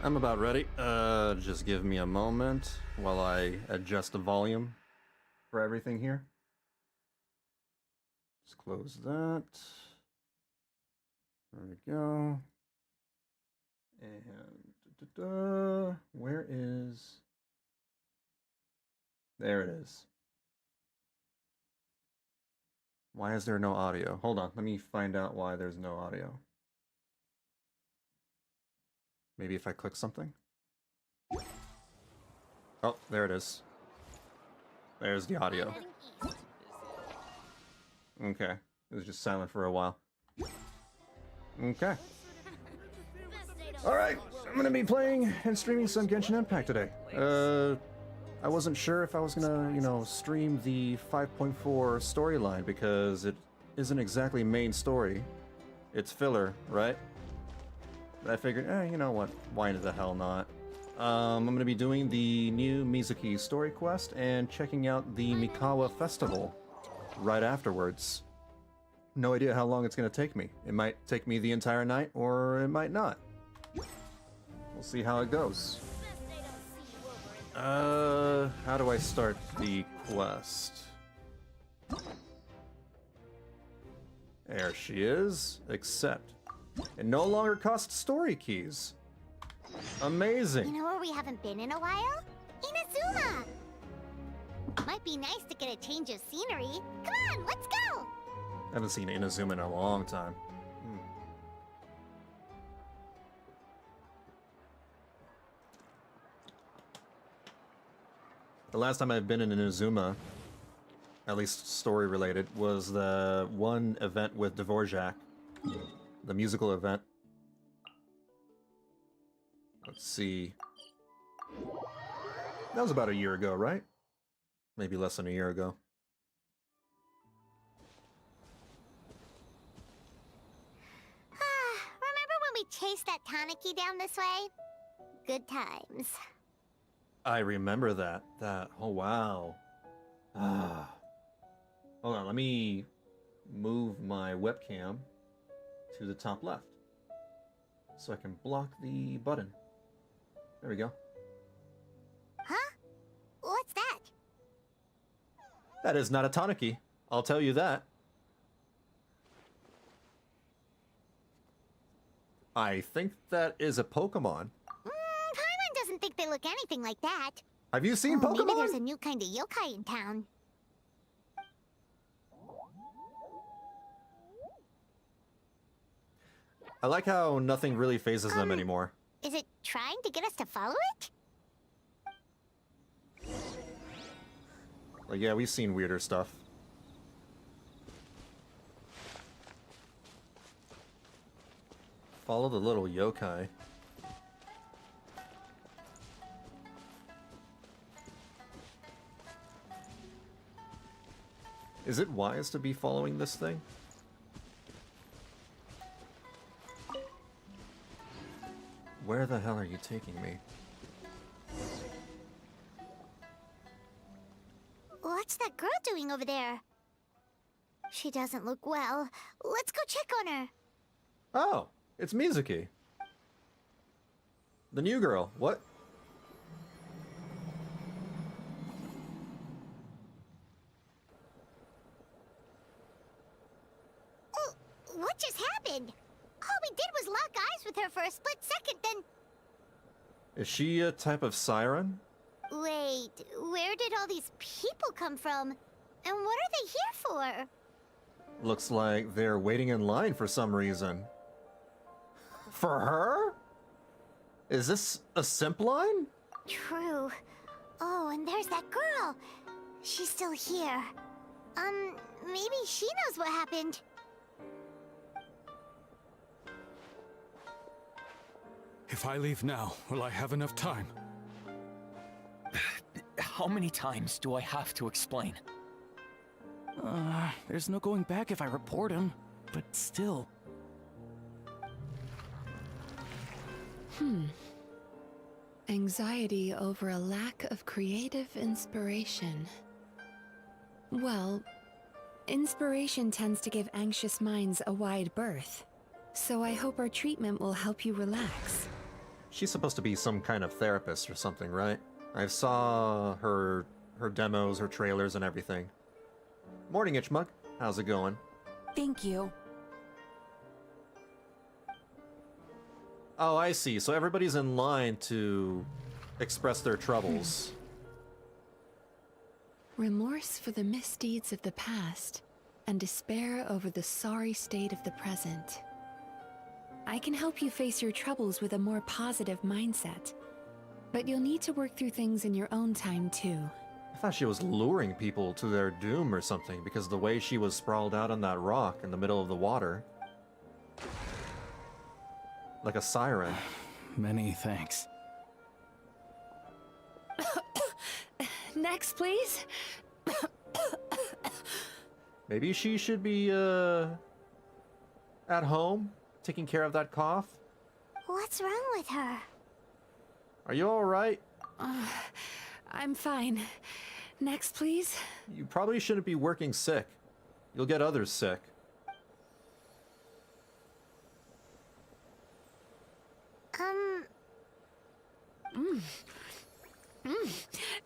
I'm about ready. Just give me a moment while I adjust the volume for everything here. Just close that. There we go. And where is... There it is. Why is there no audio? Hold on, let me find out why there's no audio. Maybe if I click something? Oh, there it is. There's the audio. Okay, it was just silent for a while. Okay. Alright, I'm gonna be playing and streaming some Genshin Impact today. I wasn't sure if I was gonna, stream the 5.4 storyline because it isn't exactly main story. It's filler, right? But I figured, you know what? Why the hell not? I'm gonna be doing the new Mizuki story quest and checking out the Mikawa Festival right afterwards. No idea how long it's gonna take me. It might take me the entire night, or it might not. We'll see how it goes. How do I start the quest? There she is. Accept. It no longer costs story keys. Amazing. You know where we haven't been in a while? Inazuma! Might be nice to get a change of scenery. Come on, let's go! I haven't seen Inazuma in a long time. The last time I've been in Inazuma, at least story-related, was the one event with Dvorak. The musical event. Let's see. That was about a year ago, right? Maybe less than a year ago. Remember when we chased that Tanuki down this way? Good times. I remember that. Oh wow. Hold on, let me move my webcam to the top left so I can block the button. There we go. Huh? What's that? That is not a Tanuki. I'll tell you that. I think that is a Pokemon. Paimon doesn't think they look anything like that. Have you seen Pokemon? Maybe there's a new kind of yokai in town. I like how nothing really phases them anymore. Is it trying to get us to follow it? Like, yeah, we've seen weirder stuff. Follow the little yokai. Is it wise to be following this thing? Where the hell are you taking me? What's that girl doing over there? She doesn't look well. Let's go check on her. Oh, it's Mizuki. The new girl. What? What just happened? All we did was lock eyes with her for a split second, then... Is she a type of siren? Wait, where did all these people come from? And what are they here for? Looks like they're waiting in line for some reason. For her? Is this a simp line? True. Oh, and there's that girl. She's still here. Maybe she knows what happened. If I leave now, will I have enough time? How many times do I have to explain? There's no going back if I report him, but still. Anxiety over a lack of creative inspiration. Well, inspiration tends to give anxious minds a wide berth, so I hope our treatment will help you relax. She's supposed to be some kind of therapist or something, right? I saw her demos, her trailers, and everything. Morning, Itchmug. How's it going? Thank you. Oh, I see. So everybody's in line to express their troubles. Remorse for the misdeeds of the past, and despair over the sorry state of the present. I can help you face your troubles with a more positive mindset, but you'll need to work through things in your own time too. I thought she was luring people to their doom or something, because the way she was sprawled out on that rock in the middle of the water. Like a siren. Many thanks. Next, please. Maybe she should be, at home, taking care of that cough? What's wrong with her? Are you alright? I'm fine. Next, please. You probably shouldn't be working sick. You'll get others sick.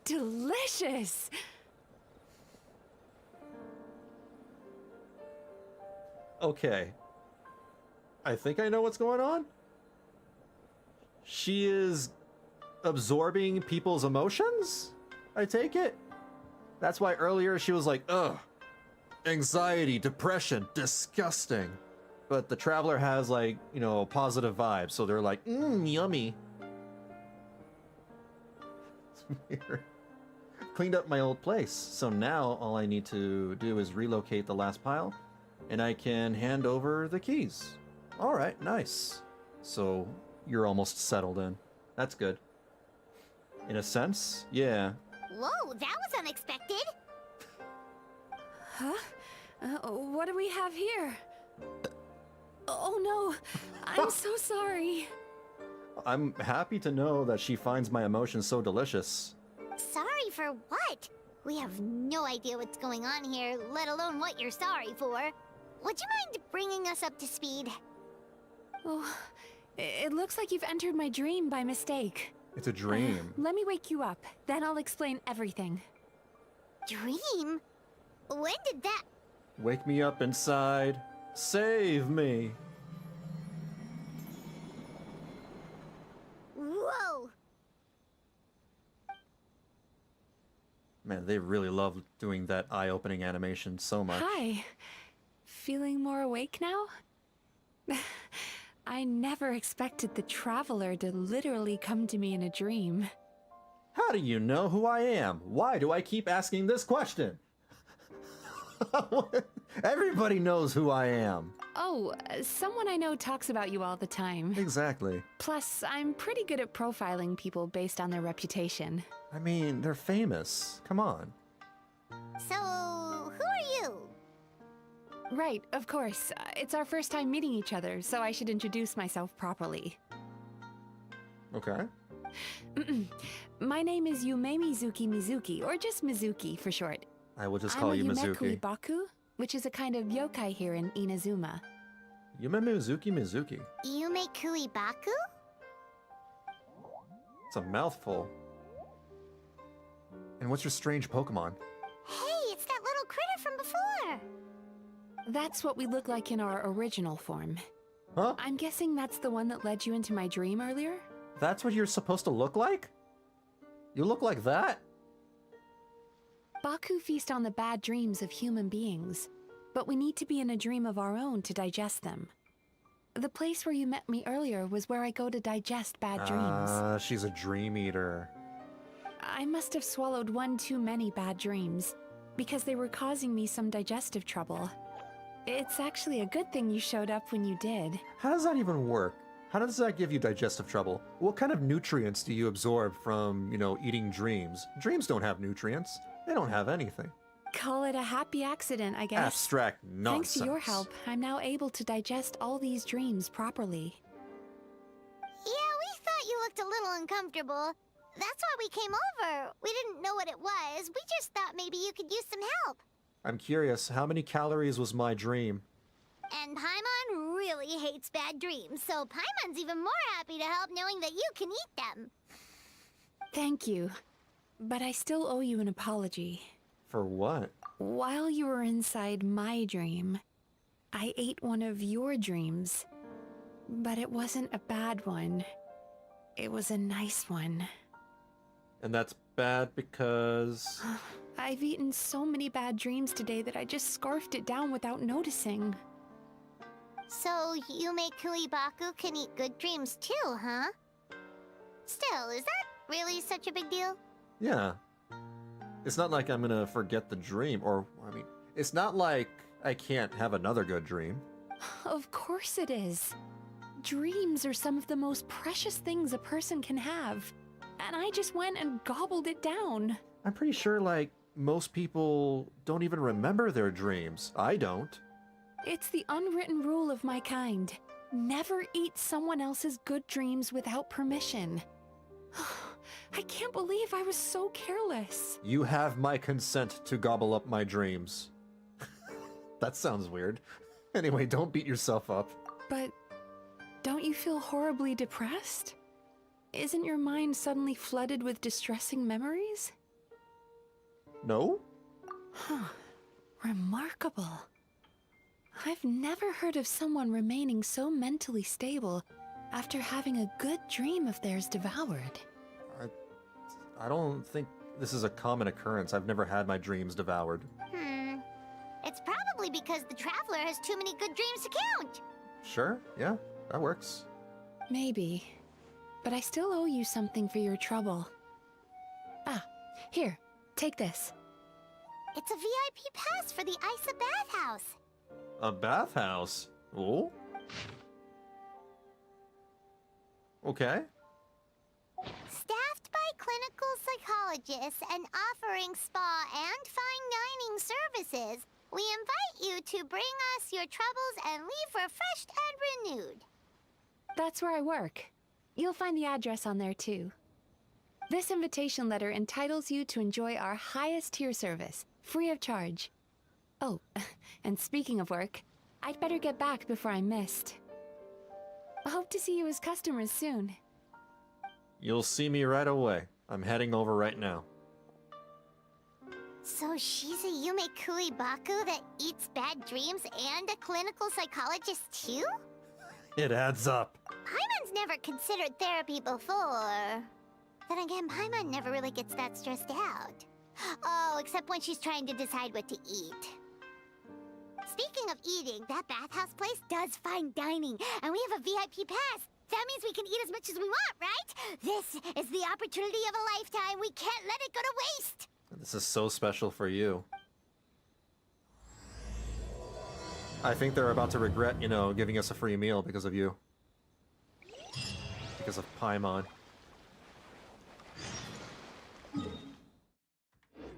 Delicious! Okay. I think I know what's going on. She is absorbing people's emotions? I take it? That's why earlier she was like, ugh, anxiety, depression, disgusting. But the Traveler has, like, you know, positive vibes, so they're like, yummy. It's weird. Cleaned up my old place, so now all I need to do is relocate the last pile, and I can hand over the keys. Alright, nice. So, you're almost settled in. That's good. In a sense, yeah. Whoa, that was unexpected. Huh? What do we have here? Oh no, I'm so sorry. I'm happy to know that she finds my emotions so delicious. Sorry for what? We have no idea what's going on here, let alone what you're sorry for. Would you mind bringing us up to speed? Oh, it looks like you've entered my dream by mistake. It's a dream. Let me wake you up, then I'll explain everything. Dream? When did that... Wake me up inside. Save me. Whoa! Man, they really love doing that eye-opening animation so much. Hi. Feeling more awake now? I never expected the Traveler to literally come to me in a dream. How do you know who I am? Why do I keep asking this question? Everybody knows who I am. Oh, someone I know talks about you all the time. Exactly. Plus, I'm pretty good at profiling people based on their reputation. I mean, they're famous. Come on. So, who are you? Right, of course. It's our first time meeting each other, so I should introduce myself properly. Okay. My name is Yume Mizuki, or just Mizuki for short. I will just call you I'm a Mizuki. Baku, which is a kind of yokai here in Inazuma. Yume Mizuki. Yume Kuibaku? It's a mouthful. And what's your strange Pokemon? Hey, it's that little critter from before! That's what we look like in our original form. Huh? I'm guessing that's the one that led you into my dream earlier? That's what you're supposed to look like? You look like that? Baku feast on the bad dreams of human beings, but we need to be in a dream of our own to digest them. The place where you met me earlier was where I go to digest bad dreams. Ah, she's a dream eater. I must have swallowed one too many bad dreams, because they were causing me some digestive trouble. It's actually a good thing you showed up when you did. How does that even work? How does that give you digestive trouble? What kind of nutrients do you absorb from, you know, eating dreams? Dreams don't have nutrients. They don't have anything. Call it a happy accident, I guess. Abstract nonsense. Thanks to your help, I'm now able to digest all these dreams properly. Yeah, we thought you looked a little uncomfortable. That's why we came over. We didn't know what it was. We just thought maybe you could use some help. I'm curious, how many calories was my dream? And Paimon really hates bad dreams, so Paimon's even more happy to help knowing that you can eat them. Thank you. But I still owe you an apology. For what? While you were inside my dream, I ate one of your dreams. But it wasn't a bad one. It was a nice one. And that's bad because... I've eaten so many bad dreams today that I just scarfed it down without noticing. So, Yume Kuibaku can eat good dreams too, huh? Still, is that really such a big deal? Yeah. It's not like I'm gonna forget the dream, or, I mean, it's not like I can't have another good dream. Of course it is. Dreams are some of the most precious things a person can have. And I just went and gobbled it down. I'm pretty sure, like, most people don't even remember their dreams. I don't. It's the unwritten rule of my kind. Never eat someone else's good dreams without permission. I can't believe I was so careless. You have my consent to gobble up my dreams. That sounds weird. Anyway, don't beat yourself up. But don't you feel horribly depressed? Isn't your mind suddenly flooded with distressing memories? No? Huh. Remarkable. I've never heard of someone remaining so mentally stable after having a good dream of theirs devoured. I don't think this is a common occurrence. I've never had my dreams devoured. It's probably because the Traveler has too many good dreams to count. Sure, yeah, that works. Maybe. But I still owe you something for your trouble. Ah, here, take this. It's a VIP pass for the Isa bathhouse. A bathhouse? Oh? Okay. Staffed by clinical psychologists and offering spa and fine dining services, we invite you to bring us your troubles and leave refreshed and renewed. That's where I work. You'll find the address on there too. This invitation letter entitles you to enjoy our highest tier service, free of charge. Oh, and speaking of work, I'd better get back before I'm missed. I hope to see you as customers soon. You'll see me right away. I'm heading over right now. So she's a Yume Kuibaku that eats bad dreams and a clinical psychologist too? It adds up. Paimon's never considered therapy before. Then again, Paimon never really gets that stressed out. Oh, except when she's trying to decide what to eat. Speaking of eating, that bathhouse place does fine dining, and we have a VIP pass. That means we can eat as much as we want, right? This is the opportunity of a lifetime. We can't let it go to waste. This is so special for you. I think they're about to regret, you know, giving us a free meal because of you. Because of Paimon.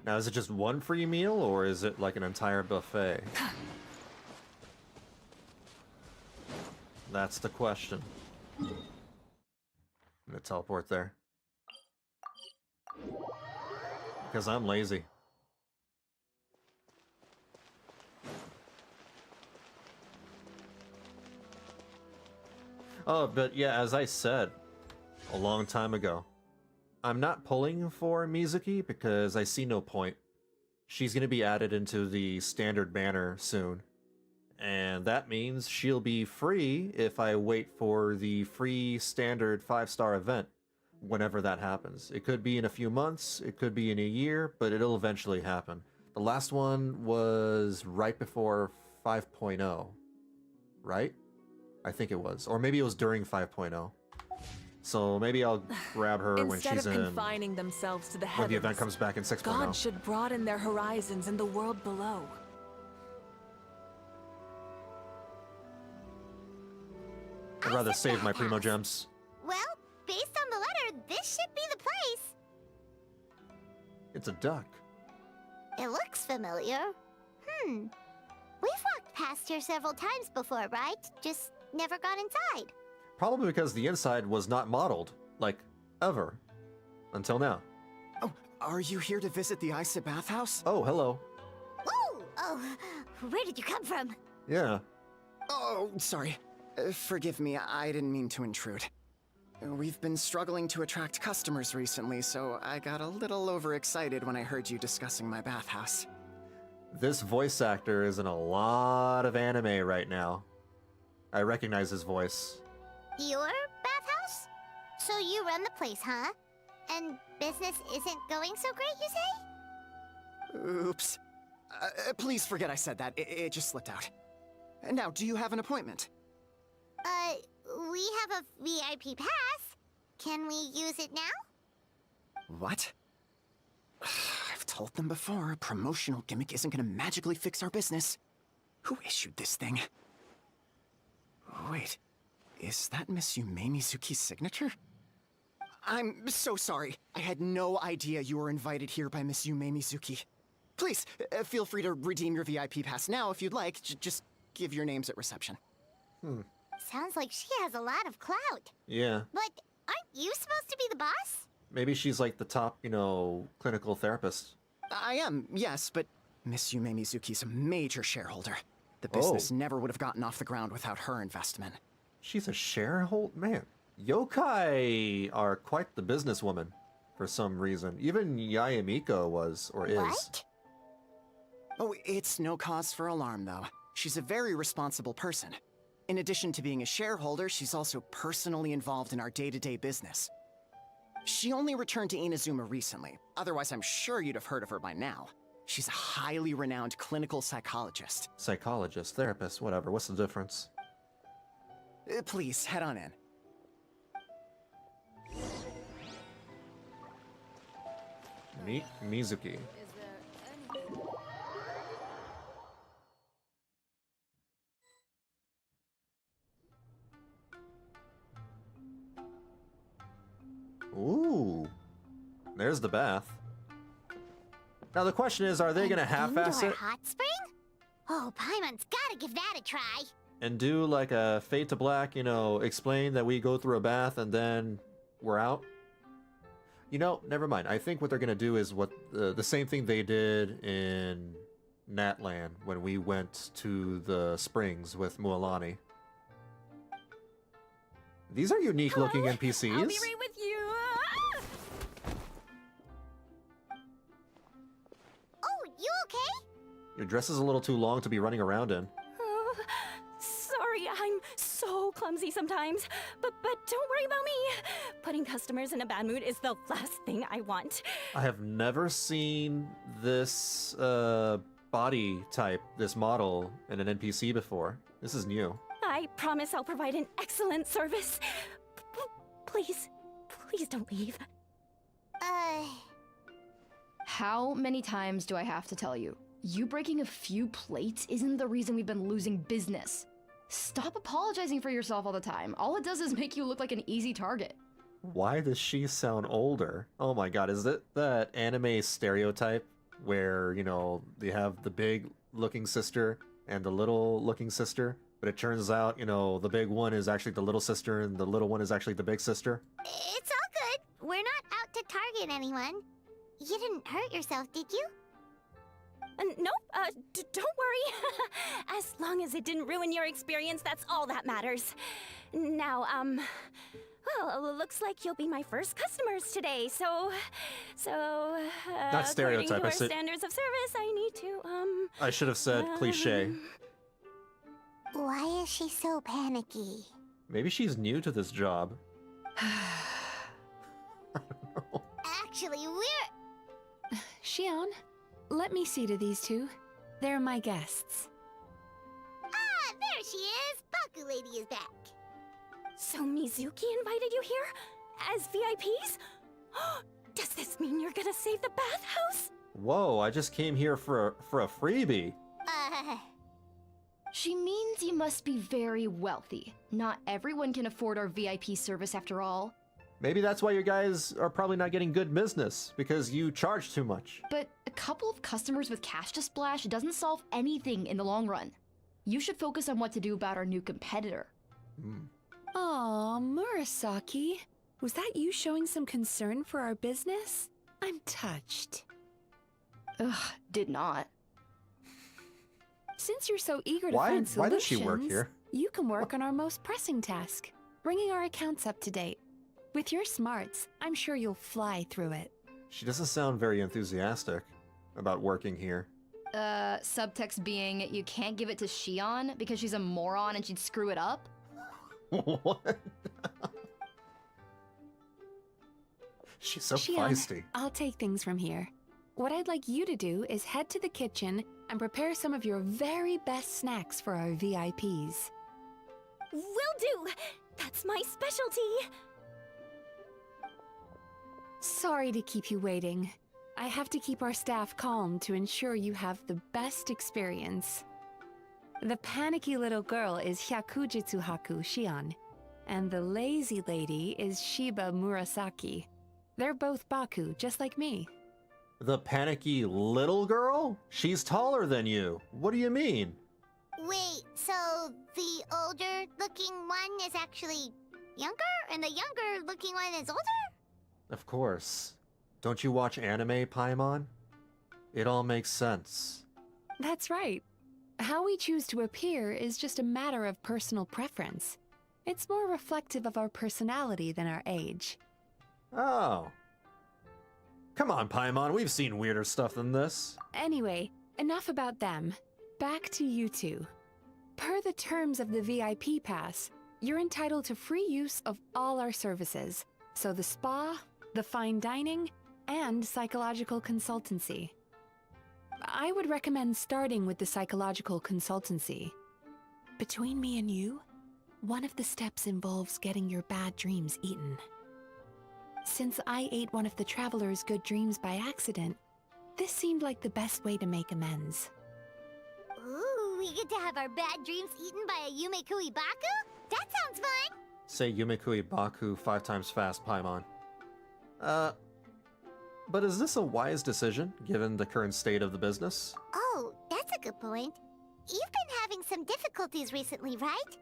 Now, is it just one free meal, or is it like an entire buffet? That's the question. I'm gonna teleport there. Because I'm lazy. Oh, but yeah, as I said a long time ago, I'm not pulling for Mizuki because I see no point. She's going to be added into the standard banner soon. And that means she'll be free if I wait for the free standard 5-star event, whenever that happens. It could be in a few months, it could be in a year, but it'll eventually happen. The last one was right before 5.0, right? I think it was. Or maybe it was during 5.0. So maybe I'll grab her when she's Instead in... of confining themselves to the when the event heavens, comes back in 6.0. God should broaden their horizons in the world below. I'd rather save my Primo Gems. Well, based on the letter, this should be the place. It's a duck. It looks familiar. We've walked past here several times before, right? Just never got inside. Probably because the inside was not modeled, like, ever. Until now. Oh, are you here to visit the Isa bathhouse? Oh, hello. Ooh! Oh, where did you come from? Yeah. Oh, sorry. Forgive me, I didn't mean to intrude. We've been struggling to attract customers recently, so I got a little overexcited when I heard you discussing my bathhouse. This voice actor is in a lot of anime right now. I recognize his voice. Your bathhouse? So you run the place, huh? And business isn't going so great, you say? Oops. Please forget I said that. It just slipped out. Now, do you have an appointment? We have a VIP pass. Can we use it now? What? I've told them before, a promotional gimmick isn't gonna magically fix our business. Who issued this thing? Wait, is that Miss Yume Mizuki's signature? I'm so sorry. I had no idea you were invited here by Miss Yume Mizuki. Please, feel free to redeem your VIP pass now if you'd like. Just give your names at reception. Sounds like she has a lot of clout. Yeah. But aren't you supposed to be the boss? Maybe she's like the top, clinical therapist. I am, yes, but Miss Yume Mizuki's a major shareholder. The business never would have gotten off the ground without her investment. She's a shareholder? Man, yokai are quite the businesswoman for some reason. Even Yayamiko was, or is. What? Oh, it's no cause for alarm, though. She's a very responsible person. In addition to being a shareholder, she's also personally involved in our day-to-day business. She only returned to Inazuma recently. Otherwise, I'm sure you'd have heard of her by now. She's a highly renowned clinical psychologist. Psychologist, therapist, whatever. What's the difference? Please, head on in. Meet Mizuki. Ooh. There's the bath. Now the question is, are they gonna half-ass Indoor it hot spring? Oh, Paimon's gotta give that a try. and do like a fade to black, explain that we go through a bath and then we're out? Never mind. I think what they're gonna do is what the same thing they did in Natland when we went to the springs with Mualani. These are unique looking NPCs. I'll be right with you. Oh, you okay? Your dress is a little too long to be running around in. Oh, sorry, I'm so clumsy sometimes. But don't worry about me. Putting customers in a bad mood is the last thing I want. I have never seen this body type, this model, in an NPC before. This is new. I promise I'll provide an excellent service. Please don't leave. How many times do I have to tell you? You breaking a few plates isn't the reason we've been losing business. Stop apologizing for yourself all the time. All it does is make you look like an easy target. Why does she sound older? Oh my god, is it that anime stereotype where, they have the big looking sister and the little looking sister? But it turns out, the big one is actually the little sister and the little one is actually the big sister? It's all good. We're not out to target anyone. You didn't hurt yourself, did you? Nope, don't worry. As long as it didn't ruin your experience, that's all that matters. Now, well, looks like you'll be my first customers today, so, Not stereotype, according to I our said- standards of service, I need to, I should have said cliche. Why is she so panicky? Maybe she's new to this job. Actually, we're... Shion, let me see to these two. They're my guests. Ah, there she is! Baku Lady is back. So Mizuki invited you here? As VIPs? Does this mean you're gonna save the bathhouse? Whoa, I just came here for a freebie. She means you must be very wealthy. Not everyone can afford our VIP service after all. Maybe that's why you guys are probably not getting good business, because you charge too much. But a couple of customers with cash to splash doesn't solve anything in the long run. You should focus on what to do about our new competitor. Aw, Murasaki. Was that you showing some concern for our business? I'm touched. Ugh, did not. Since you're so eager to Why find solutions, does she work here? you can work on our most pressing task, bringing our accounts up to date. With your smarts, I'm sure you'll fly through it. She doesn't sound very enthusiastic about working here. Subtext being, you can't give it to Shion because she's a moron and she'd screw it up? What? She's so Shion, feisty. I'll take things from here. What I'd like you to do is head to the kitchen and prepare some of your very best snacks for our VIPs. Will do! That's my specialty! Sorry to keep you waiting. I have to keep our staff calm to ensure you have the best experience. The panicky little girl is Hyakujitsu Haku Shion, and the lazy lady is Shiba Murasaki. They're both Baku, just like me. The panicky little girl? She's taller than you. What do you mean? Wait, so the older-looking one is actually younger, and the younger-looking one is older? Of course. Don't you watch anime, Paimon? It all makes sense. That's right. How we choose to appear is just a matter of personal preference. It's more reflective of our personality than our age. Oh. Come on, Paimon, we've seen weirder stuff than this. Anyway, enough about them. Back to you two. Per the terms of the VIP pass, you're entitled to free use of all our services. So the spa, the fine dining, and psychological consultancy. I would recommend starting with the psychological consultancy. Between me and you, one of the steps involves getting your bad dreams eaten. Since I ate one of the traveler's good dreams by accident, this seemed like the best way to make amends. Ooh, we get to have our bad dreams eaten by a Yumekui Baku? That sounds fun! Say Yumekui Baku 5 times fast, Paimon. But is this a wise decision, given the current state of the business? Oh, that's a good point. You've been having some difficulties recently, right?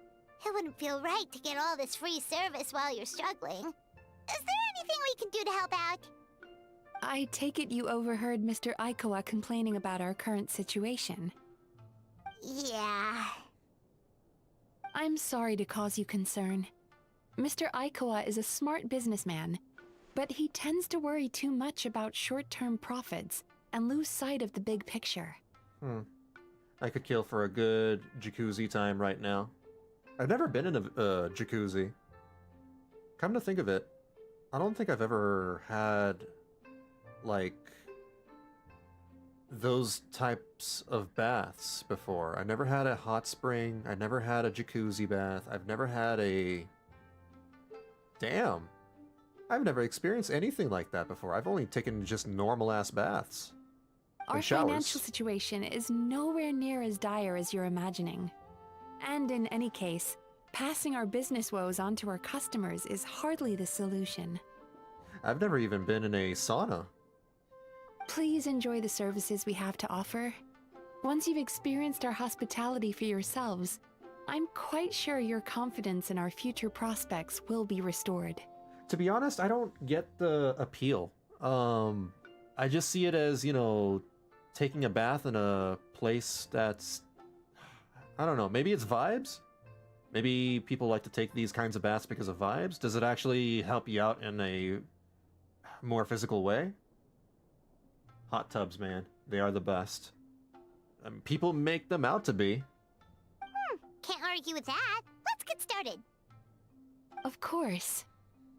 It wouldn't feel right to get all this free service while you're struggling. Is there anything we can do to help out? I take it you overheard Mr. Aikawa complaining about our current situation. Yeah. I'm sorry to cause you concern. Mr. Aikawa is a smart businessman, but he tends to worry too much about short-term profits and lose sight of the big picture. I could kill for a good jacuzzi time right now. I've never been in a jacuzzi. Come to think of it, I don't think I've ever had, like, those types of baths before. I never had a hot spring, I never had a jacuzzi bath, I've never had a... Damn. I've never experienced anything like that before. I've only taken just normal-ass baths. Our And showers. financial situation is nowhere near as dire as you're imagining. And in any case, passing our business woes on to our customers is hardly the solution. I've never even been in a sauna. Please enjoy the services we have to offer. Once you've experienced our hospitality for yourselves, I'm quite sure your confidence in our future prospects will be restored. To be honest, I don't get the appeal. I just see it as, you know, taking a bath in a place that's... I don't know, maybe it's vibes? Maybe people like to take these kinds of baths because of vibes? Does it actually help you out in a more physical way? Hot tubs, man. They are the best. People make them out to be. Can't argue with that. Let's get started. Of course.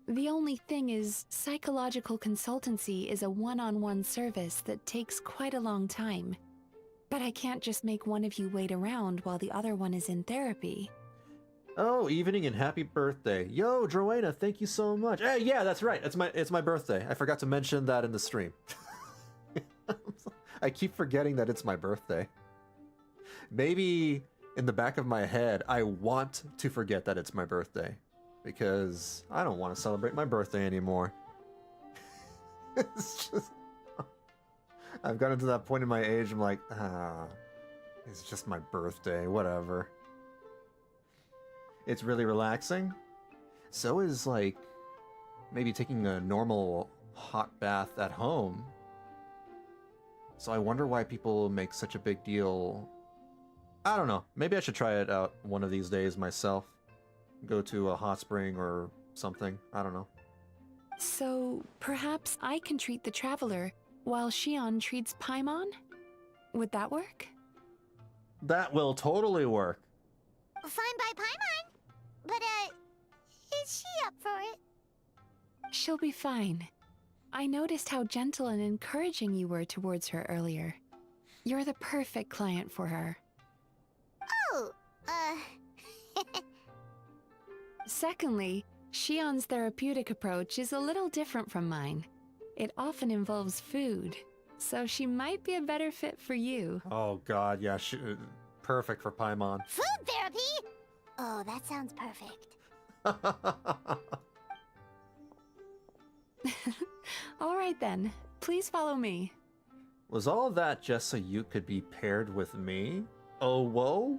The only thing is, psychological consultancy is a one-on-one service that takes quite a long time. But I can't just make one of you wait around while the other one is in therapy. Oh, evening and happy birthday. Yo, Droena, thank you so much. Hey, yeah, that's right. It's my birthday. I forgot to mention that in the stream. I keep forgetting that it's my birthday. Maybe in the back of my head, I want to forget that it's my birthday. Because I don't want to celebrate my birthday anymore. It's just... I've gotten to that point in my age, I'm like, it's just my birthday, whatever. It's really relaxing. So is, like, maybe taking a normal hot bath at home. So I wonder why people make such a big deal I don't know. Maybe I should try it out one of these days myself. Go to a hot spring or something. I don't know. So, perhaps I can treat the traveler while Shion treats Paimon? Would that work? That will totally work. Fine by Paimon. But, is she up for it? She'll be fine. I noticed how gentle and encouraging you were towards her earlier. You're the perfect client for her. Oh, Secondly, Shion's therapeutic approach is a little different from mine. It often involves food, so she might be a better fit for you. Oh god, yeah, perfect for Paimon. food therapy? Oh, that sounds perfect. All right then, please follow me. Was all of that just so you could be paired with me? Oh, whoa?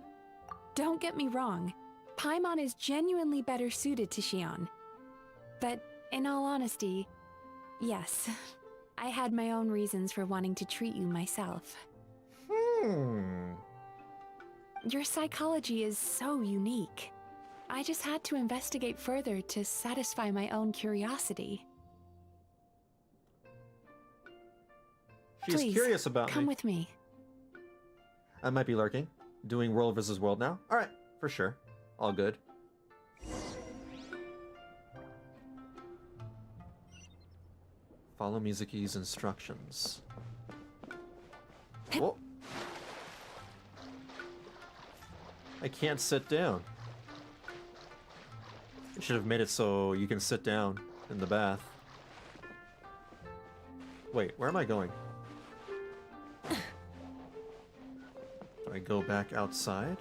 Don't get me wrong, Paimon is genuinely better suited to Shion. But in all honesty, yes, I had my own reasons for wanting to treat you myself. Your psychology is so unique. I just had to investigate further to satisfy my own curiosity. She's Please, curious about come me. with me. I might be lurking. Doing world versus world now? Alright, for sure. All good. Follow Mizuki's instructions. Whoa. I can't sit down. I should have made it so you can sit down in the bath. Wait, where am I going? Do I go back outside?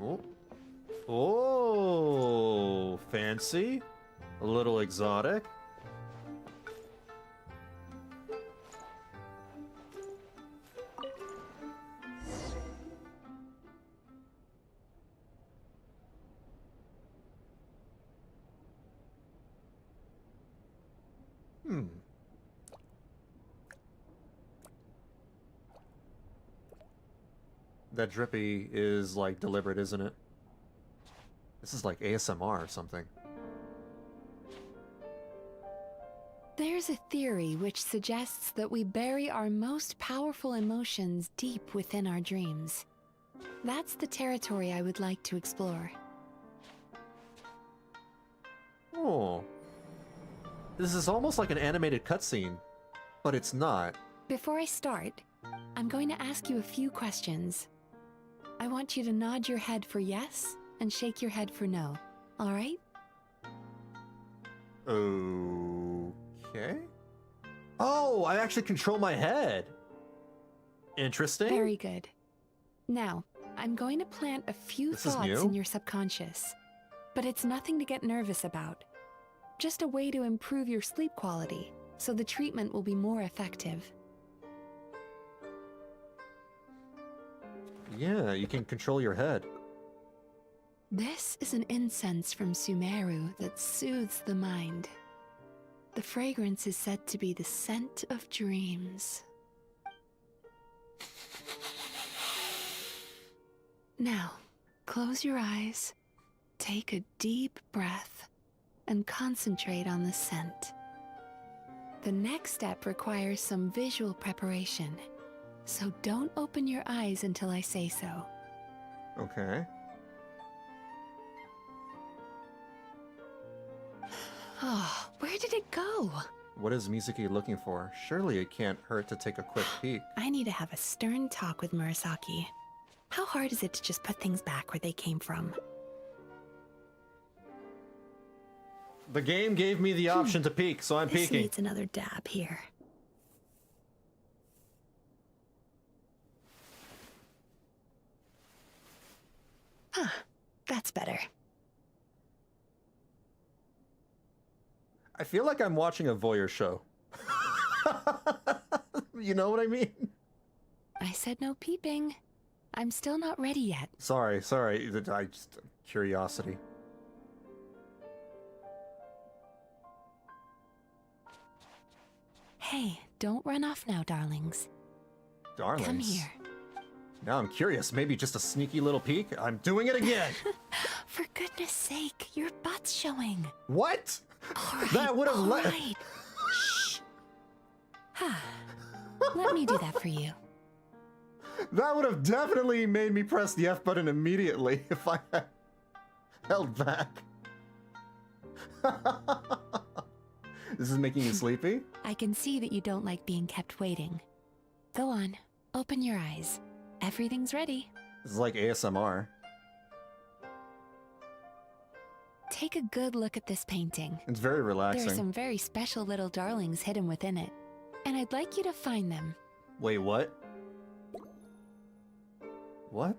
Oh. Oh, fancy. A little exotic. That drippy is like deliberate, isn't it? This is like ASMR or something. There's a theory which suggests that we bury our most powerful emotions deep within our dreams. That's the territory I would like to explore. Oh. This is almost like an animated cutscene, but it's not. Before I start, I'm going to ask you a few questions. I want you to nod your head for yes and shake your head for no. All right? Okay. Oh, I actually control my head. Interesting. Very good. Now, I'm going to plant a few This is thoughts new? in your subconscious, but it's nothing to get nervous about. Just a way to improve your sleep quality, so the treatment will be more effective. Yeah, you can control your head. This is an incense from Sumeru that soothes the mind. The fragrance is said to be the scent of dreams. Now, close your eyes, take a deep breath, and concentrate on the scent. The next step requires some visual preparation, so don't open your eyes until I say so. Okay. Oh, where did it go? What is Mizuki looking for? Surely it can't hurt to take a quick peek. I need to have a stern talk with Murasaki. How hard is it to just put things back where they came from? The game gave me the option to peek, so I'm This peeking. needs another dab here. Huh, that's better. I feel like I'm watching a voyeur show. You know what I mean? I said no peeping. I'm still not ready yet. Sorry. I just curiosity. Hey, don't run off now, darlings. Darlings. Come here. Now I'm curious. Maybe just a sneaky little peek? I'm doing it again! For goodness sake, your butt's showing. What? All right, That would have all let. right. Shh. Let me do that for you. That would have definitely made me press the F button immediately if I had held back. This is making you sleepy? I can see that you don't like being kept waiting. Go on, open your eyes. Everything's ready. This is like ASMR. Take a good look at this painting. It's very There are relaxing. some very special little darlings hidden within it, and I'd like you to find them. Wait, what? What?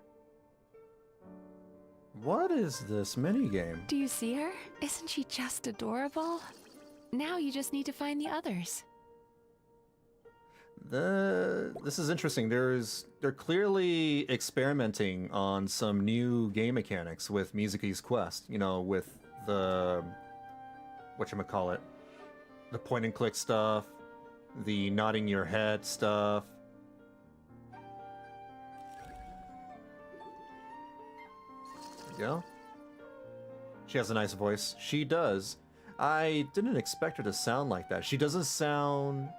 What is this minigame? Do you see her? Isn't she just adorable? Now you just need to find the others. This is interesting. They're clearly experimenting on some new game mechanics with Mizuki's Quest. You know, with the whatchamacallit, the point and click stuff, the nodding your head stuff. There you go. She has a nice voice. She does. I didn't expect her to sound like that. She doesn't sound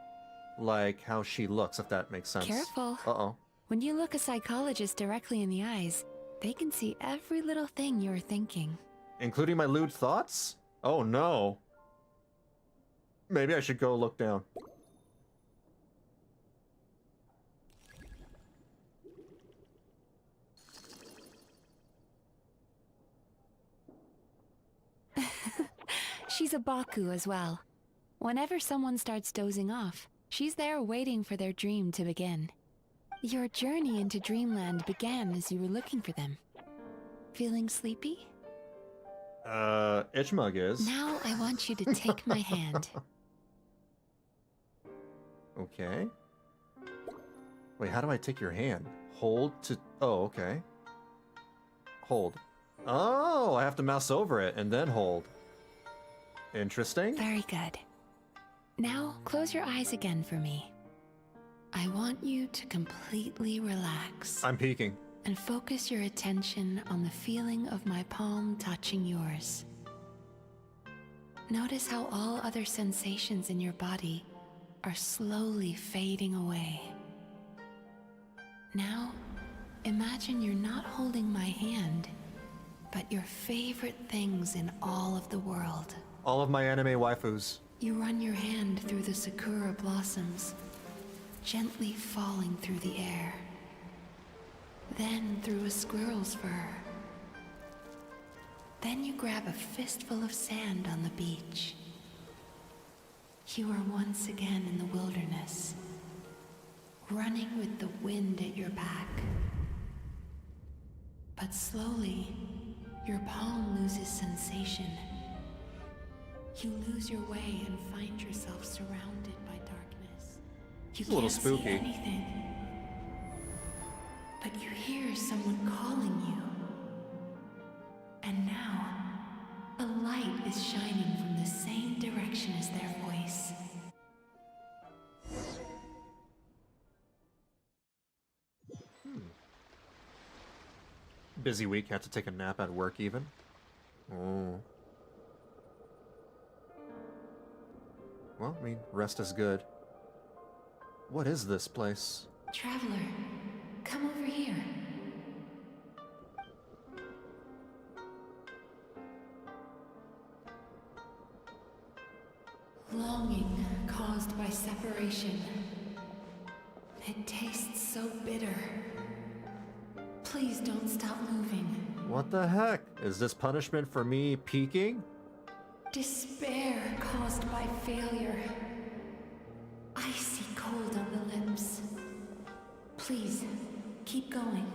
like how she looks, if that makes sense. Careful. Uh-oh. When you look a psychologist directly in the eyes, they can see every little thing you're thinking. Including my lewd thoughts? Oh no. Maybe I should go look down. She's a Baku as well. Whenever someone starts dozing off, she's there waiting for their dream to begin. Your journey into Dreamland began as you were looking for them. Feeling sleepy? Itchmug is. Now I want you to take my hand. Okay. Wait, how do I take your hand? Hold to... Oh, okay. Hold. Oh, I have to mouse over it and then hold. Interesting. Very good. Now close your eyes again for me. I want you to completely relax. I'm peeking. And focus your attention on the feeling of my palm touching yours. Notice how all other sensations in your body are slowly fading away. Now, imagine you're not holding my hand, but your favorite things in all of the world. All of my anime waifus. You run your hand through the sakura blossoms, gently falling through the air. Then through a squirrel's fur. Then you grab a fistful of sand on the beach. You are once again in the wilderness, running with the wind at your back. But slowly, your palm loses sensation. You lose your way and find yourself surrounded by darkness. You It's a little can't spooky. see anything. But you hear someone calling you. And now, a light is shining from the same direction as their voice. Busy week, had to take a nap at work even. Oh. Well, I mean, rest is good. What is this place? Traveler, come over here. Longing caused by separation. It tastes so bitter. Please don't stop moving. What the heck? Is this punishment for me peeking? Despair caused by failure. Icy cold on the lips. Please, keep going.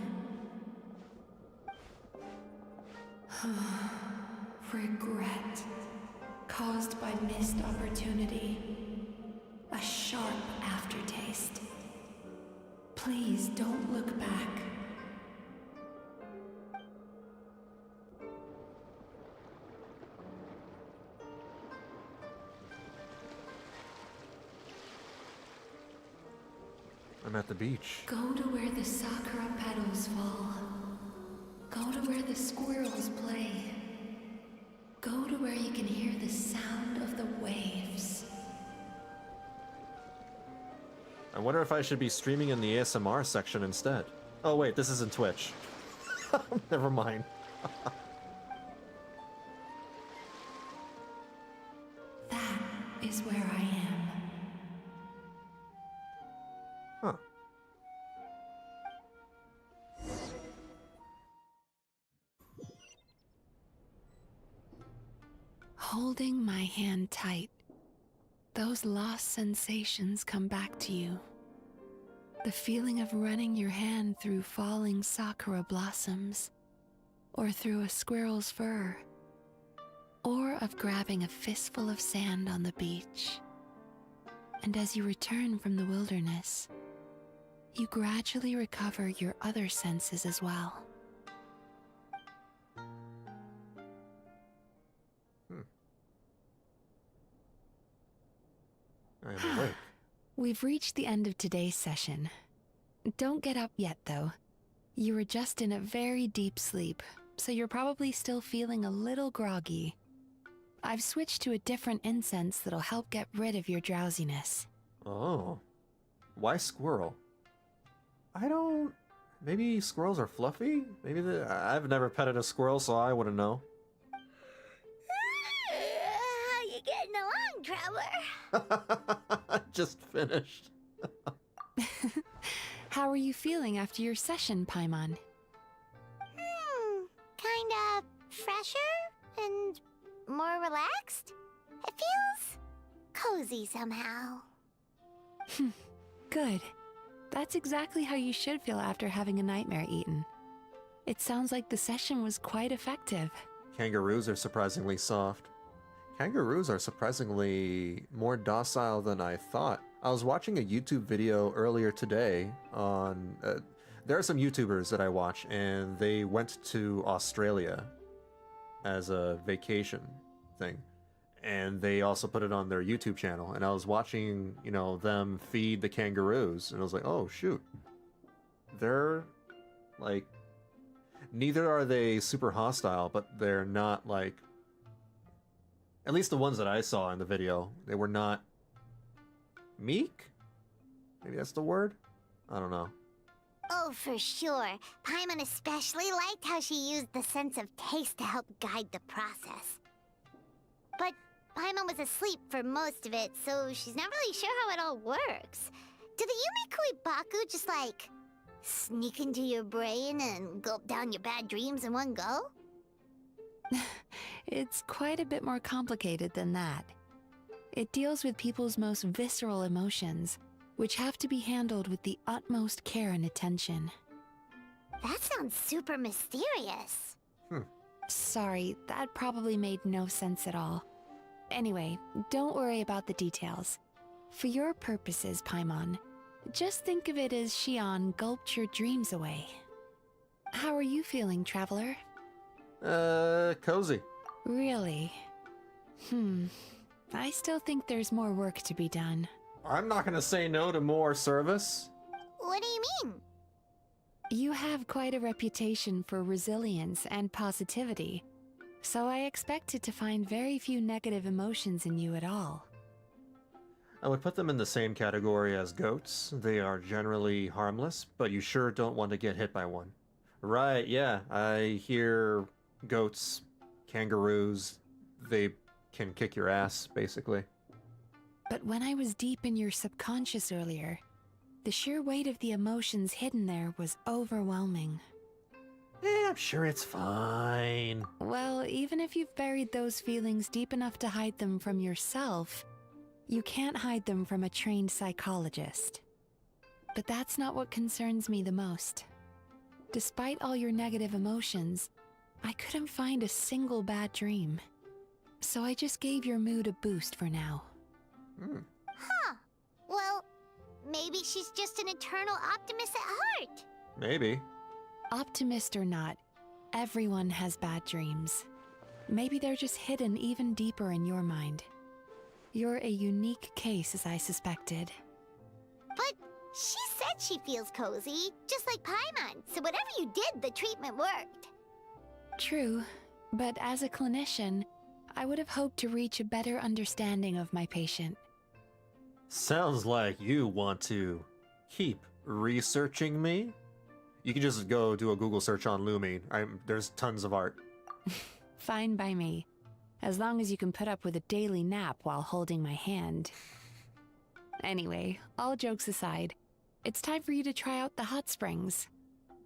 Regret caused by missed opportunity. A sharp aftertaste. Please don't look back. I'm at the beach. Go to where the sakura petals fall. Go to where the squirrels play. Go to where you can hear the sound of the waves. I wonder if I should be streaming in the ASMR section instead. Oh wait, this isn't Twitch. Never mind. That is where I am. Huh. Holding my hand tight, those lost sensations come back to you. The feeling of running your hand through falling sakura blossoms, or through a squirrel's fur, or of grabbing a fistful of sand on the beach. And as you return from the wilderness, you gradually recover your other senses as well. I am awake. We've reached the end of today's session. Don't get up yet, though. You were just in a very deep sleep, so you're probably still feeling a little groggy. I've switched to a different incense that'll help get rid of your drowsiness. Oh. Why squirrel? I don't... Maybe squirrels are fluffy? Maybe I've never petted a squirrel, so I wouldn't know. How you getting along, Traveler? Just finished. How are you feeling after your session, Paimon? Kinda fresher and more relaxed? It feels cozy somehow. Good. That's exactly how you should feel after having a nightmare eaten. It sounds like the session was quite effective. Kangaroos are surprisingly soft. Kangaroos are surprisingly more docile than I thought. I was watching a YouTube video earlier today on... there are some YouTubers that I watch, and they went to Australia as a vacation thing. And they also put it on their YouTube channel. And I was watching, you know, them feed the kangaroos. And I was like, oh, shoot. They're, like... Neither are they super hostile, but they're not, like... At least the ones that I saw in the video, they were not... meek? Maybe that's the word? I don't know. Oh, for sure. Paimon especially liked how she used the sense of taste to help guide the process. But Paimon was asleep for most of it, so she's not really sure how it all works. Do the Yumikui Baku just, like, sneak into your brain and gulp down your bad dreams in one go? It's quite a bit more complicated than that. It deals with people's most visceral emotions, which have to be handled with the utmost care and attention. That sounds super mysterious. Sorry, that probably made no sense at all. Anyway, don't worry about the details. For your purposes, Paimon, just think of it as Xion gulped your dreams away. How are you feeling, Traveler? Cozy. Really? I still think there's more work to be done. I'm not gonna say no to more service. What do you mean? You have quite a reputation for resilience and positivity, so I expected to find very few negative emotions in you at all. I would put them in the same category as goats. They are generally harmless, but you sure don't want to get hit by one. Right, yeah, I hear goats, kangaroos, they can kick your ass, basically. But when I was deep in your subconscious earlier, the sheer weight of the emotions hidden there was overwhelming. I'm sure it's fine. Well, even if you've buried those feelings deep enough to hide them from yourself, you can't hide them from a trained psychologist. But that's not what concerns me the most. Despite all your negative emotions, I couldn't find a single bad dream. So I just gave your mood a boost for now. Huh. Well, maybe she's just an eternal optimist at heart. Maybe. Optimist or not, everyone has bad dreams. Maybe they're just hidden even deeper in your mind. You're a unique case, as I suspected. But she said she feels cozy, just like Paimon. So whatever you did, the treatment worked. True, but as a clinician, I would have hoped to reach a better understanding of my patient. Sounds like you want to keep researching me? You can just go do a Google search on Lumi. There's tons of art. Fine by me, as long as you can put up with a daily nap while holding my hand. Anyway, all jokes aside, it's time for you to try out the hot springs.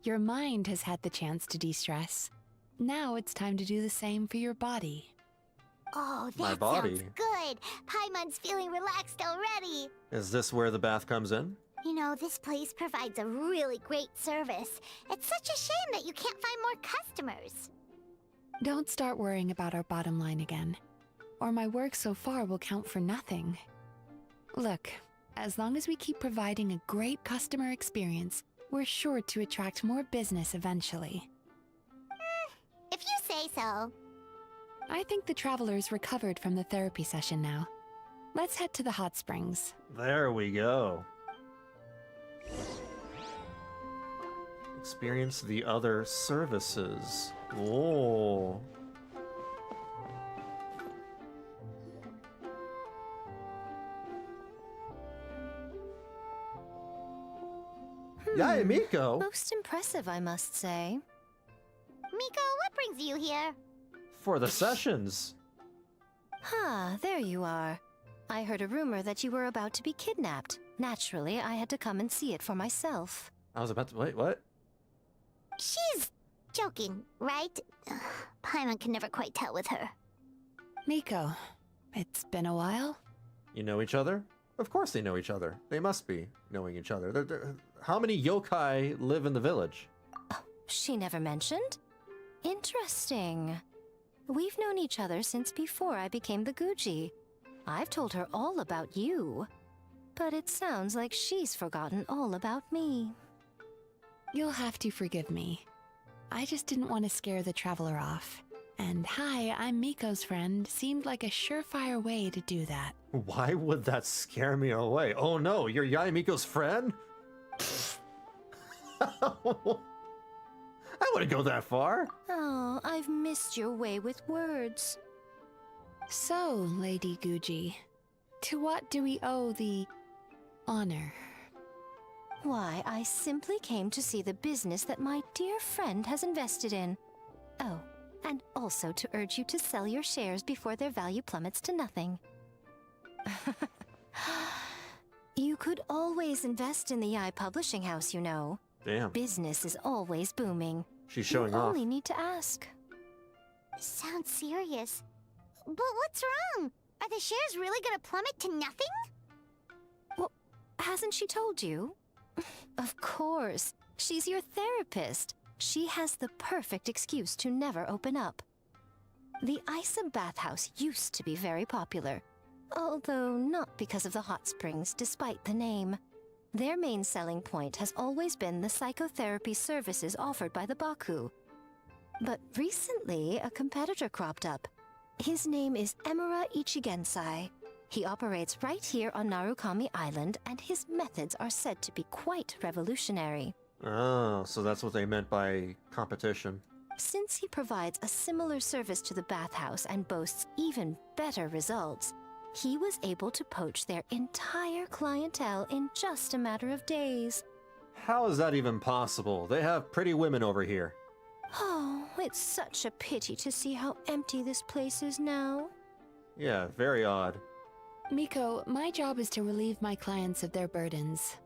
Your mind has had the chance to de-stress. Now it's time to do the same for your body. Oh, My that body. sounds good. Paimon's feeling relaxed already. Is this where the bath comes in? You know, this place provides a really great service. It's such a shame that you can't find more customers. Don't start worrying about our bottom line again, or my work so far will count for nothing. Look, as long as we keep providing a great customer experience, we're sure to attract more business eventually. If you say so. I think the travelers recovered from the therapy session now. Let's head to the hot springs. There we go. Experience the other services. Oh. Yay, Miko! Most impressive, I must say. Miko, what brings you here? For the sessions. Ah, there you are. I heard a rumor that you were about to be kidnapped. Naturally, I had to come and see it for myself. I was about to... Wait, what? She's joking, right? Ugh, Paimon can never quite tell with her. Miko, it's been a while. You know each other? Of course they know each other. They must be knowing each other. How many yokai live in the village? She never mentioned? Interesting. We've known each other since before I became the Guji. I've told her all about you. But it sounds like she's forgotten all about me. You'll have to forgive me. I just didn't want to scare the traveler off. And hi, I'm Miko's friend seemed like a surefire way to do that. Why would that scare me away? Oh no, you're Yai Miko's friend? I wouldn't go that far. Oh, I've missed your way with words. So, Lady Guji, to what do we owe the honor? Why, I simply came to see the business that my dear friend has invested in. Oh, and also to urge you to sell your shares before their value plummets to nothing. You could always invest in the Yai Publishing House, you know. Damn. Business is always booming. She's showing you off. only need to ask. Sounds serious. But what's wrong? Are the shares really gonna plummet to nothing? Well, hasn't she told you? Of course. She's your therapist. She has the perfect excuse to never open up. The Isa bathhouse used to be very popular, although not because of the hot springs, despite the name. Their main selling point has always been the psychotherapy services offered by the Baku. But recently, a competitor cropped up. His name is Emura Ichigensai. He operates right here on Narukami Island, and his methods are said to be quite revolutionary. Oh, so that's what they meant by competition. Since he provides a similar service to the bathhouse and boasts even better results, he was able to poach their entire clientele in just a matter of days. How is that even possible? They have pretty women over here. Oh, it's such a pity to see how empty this place is now. Yeah, very odd. Miko, my job is to relieve my clients of their burdens,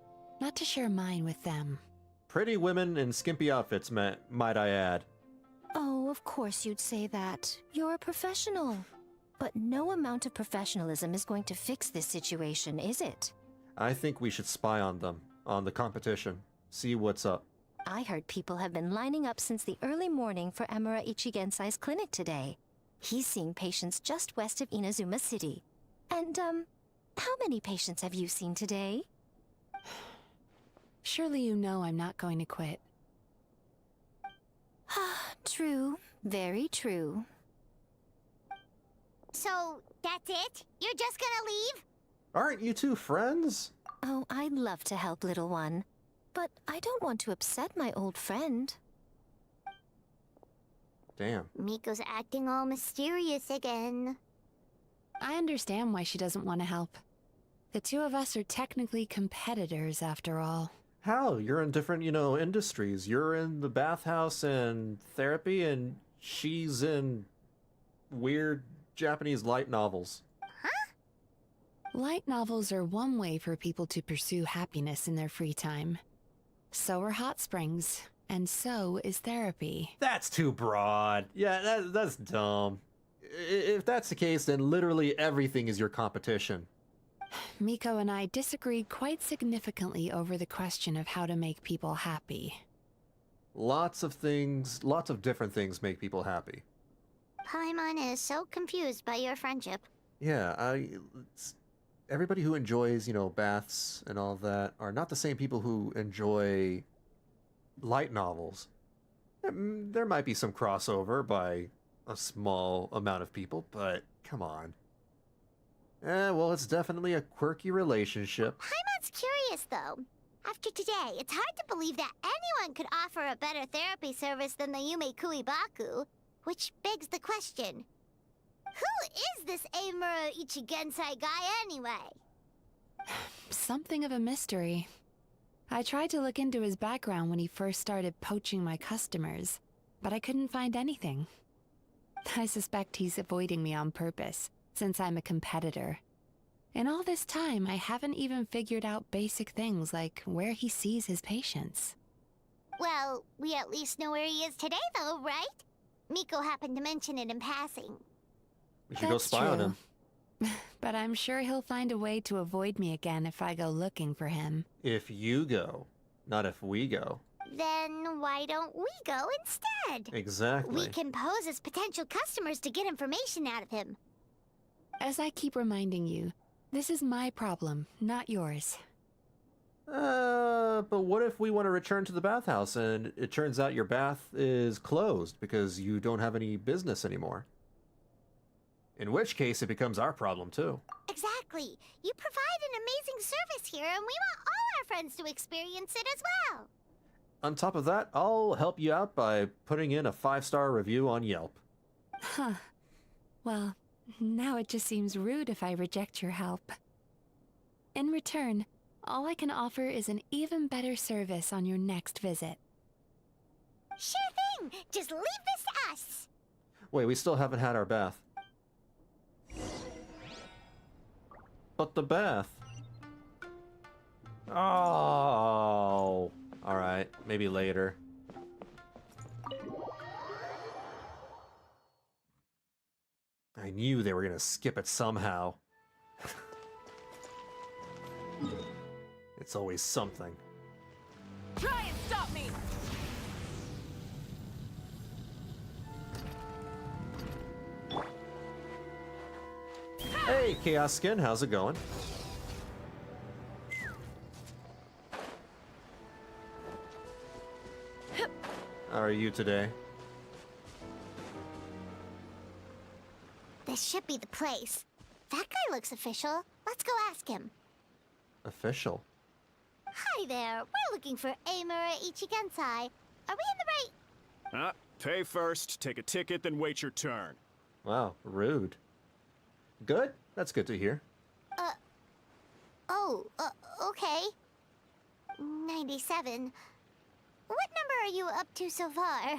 not to share mine with them. Pretty women in skimpy outfits, might I add. Oh, of course you'd say that. You're a professional. But no amount of professionalism is going to fix this situation, is it? I think we should spy on them, on the competition. See what's up. I heard people have been lining up since the early morning for Emura Ichigensai's clinic today. He's seeing patients just west of Inazuma City. And, how many patients have you seen today? Surely you know I'm not going to quit. True. Very true. So, that's it? You're just gonna leave? Aren't you two friends? Oh, I'd love to help, little one. But I don't want to upset my old friend. Damn. Miko's acting all mysterious again. I understand why she doesn't want to help. The two of us are technically competitors, after all. How? You're in different, industries. You're in the bathhouse and therapy, and she's in weird Japanese light novels. Light novels are one way for people to pursue happiness in their free time. So are hot springs, and so is therapy. That's too broad. Yeah, that's dumb. If that's the case, then literally everything is your competition. Miko and I disagreed quite significantly over the question of how to make people happy. Lots of different things make people happy. Paimon is so confused by your friendship. Yeah, everybody who enjoys, baths and all that are not the same people who enjoy light novels. There might be some crossover by a small amount of people, but come on. Well, it's definitely a quirky relationship. Paimon's curious, though. After today, it's hard to believe that anyone could offer a better therapy service than the Yume Kuibaku, which begs the question, who is this Eimura Ichigensai guy anyway? Something of a mystery. I tried to look into his background when he first started poaching my customers, but I couldn't find anything. I suspect he's avoiding me on purpose, since I'm a competitor. In all this time, I haven't even figured out basic things like where he sees his patients. Well, we at least know where he is today, though, right? Miko happened to mention it in passing. We should go spy on him. But I'm sure he'll find a way to avoid me again if I go looking for him. If you go, not if we go. Then why don't we go instead? Exactly. We can pose as potential customers to get information out of him. As I keep reminding you, this is my problem, not yours. But what if we want to return to the bathhouse and it turns out your bath is closed because you don't have any business anymore? In which case, it becomes our problem, too. Exactly. You provide an amazing service here, and we want all our friends to experience it as well. On top of that, I'll help you out by putting in a 5-star review on Yelp. Huh. Well, now it just seems rude if I reject your help. In return, all I can offer is an even better service on your next visit. Sure thing. Just leave this to us. Wait, we still haven't had our bath. But the bath. Oh. Alright, maybe later. I knew they were gonna skip it somehow. It's always something. Try and stop me! Hey, Chaos Skin, how's it going? How are you today? This should be the place. That guy looks official. Let's go ask him. Official. Hi there. We're looking for Eimura Ichigensai. Are we in the right... Pay first, take a ticket, then wait your turn. Wow, rude. Good? That's good to hear. Okay. 97. What number are you up to so far?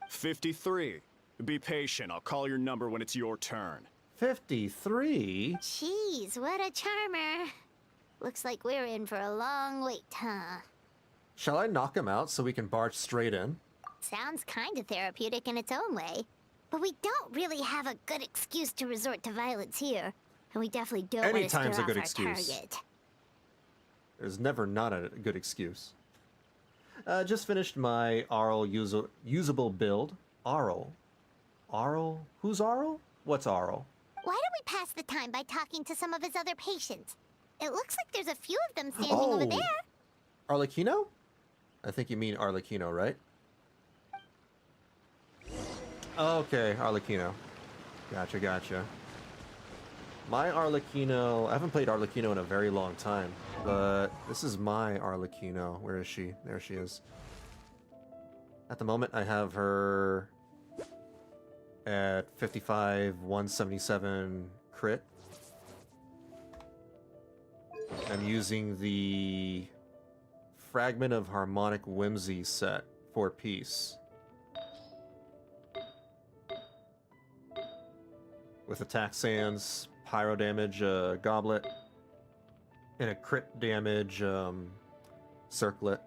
53. Be patient, I'll call your number when it's your turn. 53? Jeez, what a charmer. Looks like we're in for a long wait, huh? Shall I knock him out so we can barge straight in? Sounds kinda therapeutic in its own way. But we don't really have a good excuse to resort to violence here. And we definitely don't want to scare Anytime's a off good our excuse. target. There's never not a good excuse. Just finished my Arl usable build. Arl? Arl? Who's Arl? What's Arl? Why don't we pass the time by talking to some of his other patients? It looks like there's a few of them standing over there. Arlecchino? I think you mean Arlecchino, right? Okay, Arlecchino. Gotcha. My Arlecchino... I haven't played Arlecchino in a very long time. But this is my Arlecchino. Where is she? There she is. At the moment, I have her at 55, 177 crit. I'm using the Fragment of Harmonic Whimsy set for peace. With attack sands, pyro damage, goblet, and a crit damage circlet.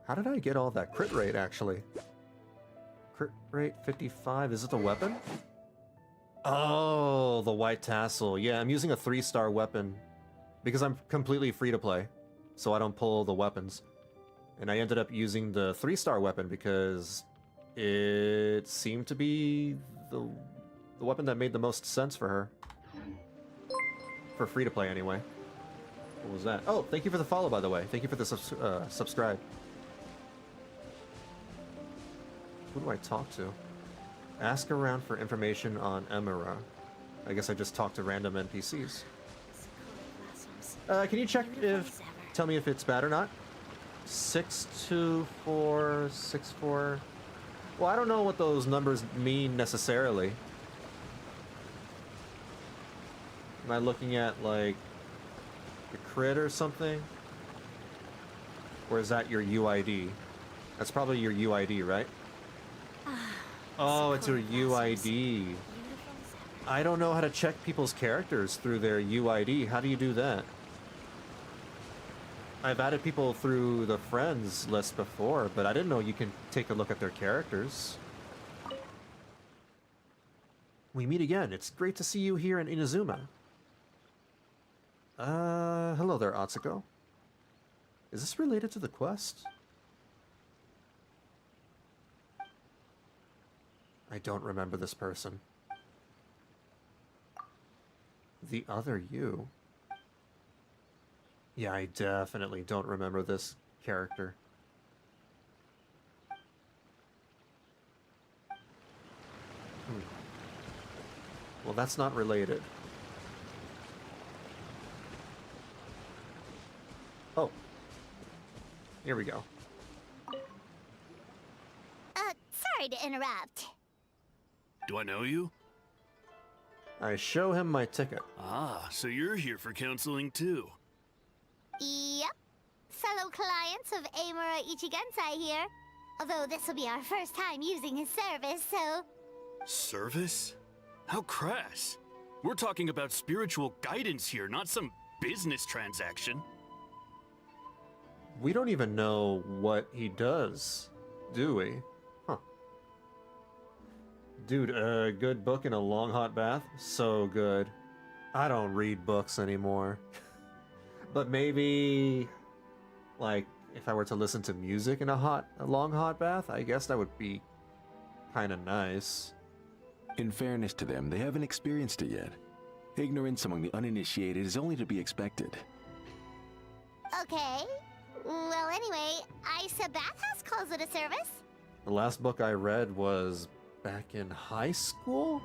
How did I get all that crit rate, actually? Crit rate 55, is it the weapon? Oh, the white tassel. Yeah, I'm using a 3-star weapon because I'm completely free to play, so I don't pull the weapons. And I ended up using the 3-star weapon because it seemed to be the weapon that made the most sense for her. For free to play, anyway. What was that? Oh, thank you for the follow, by the way. Thank you for the subscribe. Who do I talk to? Ask around for information on Emira. I guess I just talked to random NPCs. Can you check if... Tell me if it's bad or not? 62464... Well, I don't know what those numbers mean necessarily. Am I looking at, like, the crit or something? Or is that your UID? That's probably your UID, right? Oh, it's your UID. I don't know how to check people's characters through their UID. How do you do that? I've added people through the friends list before, but I didn't know you can take a look at their characters. We meet again. It's great to see you here in Inazuma. Hello there, Atsuko. Is this related to the quest? I don't remember this person. The other you? Yeah, I definitely don't remember this character. Well, that's not related. Oh. Here we go. Sorry to interrupt. Do I know you? I show him my ticket. Ah, so you're here for counseling too. Yep. Fellow clients of Amura Ichigensai here. Although this will be our first time using his service, so... Service? How crass. We're talking about spiritual guidance here, not some business transaction. We don't even know what he does, do we? Huh. Dude, a good book and a long hot bath? So good. I don't read books anymore. But maybe, like, if I were to listen to music in a long hot bath, I guess that would be kind of nice. In fairness to them, they haven't experienced it yet. Ignorance among the uninitiated is only to be expected. Okay. Well, anyway, Isa Bathhouse calls it a service. The last book I read was back in high school?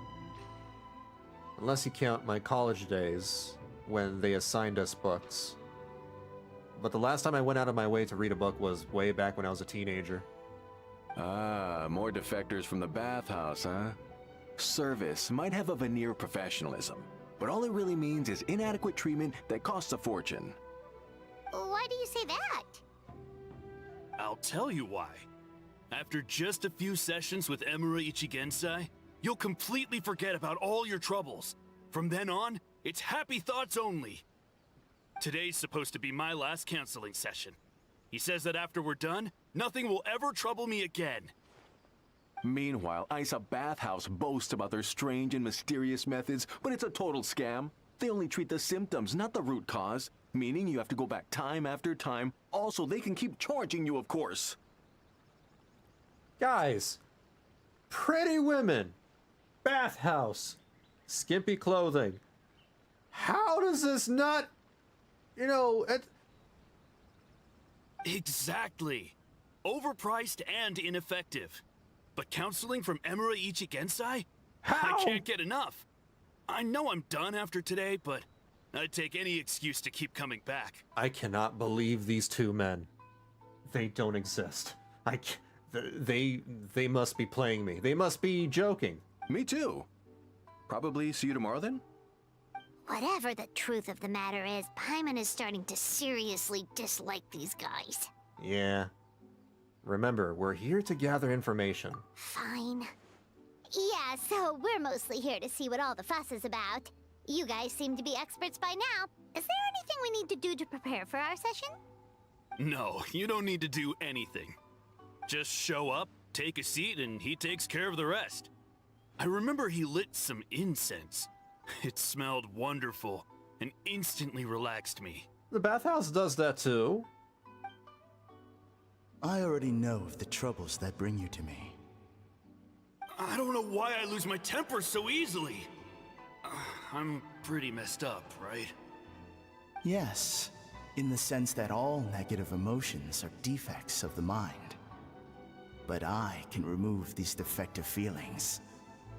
Unless you count my college days, when they assigned us books. But the last time I went out of my way to read a book was way back when I was a teenager. Ah, more defectors from the bathhouse, huh? Service might have a veneer of professionalism, but all it really means is inadequate treatment that costs a fortune. Why do you say that? I'll tell you why. After just a few sessions with Emura Ichigensai, you'll completely forget about all your troubles. From then on, it's happy thoughts only. Today's supposed to be my last counseling session. He says that after we're done, nothing will ever trouble me again. Meanwhile, Isa Bathhouse boasts about their strange and mysterious methods, but it's a total scam. They only treat the symptoms, not the root cause, meaning you have to go back time after time. Also, they can keep charging you, of course. Guys, pretty women, bathhouse, skimpy clothing. How does this not, you know, Exactly. Overpriced and ineffective. But counseling from Emura Ichigensai? How? I can't get enough. I know I'm done after today, but I'd take any excuse to keep coming back. I cannot believe these two men. They don't exist. They must be playing me. They must be joking. Me too. Probably see you tomorrow then? Whatever the truth of the matter is, Paimon is starting to seriously dislike these guys. Yeah. Remember, we're here to gather information. Fine. Yeah, so we're mostly here to see what all the fuss is about. You guys seem to be experts by now. Is there anything we need to do to prepare for our session? No, you don't need to do anything. Just show up, take a seat, and he takes care of the rest. I remember he lit some incense. It smelled wonderful and instantly relaxed me. The bathhouse does that too. I already know of the troubles that bring you to me. I don't know why I lose my temper so easily. I'm pretty messed up, right? Yes, in the sense that all negative emotions are defects of the mind. But I can remove these defective feelings,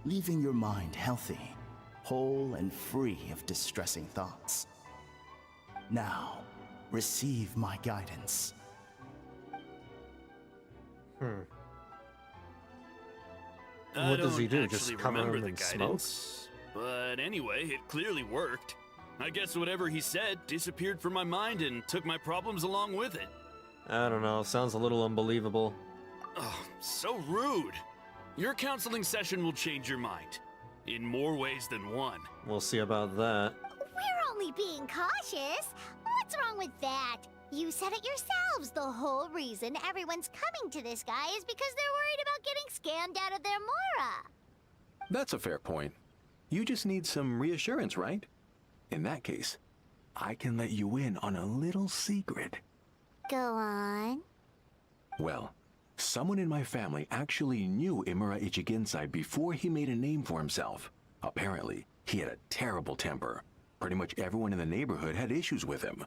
leaving your mind healthy, whole and free of distressing thoughts. Now, receive my guidance. What does he do? Actually Just cover remember him the in smoke? guidance. But anyway, it clearly worked. I guess whatever he said disappeared from my mind and took my problems along with it. I don't know. Sounds a little unbelievable. Oh, so rude. Your counseling session will change your mind. In more ways than one. We'll see about that. We're only being cautious. What's wrong with that? You said it yourselves. The whole reason everyone's coming to this guy is because they're worried about getting scammed out of their Mora. That's a fair point. You just need some reassurance, right? In that case, I can let you in on a little secret. Go on. Well, someone in my family actually knew Imura Ichigensai before he made a name for himself. Apparently, he had a terrible temper. Pretty much everyone in the neighborhood had issues with him.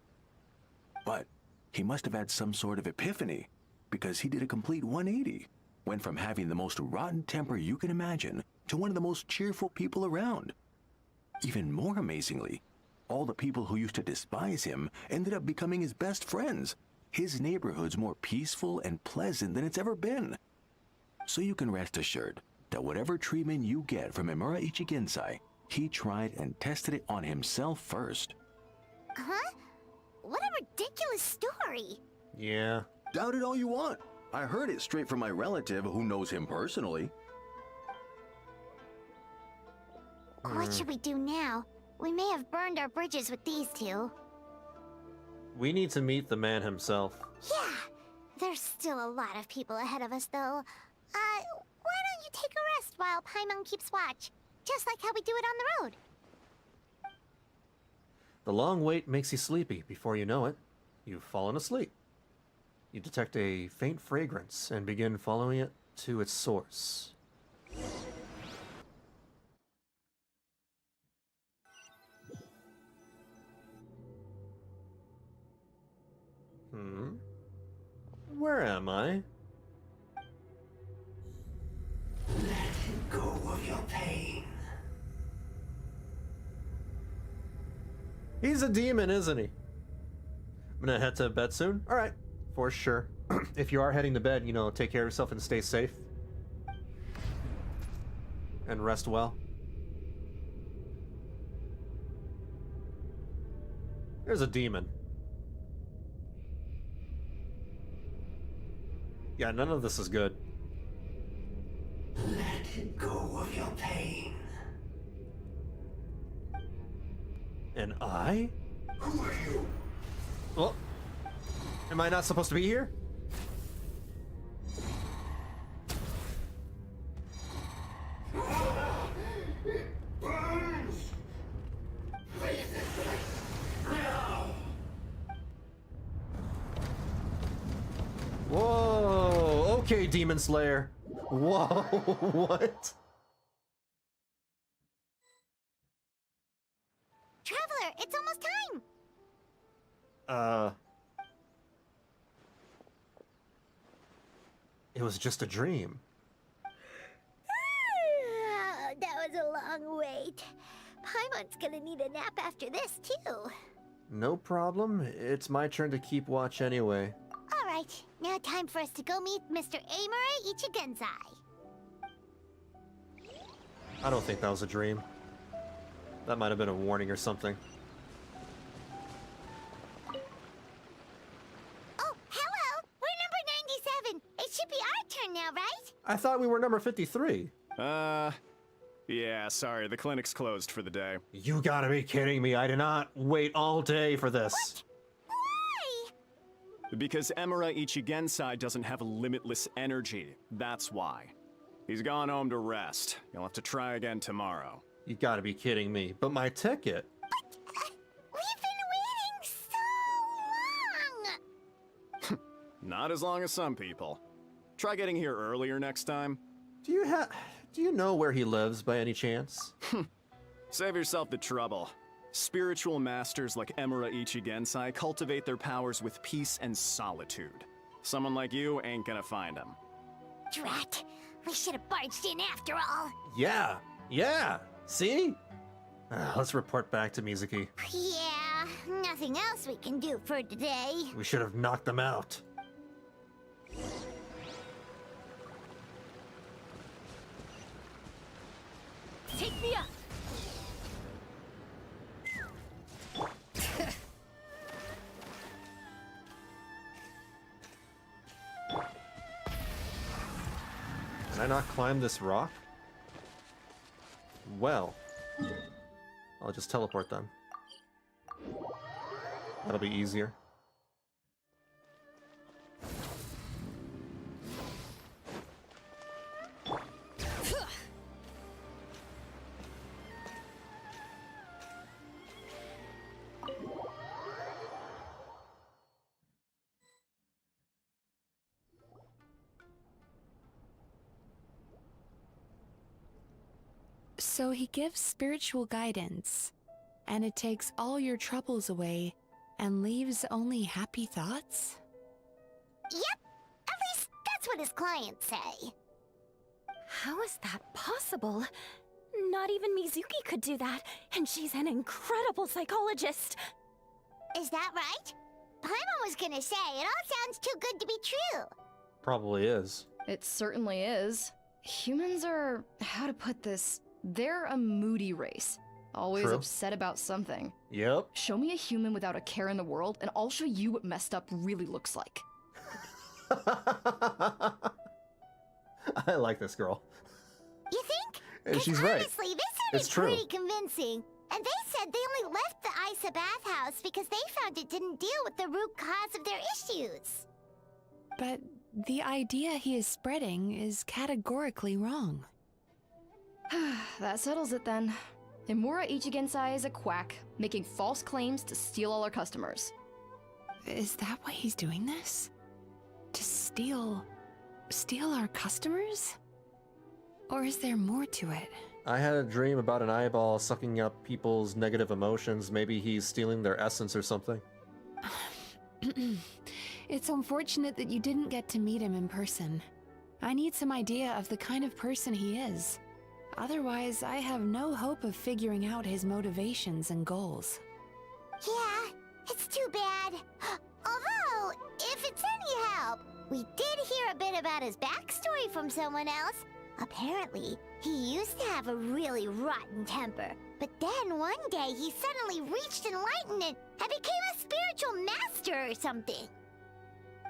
But he must have had some sort of epiphany, because he did a complete 180. Went from having the most rotten temper you can imagine to one of the most cheerful people around. Even more amazingly, all the people who used to despise him ended up becoming his best friends. His neighborhood's more peaceful and pleasant than it's ever been. So you can rest assured that whatever treatment you get from Imura Ichigensai, he tried and tested it on himself first. Huh? What a ridiculous story. Yeah. Doubt it all you want. I heard it straight from my relative who knows him personally. What should we do now? We may have burned our bridges with these two. We need to meet the man himself. Yeah, there's still a lot of people ahead of us, though. Why don't you take a rest while Paimon keeps watch? Just like how we do it on the road. The long wait makes you sleepy. Before you know it, you've fallen asleep. You detect a faint fragrance and begin following it to its source. Where am I? Let go of your pain. He's a demon, isn't he? I'm gonna head to bed soon. All right, for sure. If you are heading to bed, you know, take care of yourself and stay safe. And rest well. There's a demon. Yeah, none of this is good. Let go of your pain. And I? Who are you? Well, am I not supposed to be here? It burns! Leave this place now! Whoa! Okay, Demon Slayer. Whoa! What? Traveler, it's almost time! It was just a dream. That was a long wait. Paimon's gonna need a nap after this, too. No problem. It's my turn to keep watch anyway. Alright, now time for us to go meet Mr. Amura Ichigenzai. I don't think that was a dream. That might have been a warning or something. Oh, hello! We're number 97! It should be our turn now, right? I thought we were number 53. Yeah, sorry, the clinic's closed for the day. You gotta be kidding me. I did not wait all day for this. What? Why? Because Emura Ichigensai doesn't have limitless energy. That's why. He's gone home to rest. You'll have to try again tomorrow. You gotta be kidding me. But my ticket. We've been waiting so long! Not as long as some people. Try getting here earlier next time. Do you know where he lives by any chance? Save yourself the trouble. Spiritual masters like Emura Ichigensai cultivate their powers with peace and solitude. Someone like you ain't gonna find him. Drat! We should have barged in after all. Yeah. See? Let's report back to Mizuki. Yeah, nothing else we can do for today. We should have knocked them out. Take me up! Can I not climb this rock? Well, I'll just teleport them. That'll be easier. So he gives spiritual guidance, and it takes all your troubles away and leaves only happy thoughts? Yep, at least that's what his clients say. How is that possible? Not even Mizuki could do that, and she's an incredible psychologist. Is that right? Paimon was gonna say, it all sounds too good to be true. Probably is. It certainly is. Humans are, how to put this, they're a moody race. Always True. upset about something. Yep. Show me a human without a care in the world, and I'll show you what messed up really looks like. I like this girl. You think? And 'Cause she's right. honestly, this It's sounded true. pretty convincing. And they said they only left the Isa bathhouse because they found it didn't deal with the root cause of their issues. But the idea he is spreading is categorically wrong. That settles it then. Emura Ichigensai is a quack, making false claims to steal all our customers. Is that why he's doing this? To steal our customers? Or is there more to it? I had a dream about an eyeball sucking up people's negative emotions. Maybe he's stealing their essence or something. It's unfortunate that you didn't get to meet him in person. I need some idea of the kind of person he is. Otherwise, I have no hope of figuring out his motivations and goals. Yeah, it's too bad. Although, if it's any help, we did hear a bit about his backstory from someone else. Apparently, he used to have a really rotten temper, but then one day he suddenly reached enlightenment and became a spiritual master or something.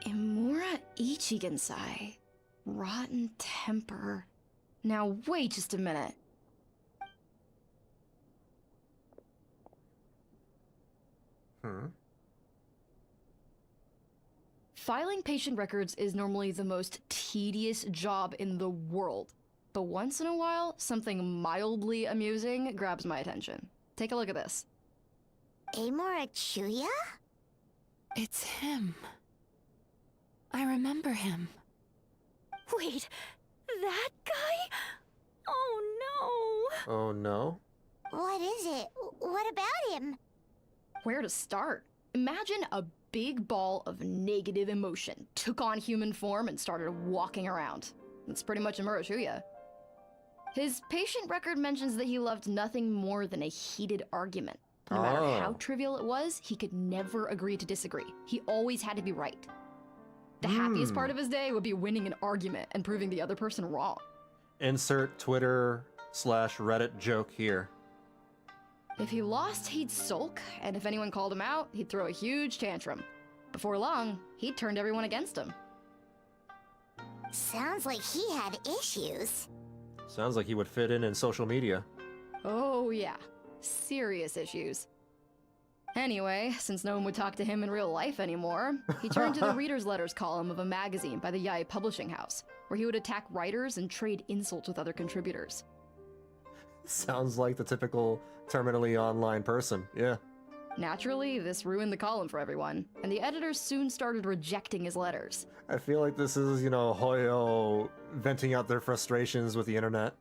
Emura Ichigensai. Rotten temper. Now wait just a minute. Filing patient records is normally the most tedious job in the world. But once in a while, something mildly amusing grabs my attention. Take a look at this. Amora Chuya? It's him. I remember him. Wait, that guy? Oh no! Oh no? What is it? What about him? Where to start? Imagine a big ball of negative emotion took on human form and started walking around. That's pretty much Emura Chuya. His patient record mentions that he loved nothing more than a heated argument. No matter how trivial it was, he could never agree to disagree. He always had to be right. The happiest part of his day would be winning an argument and proving the other person wrong. Insert Twitter/Reddit joke here. If he lost, he'd sulk, and if anyone called him out, he'd throw a huge tantrum. Before long, he'd turned everyone against him. Sounds like he had issues. Sounds like he would fit in social media. Oh yeah, serious issues. Anyway, since no one would talk to him in real life anymore, he turned to the reader's letters column of a magazine by the Yae Publishing House, where he would attack writers and trade insults with other contributors. Sounds like the typical terminally online person, yeah. Naturally, this ruined the column for everyone, and the editors soon started rejecting his letters. I feel like this is, Hoyo venting out their frustrations with the internet.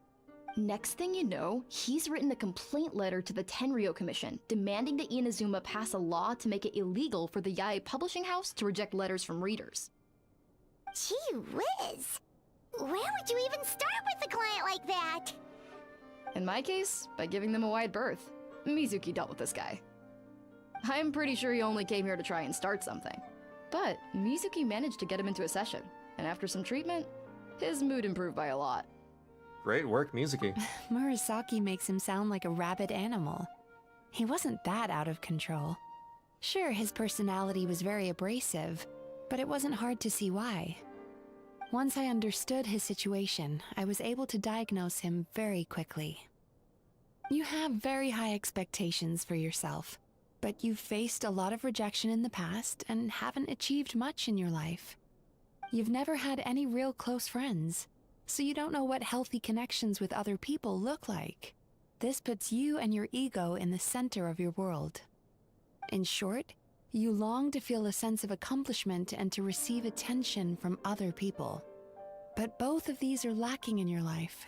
Next thing you know, he's written a complaint letter to the Tenryou Commission, demanding that Inazuma pass a law to make it illegal for the Yae Publishing House to reject letters from readers. Gee whiz! Where would you even start with a client like that? In my case, by giving them a wide berth. Mizuki dealt with this guy. I'm pretty sure he only came here to try and start something. But Mizuki managed to get him into a session, and after some treatment, his mood improved by a lot. Great work, Mizuki. Murasaki makes him sound like a rabid animal. He wasn't that out of control. Sure, his personality was very abrasive, but it wasn't hard to see why. Once I understood his situation, I was able to diagnose him very quickly. You have very high expectations for yourself, but you've faced a lot of rejection in the past and haven't achieved much in your life. You've never had any real close friends, so you don't know what healthy connections with other people look like. This puts you and your ego in the center of your world. In short, you long to feel a sense of accomplishment and to receive attention from other people. But both of these are lacking in your life.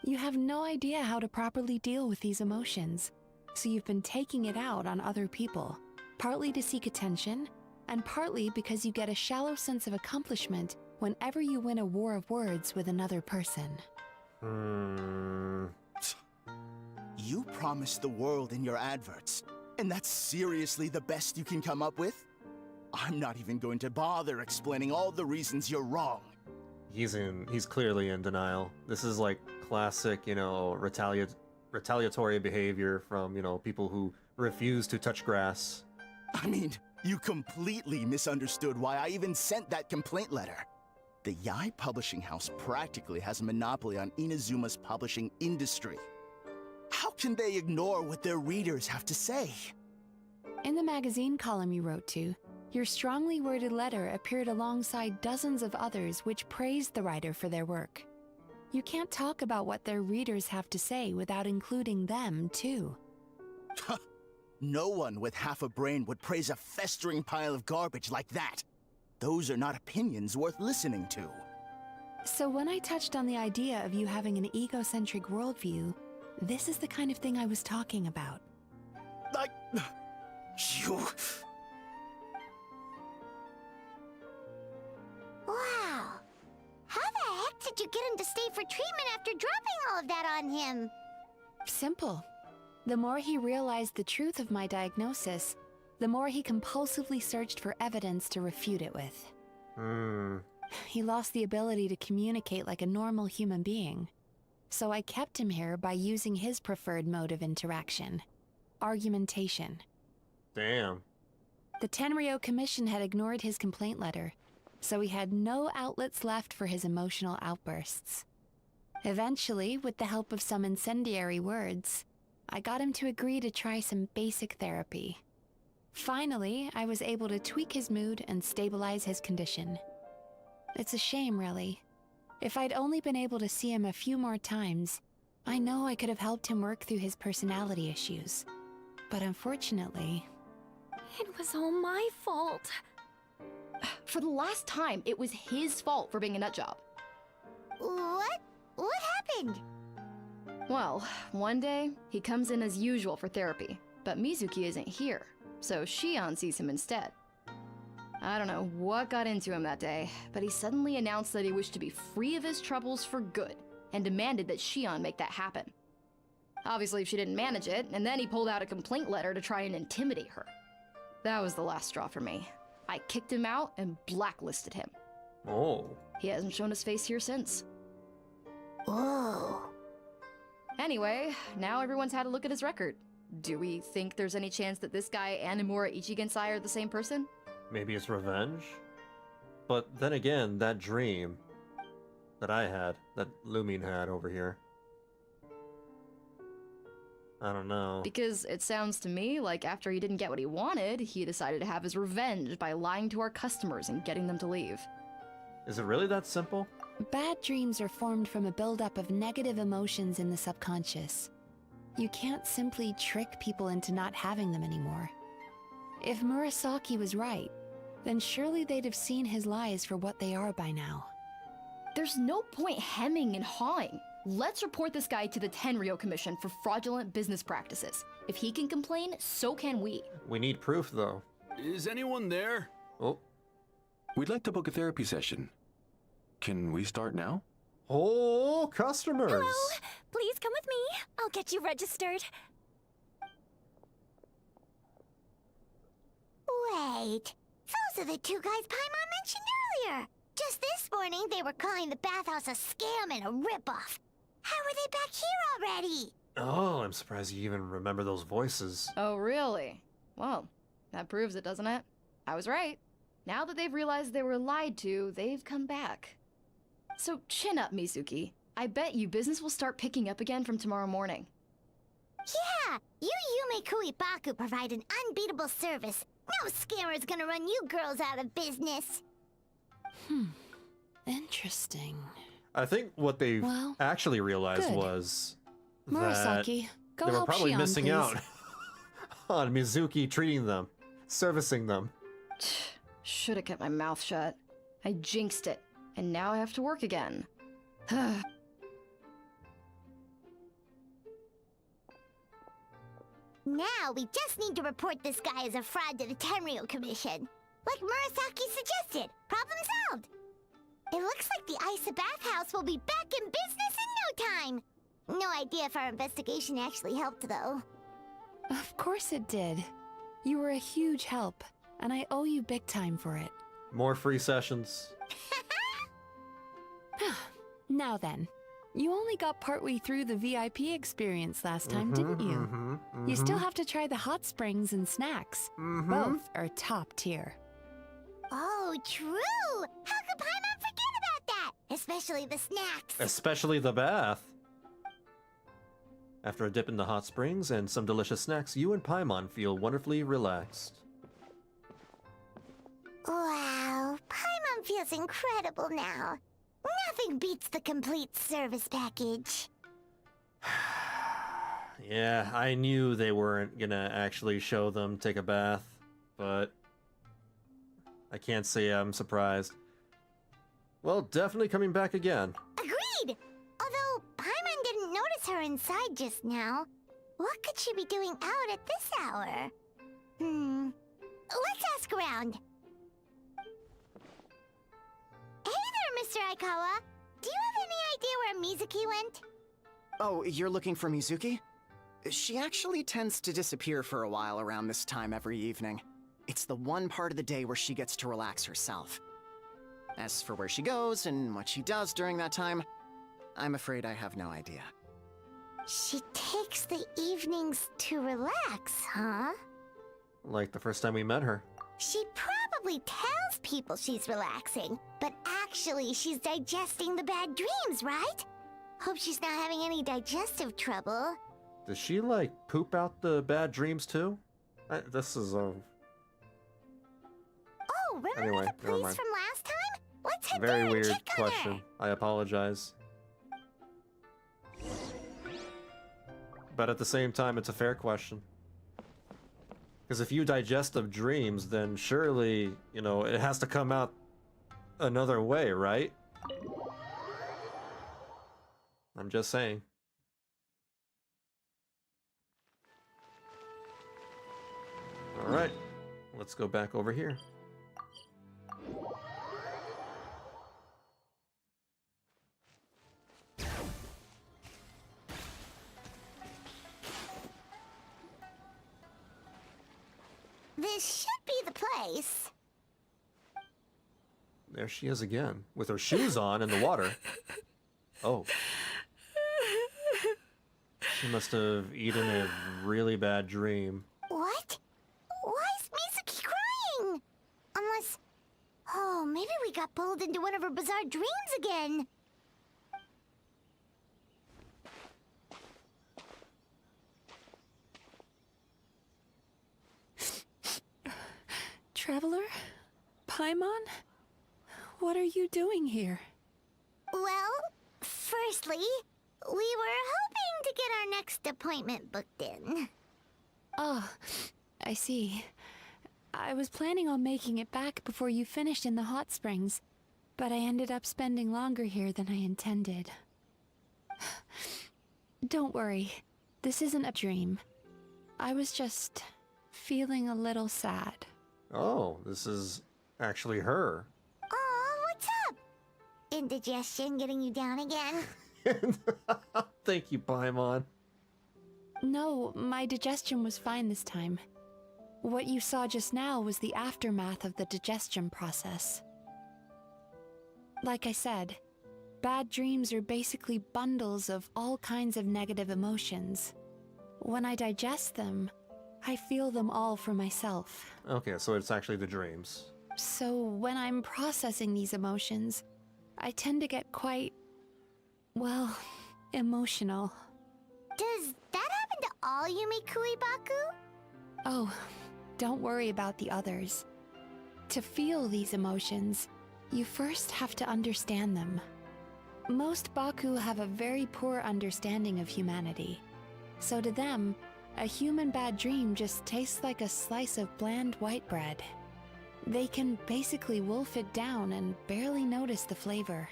You have no idea how to properly deal with these emotions, so you've been taking it out on other people, partly to seek attention, and partly because you get a shallow sense of accomplishment whenever you win a war of words with another person. You promised the world in your adverts, and that's seriously the best you can come up with? I'm not even going to bother explaining all the reasons you're wrong. He's clearly in denial. This is like classic, retaliatory behavior from, people who refuse to touch grass. I mean, you completely misunderstood why I even sent that complaint letter. The Yae Publishing House practically has a monopoly on Inazuma's publishing industry. How can they ignore what their readers have to say? In the magazine column you wrote to, your strongly worded letter appeared alongside dozens of others which praised the writer for their work. You can't talk about what their readers have to say without including them, too. No one with half a brain would praise a festering pile of garbage like that. Those are not opinions worth listening to. So when I touched on the idea of you having an egocentric worldview, this is the kind of thing I was talking about. You... Wow. How the heck did you get him to stay for treatment after dropping all of that on him? Simple. The more he realized the truth of my diagnosis, the more he compulsively searched for evidence to refute it with. He lost the ability to communicate like a normal human being. So I kept him here by using his preferred mode of interaction: argumentation. Damn. The Tenryou Commission had ignored his complaint letter, so he had no outlets left for his emotional outbursts. Eventually, with the help of some incendiary words, I got him to agree to try some basic therapy. Finally, I was able to tweak his mood and stabilize his condition. It's a shame, really. If I'd only been able to see him a few more times, I know I could have helped him work through his personality issues. But unfortunately... It was all my fault. For the last time, it was his fault for being a nutjob. What? What happened? Well, one day, he comes in as usual for therapy, but Mizuki isn't here, so Shion sees him instead. I don't know what got into him that day, but he suddenly announced that he wished to be free of his troubles for good, and demanded that Shion make that happen. Obviously, she didn't manage it, and then he pulled out a complaint letter to try and intimidate her. That was the last straw for me. I kicked him out and blacklisted him. Oh. He hasn't shown his face here since. Whoa. Anyway, now everyone's had a look at his record. Do we think there's any chance that this guy and Nomura Ichigensai are the same person? Maybe it's revenge? But then again, that dream that I had, that Lumine had over here. I don't know. Because it sounds to me like after he didn't get what he wanted, he decided to have his revenge by lying to our customers and getting them to leave. Is it really that simple? Bad dreams are formed from a buildup of negative emotions in the subconscious. You can't simply trick people into not having them anymore. If Murasaki was right, then surely they'd have seen his lies for what they are by now. There's no point hemming and hawing. Let's report this guy to the Tenryo Commission for fraudulent business practices. If he can complain, so can we. We need proof, though. Is anyone there? Oh. We'd like to book a therapy session. Can we start now? Oh, customers! Hello! Please come with me. I'll get you registered. Wait. Those are the two guys Paimon mentioned earlier. Just this morning, they were calling the bathhouse a scam and a ripoff. How are they back here already? Oh, I'm surprised you even remember those voices. Oh, really? Well, that proves it, doesn't it? I was right. Now that they've realized they were lied to, they've come back. So chin up, Mizuki. I bet you business will start picking up again from tomorrow morning. Yeah! You Yume Kuibaku provide an unbeatable service. No scammer's gonna run you girls out of business. Interesting. I think what they Well, actually realized good. was Murasaki, go they were help probably Shion, missing please. out on Mizuki treating them, servicing them. Should've kept my mouth shut. I jinxed it, and now I have to work again. Now we just need to report this guy as a fraud to the Tenryo Commission. Like Murasaki suggested. Problem solved. It looks like the Isa bathhouse will be back in business in no time. No idea if our investigation actually helped, though. Of course it did. You were a huge help, and I owe you big time for it. More free sessions. Now then, you only got partway through the VIP experience last time, didn't you? You still have to try the hot springs and snacks. Both are top tier. Oh, true! How could Paimon forget about that? Especially the snacks. Especially the bath. After a dip in the hot springs and some delicious snacks, you and Paimon feel wonderfully relaxed. Wow, Paimon feels incredible now. Nothing beats the complete service package. Yeah, I knew they weren't gonna actually show them take a bath, but I can't say I'm surprised. Well, definitely coming back again. Agreed! Although Paimon didn't notice her inside just now. What could she be doing out at this hour? Let's ask around. Hey there, Mr. Aikawa. Do you have any idea where Mizuki went? Oh, you're looking for Mizuki? She actually tends to disappear for a while around this time every evening. It's the one part of the day where she gets to relax herself. As for where she goes and what she does during that time, I'm afraid I have no idea. She takes the evenings to relax, huh? Like the first time we met her. She probably tells people she's relaxing, but actually she's digesting the bad dreams, right? Hope she's not having any digestive trouble. Does she, like, poop out the bad dreams, too? This is, Oh, remember Anyway, the never police mind. from last time? Let's head very there and weird check on question. her. I apologize. But at the same time, it's a fair question. Because if you digest of dreams, then surely, you know, it has to come out another way, right? I'm just saying. Alright, let's go back over here. place. There she is again, with her shoes on in the water. Oh. She must have eaten a really bad dream. What? Why is Mizuki crying? Unless... Oh, maybe we got pulled into one of her bizarre dreams again. Traveler? Paimon? What are you doing here? Well, firstly, we were hoping to get our next appointment booked in. Oh, I see. I was planning on making it back before you finished in the hot springs, but I ended up spending longer here than I intended. Don't worry, this isn't a dream. I was just feeling a little sad. Oh, this is actually her. Oh, what's up? Indigestion getting you down again? Thank you, Paimon. No, my digestion was fine this time. What you saw just now was the aftermath of the digestion process. Like I said, bad dreams are basically bundles of all kinds of negative emotions. When I digest them, I feel them all for myself. Okay, so it's actually the dreams. So when I'm processing these emotions, I tend to get quite, well, emotional. Does that happen to all Yumikui Baku? Oh, don't worry about the others. To feel these emotions, you first have to understand them. Most Baku have a very poor understanding of humanity. So to them, a human bad dream just tastes like a slice of bland white bread. They can basically wolf it down and barely notice the flavor.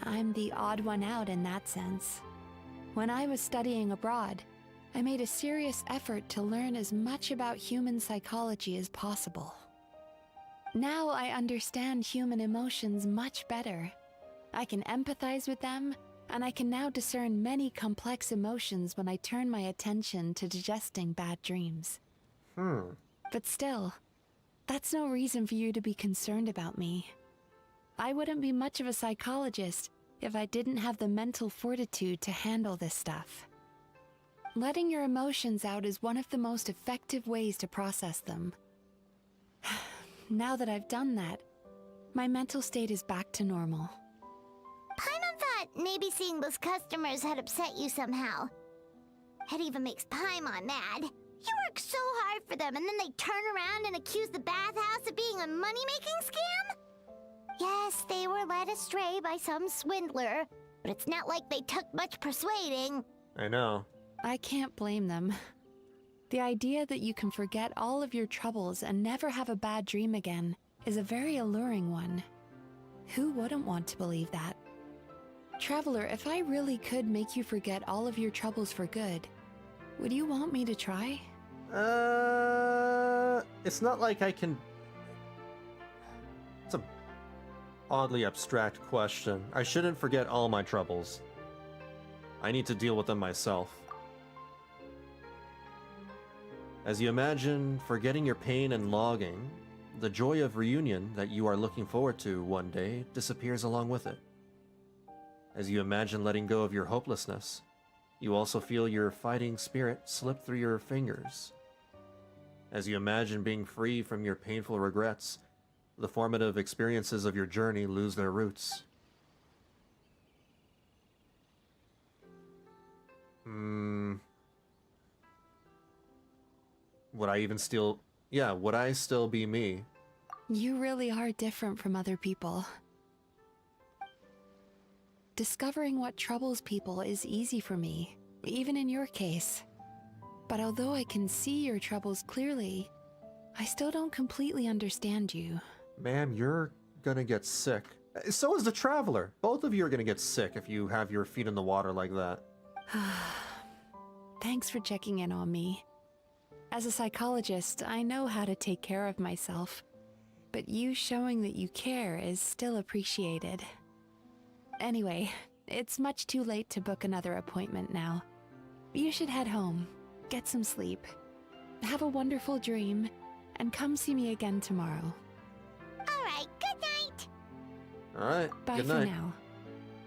I'm the odd one out in that sense. When I was studying abroad, I made a serious effort to learn as much about human psychology as possible. Now I understand human emotions much better. I can empathize with them, and I can now discern many complex emotions when I turn my attention to digesting bad dreams. But still, that's no reason for you to be concerned about me. I wouldn't be much of a psychologist if I didn't have the mental fortitude to handle this stuff. Letting your emotions out is one of the most effective ways to process them. Now that I've done that, my mental state is back to normal. Paimon thought maybe seeing those customers had upset you somehow. It even makes Paimon mad. You work so hard for them and then they turn around and accuse the bathhouse of being a money-making scam? Yes, they were led astray by some swindler, but it's not like they took much persuading. I know. I can't blame them. The idea that you can forget all of your troubles and never have a bad dream again is a very alluring one. Who wouldn't want to believe that? Traveler, if I really could make you forget all of your troubles for good, would you want me to try? It's not like I can... It's a oddly abstract question. I shouldn't forget all my troubles. I need to deal with them myself. As you imagine forgetting your pain and logging, the joy of reunion that you are looking forward to one day disappears along with it. As you imagine letting go of your hopelessness, you also feel your fighting spirit slip through your fingers. As you imagine being free from your painful regrets, the formative experiences of your journey lose their roots. Would I even still... Yeah, would I still be me? You really are different from other people. Discovering what troubles people is easy for me, even in your case. But although I can see your troubles clearly, I still don't completely understand you. Ma'am, you're gonna get sick. So is the Traveler. Both of you are gonna get sick if you have your feet in the water like that. Thanks for checking in on me. As a psychologist, I know how to take care of myself, but you showing that you care is still appreciated. Anyway, it's much too late to book another appointment now. You should head home, get some sleep, have a wonderful dream, and come see me again tomorrow. Alright, good night! Alright, Bye good for night. now.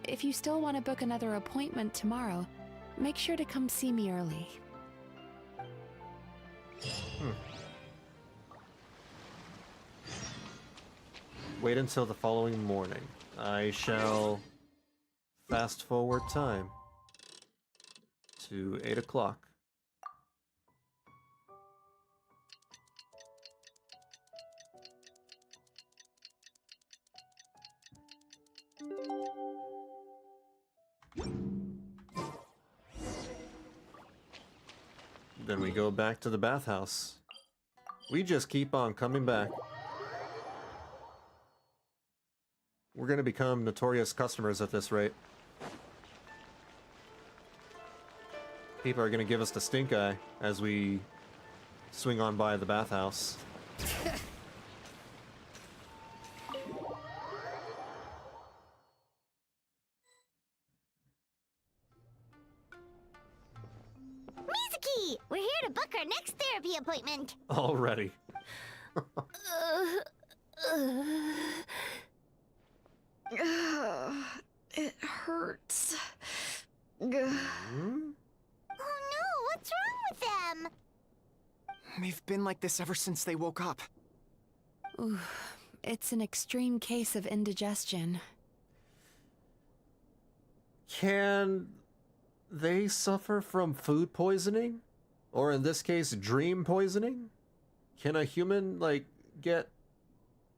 If you still want to book another appointment tomorrow, make sure to come see me early. Wait until the following morning. I shall fast forward time to 8 o'clock. Then we go back to the bathhouse. We just keep on coming back. We're gonna become notorious customers at this rate. People are gonna give us the stink eye as we swing on by the bathhouse. Mizuki! We're here to book our next therapy appointment! Already. It hurts. Oh no, what's wrong with them? They've been like this ever since they woke up. Ooh, it's an extreme case of indigestion. Can they suffer from food poisoning? Or in this case, dream poisoning? Can a human, like, get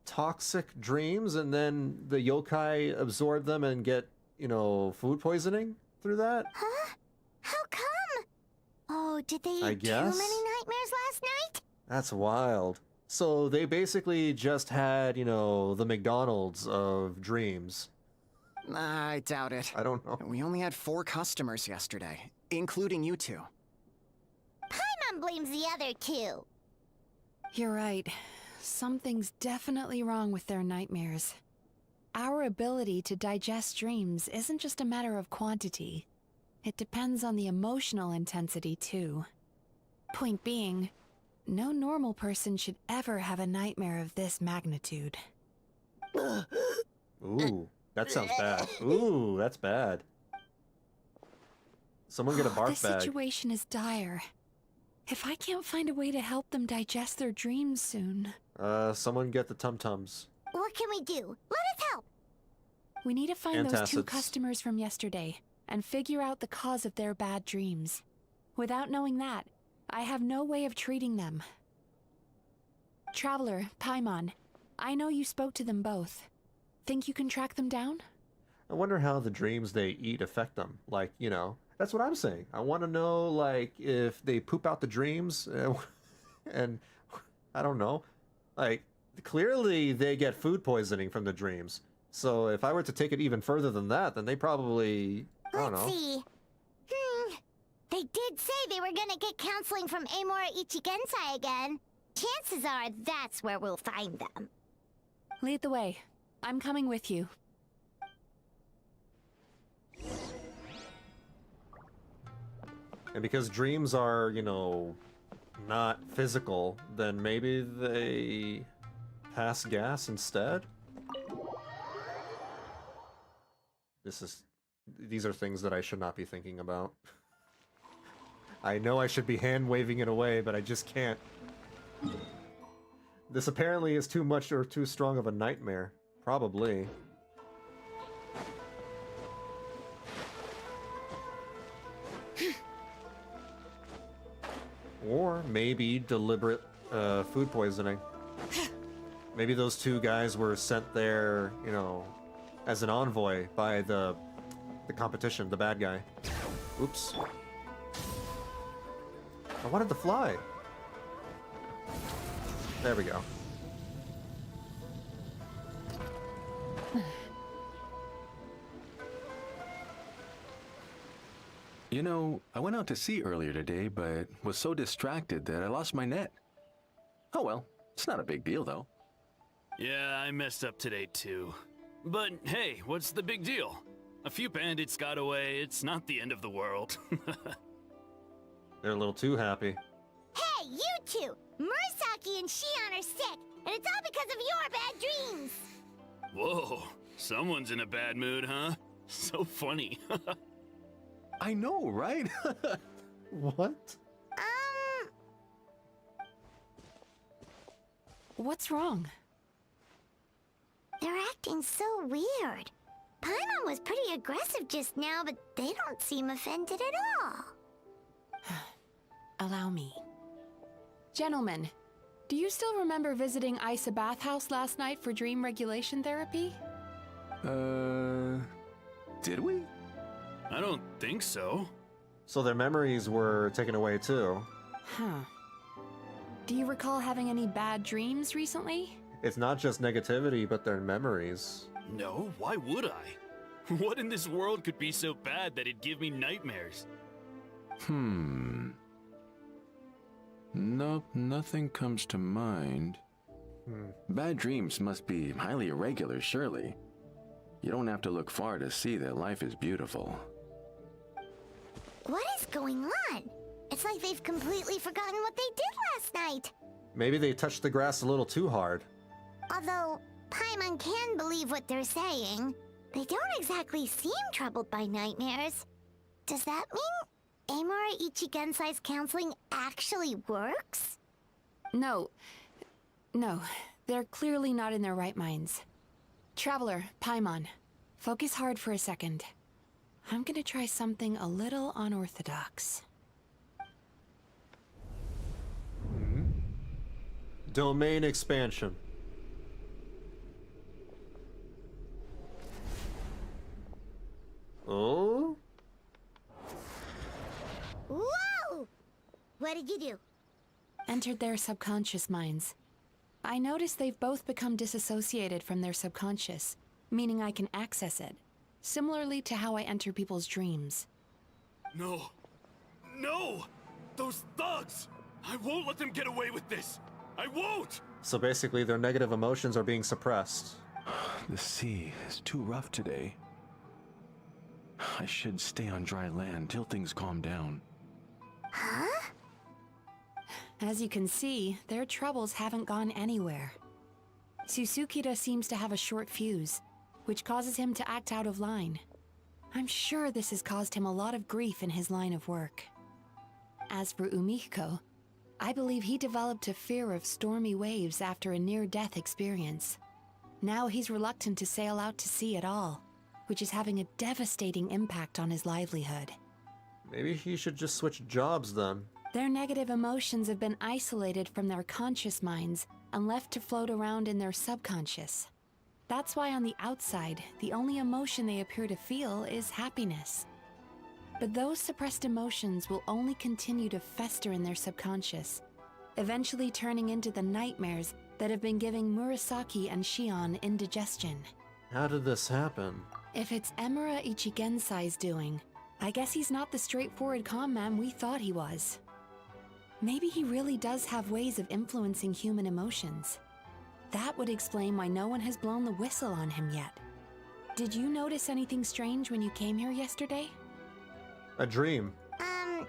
toxic dreams and then the yokai absorb them and get, you know, food poisoning through that? Huh? How come? Oh, did they I eat too guess. many nightmares last night? That's wild. So they basically just had, you know, the McDonald's of dreams. I doubt it. I don't know. We only had 4 customers yesterday, including you two. Paimon blames the other 2. You're right. Something's definitely wrong with their nightmares. Our ability to digest dreams isn't just a matter of quantity. It depends on the emotional intensity, too. Point being, no normal person should ever have a nightmare of this magnitude. Ooh, that sounds bad. Ooh, that's bad. Someone get a barf This bag. situation is dire. If I can't find a way to help them digest their dreams soon... Someone get the tum-tums. What can we do? Let us help! We need to find those 2 Antacids. customers from yesterday and figure out the cause of their bad dreams. Without knowing that, I have no way of treating them. Traveler, Paimon, I know you spoke to them both. Think you can track them down? I wonder how the dreams they eat affect them. Like, you know, that's what I'm saying. I want to know, like, if they poop out the dreams, and I don't know. Like, clearly they get food poisoning from the dreams. So if I were to take it even further than that, then they probably, I don't know. Let's see. They did say they were gonna get counseling from Amora Ichigensai again. Chances are that's where we'll find them. Lead the way. I'm coming with you. And because dreams are, you know, not physical, then maybe they pass gas instead? These are things that I should not be thinking about. I know I should be hand-waving it away, but I just can't. This apparently is too much or too strong of a nightmare. Probably. Or maybe deliberate food poisoning. Maybe those 2 guys were sent there, you know, as an envoy by the competition, the bad guy. Oops. I wanted to fly. There we go. You know, I went out to sea earlier today, but was so distracted that I lost my net. Oh well, it's not a big deal though. Yeah, I messed up today too. But hey, what's the big deal? A few bandits got away, it's not the end of the world. They're a little too happy. Hey, you 2! Murasaki and Shion are sick, and it's all because of your bad dreams. Whoa, someone's in a bad mood, huh? So funny. I know, right? What? What's wrong? They're acting so weird. Paimon was pretty aggressive just now, but they don't seem offended at all. Allow me. Gentlemen, do you still remember visiting Isa Bathhouse last night for dream regulation therapy? Did we? I don't think so. So their memories were taken away too. Huh. Do you recall having any bad dreams recently? It's not just negativity, but their memories. No, why would I? What in this world could be so bad that it'd give me nightmares? Nope, nothing comes to mind. Bad dreams must be highly irregular, surely. You don't have to look far to see that life is beautiful. What is going on? It's like they've completely forgotten what they did last night. Maybe they touched the grass a little too hard. Although Paimon can believe what they're saying, they don't exactly seem troubled by nightmares. Does that mean Amura Ichigensai's counseling actually works? No, they're clearly not in their right minds. Traveler, Paimon, focus hard for a second. I'm gonna try something a little unorthodox. Domain expansion. Oh? Whoa! What did you do? Entered their subconscious minds. I noticed they've both become disassociated from their subconscious, meaning I can access it, similarly to how I enter people's dreams. No! No! Those thugs! I won't let them get away with this! I won't! So basically their negative emotions are being suppressed. The sea is too rough today. I should stay on dry land till things calm down. Huh? As you can see, their troubles haven't gone anywhere. Susukida seems to have a short fuse, which causes him to act out of line. I'm sure this has caused him a lot of grief in his line of work. As for Umiko, I believe he developed a fear of stormy waves after a near-death experience. Now he's reluctant to sail out to sea at all, which is having a devastating impact on his livelihood. Maybe he should just switch jobs then. Their negative emotions have been isolated from their conscious minds and left to float around in their subconscious. That's why on the outside, the only emotion they appear to feel is happiness. But those suppressed emotions will only continue to fester in their subconscious, eventually turning into the nightmares that have been giving Murasaki and Shion indigestion. How did this happen? If it's Emura Ichigensai's doing, I guess he's not the straightforward calm man we thought he was. Maybe he really does have ways of influencing human emotions. That would explain why no one has blown the whistle on him yet. Did you notice anything strange when you came here yesterday? A dream.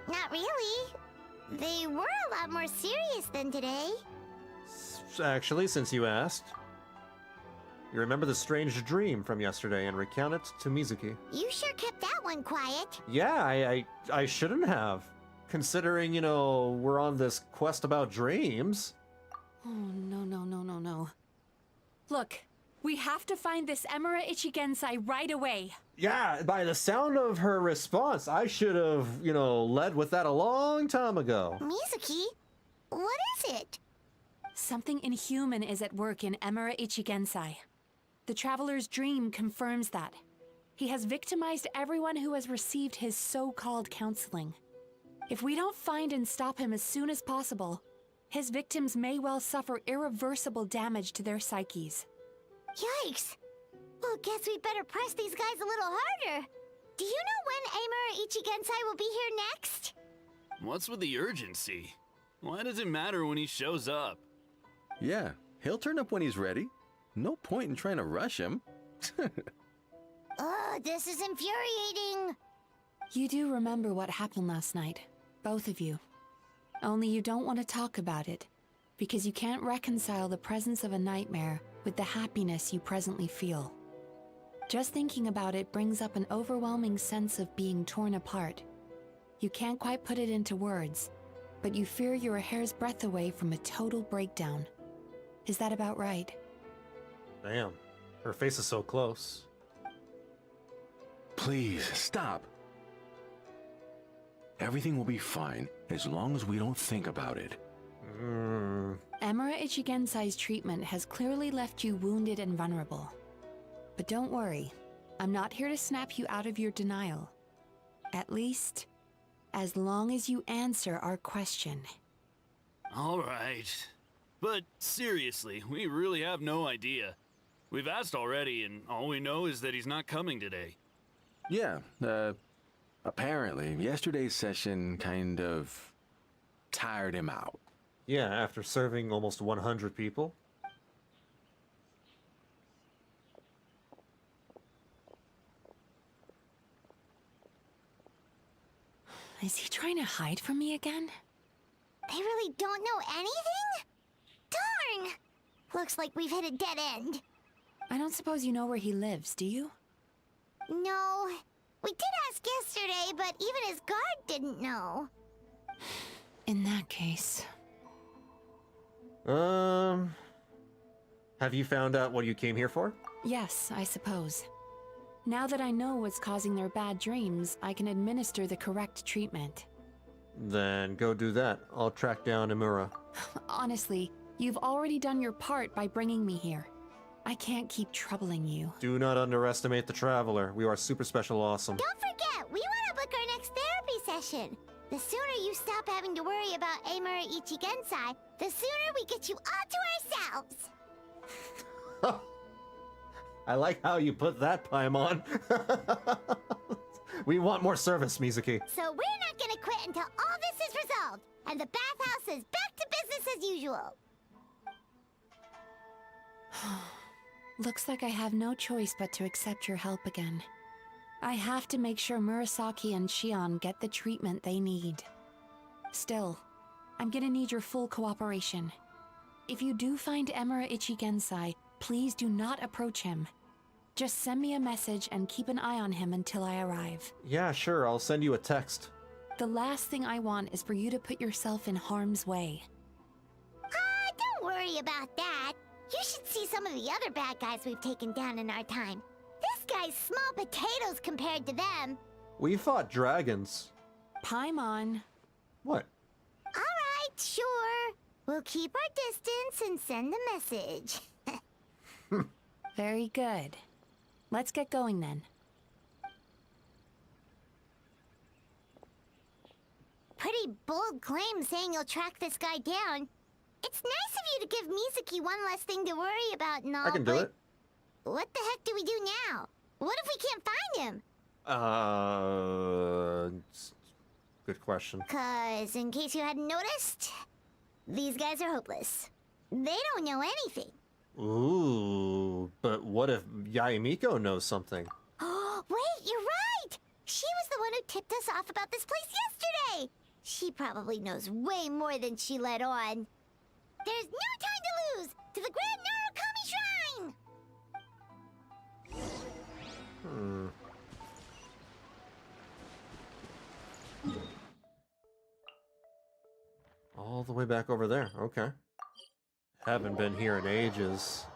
Not really. They were a lot more serious than today. Actually, since you asked. You remember the strange dream from yesterday and recount it to Mizuki. You sure kept that one quiet. Yeah, I shouldn't have. Considering, we're on this quest about dreams. Oh, no. Look, we have to find this Emura Ichigensai right away. Yeah, by the sound of her response, I should have, led with that a long time ago. Mizuki, what is it? Something inhuman is at work in Emura Ichigensai. The Traveler's dream confirms that. He has victimized everyone who has received his so-called counseling. If we don't find and stop him as soon as possible, his victims may well suffer irreversible damage to their psyches. Yikes! Well, guess we better press these guys a little harder. Do you know when Amura Ichigensai will be here next? What's with the urgency? Why does it matter when he shows up? Yeah, he'll turn up when he's ready. No point in trying to rush him. Ugh, this is infuriating. You do remember what happened last night, both of you. Only you don't want to talk about it, because you can't reconcile the presence of a nightmare with the happiness you presently feel. Just thinking about it brings up an overwhelming sense of being torn apart. You can't quite put it into words, but you fear you're a hair's breadth away from a total breakdown. Is that about right? Damn. Her face is so close. Please, stop. Everything will be fine as long as we don't think about it. Emura Ichigensai's treatment has clearly left you wounded and vulnerable. But don't worry, I'm not here to snap you out of your denial. At least, as long as you answer our question. All right. But seriously, we really have no idea. We've asked already, and all we know is that he's not coming today. Yeah, apparently, yesterday's session kind of tired him out. Yeah, after serving almost 100 people. Is he trying to hide from me again? They really don't know anything? Darn! Looks like we've hit a dead end. I don't suppose you know where he lives, do you? No. We did ask yesterday, but even his guard didn't know. In that case... Have you found out what you came here for? Yes, I suppose. Now that I know what's causing their bad dreams, I can administer the correct treatment. Then go do that. I'll track down Emura. Honestly, you've already done your part by bringing me here. I can't keep troubling you. Do not underestimate the Traveler. We are super special awesome. Don't forget, we want to book our next therapy session. The sooner you stop having to worry about Emura Ichigensai, the sooner we get you all to ourselves. I like how you put that, Paimon. We want more service, Mizuki. So we're not gonna quit until all this is resolved, and the bathhouse is back to business as usual. Looks like I have no choice but to accept your help again. I have to make sure Murasaki and Shion get the treatment they need. Still, I'm gonna need your full cooperation. If you do find Emura Ichigensai, please do not approach him. Just send me a message and keep an eye on him until I arrive. Yeah, sure, I'll send you a text. The last thing I want is for you to put yourself in harm's way. Don't worry about that. You should see some of the other bad guys we've taken down in our time. This guy's small potatoes compared to them. We fought dragons. Paimon. What? Alright, sure. We'll keep our distance and send the message. Very good. Let's get going then. Pretty bold claim saying you'll track this guy down. It's nice of you to give Mizuki one less thing to worry about and all, I can do it. What the heck do we do now? What if we can't find him? Good question. 'Cause, in case you hadn't noticed, these guys are hopeless. They don't know anything. Ooh, but what if Yaemiko knows something? Oh, wait, you're right! She was the one who tipped us off about this place yesterday! She probably knows way more than she let on. There's no time to lose! To the Grand Narukami Shrine! All the way back over there, okay. Haven't been here in ages.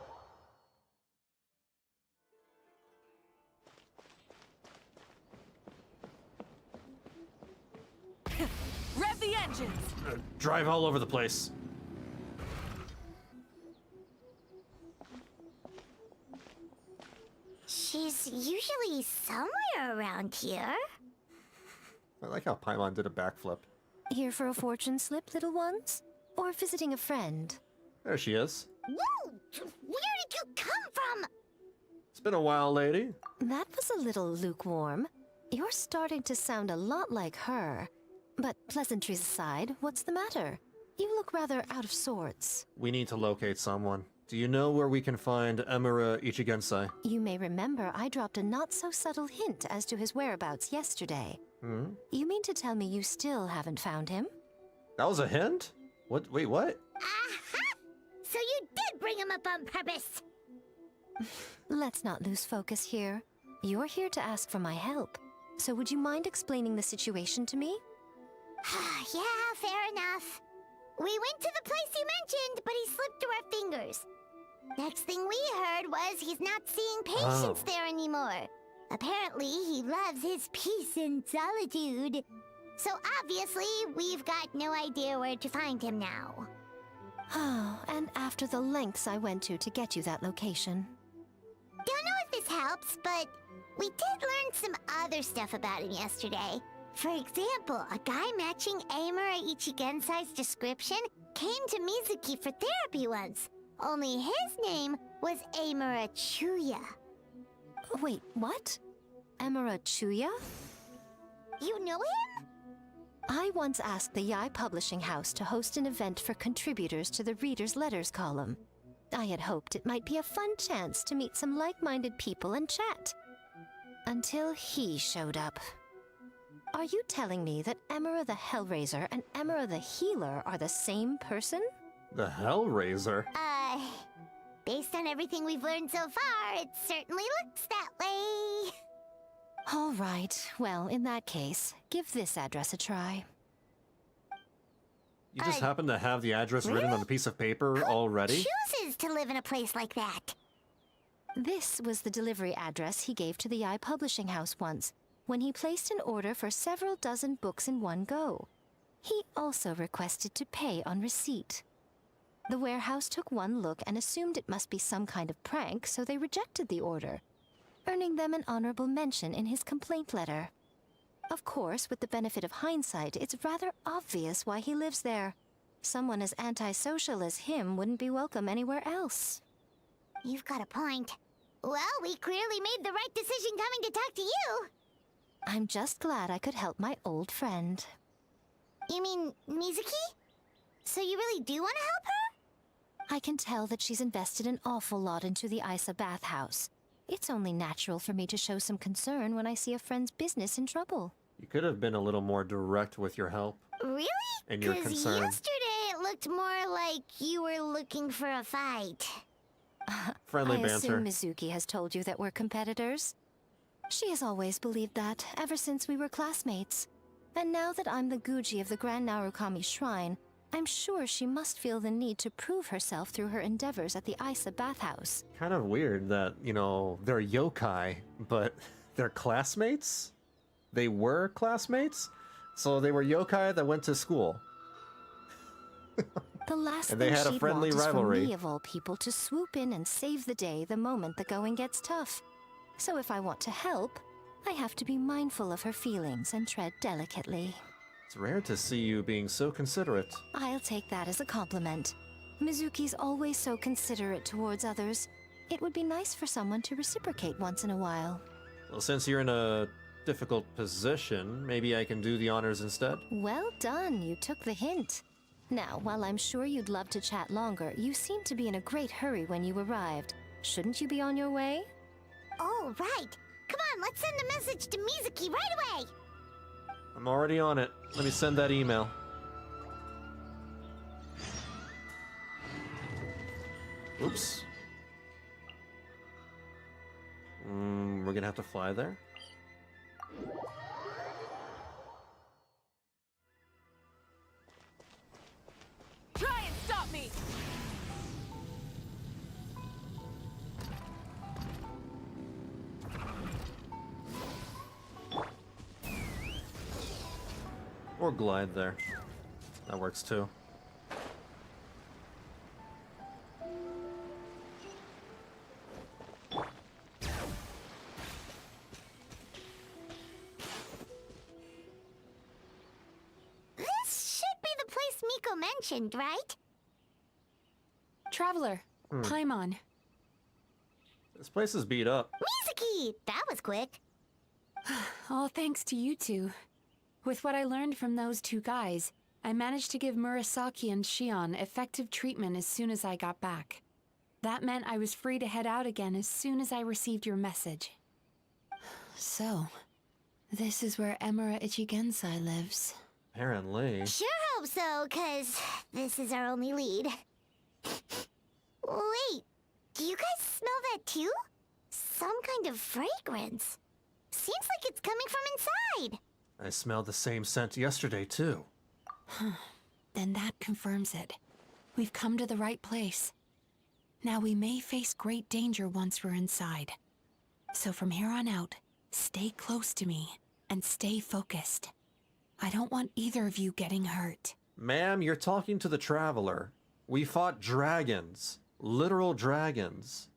Rev the engines! Drive all over the place. She's usually somewhere around here. I like how Paimon did a backflip. Here for a fortune slip, little ones? Or visiting a friend? There she is. Whoa! Where did you come from? It's been a while, lady. That was a little lukewarm. You're starting to sound a lot like her. But pleasantries aside, what's the matter? You look rather out of sorts. We need to locate someone. Do you know where we can find Emura Ichigensai? You may remember I dropped a not-so-subtle hint as to his whereabouts yesterday. Hmm? You mean to tell me you still haven't found him? That was a hint? What? Wait, what? Aha! So you did bring him up on purpose! Let's not lose focus here. You're here to ask for my help. So would you mind explaining the situation to me? Yeah, fair enough. We went to the place you mentioned, but he slipped through our fingers. Next thing we heard was he's not seeing patients there anymore. Apparently, he loves his peace and solitude. So obviously, we've got no idea where to find him now. Oh, and after the lengths I went to get you that location. Don't know if this helps, but we did learn some other stuff about him yesterday. For example, a guy matching Amura Ichigensai's description came to Mizuki for therapy once. Only his name was Amura Chuya. Wait, what? Amura Chuya? You know him? I once asked the Yai Publishing House to host an event for contributors to the Reader's Letters column. I had hoped it might be a fun chance to meet some like-minded people and chat. Until he showed up. Are you telling me that Amura the Hellraiser and Amura the Healer are the same person? The Hellraiser? Based on everything we've learned so far, it certainly looks that way. All right. Well, in that case, give this address a try. You just happen to have the address written on a piece of paper already? Chooses to live in a place like that. This was the delivery address he gave to the Yai Publishing House once, when he placed an order for several dozen books in one go. He also requested to pay on receipt. The warehouse took one look and assumed it must be some kind of prank, so they rejected the order, earning them an honorable mention in his complaint letter. Of course, with the benefit of hindsight, it's rather obvious why he lives there. Someone as antisocial as him wouldn't be welcome anywhere else. You've got a point. Well, we clearly made the right decision coming to talk to you. I'm just glad I could help my old friend. You mean Mizuki? So you really do want to help her? I can tell that she's invested an awful lot into the Isa bathhouse. It's only natural for me to show some concern when I see a friend's business in trouble. You could have been a little more direct with your help. Really? And your Because concern. yesterday it looked more like you were looking for a fight. Friendly I banter. assume Mizuki has told you that we're competitors? She has always believed that, ever since we were classmates. And now that I'm the Guji of the Grand Narukami Shrine, I'm sure she must feel the need to prove herself through her endeavors at the Isa bathhouse. Kind of weird that, you know, they're yokai, but they're classmates? They were classmates? So they were yokai that went to school. The last And they thing had a she'd friendly want is for rivalry. me, of all people, to swoop in and save the day the moment the going gets tough. So if I want to help, I have to be mindful of her feelings and tread delicately. It's rare to see you being so considerate. I'll take that as a compliment. Mizuki's always so considerate towards others. It would be nice for someone to reciprocate once in a while. Well, since you're in a difficult position, maybe I can do the honors instead? Well done, you took the hint. Now, while I'm sure you'd love to chat longer, you seemed to be in a great hurry when you arrived. Shouldn't you be on your way? Oh, right. Come on, let's send a message to Mizuki right away. I'm already on it. Let me send that email. Oops. We're gonna have to fly there? Try and stop me! Or glide there. That works too. This should be the place Miko mentioned, right? Traveler, Paimon. This place is beat up. Mizuki! That was quick. All thanks to you two. With what I learned from those two guys, I managed to give Murasaki and Shion effective treatment as soon as I got back. That meant I was free to head out again as soon as I received your message. So, this is where Emura Ichigensai lives. Apparently. Sure hope so, cause this is our only lead. Wait, do you guys smell that too? Some kind of fragrance. Seems like it's coming from inside. I smelled the same scent yesterday, too. Then that confirms it. We've come to the right place. Now we may face great danger once we're inside. So from here on out, stay close to me and stay focused. I don't want either of you getting hurt. Ma'am, you're talking to the Traveler. We fought dragons. Literal dragons.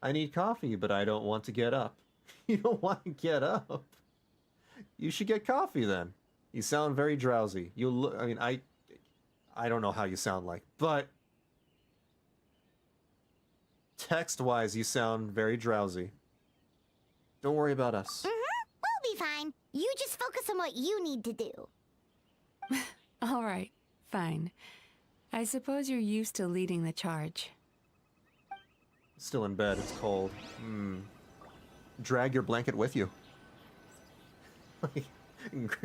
I need coffee, but I don't want to get up. You don't want to get up? You should get coffee then. You sound very drowsy. You look, I mean, I don't know how you sound like, but text-wise, you sound very drowsy. Don't worry about us. We'll be fine. You just focus on what you need to do. All right, fine. I suppose you're used to leading the charge. Still in bed, it's cold. Drag your blanket with you.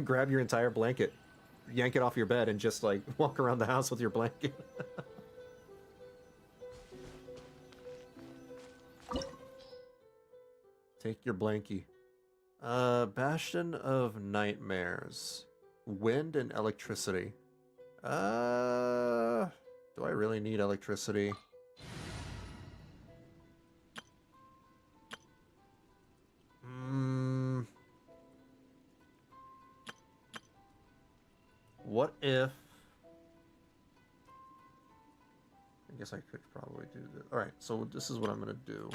Grab your entire blanket, yank it off your bed, and just like walk around the house with your blanket. Take your blankie. Bastion of Nightmares. Wind and electricity. Do I really need electricity? What if... I guess I could probably do this. Alright, so this is what I'm gonna do.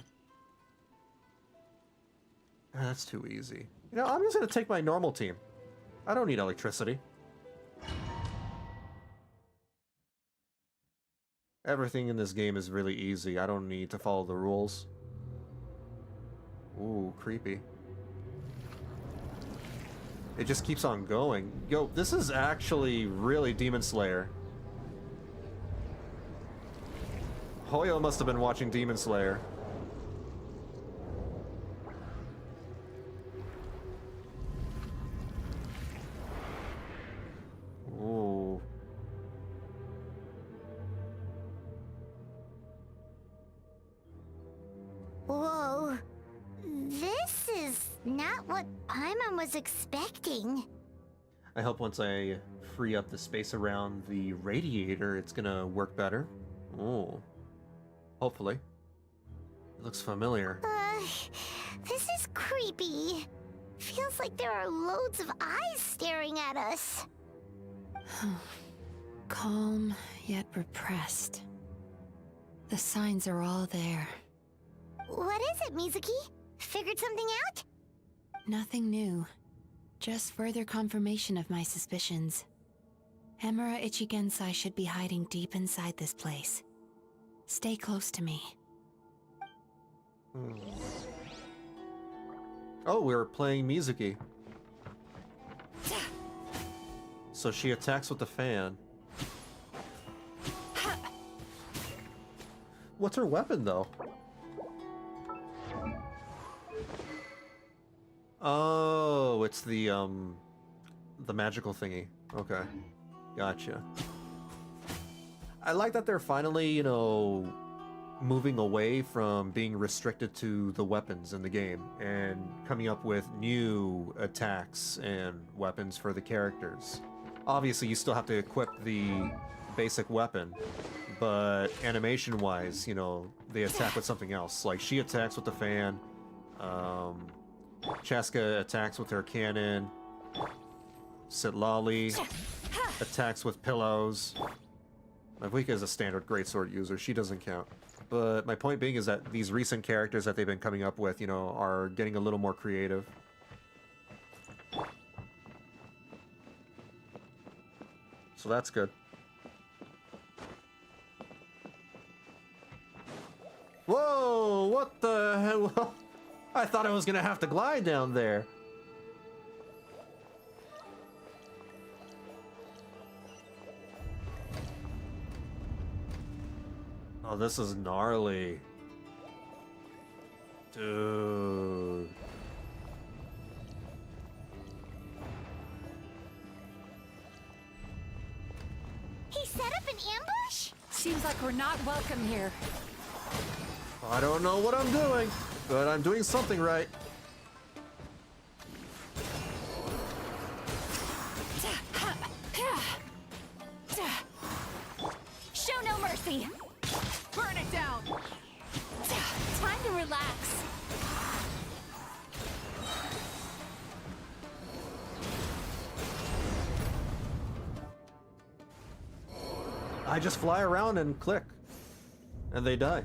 That's too easy. You know, I'm just gonna take my normal team. I don't need electricity. Everything in this game is really easy. I don't need to follow the rules. Ooh, creepy. It just keeps on going. Yo, this is actually really Demon Slayer. Hoyo must have been watching Demon Slayer. Ooh. Whoa. This is not what Paimon was expecting. I hope once I free up the space around the radiator, it's gonna work better. Oh. Hopefully. It looks familiar. This is creepy. Feels like there are loads of eyes staring at us. Calm, yet repressed. The signs are all there. What is it, Mizuki? Figured something out? Nothing new. Just further confirmation of my suspicions. Emura Ichigensai should be hiding deep inside this place. Stay close to me. Oh, we're playing Mizuki. So she attacks with the fan. What's her weapon, though? Oh, it's the magical thingy. Okay. Gotcha. I like that they're finally, you know, moving away from being restricted to the weapons in the game and coming up with new attacks and weapons for the characters. Obviously, you still have to equip the basic weapon, but animation-wise, you know, they attack with something else. Like, she attacks with the fan, Chaska attacks with her cannon, Sitlali attacks with pillows. Mavuika is a standard greatsword user, she doesn't count. But my point being is that these recent characters that they've been coming up with, you know, are getting a little more creative. So that's good. Whoa! What the hell? I thought I was gonna have to glide down there. Oh, this is gnarly. Dude. ambush? Seems like we're not welcome here. I don't know what I'm doing, but I'm doing something right. Show no mercy. Burn it down. Time to relax. I just fly around and click, and they die.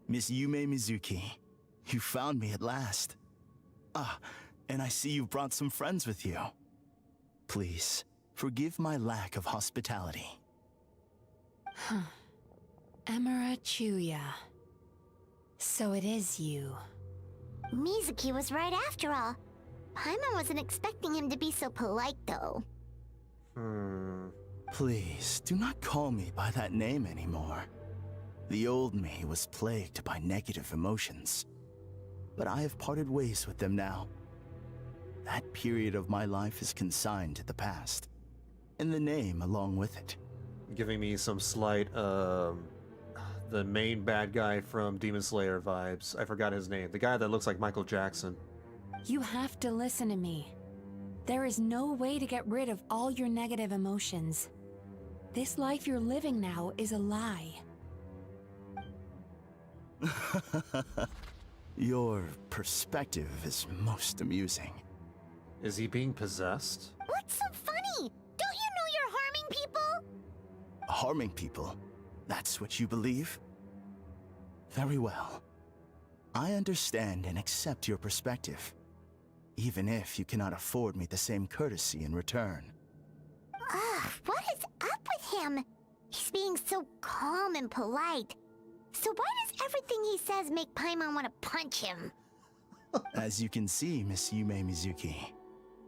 Miss Yume Mizuki, you found me at last. Ah, and I see you brought some friends with you. Please, forgive my lack of hospitality. Huh. Emira Chuya. So it is you. Mizuki was right after all. Paimon wasn't expecting him to be so polite, though. Please, do not call me by that name anymore. The old me was plagued by negative emotions, but I have parted ways with them now. That period of my life is consigned to the past, and the name along with it. Giving me some slight, the main bad guy from Demon Slayer vibes. I forgot his name. The guy that looks like Michael Jackson. You have to listen to me. There is no way to get rid of all your negative emotions. This life you're living now is a lie. Your perspective is most amusing. Is he being possessed? What's so funny? Don't you know you're harming people? Harming people? That's what you believe? Very well. I understand and accept your perspective, even if you cannot afford me the same courtesy in return. Ugh, what is up with him? He's being so calm and polite. So why does everything he says make Paimon want to punch him? As you can see, Miss Yume Mizuki,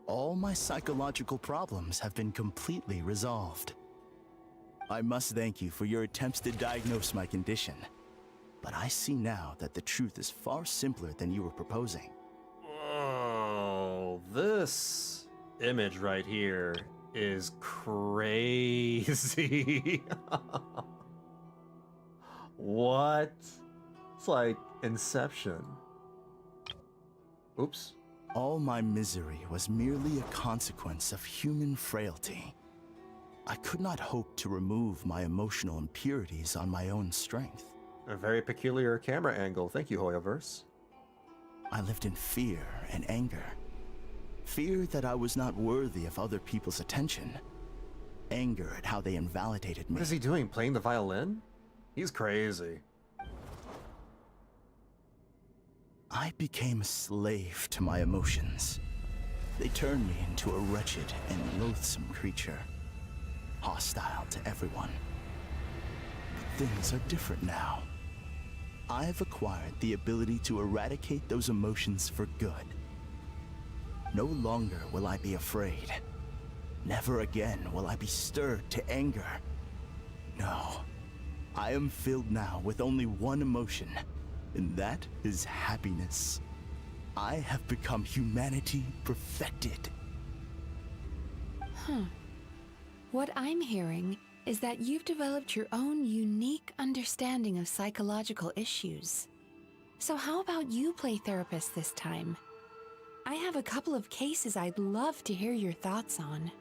all my psychological problems have been completely resolved. I must thank you for your attempts to diagnose my condition, but I see now that the truth is far simpler than you were proposing. Oh, this image right here is crazy. What? It's like Inception. Oops. All my misery was merely a consequence of human frailty. I could not hope to remove my emotional impurities on my own strength. A very peculiar camera angle. Thank you, Hoyoverse. I lived in fear and anger. Fear that I was not worthy of other people's attention. Anger at how they invalidated me. What is he doing? Playing the violin? He's crazy. I became a slave to my emotions. They turned me into a wretched and loathsome creature, hostile to everyone. But things are different now. I have acquired the ability to eradicate those emotions for good. No longer will I be afraid. Never again will I be stirred to anger. No, I am filled now with only one emotion, and that is happiness. I have become humanity perfected. What I'm hearing is that you've developed your own unique understanding of psychological issues. So how about you play therapist this time? I have a couple of cases I'd love to hear your thoughts on.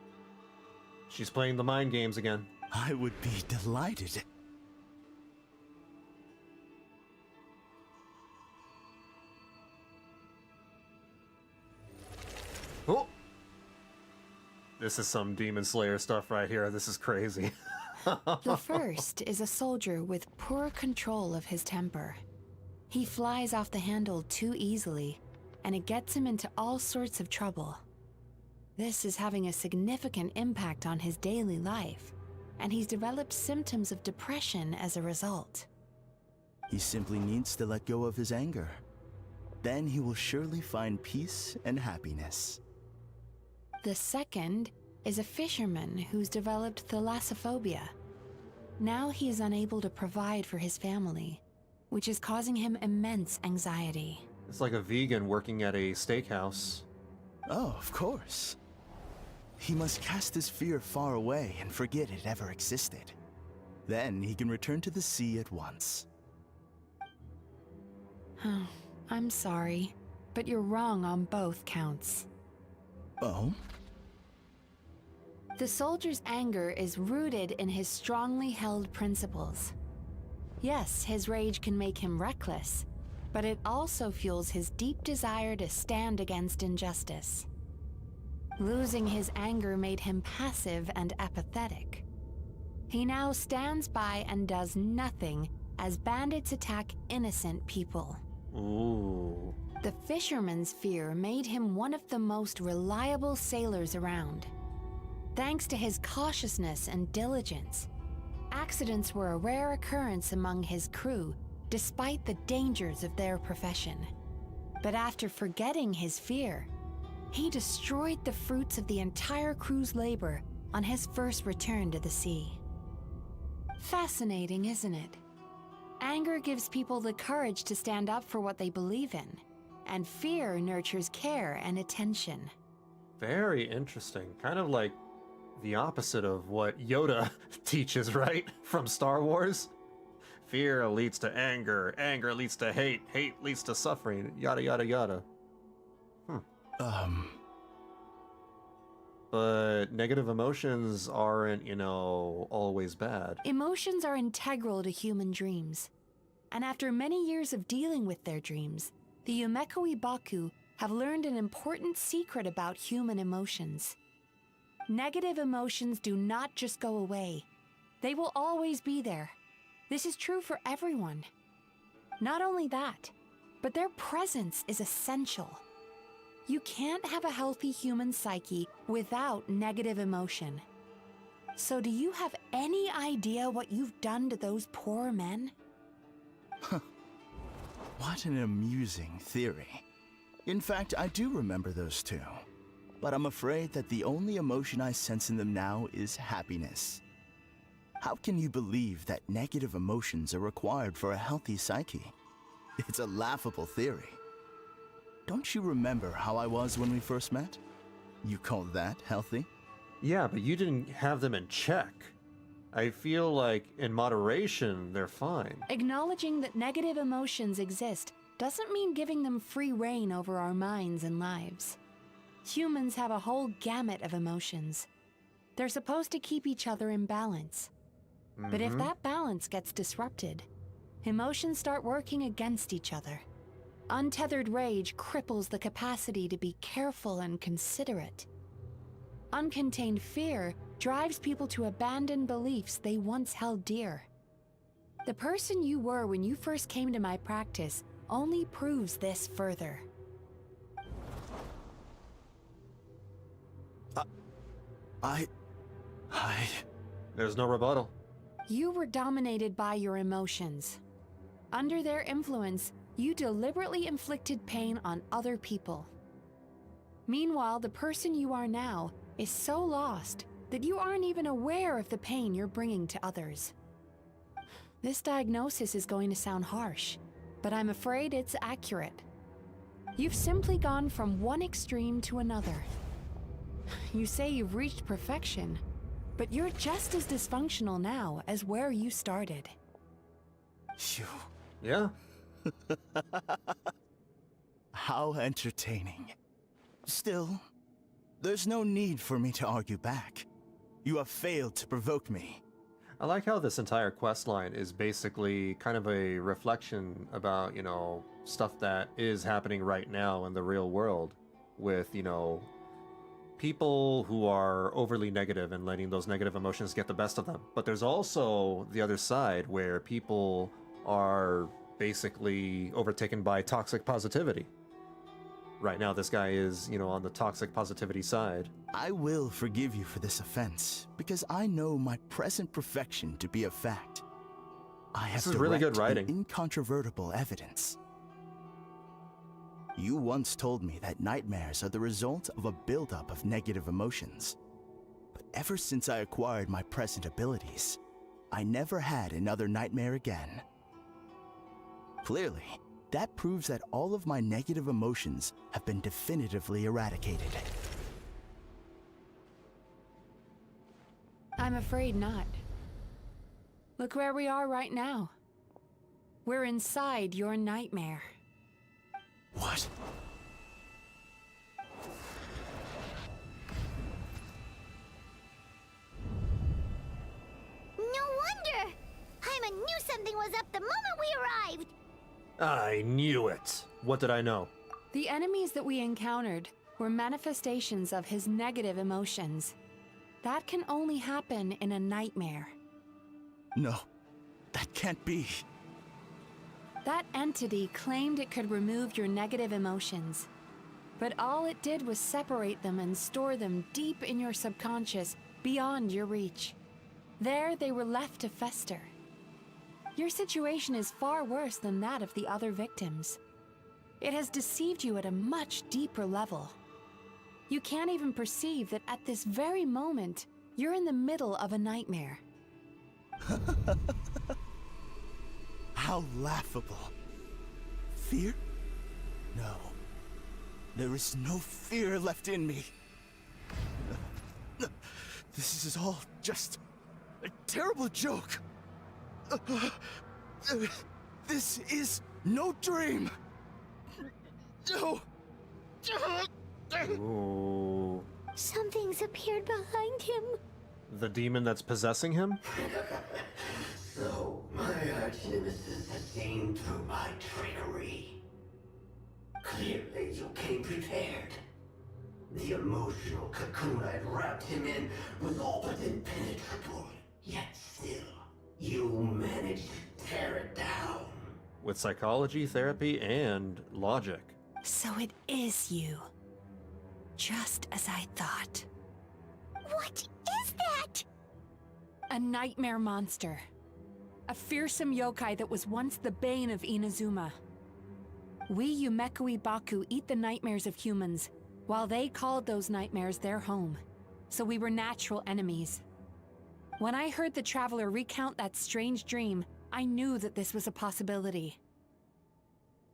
She's playing the mind games again. I would be delighted. Oh! This is some Demon Slayer stuff right here. This is crazy. The first is a soldier with poor control of his temper. He flies off the handle too easily, and it gets him into all sorts of trouble. This is having a significant impact on his daily life, and he's developed symptoms of depression as a result. He simply needs to let go of his anger. Then he will surely find peace and happiness. The second is a fisherman who's developed thalassophobia. Now he is unable to provide for his family, which is causing him immense anxiety. It's like a vegan working at a steakhouse. Oh, of course. He must cast his fear far away and forget it ever existed. Then he can return to the sea at once. I'm sorry, but you're wrong on both counts. Oh? The soldier's anger is rooted in his strongly held principles. Yes, his rage can make him reckless, but it also fuels his deep desire to stand against injustice. Losing his anger made him passive and apathetic. He now stands by and does nothing as bandits attack innocent people. Ooh. The fisherman's fear made him one of the most reliable sailors around. Thanks to his cautiousness and diligence, accidents were a rare occurrence among his crew, despite the dangers of their profession. But after forgetting his fear, he destroyed the fruits of the entire crew's labor on his first return to the sea. Fascinating, isn't it? Anger gives people the courage to stand up for what they believe in, and fear nurtures care and attention. Very interesting. Kind of like the opposite of what Yoda teaches, right? From Star Wars. Fear leads to anger, anger leads to hate, hate leads to suffering, yada yada yada. But negative emotions aren't, always bad. Emotions are integral to human dreams. And after many years of dealing with their dreams, the Yumekoi Baku have learned an important secret about human emotions. Negative emotions do not just go away. They will always be there. This is true for everyone. Not only that, but their presence is essential. You can't have a healthy human psyche without negative emotion. So do you have any idea what you've done to those poor men? What an amusing theory. In fact, I do remember those two. But I'm afraid that the only emotion I sense in them now is happiness. How can you believe that negative emotions are required for a healthy psyche? It's a laughable theory. Don't you remember how I was when we first met? You call that healthy? Yeah, but you didn't have them in check. I feel like in moderation, they're fine. Acknowledging that negative emotions exist doesn't mean giving them free rein over our minds and lives. Humans have a whole gamut of emotions. They're supposed to keep each other in balance. But if that balance gets disrupted, emotions start working against each other. Untethered rage cripples the capacity to be careful and considerate. Uncontained fear drives people to abandon beliefs they once held dear. The person you were when you first came to my practice only proves this further. There's no rebuttal. You were dominated by your emotions. Under their influence, you deliberately inflicted pain on other people. Meanwhile, the person you are now is so lost that you aren't even aware of the pain you're bringing to others. This diagnosis is going to sound harsh, but I'm afraid it's accurate. You've simply gone from one extreme to another. You say you've reached perfection, but you're just as dysfunctional now as where you started. Phew. Yeah. How entertaining. Still, there's no need for me to argue back. You have failed to provoke me. I like how this entire quest line is basically kind of a reflection about, stuff that is happening right now in the real world with, people who are overly negative and letting those negative emotions get the best of them. But there's also the other side where people are basically overtaken by toxic positivity. Right now, this guy is, on the toxic positivity side. I will forgive you for this offense, because I know my present perfection to be a fact. I have This is really good direct and writing. incontrovertible evidence. You once told me that nightmares are the result of a buildup of negative emotions. But ever since I acquired my present abilities, I never had another nightmare again. Clearly, That proves that all of my negative emotions have been definitively eradicated. I'm afraid not. Look where we are right now. We're inside your nightmare. What? No wonder! Paimon knew something was up the moment we arrived! I knew it. What did I know? The enemies that we encountered were manifestations of his negative emotions. That can only happen in a nightmare. No, that can't be. That entity claimed it could remove your negative emotions. But all it did was separate them and store them deep in your subconscious, beyond your reach. There they were left to fester. Your situation is far worse than that of the other victims. It has deceived you at a much deeper level. You can't even perceive that at this very moment, you're in the middle of a nightmare. How laughable. Fear? No. There is no fear left in me. This is all just a terrible joke. This is no dream. No. Ooh. Something's appeared behind him. The demon that's possessing him? So, my arch-nemesis has seen through my trickery. Clearly, you came prepared. The emotional cocoon I'd wrapped him in was all but impenetrable. Yet still, you managed to tear it down. With psychology, therapy, and logic. So it is you. Just as I thought. What is that? A nightmare monster. A fearsome yokai that was once the bane of Inazuma. We Yumekui Baku eat the nightmares of humans, while they called those nightmares their home. So we were natural enemies. When I heard the Traveler recount that strange dream, I knew that this was a possibility.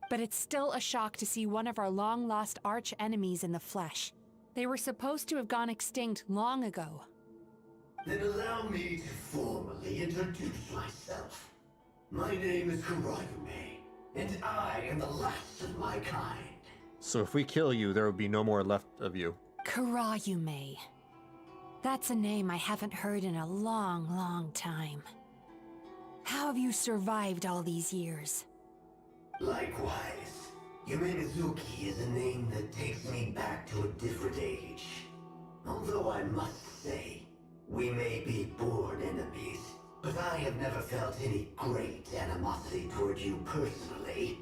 But it's still a shock to see one of our long-lost arch-enemies in the flesh. They were supposed to have gone extinct long ago. Then allow me to formally introduce myself. My name is Kurayume, and I am the last of my kind. So if we kill you, there will be no more left of you. Kurayume. That's a name I haven't heard in a long, long time. How have you survived all these years? Likewise, Yume Mizuki is a name that takes me back to a different age. Although I must say, we may be born enemies, but I have never felt any great animosity toward you personally.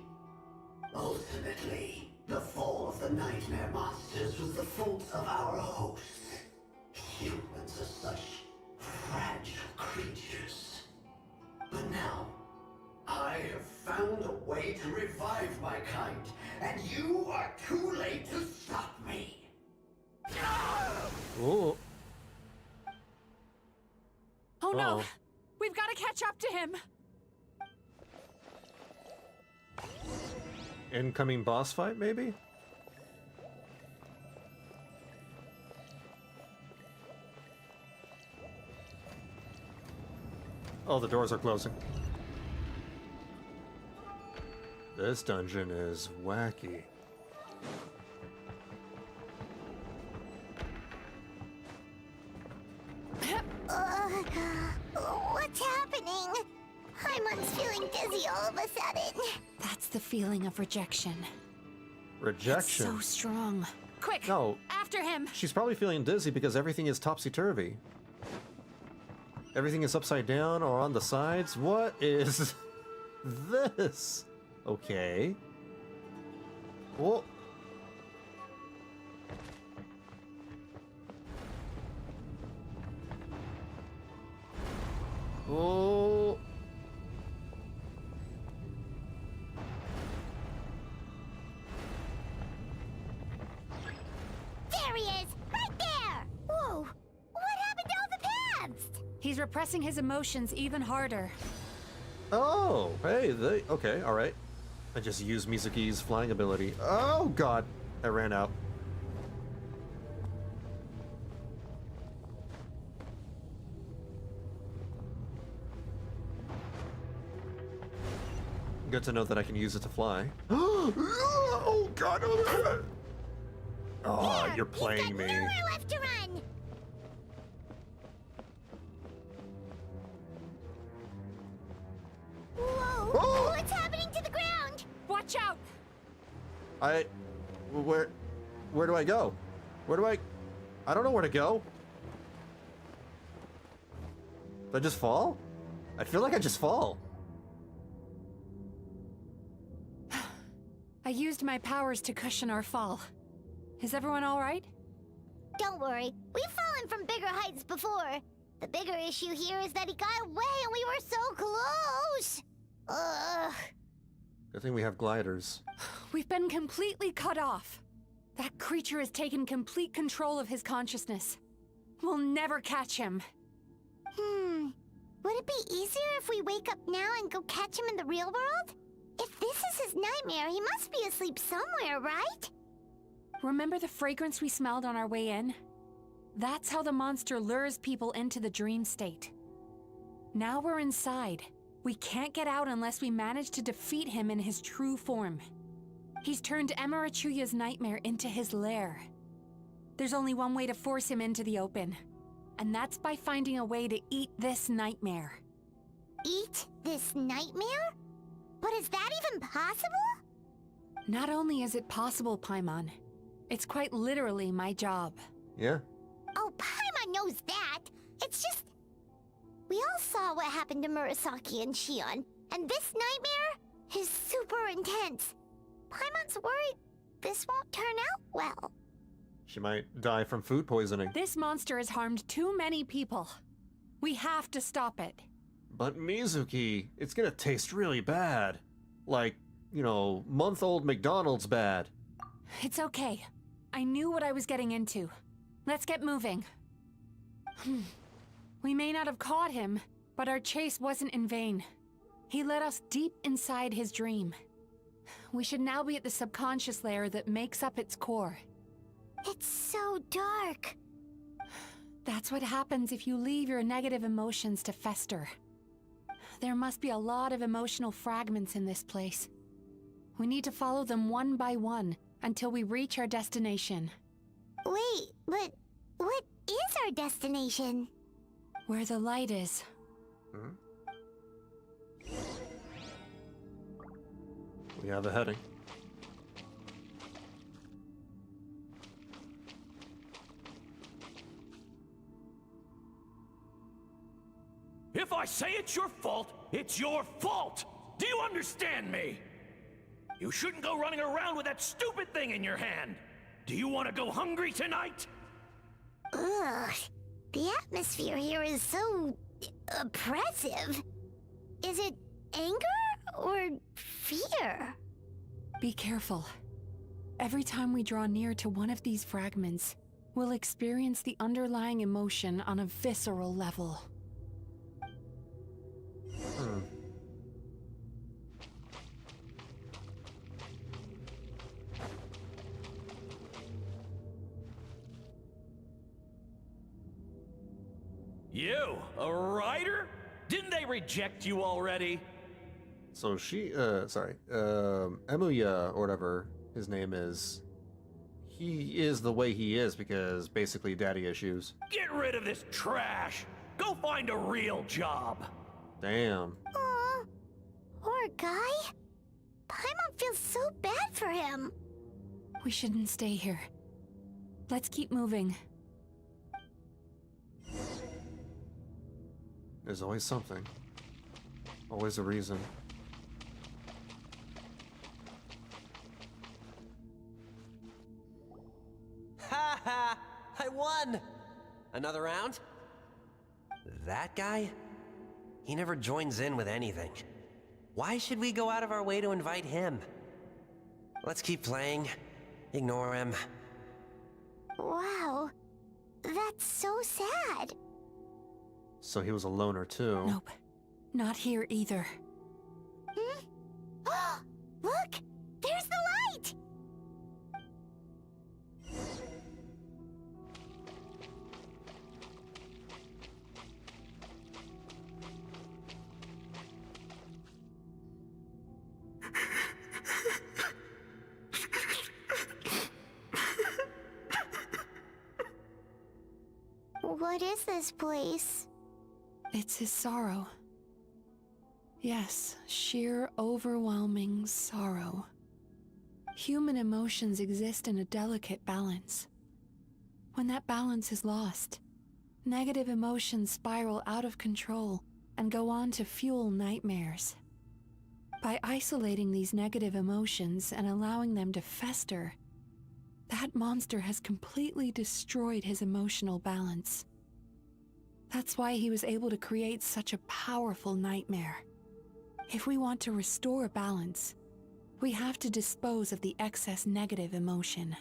Ultimately, the fall of the nightmare monsters was the fault of our hosts. Humans are such fragile creatures. But now, I have found a way to revive my kind, and you are too late to stop me. Ooh. Oh no! Uh-oh. We've got to catch up to him! Incoming boss fight, maybe? Oh, the doors are closing. This dungeon is wacky. What's happening? Paimon's feeling dizzy all of a sudden. That's the feeling of rejection. Rejection? It's so strong. Quick! No. After him! She's probably feeling dizzy because everything is topsy-turvy. Everything is upside down or on the sides. What is this? Okay. Well. Oh. There he is! Right there! Whoa! What happened to all the paths? He's repressing his emotions even harder. Oh, hey, okay, all right. I just used Mizuki's flying ability. Oh god, I ran out. Good to know that I can use it to fly. Oh god! Oh, you're playing me. Nowhere left to run. Whoa! Oh! What's happening to the ground? Watch out! Where do I go? I don't know where to go. Did I just fall? I feel like I just fall. I used my powers to cushion our fall. Is everyone all right? Don't worry, we've fallen from bigger heights before. The bigger issue here is that he got away and we were so close. Ugh. Good thing we have gliders. We've been completely cut off. That creature has taken complete control of his consciousness. We'll never catch him. Would it be easier if we wake up now and go catch him in the real world? If this is his nightmare, he must be asleep somewhere, right? Remember the fragrance we smelled on our way in? That's how the monster lures people into the dream state. Now we're inside. We can't get out unless we manage to defeat him in his true form. He's turned Emarachuya's nightmare into his lair. There's only one way to force him into the open, and that's by finding a way to eat this nightmare. Eat this nightmare? But is that even possible? Not only is it possible, Paimon, it's quite literally my job. Yeah. Oh, Paimon knows that. It's just... We all saw what happened to Murasaki and Shion, and this nightmare is super intense. Paimon's worried this won't turn out well. She might die from food poisoning. This monster has harmed too many people. We have to stop it. But Mizuki, it's gonna taste really bad. Like, you know, month-old McDonald's bad. It's okay. I knew what I was getting into. Let's get moving. We may not have caught him, but our chase wasn't in vain. He led us deep inside his dream. We should now be at the subconscious layer that makes up its core. It's so dark. That's what happens if you leave your negative emotions to fester. There must be a lot of emotional fragments in this place. We need to follow them one by one until we reach our destination. Wait, but what is our destination? Where the light is. We have a heading. If I say it's your fault, it's your fault! Do you understand me? You shouldn't go running around with that stupid thing in your hand! Do you want to go hungry tonight? Ugh, the atmosphere here is so... oppressive. Is it anger or fear? Be careful. Every time we draw near to one of these fragments, we'll experience the underlying emotion on a visceral level. You, a writer? Didn't they reject you already? So she, Emuya, or whatever his name is, he is the way he is because basically daddy issues. Get rid of this trash! Go find a real job! Damn. Aw, poor guy. Paimon feels so bad for him. We shouldn't stay here. Let's keep moving. There's always something. Always a reason. Ha ha! I won! Another round? That guy? He never joins in with anything. Why should we go out of our way to invite him? Let's keep playing. Ignore him. Wow, that's so sad. So he was a loner too. Nope. Not here either. Look! There's the light! What is this place? It's his sorrow. Yes, sheer overwhelming sorrow. Human emotions exist in a delicate balance. When that balance is lost, negative emotions spiral out of control and go on to fuel nightmares. By isolating these negative emotions and allowing them to fester, that monster has completely destroyed his emotional balance. That's why he was able to create such a powerful nightmare. If we want to restore balance, we have to dispose of the excess negative emotion.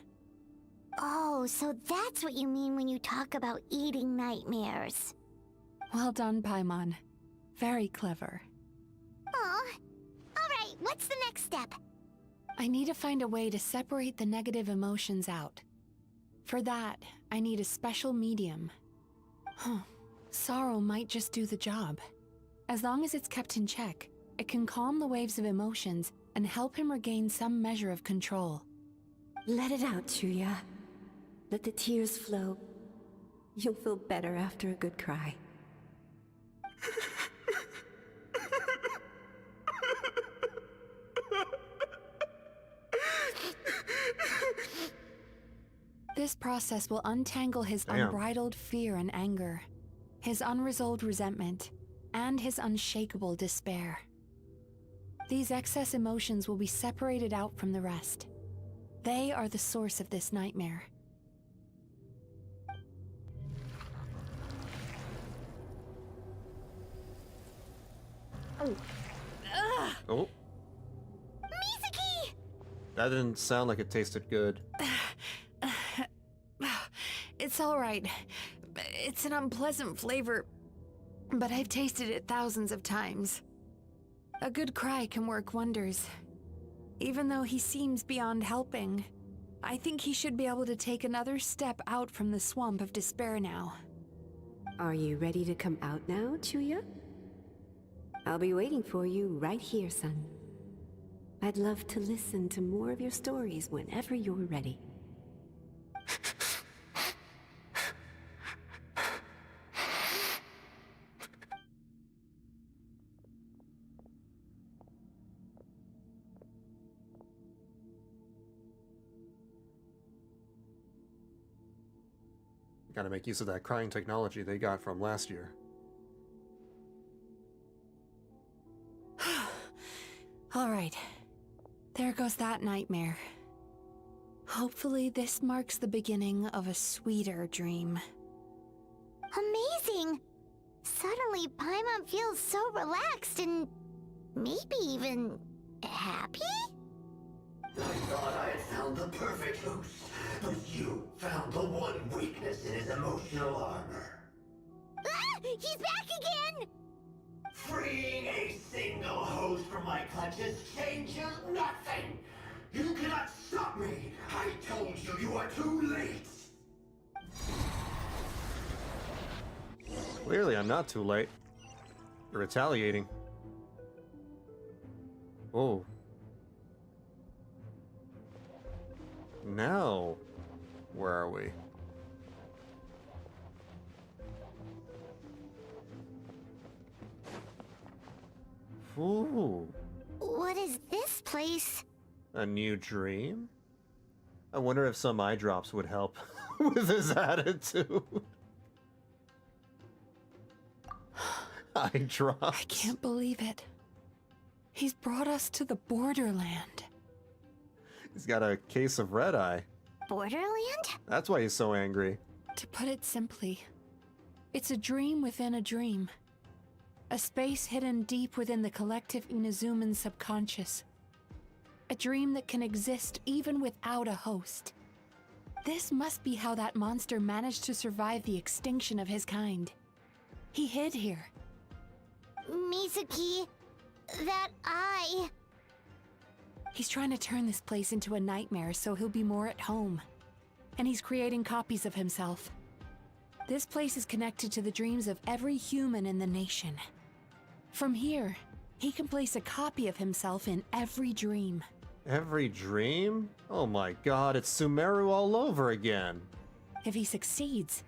Oh, so that's what you mean when you talk about eating nightmares. Well done, Paimon. Very clever. Aw. Alright, what's the next step? I need to find a way to separate the negative emotions out. For that, I need a special medium. Sorrow might just do the job. As long as it's kept in check, it can calm the waves of emotions and help him regain some measure of control. Let it out, Chuya. Let the tears flow. You'll feel better after a good cry. This process will untangle his unbridled fear and anger, his unresolved resentment, and his unshakable despair. These excess emotions will be separated out from the rest. They are the source of this nightmare. Oh. Mizuki! That didn't sound like it tasted good. It's alright. It's an unpleasant flavor, but I've tasted it thousands of times. A good cry can work wonders. Even though he seems beyond helping, I think he should be able to take another step out from the swamp of despair now. Are you ready to come out now, Chuya? I'll be waiting for you right here, son. I'd love to listen to more of your stories whenever you're ready. Gotta make use of that crying technology they got from last year. Alright. There goes that nightmare. Hopefully this marks the beginning of a sweeter dream. Amazing! Suddenly, Paimon feels so relaxed and maybe even happy? I thought I had found the perfect host, but you found the one weakness in his emotional armor. Ah! He's back again! Freeing a single host from my clutches changes nothing! You cannot stop me! I told you you are too late! Clearly, I'm not too late. You're retaliating. Oh. Now, where are we? Ooh. What is this place? A new dream? I wonder if some eye drops would help with his attitude. Eye drops? I can't believe it. He's brought us to the borderland. He's got a case of red eye. Borderland? That's why he's so angry. To put it simply, it's a dream within a dream. A space hidden deep within the collective Inazuman subconscious. A dream that can exist even without a host. This must be how that monster managed to survive the extinction of his kind. He hid here. Mizuki, that eye... He's trying to turn this place into a nightmare so he'll be more at home. And he's creating copies of himself. This place is connected to the dreams of every human in the nation. From here, he can place a copy of himself in every dream. Every dream? Oh my god, it's Sumeru all over again. If he succeeds,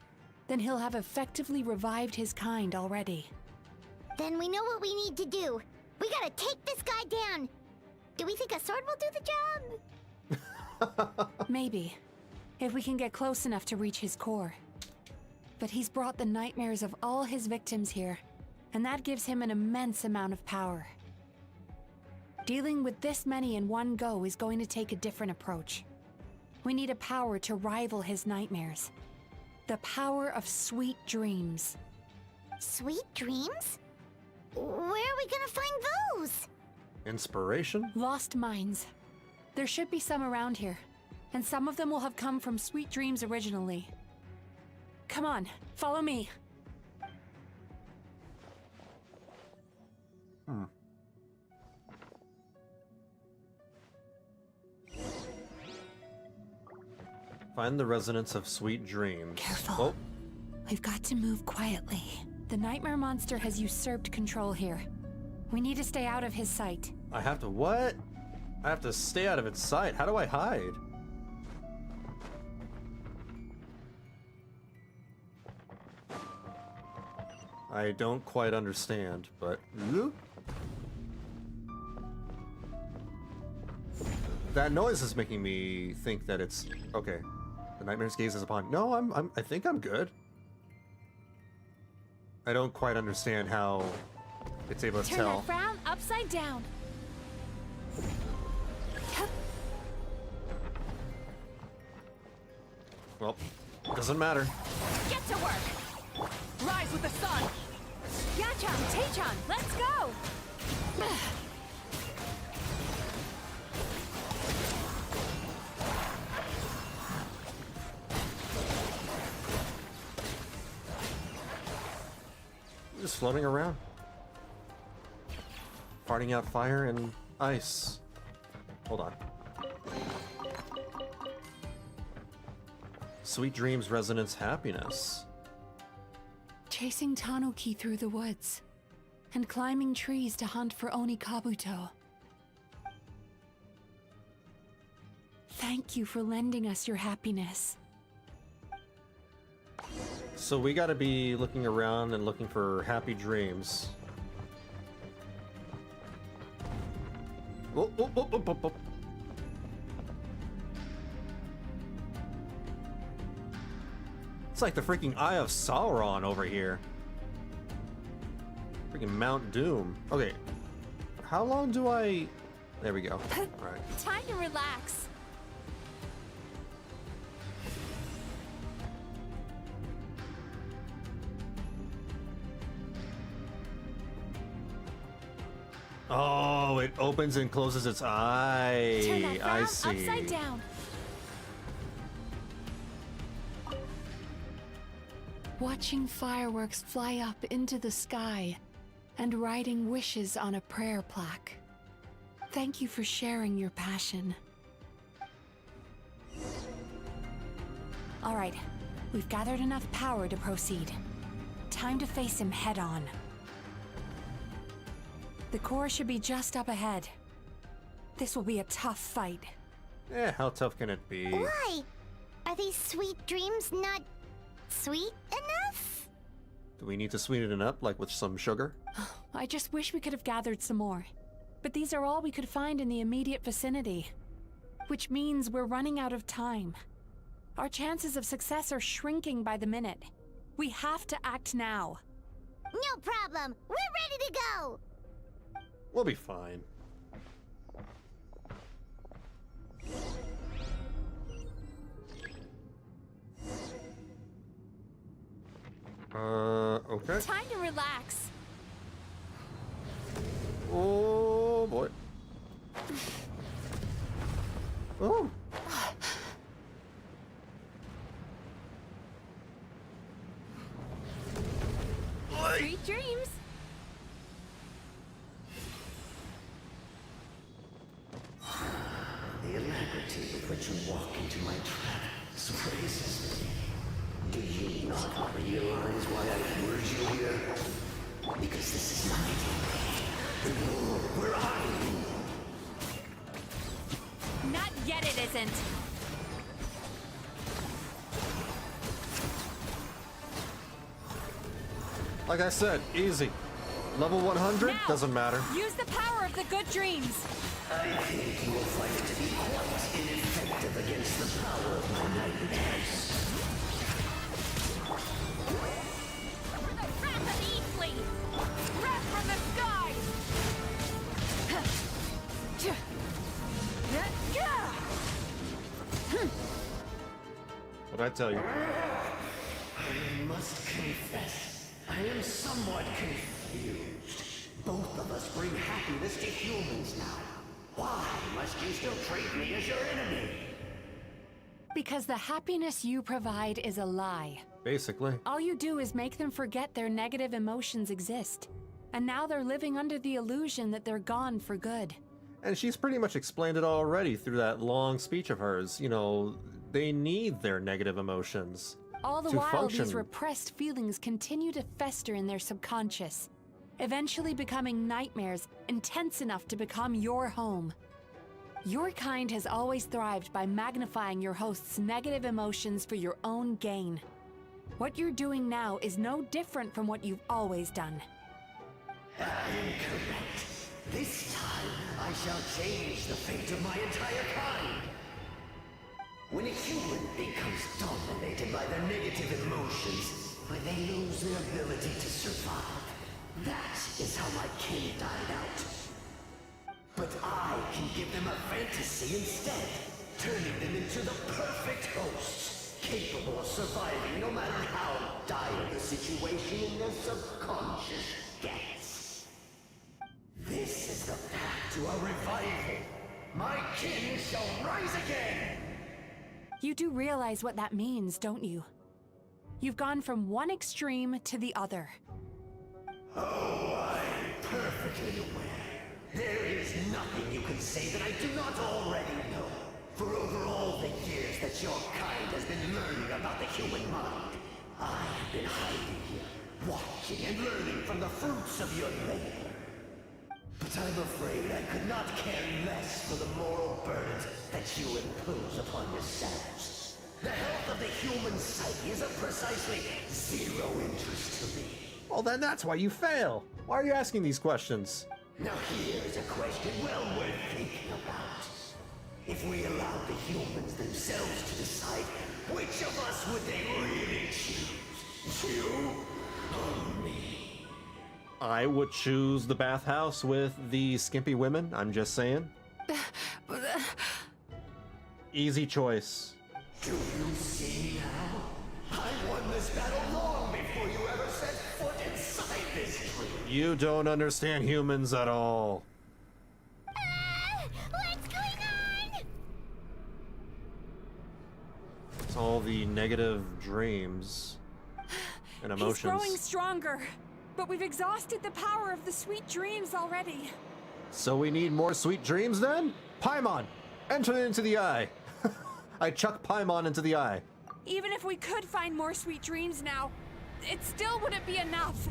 then he'll have effectively revived his kind already. Then we know what we need to do. We gotta take this guy down. Do we think a sword will do the job? Maybe, if we can get close enough to reach his core. But he's brought the nightmares of all his victims here, and that gives him an immense amount of power. Dealing with this many in one go is going to take a different approach. We need a power to rival his nightmares. The power of sweet dreams. Sweet dreams? Where are we gonna find those? Inspiration? Lost minds. There should be some around here, and some of them will have come from sweet dreams originally. Come on, follow me. Find the resonance of sweet dreams. Careful. Oh. We've got to move quietly. The nightmare monster has usurped control here. We need to stay out of his sight. I have to what? I have to stay out of its sight. How do I hide? I don't quite understand, but... That noise is making me think that it's... Okay. The nightmare's gaze is upon... No, I think I'm good. I don't quite understand how it's able to Turn tell. that frown upside down. Well, doesn't matter. Get to work! Rise with the sun! Yachan, Taechan, let's go! Just floating around. Farting out fire and ice. Hold on. Sweet dreams, resonance, happiness. Chasing Tanuki through the woods, and climbing trees to hunt for Oni Kabuto. Thank you for lending us your happiness. So we gotta be looking around and looking for happy dreams. Whoa, whoa, whoa, whoa, whoa, whoa. It's like the freaking Eye of Sauron over here. Freaking Mount Doom. Okay. How long do I... There we go. Alright. Time to relax. Oh, it opens and closes its eye. Turn that I frown see. upside down. Watching fireworks fly up into the sky and writing wishes on a prayer plaque. Thank you for sharing your passion. All right, we've gathered enough power to proceed. Time to face him head on. The core should be just up ahead. This will be a tough fight. Eh, how tough can it be? Why? Are these sweet dreams not sweet enough? Do we need to sweeten it up, like with some sugar? I just wish we could have gathered some more. But these are all we could find in the immediate vicinity. Which means we're running out of time. Our chances of success are shrinking by the minute. We have to act now. No problem. We're ready to go. We'll be fine. Okay. Time to relax. Oh, boy. Oh. Sweet dreams. to walk into my trance, raises me. Do you not realize why I lured you here? Because this is my domain. The world where I rule. Not yet, it isn't. Like I said, easy. Level 100 Now, doesn't matter. Use the power of the good dreams. I think you will find it to be quite ineffective against the power of my nightmares. For the wrath of Eastly! Wrath from the sky! What'd I tell you? I must confess, I am somewhat confused. Both of us bring happiness to humans now. Why must you still treat me as your enemy? Because the happiness you provide is a lie. Basically. All you do is make them forget their negative emotions exist. And now they're living under the illusion that they're gone for good. And she's pretty much explained it already through that long speech of hers. You know, they need their negative emotions All the to while, function. these repressed feelings continue to fester in their subconscious, eventually becoming nightmares intense enough to become your home. Your kind has always thrived by magnifying your host's negative emotions for your own gain. What you're doing now is no different from what you've always done. I am correct. This time, I shall change the fate of my entire kind. When a human becomes dominated by their negative emotions, when they lose their ability to survive, that is how my kin died out. But I can give them a fantasy instead, turning them into the perfect hosts, capable of surviving no matter how dire the situation in their subconscious gets. This is the path to a revival. My kin shall rise again! You do realize what that means, don't you? You've gone from one extreme to the other. Oh, I'm perfectly aware. There is nothing you can say that I do not already know. For over all the years that your kind has been learning about the human mind, I have been hiding here, watching and learning from the fruits of your labor. But I'm afraid I could not care less for the moral burdens that you impose upon yourselves. The health of the human psyche is of precisely zero interest to me. Well, then that's why you fail. Why are you asking these questions? Now here is a question well worth thinking about. If we allowed the humans themselves to decide, which of us would they really choose? You or me? I would choose the bathhouse with the skimpy women, I'm just saying. Easy choice. Do you see now? I won this battle long before you ever set foot inside this tree. You don't understand humans at all. What's going on? It's all the negative dreams and emotions. He's growing stronger, but we've exhausted the power of the sweet dreams already. So we need more sweet dreams then? Paimon, enter into the eye. I chuck Paimon into the eye. Even if we could find more sweet dreams now, it still wouldn't be enough.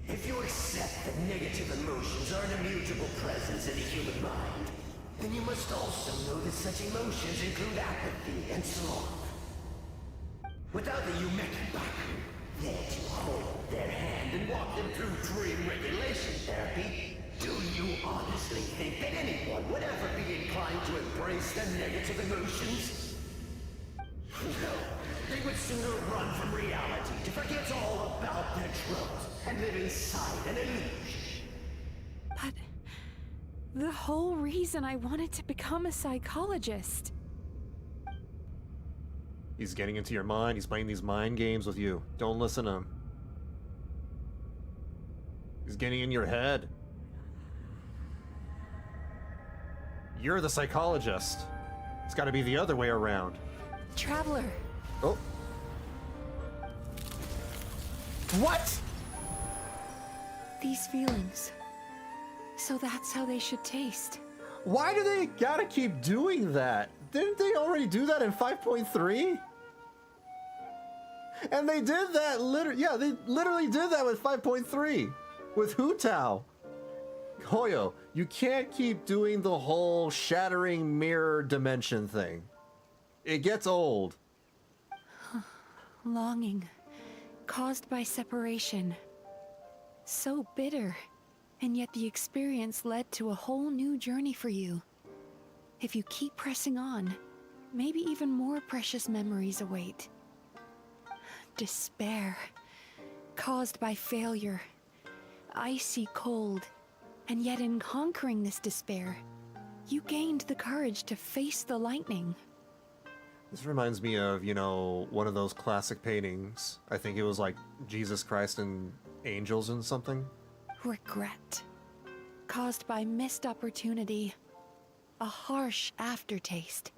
If you accept that negative emotions are an immutable presence in the human mind, then you must also know that such emotions include apathy and sloth. Without the Baku there to hold their hand and walk them through dream regulation therapy, do you honestly think that anyone would ever be inclined to embrace their negative emotions? No, they would sooner run from reality to forget all about their troubles and live inside an illusion. But the whole reason I wanted to become a psychologist. He's getting into your mind. He's playing these mind games with you. Don't listen to him. He's getting in your head. You're the psychologist. It's got to be the other way around. Traveler. Oh. What? These feelings. So that's how they should taste. Why do they gotta keep doing that? Didn't they already do that in 5.3? And they did that they literally did that with 5.3 with Hu Tao. Hoyo, you can't keep doing the whole shattering mirror dimension thing. It gets old. Longing, caused by separation. So bitter, and yet the experience led to a whole new journey for you. If you keep pressing on, maybe even more precious memories await. Despair, caused by failure. Icy cold, and yet in conquering this despair, you gained the courage to face the lightning. This reminds me of, you know, one of those classic paintings. I think it was like Jesus Christ and angels and something. Regret, caused by missed opportunity. A harsh aftertaste.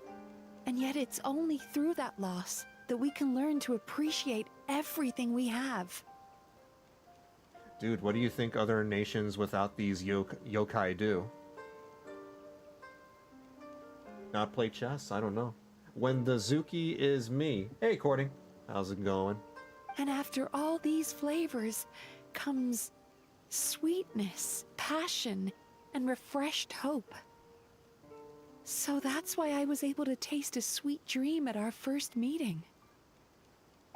And yet it's only through that loss that we can learn to appreciate everything we have. Dude, what do you think other nations without these yokai do? Not play chess? I don't know. When the Zuki is me. Hey, Courting. How's it going? And after all these flavors comes sweetness, passion, and refreshed hope. So that's why I was able to taste a sweet dream at our first meeting.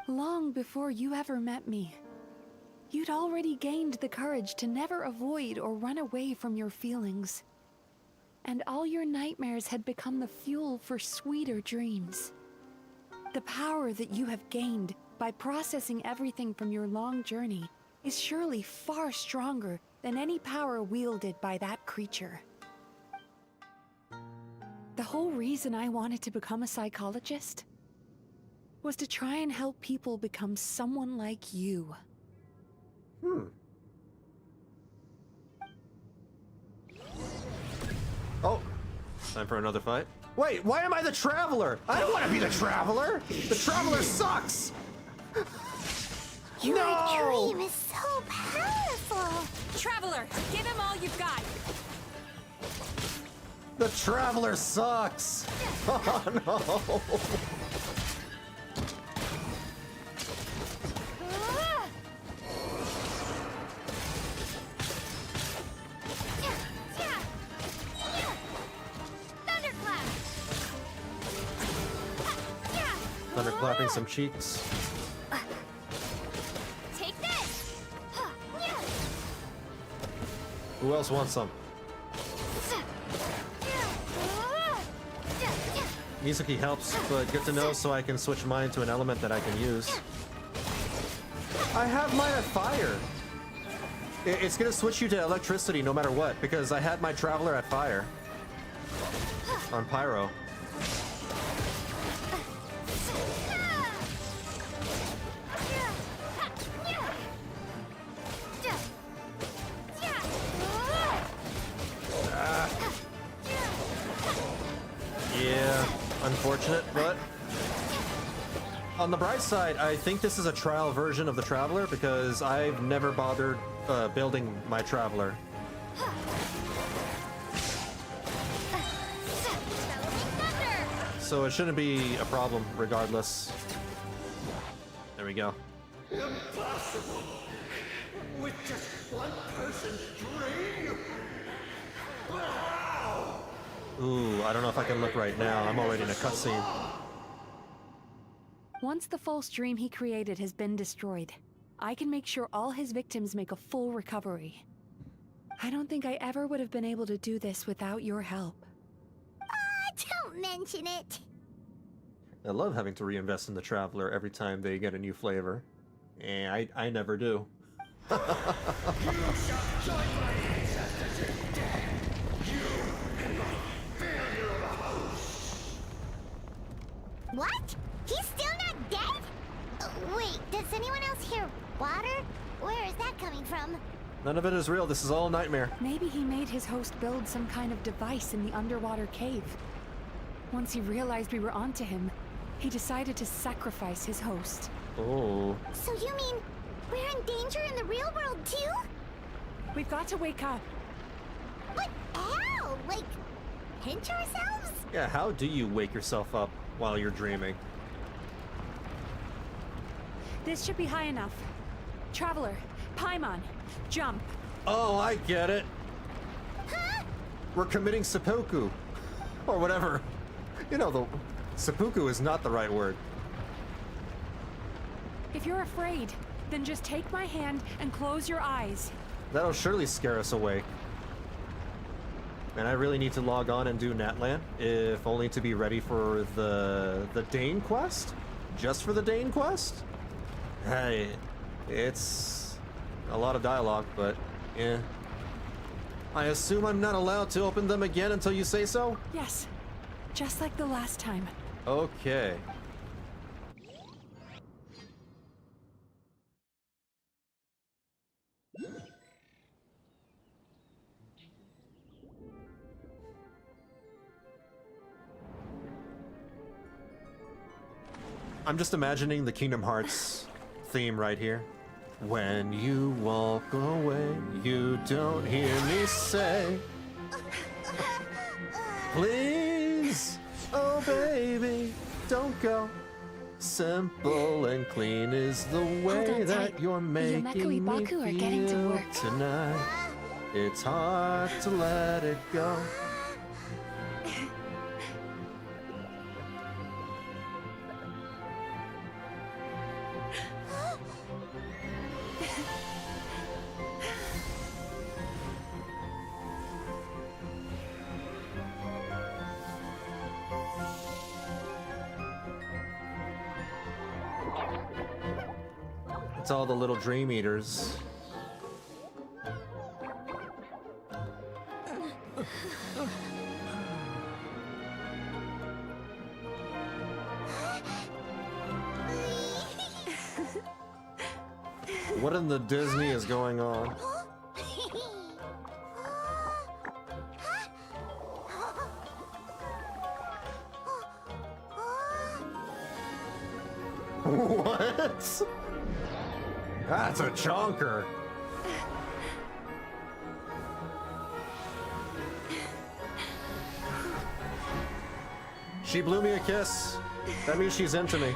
Long before you ever met me, you'd already gained the courage to never avoid or run away from your feelings. And all your nightmares had become the fuel for sweeter dreams. The power that you have gained by processing everything from your long journey is surely far stronger than any power wielded by that creature. The whole reason I wanted to become a psychologist was to try and help people become someone like you. Oh, time for another fight. Wait, why am I the Traveler? I don't want to be the Traveler! The Traveler sucks! Your dream is so powerful! Traveler, give him all you've got! The Traveler sucks! Oh no! Thunderclapping some cheeks. Take this! Who else wants some? Mizuki helps, but good to know so I can switch mine to an element that I can use. I have mine at fire. It's gonna switch you to electricity no matter what, because I had my Traveler at fire. On Pyro. Yeah, unfortunate, but on the bright side, I think this is a trial version of the Traveler because I've never bothered building my Traveler. So it shouldn't be a problem regardless. There we go. Impossible! With just one person's dream? Wow! Ooh, I don't know if I can look right now. I'm already in a cutscene. Once the false dream he created has been destroyed, I can make sure all his victims make a full recovery. I don't think I ever would have been able to do this without your help. Don't mention it. I love having to reinvest in the Traveler every time they get a new flavor. And I never do. You shall join my ancestors in death! You and my failure of a host! What? He's still not dead? Wait, does anyone else hear water? Where is that coming from? None of it is real. This is all nightmare. Maybe he made his host build some kind of device in the underwater cave. Once he realized we were onto him, he decided to sacrifice his host. Oh. So you mean we're in danger in the real world too? We've got to wake up. But how? Like, pinch ourselves? Yeah, how do you wake yourself up while you're dreaming? This should be high enough. Traveler, Paimon, jump. Oh, I get it. Huh? We're committing seppuku. Or whatever. You know, the seppuku is not the right word. If you're afraid, then just take my hand and close your eyes. That'll surely scare us away. And I really need to log on and do Natlan, if only to be ready for the Dane quest? Just for the Dane quest? Hey, it's a lot of dialogue, but yeah. I assume I'm not allowed to open them again until you say so? Yes, just like the last time. Okay. I'm just imagining the Kingdom Hearts theme right here. When you walk away, you don't hear me say, please, oh baby, don't go. Simple and clean is the way that you're making me feel tonight. It's hard to let it go. It's all the little dream eaters. What in the Disney is going on? What? That's a chonker. She blew me a kiss. That means she's into me.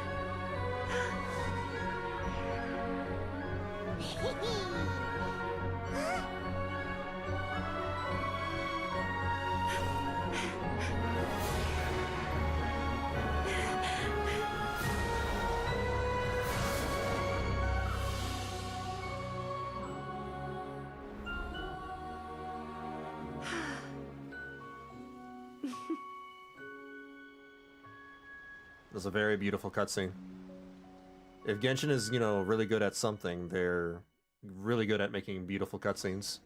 It was a very beautiful cutscene. If Genshin is, you know, really good at something, they're really good at making beautiful cutscenes.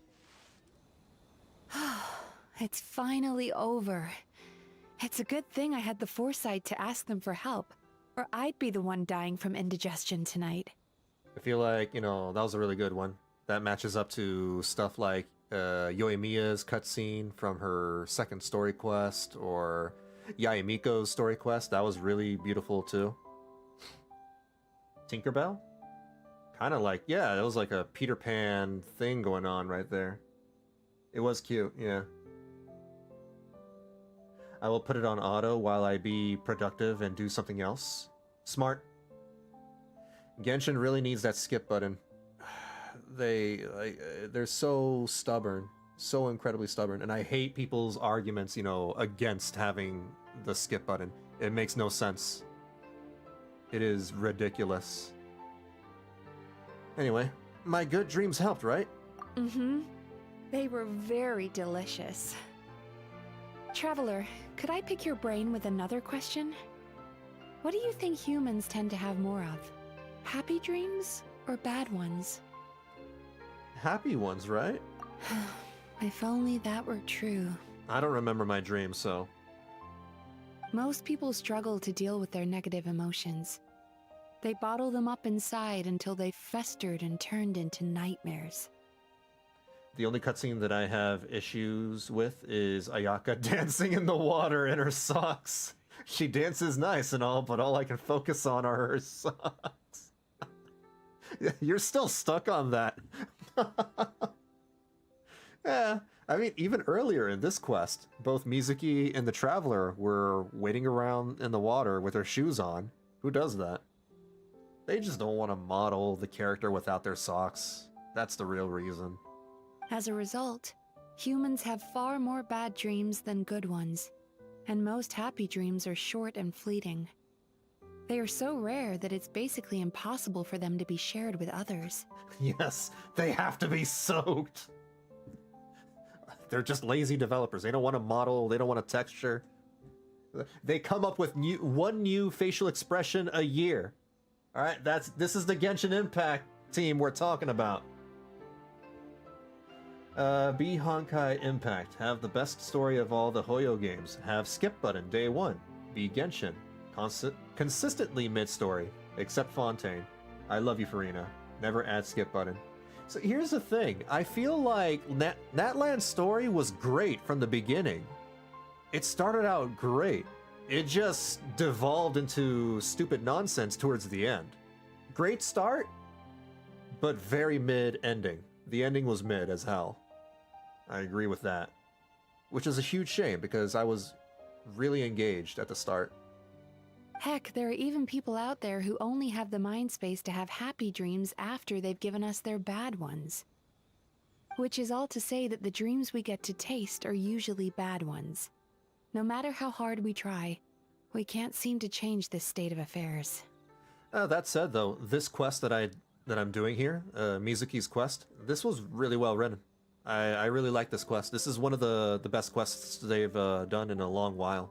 It's finally over. It's a good thing I had the foresight to ask them for help, or I'd be the one dying from indigestion tonight. I feel like, you know, that was a really good one. That matches up to stuff like Yoimiya's cutscene from her second story quest, or Yaemiko's story quest. That was really beautiful too. Tinkerbell? Kind of like, yeah, it was like a Peter Pan thing going on right there. It was cute, yeah. I will put it on auto while I be productive and do something else. Smart. Genshin really needs that skip button. They're so stubborn. So incredibly stubborn, and I hate people's arguments, you know, against having the skip button. It makes no sense. It is ridiculous. Anyway, my good dreams helped, right? Mm-hmm. They were very delicious. Traveler, could I pick your brain with another question? What do you think humans tend to have more of? Happy dreams or bad ones? Happy ones, right? If only that were true. I don't remember my dreams, so... Most people struggle to deal with their negative emotions. They bottle them up inside until they festered and turned into nightmares. The only cutscene that I have issues with is Ayaka dancing in the water in her socks. She dances nice and all, but all I can focus on are her socks. You're still stuck on that. Yeah, I mean, even earlier in this quest, both Mizuki and the Traveler were waiting around in the water with their shoes on. Who does that? They just don't want to model the character without their socks. That's the real reason. As a result, humans have far more bad dreams than good ones, and most happy dreams are short and fleeting. They are so rare that it's basically impossible for them to be shared with others. Yes, they have to be soaked. They're just lazy developers. They don't want to model, they don't want to texture. They come up with one new facial expression a year. All right, this is the Genshin Impact team we're talking about. Be Honkai Impact. Have the best story of all the Hoyo games. Have skip button day one. Be Genshin. Consistently mid-story, except Fontaine. I love you, Farina. Never add skip button. So here's the thing. I feel like Natlan's story was great from the beginning. It started out great. It just devolved into stupid nonsense towards the end. Great start, but very mid ending. The ending was mid as hell. I agree with that. Which is a huge shame because I was really engaged at the start. Heck, there are even people out there who only have the mind space to have happy dreams after they've given us their bad ones. Which is all to say that the dreams we get to taste are usually bad ones. No matter how hard we try, we can't seem to change this state of affairs. That said, though, this quest that I'm doing here, Mizuki's quest, this was really well written. I really like this quest. This is one of the best quests they've done in a long while.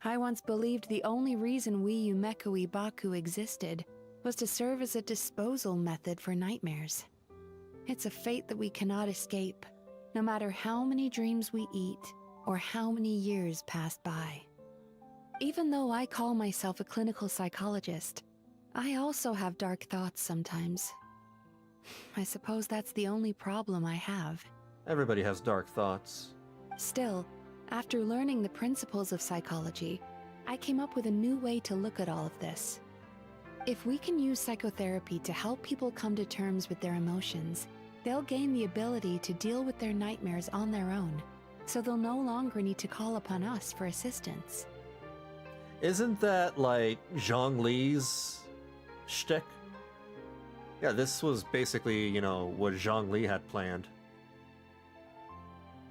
I once believed the only reason we Yumeko Ibaku existed was to serve as a disposal method for nightmares. It's a fate that we cannot escape, no matter how many dreams we eat or how many years pass by. Even though I call myself a clinical psychologist, I also have dark thoughts sometimes. I suppose that's the only problem I have. Everybody has dark thoughts. Still, after learning the principles of psychology, I came up with a new way to look at all of this. If we can use psychotherapy to help people come to terms with their emotions, they'll gain the ability to deal with their nightmares on their own, so they'll no longer need to call upon us for assistance. Isn't that like Zhang Li's shtick? Yeah, this was basically, you know, what Zhang Li had planned.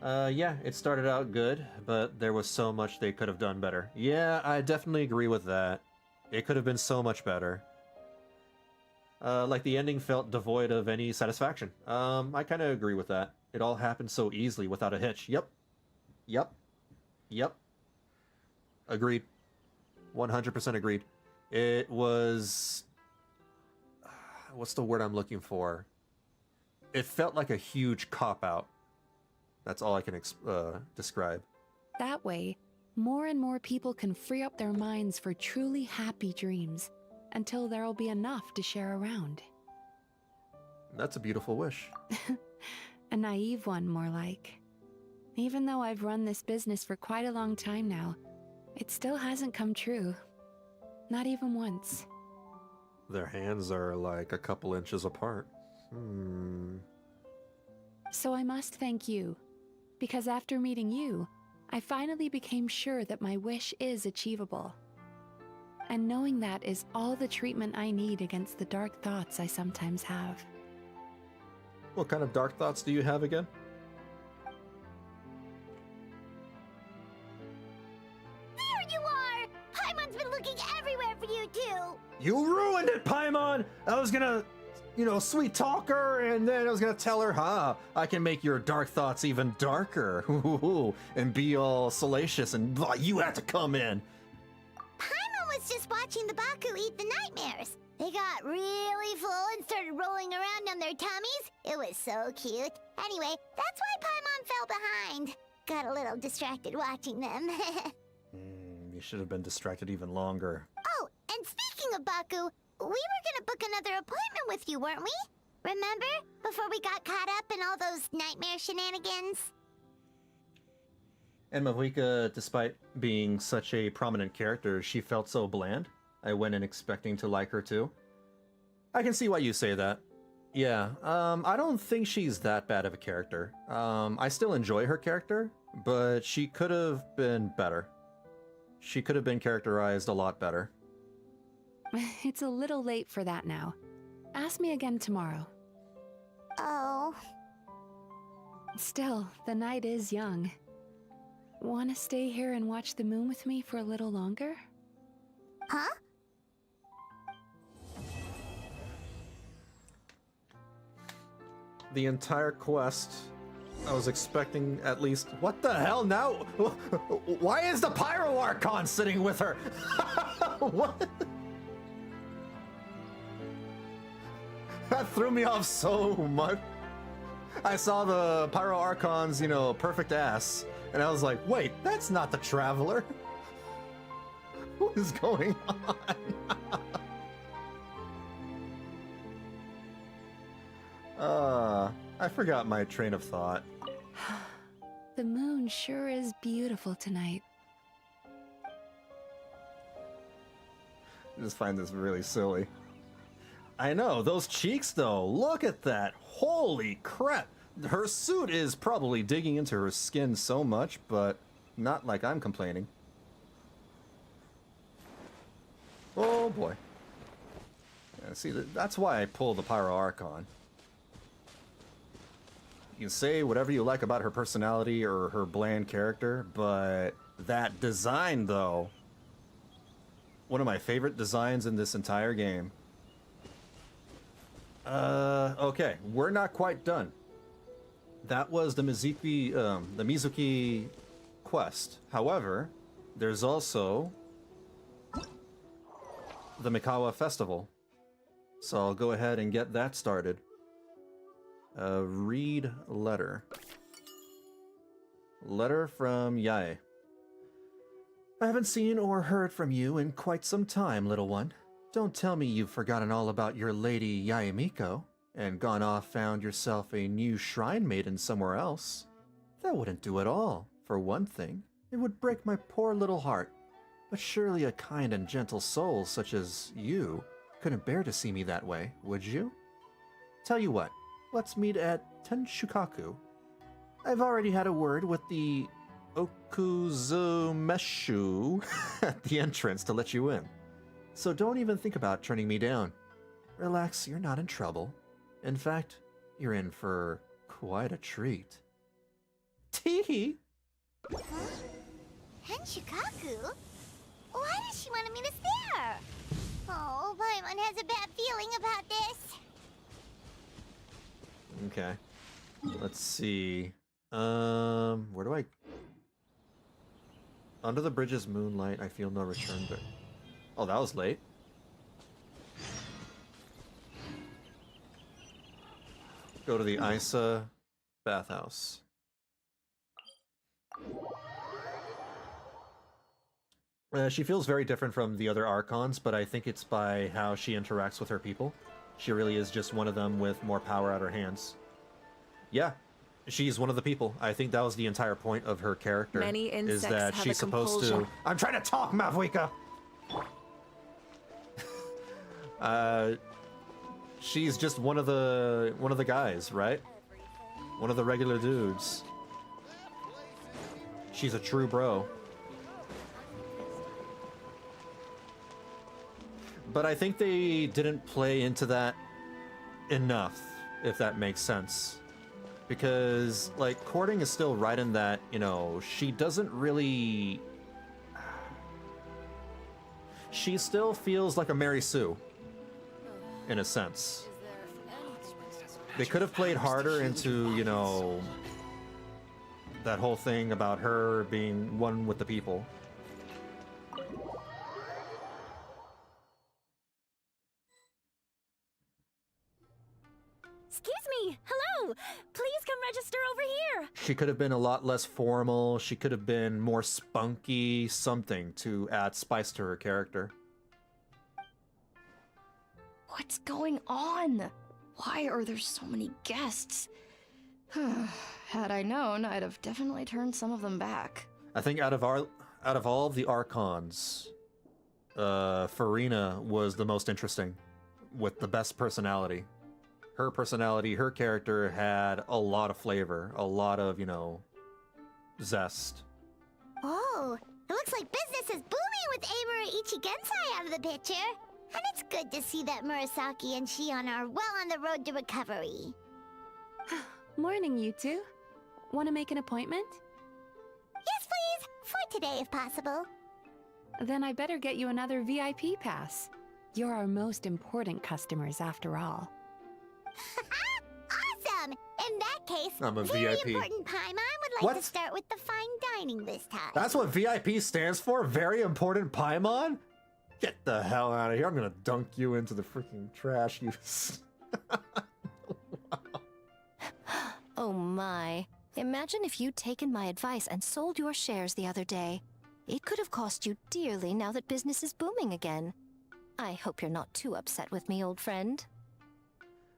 Yeah, it started out good, but there was so much they could have done better. Yeah, I definitely agree with that. It could have been so much better. Like the ending felt devoid of any satisfaction. I kind of agree with that. It all happened so easily without a hitch. Yep. Agreed. 100% agreed. It was... what's the word I'm looking for? It felt like a huge cop-out. That's all I can describe. That way, more and more people can free up their minds for truly happy dreams, until there will be enough to share around. That's a beautiful wish. A naive one, more like. Even though I've run this business for quite a long time now, it still hasn't come true. Not even once. Their hands are like a couple inches apart. So I must thank you, because after meeting you, I finally became sure that my wish is achievable. And knowing that is all the treatment I need against the dark thoughts I sometimes have. What kind of dark thoughts do you have again? There you are! Paimon's been looking everywhere for you, too! You ruined it, Paimon! I was gonna, you know, sweet talk her, and then I was gonna tell her, I can make your dark thoughts even darker, and be all salacious, and you have to come in. Paimon was just watching the Baku eat the nightmares. They got really full and started rolling around on their tummies. It was so cute. Anyway, that's why Paimon fell behind. Got a little distracted watching them. You should have been distracted even longer. Oh, and speaking of Baku, we were gonna book another appointment with you, weren't we? Remember? Before we got caught up in all those nightmare shenanigans? And Mavuika, despite being such a prominent character, she felt so bland. I went in expecting to like her too. I can see why you say that. Yeah, I don't think she's that bad of a character. I still enjoy her character, but she could have been better. She could have been characterized a lot better. It's a little late for that now. Ask me again tomorrow. Oh. Still, the night is young. Wanna stay here and watch the moon with me for a little longer? Huh? The entire quest, I was expecting at least... What the hell now? Why is the Pyro Archon sitting with her? What? That threw me off so much. I saw the Pyro Archon's, you know, perfect ass, and I was like, wait, that's not the Traveler. What is going on? I forgot my train of thought. The moon sure is beautiful tonight. I just find this really silly. I know, those cheeks though, look at that. Holy crap. Her suit is probably digging into her skin so much, but not like I'm complaining. Oh boy. Yeah, see, that's why I pull the Pyro Archon. You can say whatever you like about her personality or her bland character, but that design though, one of my favorite designs in this entire game. Okay, we're not quite done. That was the Mizuki quest. However, there's also the Mikawa Festival. So I'll go ahead and get that started. Read letter. Letter from Yae. I haven't seen or heard from you in quite some time, little one. Don't tell me you've forgotten all about your lady Yaemiko and gone off found yourself a new shrine maiden somewhere else. That wouldn't do at all, for one thing. It would break my poor little heart. But surely a kind and gentle soul such as you couldn't bear to see me that way, would you? Tell you what, let's meet at Tenshukaku. I've already had a word with the Okuzumeshu at the entrance to let you in. So don't even think about turning me down. Relax, you're not in trouble. In fact, you're in for quite a treat. Teehee! Huh? Tenshukaku? Why does she want to meet us there? Oh, Paimon has a bad feeling about this. Okay. Let's see. Where do I... Under the bridge's moonlight, I feel no return but... Oh, that was late. Go to the Isa bathhouse. She feels very different from the other Archons, but I think it's by how she interacts with her people. She really is just one of them with more power at her hands. Yeah, she's one of the people. I think that was the entire point of her character. Many insects is that have she's a supposed compulsion. to... I'm trying to talk, Mavuika! She's just one of the guys, right? One of the regular dudes. She's a true bro. But I think they didn't play into that enough, if that makes sense. Because, like, courting is still right in that, you know, she doesn't really... She still feels like a Mary Sue, in a sense. They could have played harder into, you know, that whole thing about her being one with the people. Excuse me! Hello! Please come register over here! She could have been a lot less formal. She could have been more spunky, something to add spice to her character. What's going on? Why are there so many guests? Had I known, I'd have definitely turned some of them back. I think out of all the Archons, Farina was the most interesting, with the best personality. her personality, her character had a lot of flavor, a lot of, you know, zest. Oh, it looks like business is booming with Amura Ichigensai out of the picture. And it's good to see that Murasaki and Shion are well on the road to recovery. Morning, you two. Want to make an appointment? Yes, please. For today, if possible. Then I better get you another VIP pass. You're our most important customers, after all. Awesome! In that case, I'm a very VIP. important Paimon would like What? to start with the fine dining this time. That's what VIP stands for? Very important Paimon? Get the hell out of here. I'm gonna dunk you into the freaking trash, you... Oh my. Imagine if you'd taken my advice and sold your shares the other day. It could have cost you dearly now that business is booming again. I hope you're not too upset with me, old friend.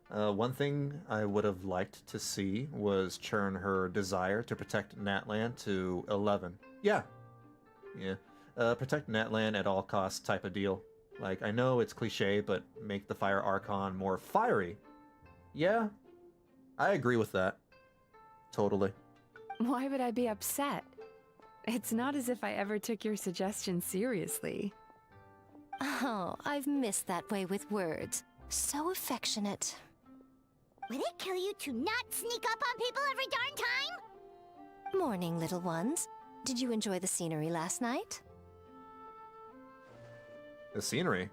One thing I would have liked to see was churn her desire to protect Natlan to 11. Yeah. Protect Natlan at all costs type of deal. Like, I know it's cliche, but make the Fire Archon more fiery. Yeah, I agree with that. Totally. Why would I be upset? It's not as if I ever took your suggestion seriously. Oh, I've missed that way with words. So affectionate. Would it kill you to not sneak up on people every darn time? Morning, little ones. Did you enjoy the scenery last night? The scenery?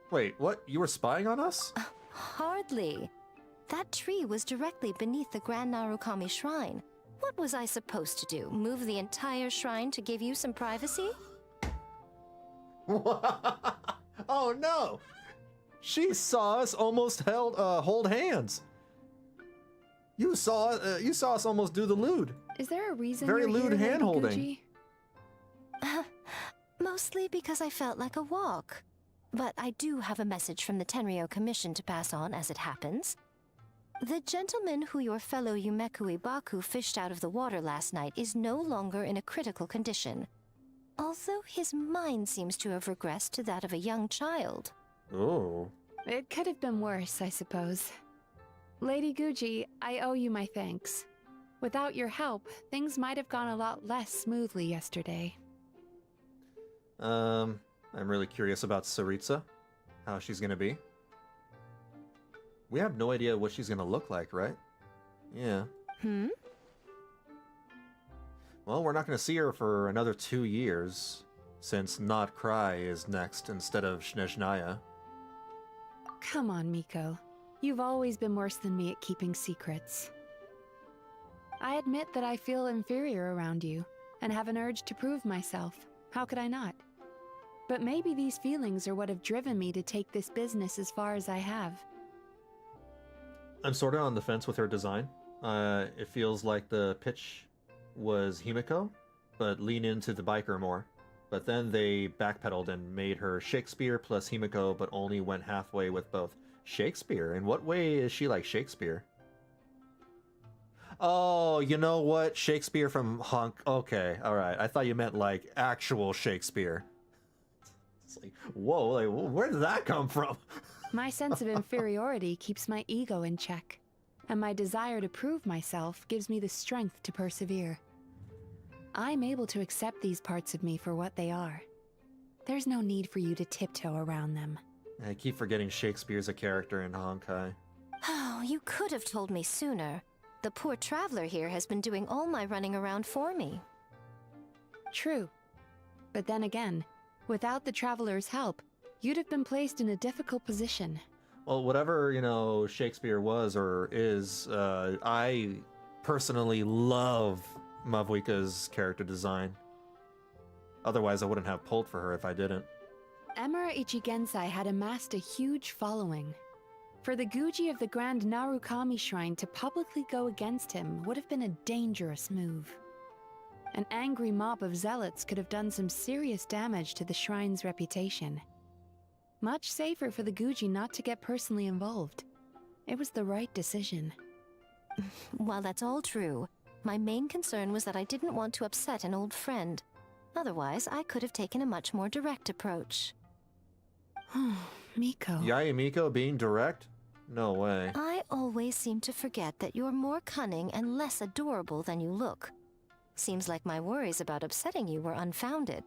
Wait, what? You were spying on us? Hardly. That tree was directly beneath the Grand Narukami Shrine. What was I supposed to do? Move the entire shrine to give you some privacy? Oh no! She saw us almost hold hands. You saw us almost do the lewd. Is there a reason Very you're lewd here, Lady hand-holding. Gucci? Mostly because I felt like a walk. But I do have a message from the Tenryo Commission to pass on as it happens. The gentleman who your fellow Yumeku Ibaku fished out of the water last night is no longer in a critical condition. Although his mind seems to have regressed to that of a young child. Oh. It could have been worse, I suppose. Lady Guji, I owe you my thanks. Without your help, things might have gone a lot less smoothly yesterday. I'm really curious about Saritsa. How she's gonna be. We have no idea what she's gonna look like, right? Yeah. Well, we're not gonna see her for another 2 years, since Not Cry is next instead of Snezhnaya. Come on, Miko. You've always been worse than me at keeping secrets. I admit that I feel inferior around you, and have an urge to prove myself. How could I not? But maybe these feelings are what have driven me to take this business as far as I have. I'm sorta on the fence with her design. It feels like the pitch was Himiko, but lean into the biker more. But then they backpedaled and made her Shakespeare plus Himiko, but only went halfway with both. Shakespeare? In what way is she like Shakespeare? Oh, you know what? Shakespeare from Honk. Okay, alright. I thought you meant like actual Shakespeare. It's like, whoa, like, where did that come from? My sense of inferiority keeps my ego in check, and my desire to prove myself gives me the strength to persevere. I'm able to accept these parts of me for what they are. There's no need for you to tiptoe around them. I keep forgetting Shakespeare's a character in Honkai. Oh, you could have told me sooner. The poor traveler here has been doing all my running around for me. True. But then again, without the traveler's help, you'd have been placed in a difficult position. Well, whatever, you know, Shakespeare was or is, I personally love Mavuika's character design. Otherwise, I wouldn't have pulled for her if I didn't. Emura Ichigensai had amassed a huge following. For the Guji of the Grand Narukami Shrine to publicly go against him would have been a dangerous move. An angry mob of zealots could have done some serious damage to the shrine's reputation. Much safer for the Guji not to get personally involved. It was the right decision. While that's all true, my main concern was that I didn't want to upset an old friend. Otherwise, I could have taken a much more direct approach. Miko. Yae Miko being direct? No way. I always seem to forget that you're more cunning and less adorable than you look. Seems like my worries about upsetting you were unfounded.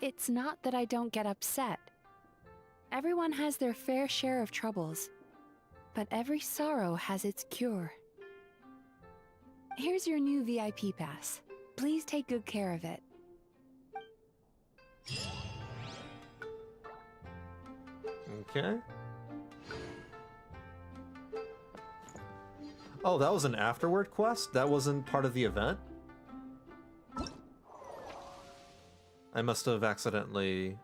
It's not that I don't get upset. Everyone has their fair share of troubles, but every sorrow has its cure. Here's your new VIP pass. Please take good care of it. Okay. Oh, that was an afterward quest? That wasn't part of the event? I must have accidentally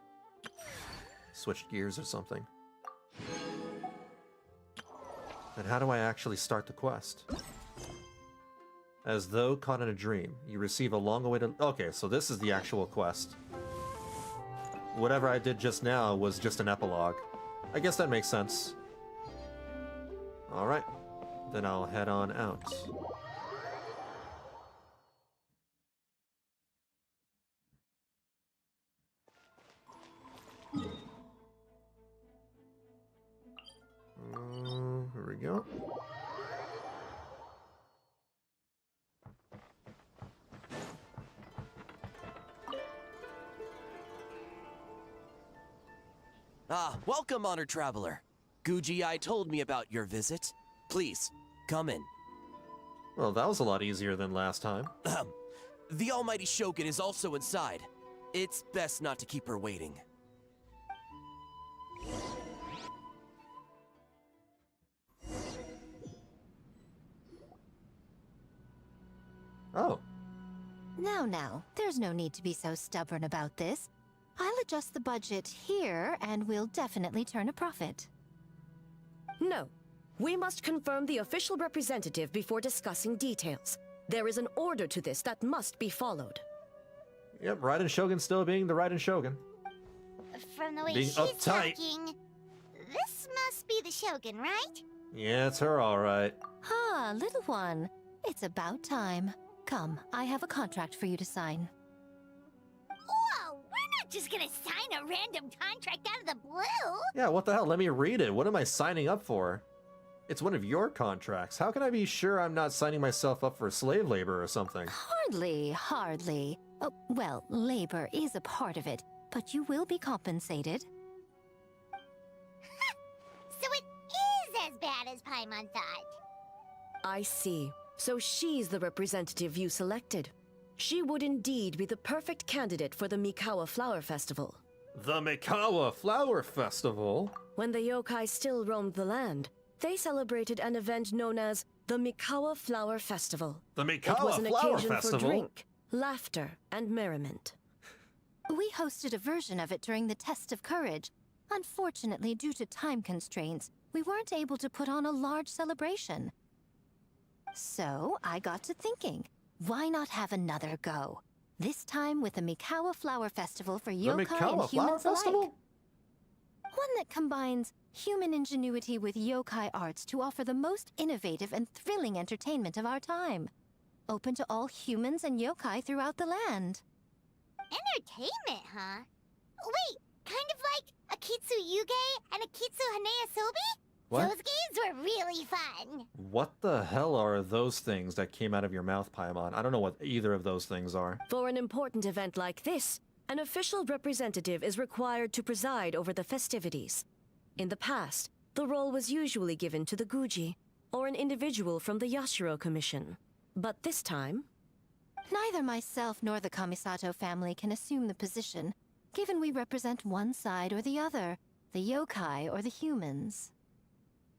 switched gears or something. Then how do I actually start the quest? As though caught in a dream, you receive a long-awaited... Okay, so this is the actual quest. Whatever I did just now was just an epilogue. I guess that makes sense. Alright, then I'll head on out. Here we go. Ah, welcome, honored traveler. Guji-ai told me about your visit. Please, come in. Well, that was a lot easier than last time. The almighty Shogun is also inside. It's best not to keep her waiting. Oh. Now, there's no need to be so stubborn about this. I'll adjust the budget here, and we'll definitely turn a profit. No. We must confirm the official representative before discussing details. There is an order to this that must be followed. Yep, Raiden Shogun still being the Raiden Shogun. From the way Being she's uptight. talking, this must be the Shogun, right? Yeah, it's her alright. Ah, little one. It's about time. Come, I have a contract for you to sign. Whoa, we're not just gonna sign a random contract out of the blue. Yeah, what the hell? Let me read it. What am I signing up for? It's one of your contracts. How can I be sure I'm not signing myself up for slave labor or something? Hardly. Oh, well, labor is a part of it, but you will be compensated. So it is as bad as Paimon thought. I see. So she's the representative you selected. She would indeed be the perfect candidate for the Mikawa Flower Festival. The Mikawa Flower Festival? When the yokai still roamed the land, they celebrated an event known as the Mikawa Flower Festival. The It Mikawa was an Flower occasion Festival? for drink, laughter, and merriment. We hosted a version of it during the Test of Courage. Unfortunately, due to time constraints, we weren't able to put on a large celebration. So, I got to thinking, why not have another go? This time with the Mikawa Flower Festival for yokai and Mikawa Flower humans alike. Festival? One that combines human ingenuity with yokai arts to offer the most innovative and thrilling entertainment of our time. Open to all humans and yokai throughout the land. Entertainment, huh? Wait, kind of like Akitsu Yuge and Akitsu Hanea Sobi? What? Those games were really fun. What the hell are those things that came out of your mouth, Paimon? I don't know what either of those things are. For an important event like this, an official representative is required to preside over the festivities. In the past, the role was usually given to the Guji, or an individual from the Yashiro Commission. But this time... Neither myself nor the Kamisato family can assume the position, given we represent one side or the other, the yokai or the humans.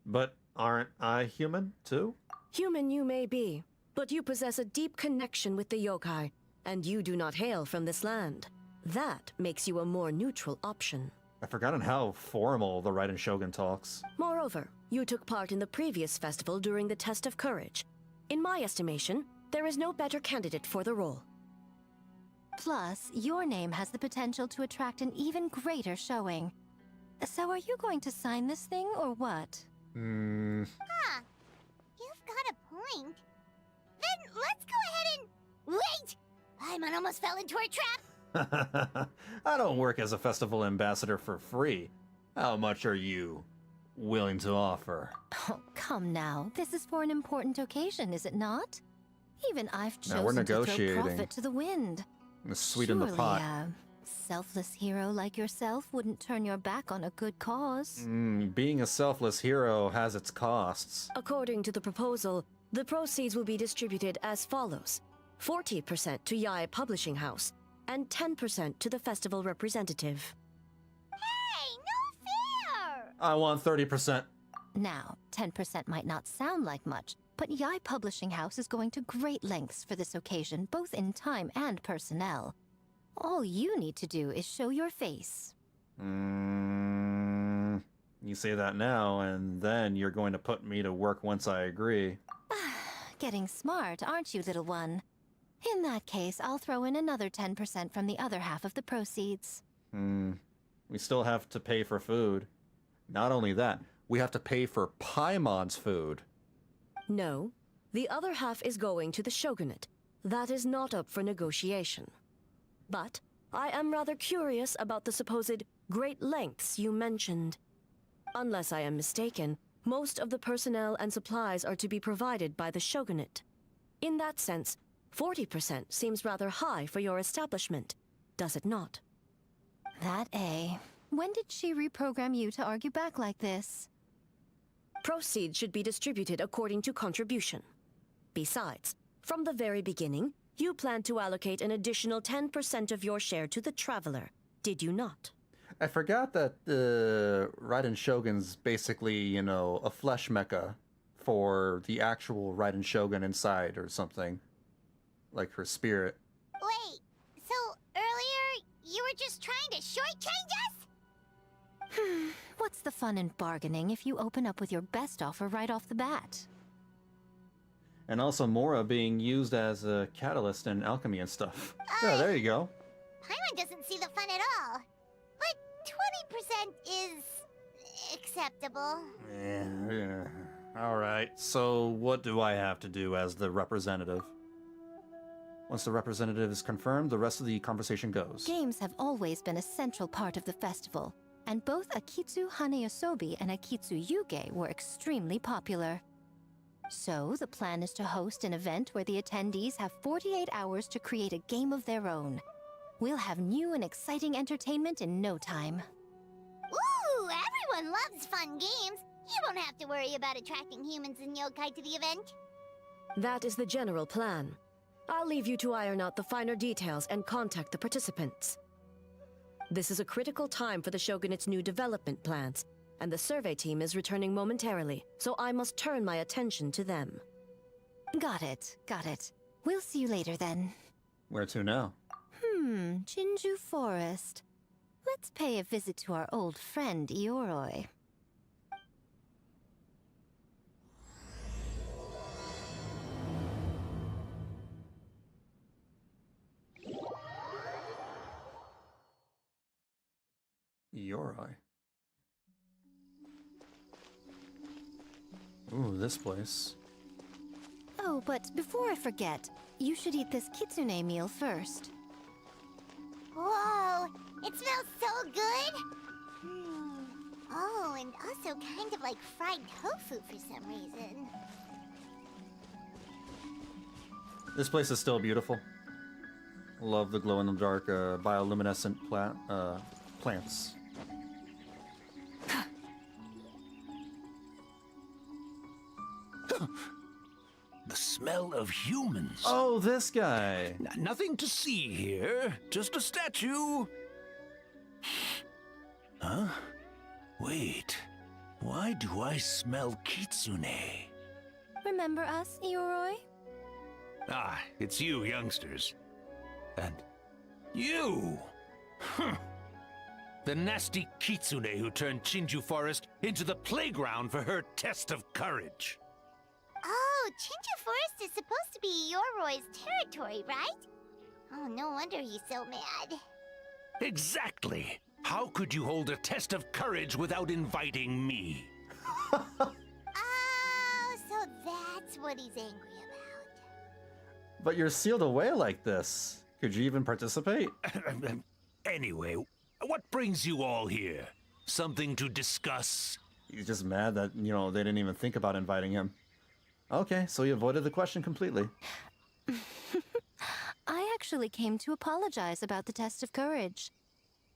But aren't I human, too? Human you may be, but you possess a deep connection with the yokai, and you do not hail from this land. That makes you a more neutral option. I've forgotten how formal the Raiden Shogun talks. Moreover, you took part in the previous festival during the Test of Courage. In my estimation, there is no better candidate for the role. Plus, your name has the potential to attract an even greater showing. So are you going to sign this thing, or what? Huh. You've got a point. Then let's go ahead and... Wait! Paimon almost fell into our trap! I don't work as a festival ambassador for free. How much are you willing to offer. Oh, come now. This is for an important occasion, is it not? Even I've Now we're chosen to throw negotiating. profit to the wind. The sweet in the pot. Surely a selfless hero like yourself wouldn't turn your back on a good cause. Being a selfless hero has its costs. According to the proposal, the proceeds will be distributed as follows: 40% to Yae Publishing House, and 10% to the festival representative. Hey, no fair! I want 30%. Now, 10% might not sound like much, but Yae Publishing House is going to great lengths for this occasion, both in time and personnel. All you need to do is show your face. You say that now, and then you're going to put me to work once I agree. Getting smart, aren't you, little one? In that case, I'll throw in another 10% from the other half of the proceeds. We still have to pay for food. Not only that, we have to pay for Paimon's food. No, the other half is going to the shogunate. That is not up for negotiation. But I am rather curious about the supposed great lengths you mentioned. Unless I am mistaken, most of the personnel and supplies are to be provided by the shogunate. In that sense, 40% seems rather high for your establishment, does it not? When did she reprogram you to argue back like this? Proceeds should be distributed according to contribution. Besides, from the very beginning, you planned to allocate an additional 10% of your share to the Traveler, did you not? I forgot that Raiden Shogun's basically, you know, a flesh mecha for the actual Raiden Shogun inside or something. Like her spirit. Wait, so earlier you were just trying to shortchange us? What's the fun in bargaining if you open up with your best offer right off the bat? And also Mora being used as a catalyst in alchemy and stuff. Yeah, there you go. Paimon doesn't see the fun at all. But 20% is acceptable. Yeah. Alright, so what do I have to do as the representative? Once the representative is confirmed, the rest of the conversation goes. Games have always been a central part of the festival, and both Akitsu Haneyosobi and Akitsu Yuge were extremely popular. So, the plan is to host an event where the attendees have 48 hours to create a game of their own. We'll have new and exciting entertainment in no time. Ooh, everyone loves fun games. You won't have to worry about attracting humans and yokai to the event. That is the general plan. I'll leave you to iron out the finer details and contact the participants. This is a critical time for the Shogunate's new development plans, and the survey team is returning momentarily, so I must turn my attention to them. Got it. We'll see you later then. Where to now? Jinju Forest. Let's pay a visit to our old friend Ioroi. Ioroi. Ooh, this place. Oh, but before I forget, you should eat this kitsune meal first. Whoa, it smells so good! Oh, and also kind of like fried tofu for some reason. This place is still beautiful. Love the glow-in-the-dark bioluminescent plants. The smell of humans. Oh, this guy. Nothing to see here. Just a statue. Huh? Wait. Why do I smell kitsune? Remember us, Ioroi? Ah, it's you youngsters. And you! The nasty kitsune who turned Chinju Forest into the playground for her test of courage. Oh, Chinju Forest is supposed to be Yoroi's territory, right? Oh, no wonder he's so mad. Exactly! How could you hold a test of courage without inviting me? Oh, so that's what he's angry about. But you're sealed away like this. Could you even participate? Anyway, what brings you all here? Something to discuss? He's just mad that, you know, they didn't even think about inviting him. Okay, so he avoided the question completely. I actually came to apologize about the test of courage.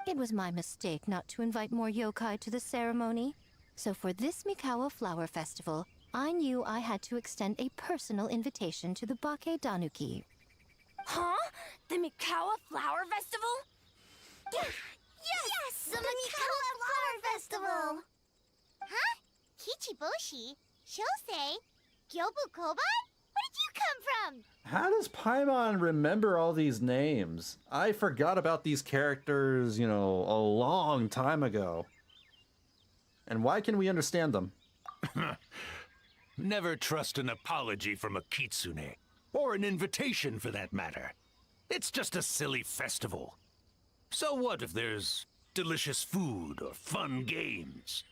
It was my mistake not to invite more yokai to the ceremony. So for this Mikawa Flower Festival, I knew I had to extend a personal invitation to the Bake Danuki. Huh? The Mikawa Flower Festival? Yes! The Mikawa Flower Festival! Huh? Kichiboshi? Shosei? Gyobu Koban? Where did you come from? How does Paimon remember all these names? I forgot about these characters, you know, a long time ago. And why can we understand them? Never trust an apology from a kitsune, or an invitation for that matter. It's just a silly festival. So what if there's delicious food or fun games?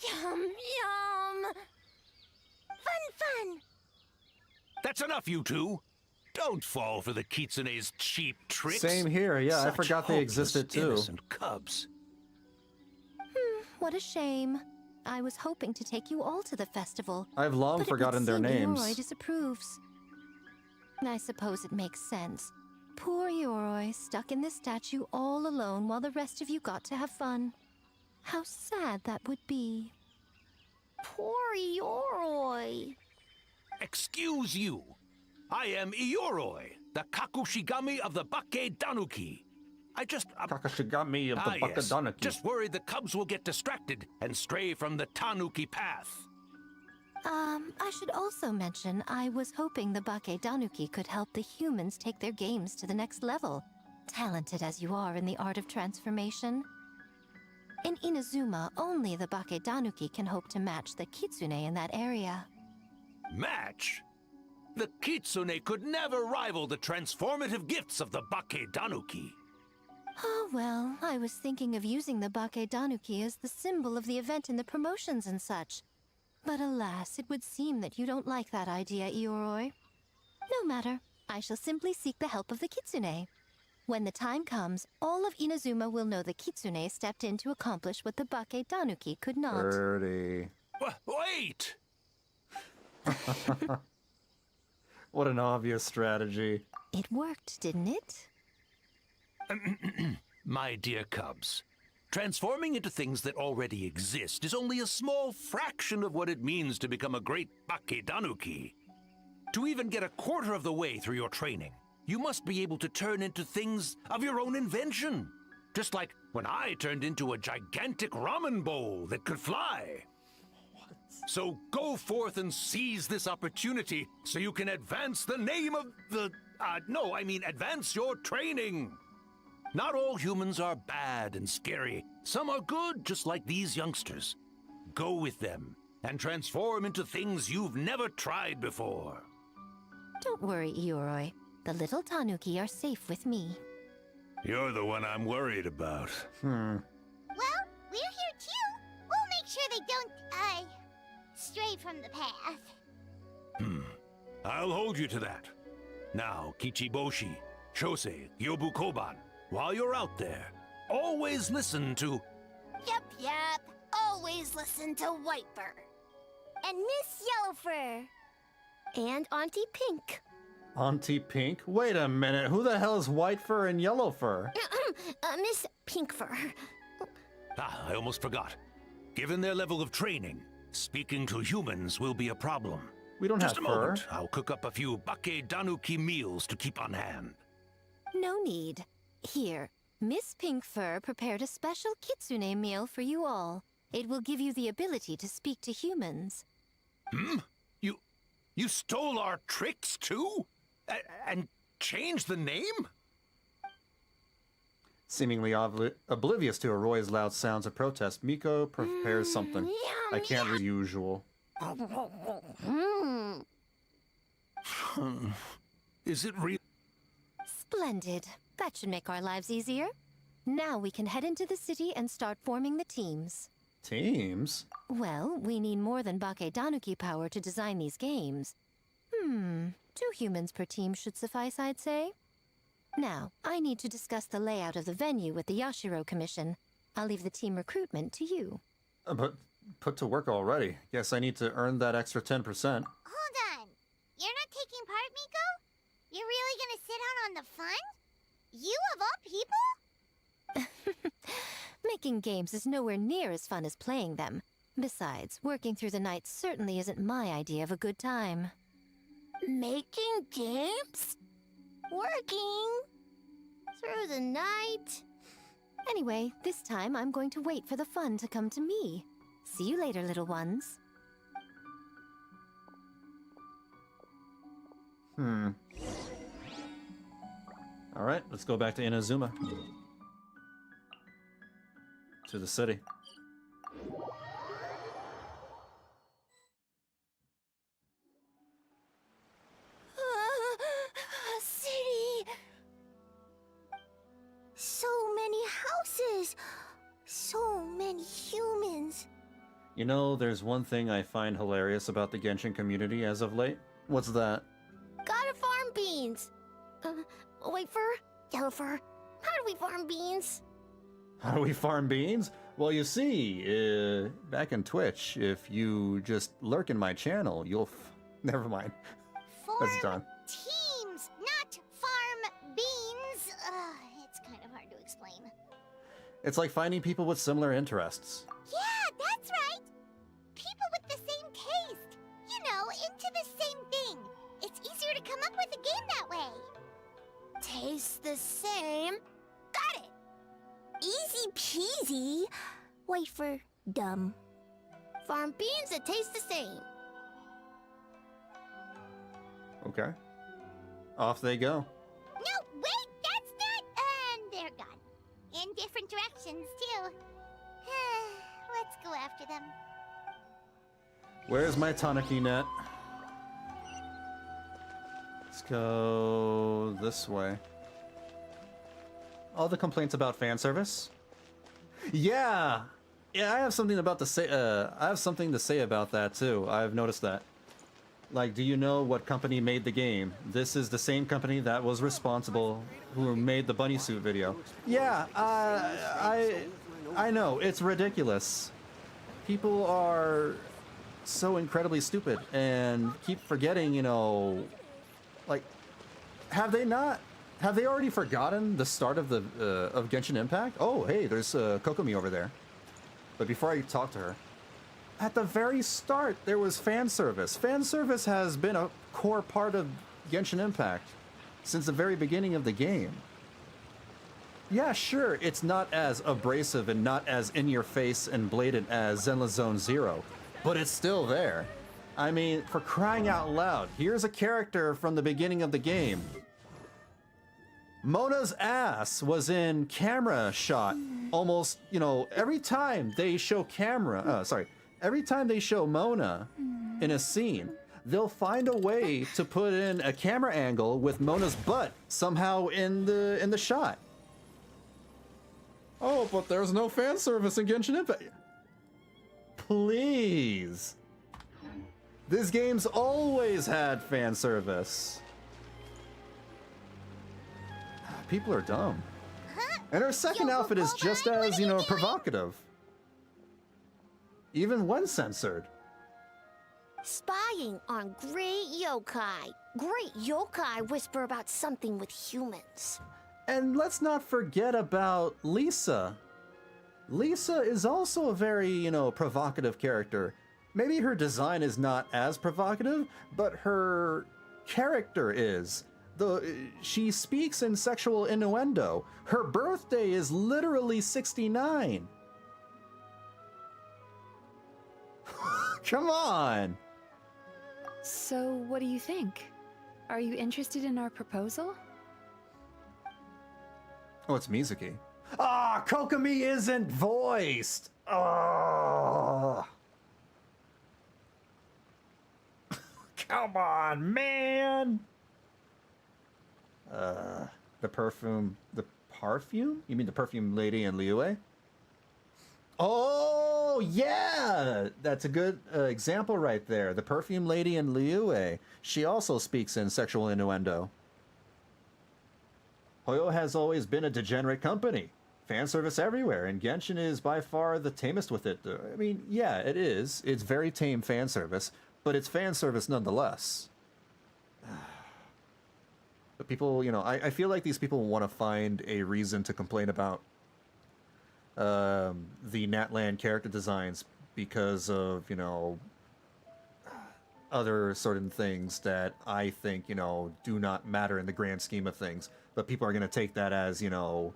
Yum, yum! Fun! That's enough, you two! Don't fall for the kitsune's cheap tricks. Same here, yeah, I Such forgot they existed hopeless, too. Innocent cubs. What a shame. I was hoping to take you all to the festival. I've long but forgotten their it would seem names. Yoroi disapproves. I suppose it makes sense. Poor Yoroi, stuck in this statue all alone while the rest of you got to have fun. How sad that would be. Poor Yoroi. Excuse you. I am Ioroi, the Kakushigami of the Bake Danuki. I just... Kakashigami of the Bake Danuki. Just worried the cubs will get distracted and stray from the Tanuki path. I should also mention I was hoping the Bake Danuki could help the humans take their games to the next level, talented as you are in the art of transformation. In Inazuma, only the Bake Danuki can hope to match the kitsune in that area. Match? The kitsune could never rival the transformative gifts of the Bake Danuki. Oh, well, I was thinking of using the Bake Danuki as the symbol of the event in the promotions and such. But alas, it would seem that you don't like that idea, Ioroi. No matter, I shall simply seek the help of the kitsune. When the time comes, all of Inazuma will know the kitsune stepped in to accomplish what the Bake Danuki could not. Birdie. Wait! What an obvious strategy. It worked, didn't it? My dear cubs, transforming into things that already exist is only a small fraction of what it means to become a great Bake Danuki. To even get a quarter of the way through your training, you must be able to turn into things of your own invention. Just like when I turned into a gigantic ramen bowl that could fly. So go forth and seize this opportunity so you can advance the name of the... advance your training. Not all humans are bad and scary. Some are good, just like these youngsters. Go with them and transform into things you've never tried before. Don't worry, Ioroi. The little Tanuki are safe with me. You're the one I'm worried about. Well, we're here too. We'll make sure they don't, stray from the path. I'll hold you to that. Now, Kichiboshi, Shosei, Gyobu Koban, while you're out there, always listen to... Yep. Always listen to Whitefur. And Miss Yellowfur. And Auntie Pink. Auntie Pink? Wait a minute, who the hell is Whitefur and Yellowfur? Miss Pinkfur. I almost forgot. Given their level of training, speaking to humans will be a problem. We don't Just have a fur. moment. I'll cook up a few Bake Danuki meals to keep on hand. No need. Here, Miss Pinkfur prepared a special kitsune meal for you all. It will give you the ability to speak to humans. You stole our tricks too? And changed the name? Seemingly oblivious to Aroi's loud sounds of protest, Miko prepares something. I can't read usual. Is it real? Splendid. That should make our lives easier. Now we can head into the city and start forming the teams. Teams? Well, we need more than Bake Danuki power to design these games. 2 humans per team should suffice, I'd say. Now, I need to discuss the layout of the venue with the Yashiro Commission. I'll leave the team recruitment to you. But put to work already. Guess I need to earn that extra 10%. Hold on. You're not taking part, Miko? You're really gonna sit out on the fun? You of all people? Making games is nowhere near as fun as playing them. Besides, working through the night certainly isn't my idea of a good time. Making games? Working through the night? Anyway, this time I'm going to wait for the fun to come to me. See you later, little ones. Alright, let's go back to Inazuma. To the city. City! So many houses! So many humans! You know, there's one thing I find hilarious about the Genshin community as of late. What's that? Gotta farm beans! White fur? Yellow fur? How do we farm beans? How do we farm beans? Well, you see, back in Twitch, if you just lurk in my channel, you'll never mind. That's done. Teams, not farm beans! It's kind of hard to explain. It's like finding people with similar interests. Yeah, that's right! People with the same taste! You know, into the same thing! It's easier to come up with a game that way! Taste the same? Got it! Easy peasy! Wait for dumb. Farm beans that taste the same. Okay. Off they go. No, wait, that's not... And they're gone. In different directions, too. Let's go after them. Where's my Tanuki net? Let's go this way. All the complaints about fan service? Yeah! Yeah, I have something about to say. I have something to say about that too. I've noticed that. Like, do you know what company made the game? This is the same company that was responsible, who made the bunny suit video. Yeah, I know, it's ridiculous. People are so incredibly stupid and keep forgetting, you know, like, have they already forgotten the start of the of Genshin Impact? Oh, hey, there's Kokomi over there. But before I talk to her, at the very start, there was fan service. Fan service has been a core part of Genshin Impact since the very beginning of the game. Yeah, sure, it's not as abrasive and not as in-your-face and blatant as Zenless Zone Zero, but it's still there. I mean, for crying out loud, here's a character from the beginning of the game. Mona's ass was in camera shot almost, you know, every time they show every time they show Mona in a scene, they'll find a way to put in a camera angle with Mona's butt somehow in the shot. Oh, but there's no fan service in Genshin Impact. Please. This game's always had fan service. People are dumb. And her second outfit is just as, you know, provocative. Even when censored. Spying on great yokai. Great yokai whisper about something with humans. And let's not forget about Lisa. Lisa is also a very, you know, provocative character. Maybe her design is not as provocative, but her character is. She speaks in sexual innuendo. Her birthday is literally 69. Come on! So, what do you think? Are you interested in our proposal? Oh, it's Mizuki. Ah, Kokomi isn't voiced! Oh. Come on, man! The perfume... You mean the perfume lady in Liyue? Oh, yeah! That's a good example right there. The perfume lady in Liyue. She also speaks in sexual innuendo. Hoyo has always been a degenerate company. fan service everywhere, and Genshin is by far the tamest with it. I mean, yeah, it is. It's very tame fan service, but it's fan service nonetheless. But people, you know, I feel like these people want to find a reason to complain about the Natlan character designs because of, you know, other certain things that I think, you know, do not matter in the grand scheme of things. But people are going to take that as, you know,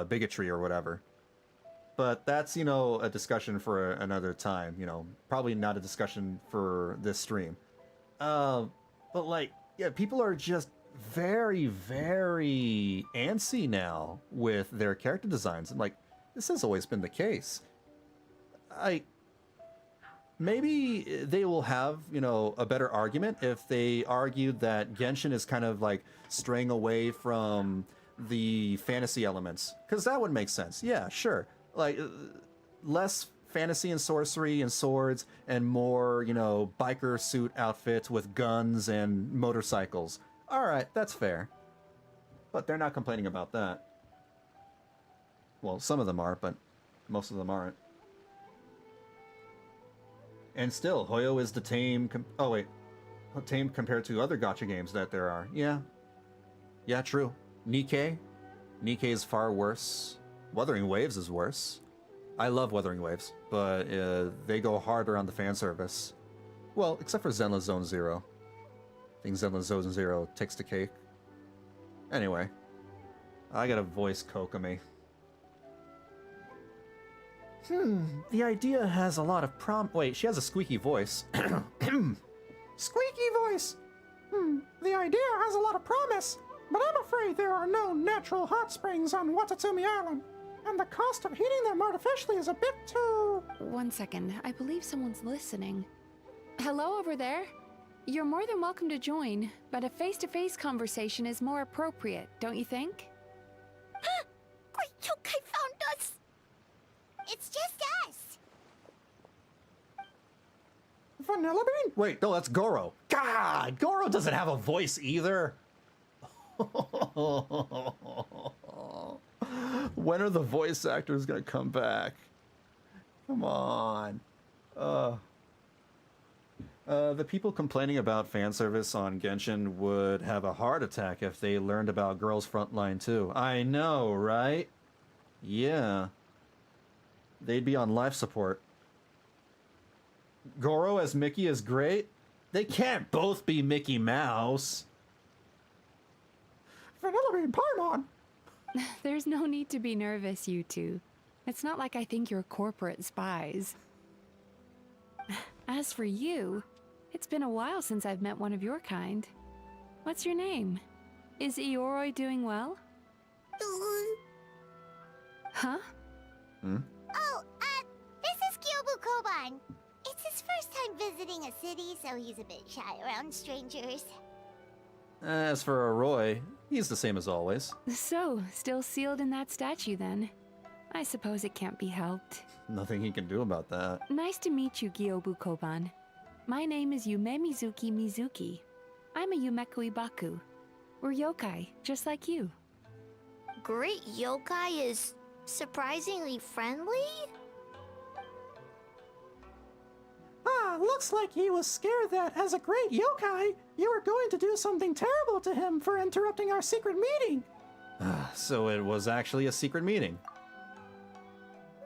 bigotry or whatever. But that's, you know, a discussion for another time, you know, probably not a discussion for this stream. But like, yeah, people are just very, very antsy now with their character designs. And like, this has always been the case. Maybe they will have, you know, a better argument if they argued that Genshin is kind of like straying away from the fantasy elements, because that would make sense. Yeah, sure. Like, less fantasy and sorcery and swords and more, you know, biker suit outfits with guns and motorcycles. All right, that's fair. But they're not complaining about that. Well, some of them are, but most of them aren't. And still, Hoyo is the tame... tame compared to other gacha games that there are. Yeah. Yeah, true. Nikke is far worse. Wuthering Waves is worse. I love Wuthering Waves, but they go harder on the fan service. Well, except for Zenless Zone Zero. I think Zenless Zone Zero takes the cake. Anyway. I got a voice Kokomi. The idea has a lot of Wait, she has a squeaky voice. Squeaky voice! The idea has a lot of promise, but I'm afraid there are no natural hot springs on Watatsumi Island, and the cost of heating them artificially is a bit too... 1 second, I believe someone's listening. Hello over there? You're more than welcome to join, but a face-to-face conversation is more appropriate, don't you think? Great yokai found us! It's just us! Vanillabean? Wait, no, that's Goro. God, Goro doesn't have a voice either. When are the voice actors gonna come back? Come on. The people complaining about fan service on Genshin would have a heart attack if they learned about Girls Frontline too. I know, right? Yeah. They'd be on life support. Goro as Mickey is great. They can't both be Mickey Mouse. Vanillabean Paimon! There's no need to be nervous, you two. It's not like I think you're corporate spies. As for you, it's been a while since I've met one of your kind. What's your name? Is Ioroi doing well? Huh? Oh, this is Kyobu Koban. It's his first time visiting a city, so he's a bit shy around strangers. As for Aroi, he's the same as always. So, still sealed in that statue then. I suppose it can't be helped. Nothing he can do about that. Nice to meet you, Gyobu Koban. My name is Yume Mizuki. I'm a Yumeku Ibaku. We're yokai, just like you. Great yokai is surprisingly friendly? Looks like he was scared that, as a great yokai, you were going to do something terrible to him for interrupting our secret meeting. So it was actually a secret meeting.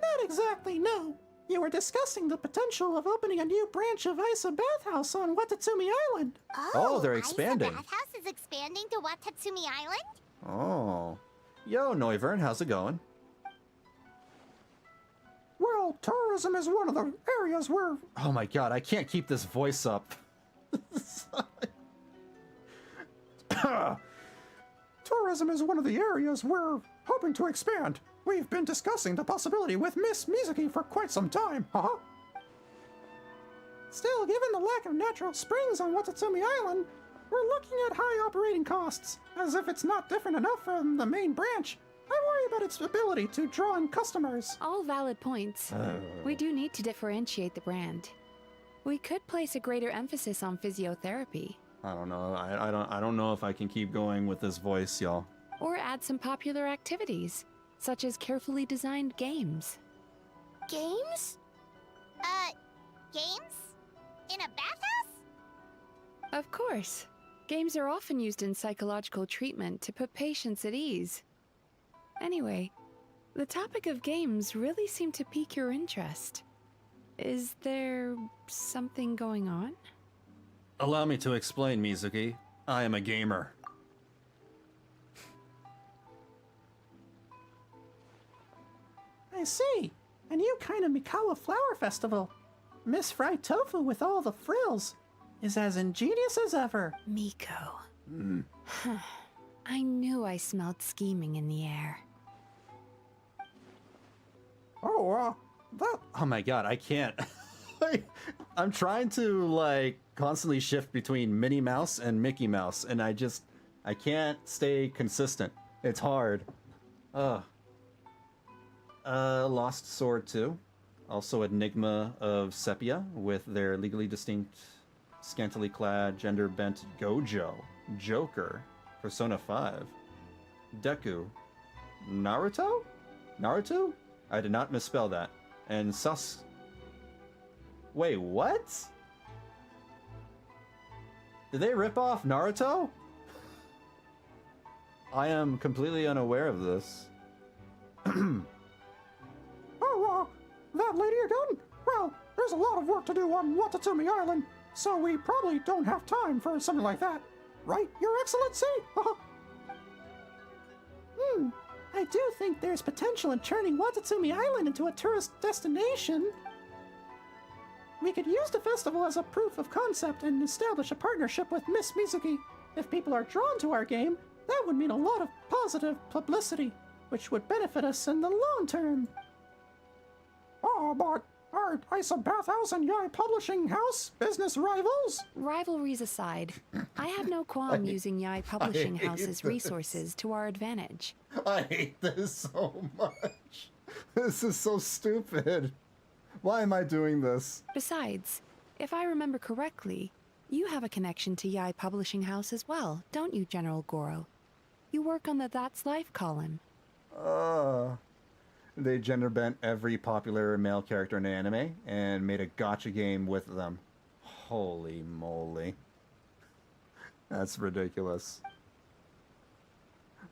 Not exactly, no. You were discussing the potential of opening a new branch of Isa Bathhouse on Watatsumi Island. Oh, they're expanding. Isa Bathhouse is expanding to Watatsumi Island? Oh. Yo, Noivern, how's it going? Well, tourism is one of the areas where... Oh my god, I can't keep this voice up. Tourism is one of the areas we're hoping to expand. We've been discussing the possibility with Miss Mizuki for quite some time, Still, given the lack of natural springs on Watatsumi Island, we're looking at high operating costs, as if it's not different enough from the main branch. I worry about its ability to draw in customers. All valid points. We do need to differentiate the brand. We could place a greater emphasis on physiotherapy. I don't know. I don't know if I can keep going with this voice, y'all. Or add some popular activities. such as carefully designed games. Games? Games? In a bathhouse? Of course. Games are often used in psychological treatment to put patients at ease. Anyway, the topic of games really seemed to pique your interest. Is there something going on? Allow me to explain, Mizuki. I am a gamer. I see. A new kind of Mikawa Flower Festival. Miss Fried Tofu with all the frills is as ingenious as ever. Miko. I knew I smelled scheming in the air. Oh, that... Oh my god, I can't. I'm trying to, like, constantly shift between Minnie Mouse and Mickey Mouse, and I can't stay consistent. It's hard. Lost Sword 2. Also Enigma of Sepia, with their legally distinct, scantily clad, gender-bent Gojo, Joker, Persona 5, Deku, Naruto? Naruto? I did not misspell that. And Wait, what? Did they rip off Naruto? I am completely unaware of this. That lady again? Well, there's a lot of work to do on Watatsumi Island, so we probably don't have time for something like that. Right, Your Excellency? I do think there's potential in turning Watatsumi Island into a tourist destination. We could use the festival as a proof of concept and establish a partnership with Miss Mizuki. If people are drawn to our game, that would mean a lot of positive publicity, which would benefit us in the long term. Oh, but are Isa Bathhouse and Yai Publishing House business rivals? Rivalries aside, I have no qualm using Yai Publishing House's resources to our advantage. I hate this so much. This is so stupid. Why am I doing this? Besides, if I remember correctly, you have a connection to Yai Publishing House as well, don't you, General Goro? You work on the That's Life column. They gender bent every popular male character in the anime and made a gacha game with them. Holy moly. That's ridiculous.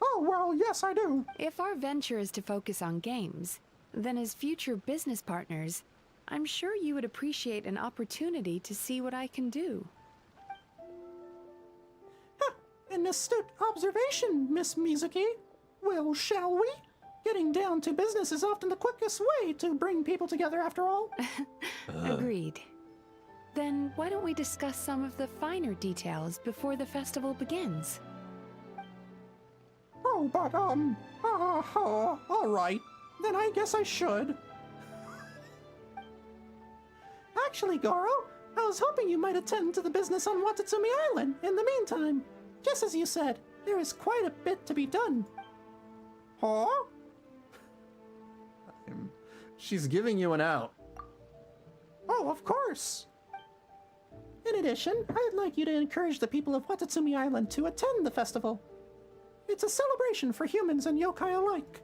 Oh, well, yes, I do. If our venture is to focus on games, then as future business partners, I'm sure you would appreciate an opportunity to see what I can do. An astute observation, Miss Mizuki. Well, shall we? Getting down to business is often the quickest way to bring people together, after all. Agreed. Then why don't we discuss some of the finer details before the festival begins? Oh, but, all right. Then I guess I should. Actually, Goro, I was hoping you might attend to the business on Watatsumi Island in the meantime. Just as you said, there is quite a bit to be done. Huh? She's giving you an out. Oh, of course. In addition, I'd like you to encourage the people of Watatsumi Island to attend the festival. It's a celebration for humans and yokai alike.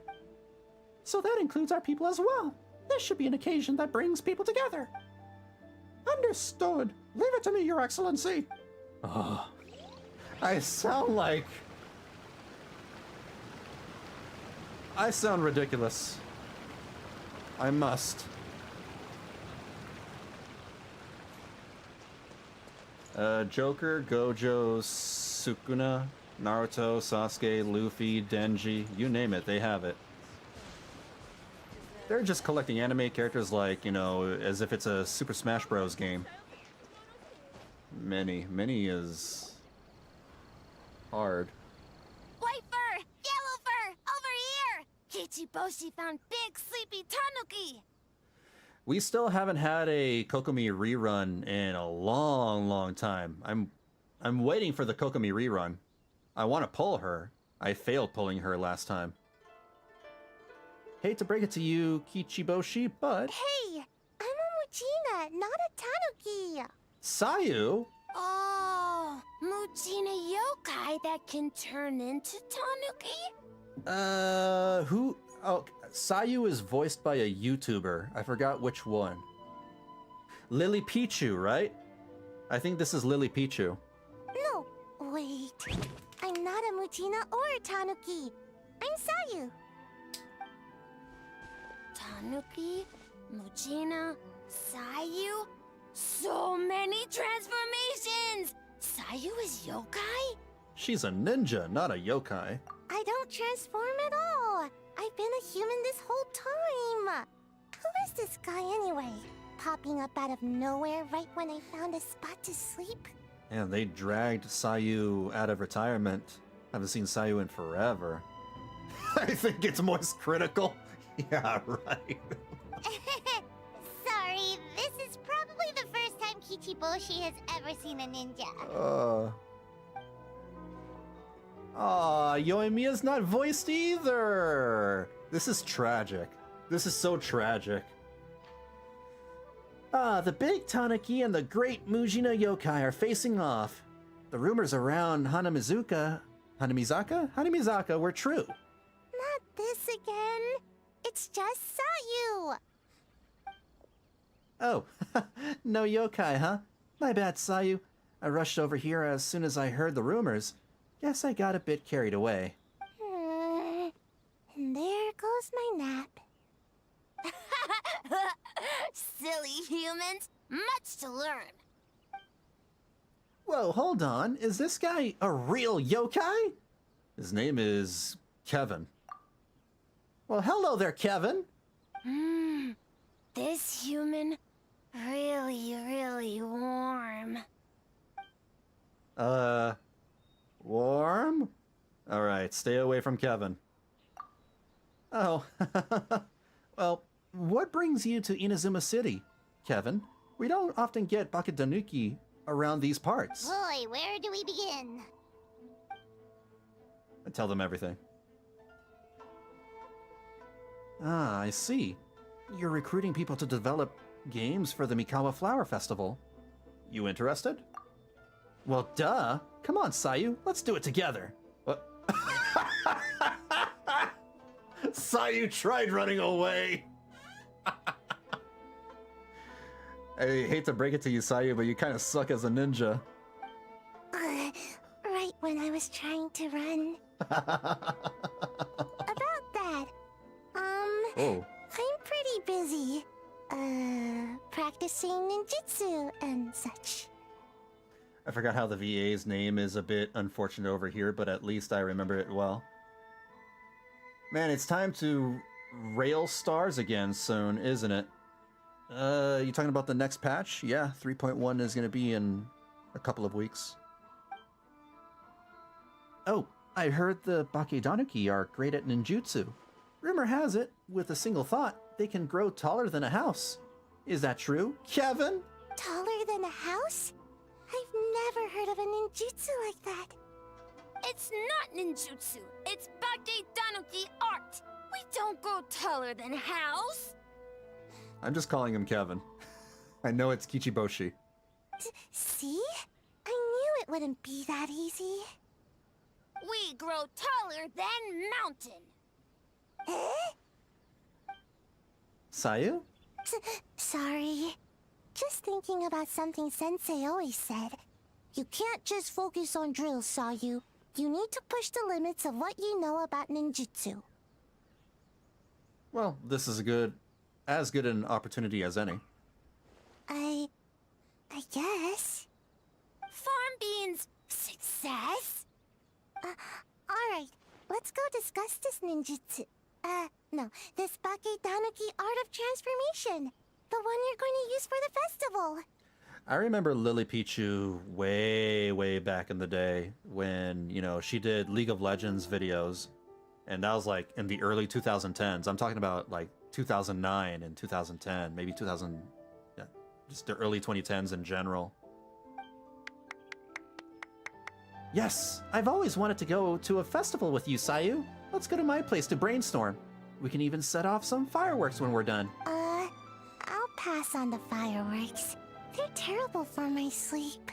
So that includes our people as well. This should be an occasion that brings people together. Understood. Leave it to me, Your Excellency. Oh, I sound ridiculous. I must. Joker, Gojo, Sukuna, Naruto, Sasuke, Luffy, Denji, you name it, they have it. They're just collecting anime characters like, you know, as if it's a Super Smash Bros. Game. Many is hard. White fur! Yellow fur! Over here! Chichiboshi found big sleepy tanuki! We still haven't had a Kokomi rerun in a long time. I'm waiting for the Kokomi rerun. I want to pull her. I failed pulling her last time. Hate to break it to you, Kichiboshi, but... Hey! I'm a Muchina, not a tanuki! Sayu? Oh, Muchina yokai that can turn into tanuki? Oh, Sayu is voiced by a YouTuber. I forgot which one. Lily Pichu, right? I think this is Lily Pichu. No, wait. I'm not a Mujina or a Tanuki. I'm Sayu. Tanuki, Mujina, Sayu. So many transformations! Sayu is yokai? She's a ninja, not a yokai. I don't transform at all. I've been a human this whole time. Who is this guy anyway? Popping up out of nowhere right when I found a spot to sleep? And they dragged Sayu out of retirement. Haven't seen Sayu in forever. I think it's most critical. Yeah, right. Sorry, this is probably the first time Kichiboshi has ever seen a ninja. Aw, Yoimiya's not voiced either! This is tragic. This is so tragic. The big Tanuki and the great Mujina yokai are facing off. The rumors around Hanamizaka were true. Not this again. It's just Sayu. Oh, no yokai, huh? My bad, Sayu. I rushed over here as soon as I heard the rumors. Guess I got a bit carried away. And there goes my nap. Silly humans, much to learn. Whoa, hold on. Is this guy a real yokai? His name is Kevin. Well, hello there, Kevin. This human, really warm. Warm? Alright, stay away from Kevin. Oh, well, what brings you to Inazuma City, Kevin? We don't often get Bakadanuki around these parts. Boy, where do we begin? I tell them everything. Ah, I see. You're recruiting people to develop games for the Mikawa Flower Festival. You interested? Well, duh. Come on, Sayu. Let's do it together. What? Sayu tried running away. I hate to break it to you, Sayu, but you kind of suck as a ninja. Right when I was trying to run. About that, Oh. I'm pretty busy. Practicing ninjutsu and such. I forgot how the VA's name is a bit unfortunate over here, but at least I remember it well. Man, it's time to rail stars again soon, isn't it? You talking about the next patch? Yeah, 3.1 is going to be in a couple of weeks. Oh, I heard the Bakedanuki are great at ninjutsu. Rumor has it, with a single thought, they can grow taller than a house. Is that true, Kevin? Taller than a house? I've never heard of a ninjutsu like that. It's not ninjutsu, it's Bakedanuki art. We don't grow taller than house. I'm just calling him Kevin. I know it's Kichiboshi. See? I knew it wouldn't be that easy. We grow taller than mountain. Sayu? Sorry. Just thinking about something Sensei always said. You can't just focus on drills, Sayu. You need to push the limits of what you know about ninjutsu. Well, this is as good an opportunity as any. I guess. Farm beans, success? Alright, let's go discuss this ninjutsu. No, this Bakedanuki art of transformation. The one you're going to use for the festival. I remember Lily Pichu way back in the day when, she did League of Legends videos. And that was like in the early 2010s. I'm talking about like 2009 and 2010, maybe 2000, yeah, just the early 2010s in general. Yes, I've always wanted to go to a festival with you, Sayu. Let's go to my place to brainstorm. We can even set off some fireworks when we're done. I'll pass on the fireworks. They're terrible for my sleep.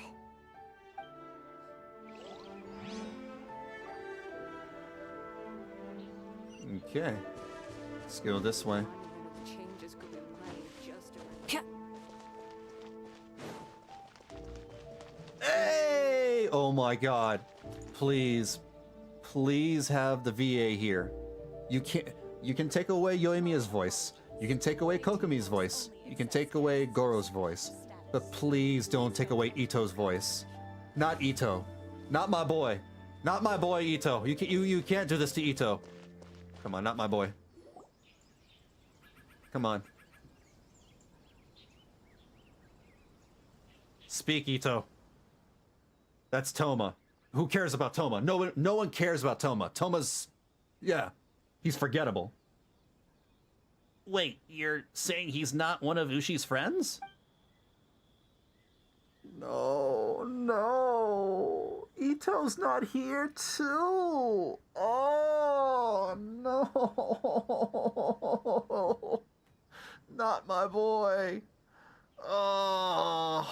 Okay. Let's go this way. Hey! Oh my god. Please. Please have the VA here. You can take away Yoimiya's voice. You can take away Kokomi's voice. You can take away Goro's voice. But please don't take away Ito's voice. Not Ito. Not my boy. Not my boy Ito. You can't do this to Ito. Come on, not my boy. Come on. Speak, Ito. That's Toma. Who cares about Toma? No one cares about Toma. Toma's... yeah. He's forgettable. Wait, you're saying he's not one of Ushi's friends? No, no. Ito's not here too. Oh, no. Not my boy. Oh,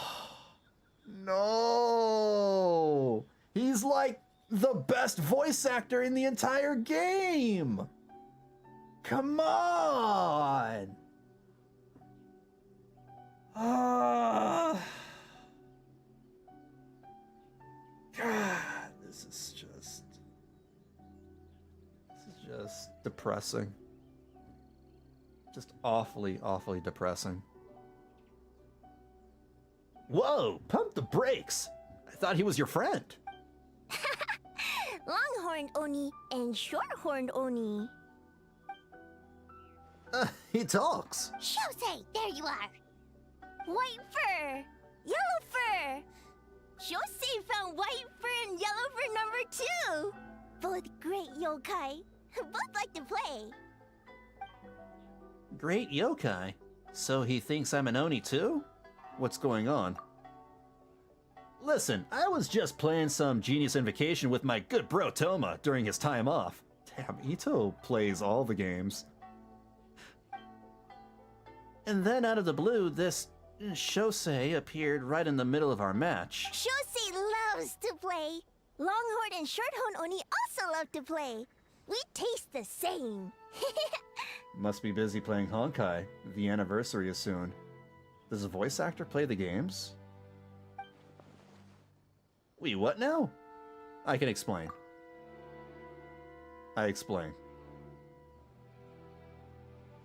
no. He's like the best voice actor in the entire game. Come on. God, this is just depressing. Just awfully, awfully depressing. Whoa, pump the brakes. I thought he was your friend. Longhorned Oni and short-horned Oni. He talks. Shosei, there you are. White fur, yellow fur. Shosei found white fur and yellow fur number 2. Both great yokai. Both like to play. Great yokai? So he thinks I'm an Oni too? What's going on? Listen, I was just playing some Genius Invocation with my good bro Toma during his time off. Damn, Ito plays all the games. And then out of the blue, this Shosei appeared right in the middle of our match. Shosei loves to play. Longhorned and shorthorned Oni also love to play. We taste the same. Must be busy playing Honkai. The anniversary is soon. Does a voice actor play the games? Wait, what now? I can explain. I explain.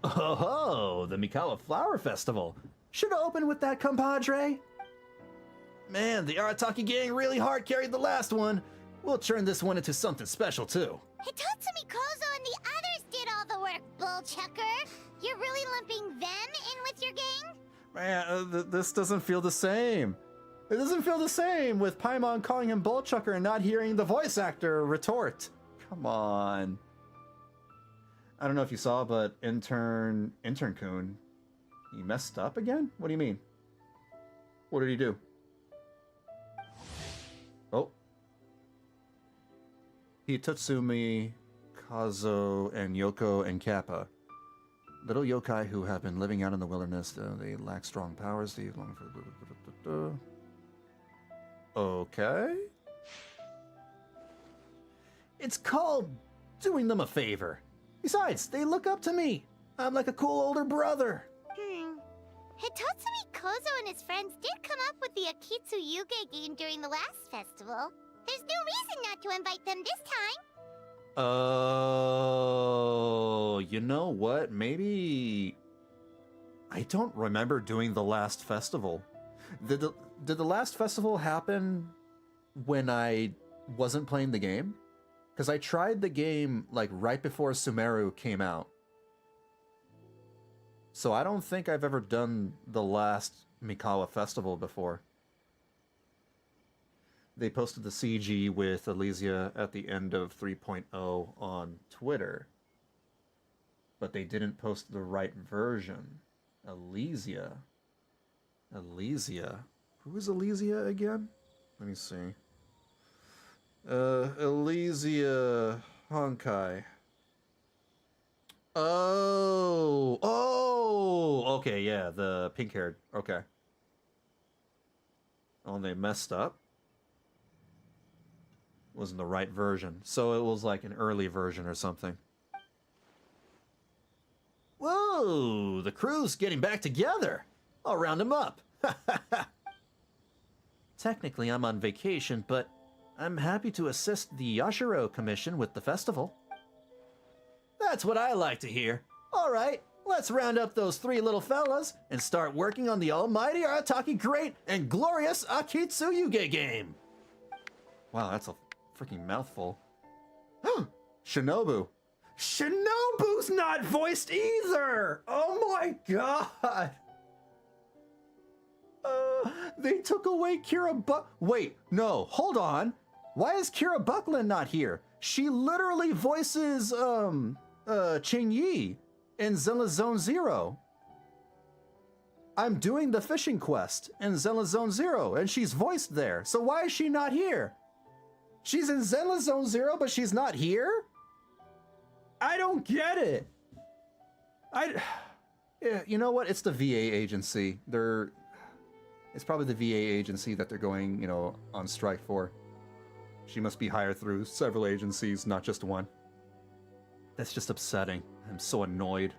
Oh, the Mikawa Flower Festival. Should have opened with that, compadre. Man, the Arataki gang really hard carried the last one. We'll turn this one into something special, too. Hitatsumi Kozo and the others did all the work, Bullchucker. You're really lumping them in with your gang? Man, this doesn't feel the same. It doesn't feel the same with Paimon calling him Bullchucker and not hearing the voice actor retort. Come on. I don't know if you saw, but Intern-kun, he messed up again? What do you mean? What did he do? Oh. Hitatsumi, Kazo, and Yoko and Kappa. Little yokai who have been living out in the wilderness. They lack strong powers. They long for... Okay. It's called doing them a favor. Besides, they look up to me. I'm like a cool older brother. Hitatsumi Kozo and his friends did come up with the Akitsu Yuge game during the last festival. There's no reason not to invite them this time. Oh, you know what? Maybe... I don't remember doing the last festival. Did the last festival happen when I wasn't playing the game? Because I tried the game like right before Sumeru came out. So I don't think I've ever done the last Mikawa Festival before. They posted the CG with Elysia at the end of 3.0 on Twitter. But they didn't post the right version. Elysia. Who is Elysia again? Let me see. Elysia Honkai. Oh, okay, yeah, the pink-haired. Okay. Oh, they messed up. Wasn't the right version, so it was like an early version or something. Oh, the crew's getting back together. I'll round them up. Technically, I'm on vacation, but I'm happy to assist the Yashiro Commission with the festival. That's what I like to hear. All right, let's round up those 3 little fellas and start working on the almighty Arataki great and glorious Akitsuyuge game. Wow, that's a freaking mouthful. Shinobu. Shinobu's not voiced either! Oh my god! They took away Kira Wait, no, hold on. Why is Kira Buckland not here? She literally voices, Ching Yi in Zelda Zone Zero. I'm doing the fishing quest in Zelda Zone Zero, and she's voiced there. So why is she not here? She's in Zelda Zone Zero, but she's not here? I don't get it. Yeah, you know what? It's the VA agency. It's probably the VA agency that they're going, on strike for. She must be hired through several agencies, not just one. That's just upsetting. I'm so annoyed.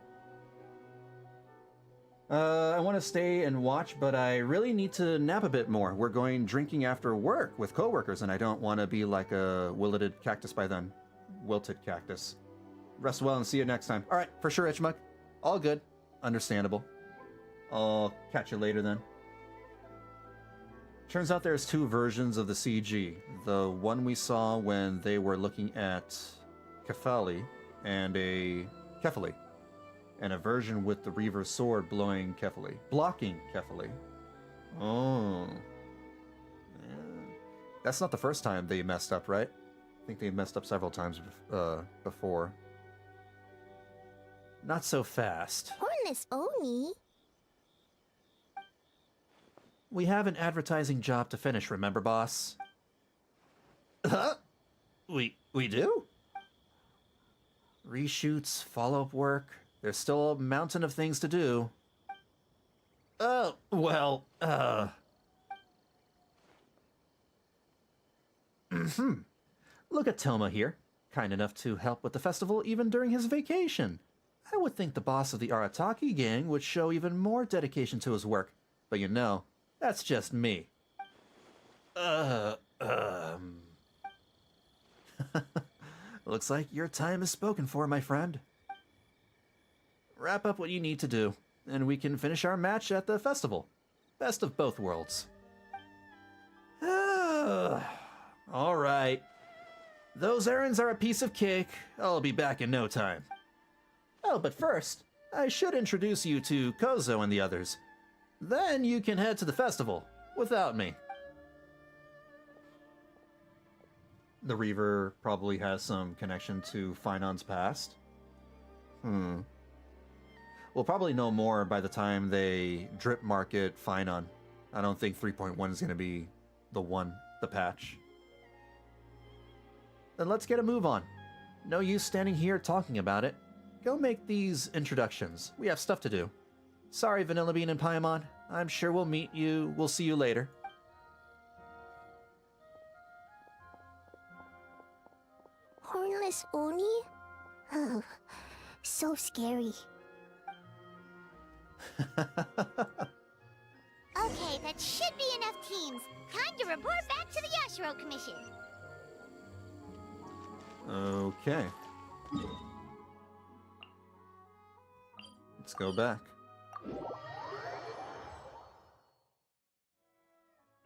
I want to stay and watch, but I really need to nap a bit more. We're going drinking after work with coworkers, and I don't want to be like a wilted cactus by then. Wilted cactus. Rest well and see you next time. All right, for sure, Itchmuck. All good. Understandable. I'll catch you later then. Turns out there's 2 versions of the CG. The one we saw when they were looking at Kefali and a Kefali. And a version with the Reaver's sword blowing Kefali. Blocking Kefali. Oh. Yeah. That's not the first time they messed up, right? I think they messed up several times before. Not so fast. Hornless Oni? We have an advertising job to finish, remember, boss? Huh? We do? Reshoots, follow-up work. There's still a mountain of things to do. Oh, well, Look at Toma here. Kind enough to help with the festival even during his vacation. I would think the boss of the Arataki gang would show even more dedication to his work. But that's just me. Looks like your time is spoken for, my friend. Wrap up what you need to do, and we can finish our match at the festival. Best of both worlds. All right. Those errands are a piece of cake. I'll be back in no time. Oh, but first, I should introduce you to Kozo and the others. Then you can head to the festival, without me. The Reaver probably has some connection to Finon's past. We'll probably know more by the time they drip market Finon. I don't think 3.1 is going to be the patch. Then let's get a move on. No use standing here talking about it. Go make these introductions. We have stuff to do. Sorry, Vanillabean and Paimon. I'm sure we'll see you later. Hornless Oni? Oh, so scary. Okay, that should be enough teams. Time to report back to the Yashiro Commission. Okay. Let's go back.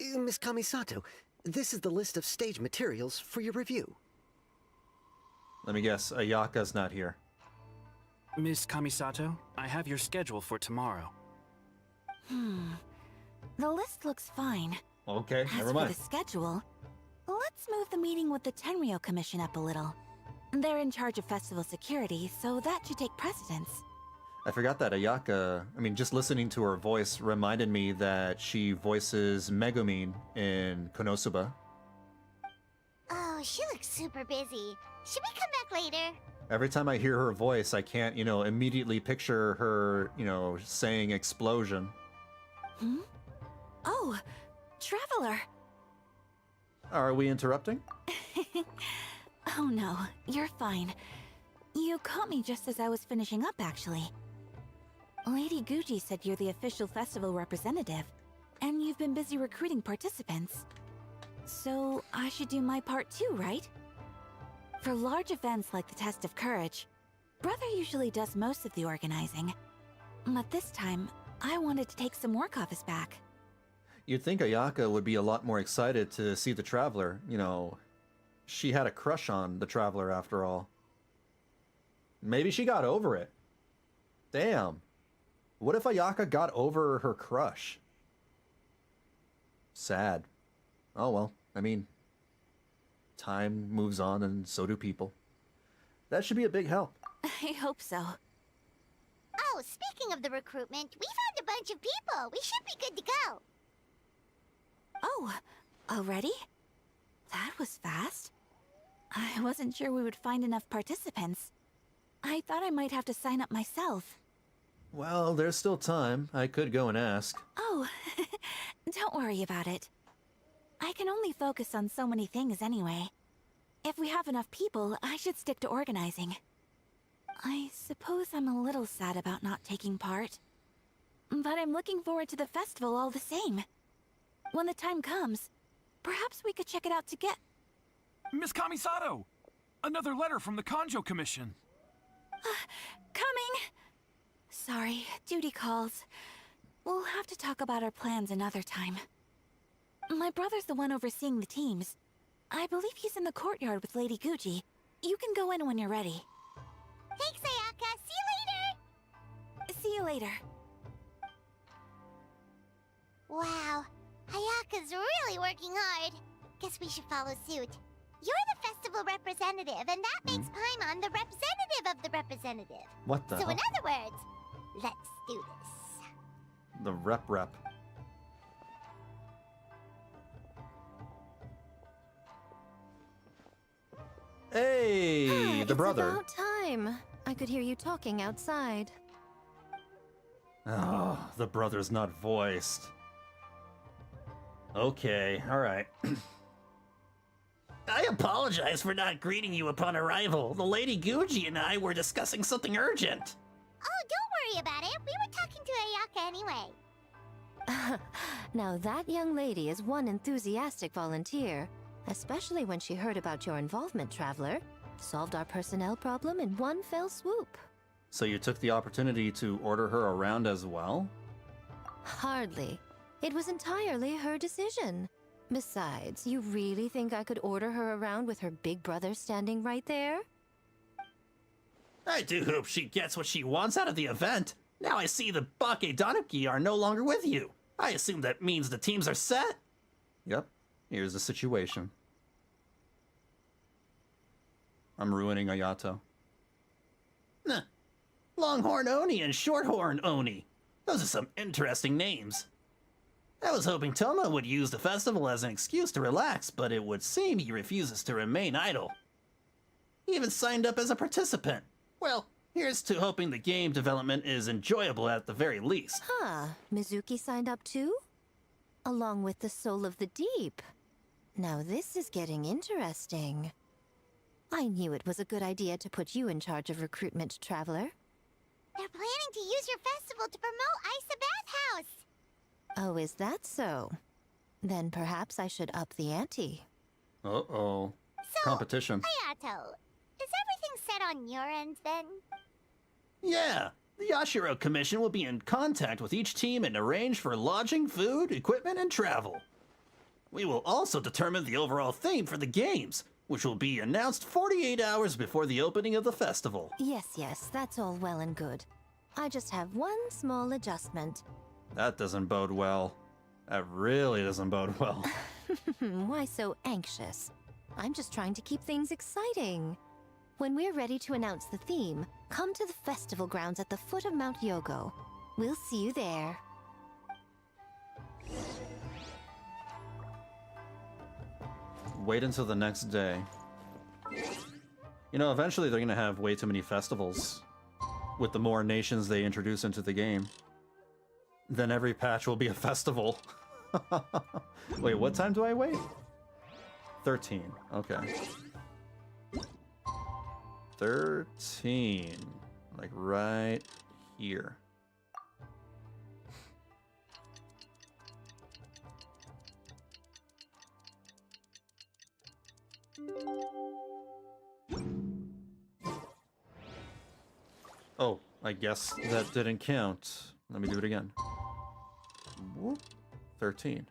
Miss Kamisato, this is the list of stage materials for your review. Let me guess, Ayaka's not here. Miss Kamisato, I have your schedule for tomorrow. The list looks fine. Okay, never As mind. for the schedule, let's move the meeting with the Tenryo Commission up a little. They're in charge of festival security, so that should take precedence. I forgot that Ayaka, just listening to her voice reminded me that she voices Megumin in Konosuba. Oh, she looks super busy. Should we come back later? Every time I hear her voice, I can't, immediately picture her, saying explosion. Oh, Traveler. Are we interrupting? Oh no, you're fine. You caught me just as I was finishing up, actually. Lady Gucci said you're the official festival representative, and you've been busy recruiting participants. So I should do my part too, right? For large events like the Test of Courage, Brother usually does most of the organizing. But this time, I wanted to take some work off his back. You'd think Ayaka would be a lot more excited to see the Traveler. You know, she had a crush on the Traveler after all. Maybe she got over it. Damn. What if Ayaka got over her crush? Sad. Oh well, I mean, time moves on and so do people. That should be a big help. I hope so. Oh, speaking of the recruitment, we found a bunch of people. We should be good to go. Oh, already? That was fast. I wasn't sure we would find enough participants. I thought I might have to sign up myself. Well, there's still time. I could go and ask. Oh, don't worry about it. I can only focus on so many things anyway. If we have enough people, I should stick to organizing. I suppose I'm a little sad about not taking part. But I'm looking forward to the festival all the same. When the time comes, perhaps we could check it out together. Miss Kamisato! Another letter from the Kanjo Commission. Coming! Sorry, duty calls. We'll have to talk about our plans another time. My brother's the one overseeing the teams. I believe he's in the courtyard with Lady Gucci. You can go in when you're ready. Thanks, Ayaka. See you later. See you later. Wow, Ayaka's really working hard. Guess we should follow suit. You're the festival representative, and that makes Paimon the representative of the representative. What the So in hell? other words, let's do this. The rep. Hey, the brother. It's about time. I could hear you talking outside. Oh, the brother's not voiced. Okay, alright. I apologize for not greeting you upon arrival. The Lady Gucci and I were discussing something urgent. Oh, don't worry about it. We were talking to Ayaka anyway. Now that young lady is one enthusiastic volunteer, especially when she heard about your involvement, Traveler. Solved our personnel problem in one fell swoop. So you took the opportunity to order her around as well? Hardly. It was entirely her decision. Besides, you really think I could order her around with her big brother standing right there? I do hope she gets what she wants out of the event. Now I see the Bake Danuki are no longer with you. I assume that means the teams are set? Yep. Here's the situation. I'm ruining Ayato. Nah. Longhorn Oni and Shorthorn Oni. Those are some interesting names. I was hoping Toma would use the festival as an excuse to relax, but it would seem he refuses to remain idle. He even signed up as a participant. Well, here's to hoping the game development is enjoyable at the very least. Huh. Mizuki signed up too? Along with the Soul of the Deep. Now this is getting interesting. I knew it was a good idea to put you in charge of recruitment, Traveler. They're planning to use your festival to promote Isa Bathhouse. Oh, is that so? Then perhaps I should up the ante. Uh-oh. So, Competition. Ayato, is everything set on your end then? Yeah, the Yashiro Commission will be in contact with each team and arrange for lodging, food, equipment, and travel. We will also determine the overall theme for the games, which will be announced 48 hours before the opening of the festival. Yes, that's all well and good. I just have one small adjustment. That doesn't bode well. That really doesn't bode well. Why so anxious? I'm just trying to keep things exciting. When we're ready to announce the theme, come to the festival grounds at the foot of Mount Yogo. We'll see you there. Wait until the next day. You know, eventually they're gonna have way too many festivals. With the more nations they introduce into the game. Then every patch will be a festival. Wait, what time do I wait? 13. Okay. 13. Like right here. Oh, I guess that didn't count. Let me do it again. Whoop. 13.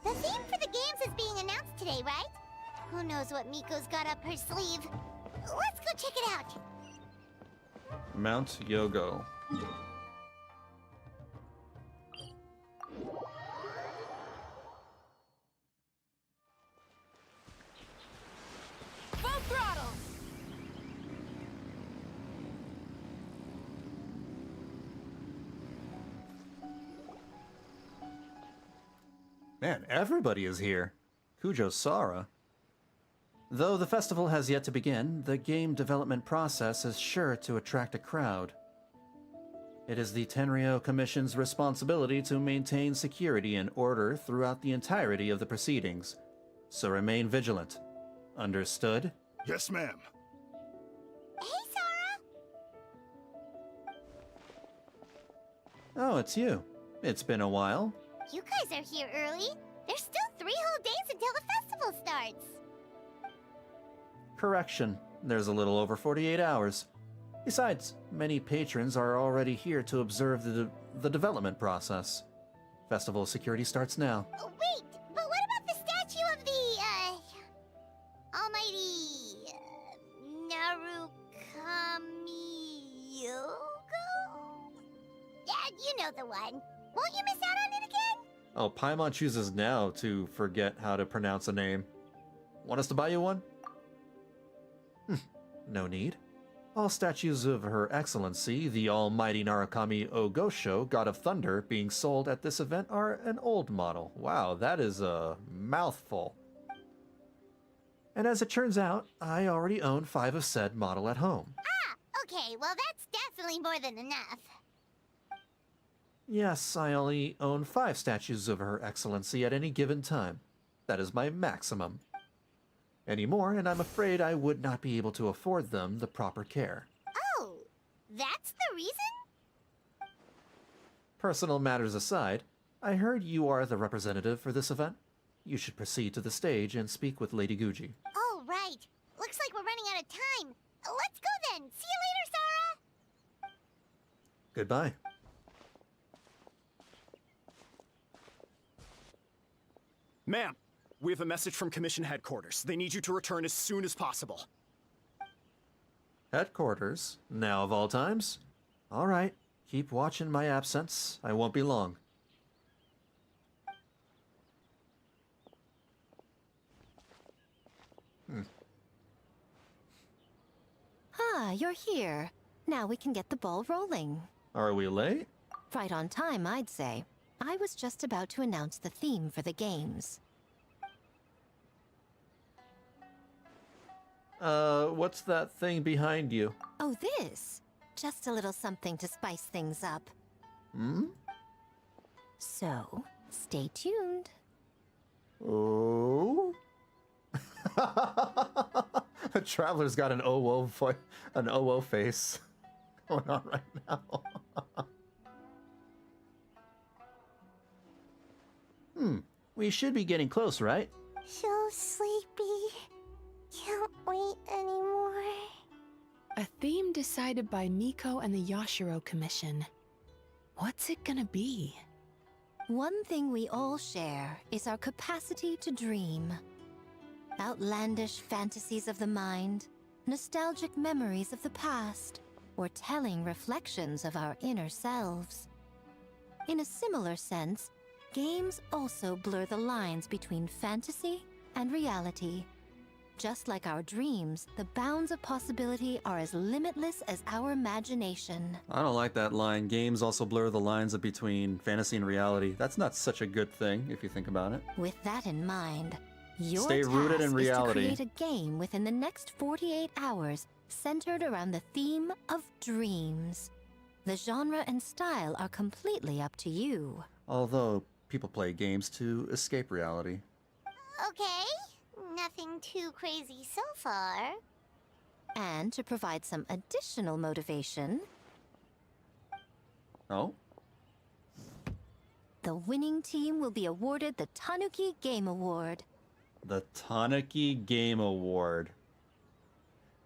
The theme for the games is being announced today, right? Who knows what Miko's got up her sleeve? Let's go check it out. Mount Yogo. Full throttle! Man, everybody is here. Kujo Sara. Though the festival has yet to begin, the game development process is sure to attract a crowd. It is the Tenryo Commission's responsibility to maintain security and order throughout the entirety of the proceedings, so remain vigilant. Understood? Yes, ma'am. Hey, Sara! Oh, it's you. It's been a while. You guys are here early. There's still 3 whole days until the festival starts. Correction. There's a little over 48 hours. Besides, many patrons are already here to observe the development process. Festival security starts now. Oh, wait, but what about the statue of the, almighty, Narukami-yogo? Yeah, you know the one. Won't you miss out on it again? Oh, Paimon chooses now to forget how to pronounce a name. Want us to buy you one? No need. All statues of Her Excellency, the Almighty Narukami Ogosho, God of Thunder, being sold at this event are an old model. Wow, that is a mouthful. And as it turns out, I already own 5 of said model at home. Ah, okay, well that's definitely more than enough. Yes, I only own 5 statues of Her Excellency at any given time. That is my maximum. Any more, and I'm afraid I would not be able to afford them the proper care. Oh, that's the reason? Personal matters aside, I heard you are the representative for this event. You should proceed to the stage and speak with Lady Guji. Oh, right. Looks like we're running out of time. Let's go then. See you later, Sara. Goodbye. Ma'am, we have a message from Commission Headquarters. They need you to return as soon as possible. Headquarters? Now of all times? All right. Keep watching my absence. I won't be long. Ah, you're here. Now we can get the ball rolling. Are we late? Right on time, I'd say. I was just about to announce the theme for the games. What's that thing behind you? Oh, this? Just a little something to spice things up. Hmm? So, stay tuned. Oh? The Traveler's got an OO face going on right now. We should be getting close, right? So sleepy. Can't wait anymore. A theme decided by Miko and the Yashiro Commission. What's it gonna be? One thing we all share is our capacity to dream. Outlandish fantasies of the mind, nostalgic memories of the past, or telling reflections of our inner selves. In a similar sense, games also blur the lines between fantasy and reality. Just like our dreams, the bounds of possibility are as limitless as our imagination. I don't like that line. Games also blur the lines between fantasy and reality. That's not such a good thing, if you think about it. With that in mind, your Stay rooted task in reality. is to create a game within the next 48 hours centered around the theme of dreams. The genre and style are completely up to you. Although, people play games to escape reality. Okay, nothing too crazy so far. And to provide some additional motivation, Oh? the winning team will be awarded the Tanuki Game Award. The Tanuki Game Award.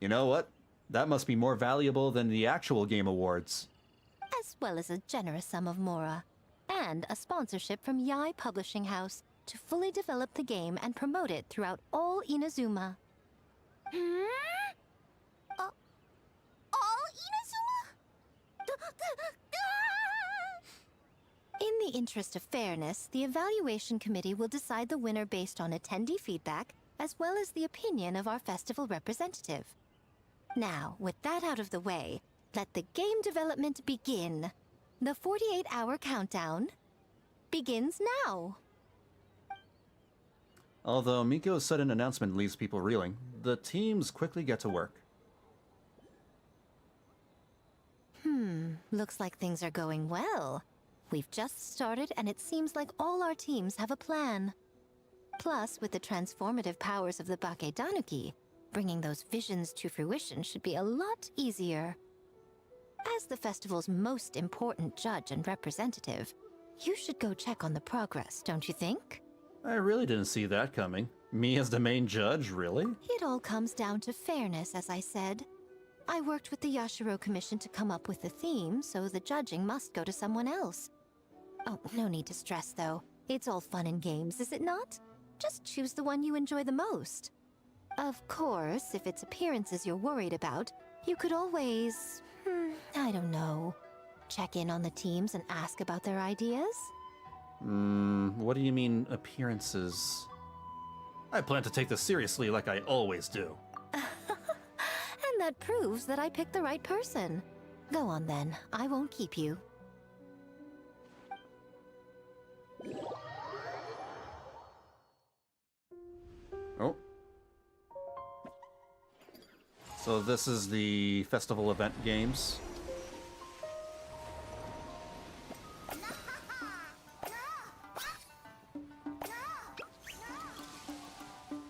You know what? That must be more valuable than the actual Game Awards. As well as a generous sum of mora, and a sponsorship from Yai Publishing House to fully develop the game and promote it throughout all Inazuma. All Inazuma? In the interest of fairness, the evaluation committee will decide the winner based on attendee feedback, as well as the opinion of our festival representative. Now, with that out of the way, let the game development begin. The 48-hour countdown begins now. Although Miko's sudden announcement leaves people reeling, the teams quickly get to work. Looks like things are going well. We've just started and it seems like all our teams have a plan. Plus, with the transformative powers of the Bakedanuki, bringing those visions to fruition should be a lot easier. As the festival's most important judge and representative, you should go check on the progress, don't you think? I really didn't see that coming. Me as the main judge, really? It all comes down to fairness, as I said. I worked with the Yashiro Commission to come up with the theme, so the judging must go to someone else. Oh, no need to stress, though. It's all fun and games, is it not? Just choose the one you enjoy the most. Of course, if it's appearances you're worried about, you could always... I don't know. Check in on the teams and ask about their ideas? What do you mean, appearances? I plan to take this seriously like I always do. And that proves that I picked the right person. Go on then, I won't keep you. Oh. So this is the festival event games.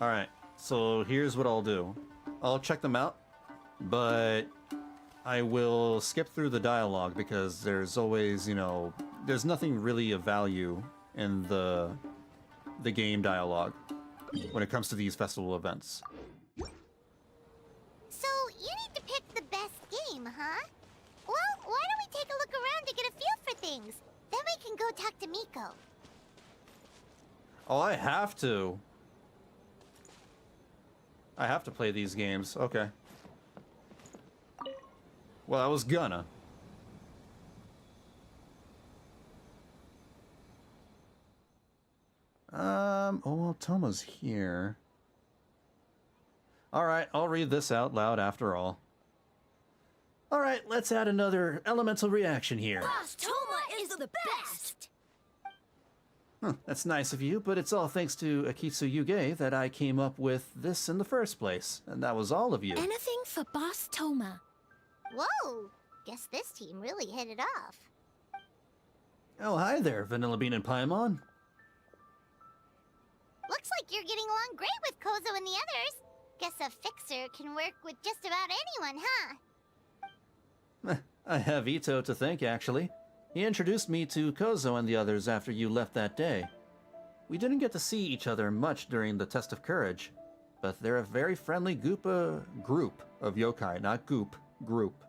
Alright, so here's what I'll do. I'll check them out, but I will skip through the dialogue because there's always, you know, there's nothing really of value in the game dialogue when it comes to these festival events. So, you need to pick the best game, huh? Well, why don't we take a look around to get a feel for things? Then we can go talk to Miko. Oh, I have to. I have to play these games. Okay. Well, I was gonna. Oh, well, Toma's here. Alright, I'll read this out loud after all. Alright, let's add another elemental reaction here. Boss Toma is the best! That's nice of you, but it's all thanks to Akitsu Yuge that I came up with this in the first place, and that was all of you. Anything for Boss Toma. Whoa! Guess this team really hit it off. Oh, hi there, Vanillabean and Paimon. Looks like you're getting along great with Kozo and the others. Guess a fixer can work with just about anyone, huh? I have Ito to thank, actually. He introduced me to Kozo and the others after you left that day. We didn't get to see each other much during the test of courage, but they're a very friendly group of yokai, not goop, group.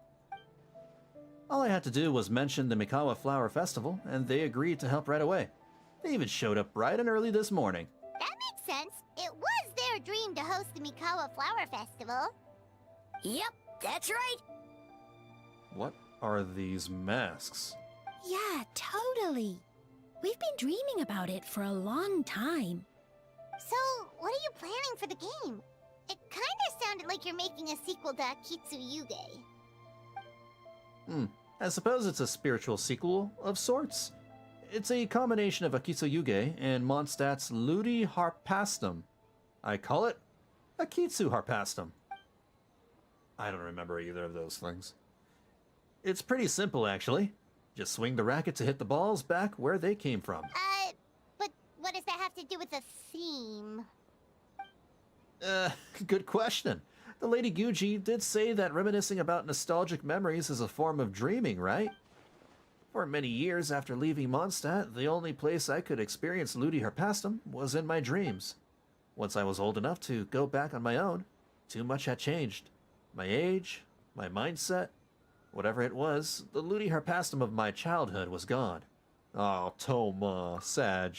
All I had to do was mention the Mikawa Flower Festival, and they agreed to help right away. They even showed up bright and early this morning. That makes sense. It was their dream to host the Mikawa Flower Festival. Yep, that's right. What are these masks? Yeah, totally. We've been dreaming about it for a long time. So, what are you planning for the game? It kinda sounded like you're making a sequel to Akitsu Yuge. I suppose it's a spiritual sequel of sorts. It's a combination of Akitsu Yuge and Mondstadt's Ludi Harpastum. I call it Akitsu Harpastum. I don't remember either of those things. It's pretty simple, actually. Just swing the racket to hit the balls back where they came from. But what does that have to do with the theme? Good question. The Lady Guji did say that reminiscing about nostalgic memories is a form of dreaming, right? For many years after leaving Mondstadt, the only place I could experience Ludi Herpastum was in my dreams. Once I was old enough to go back on my own, too much had changed. My age, my mindset, whatever it was, the Ludi Herpastum of my childhood was gone. Oh, Toma, Sag.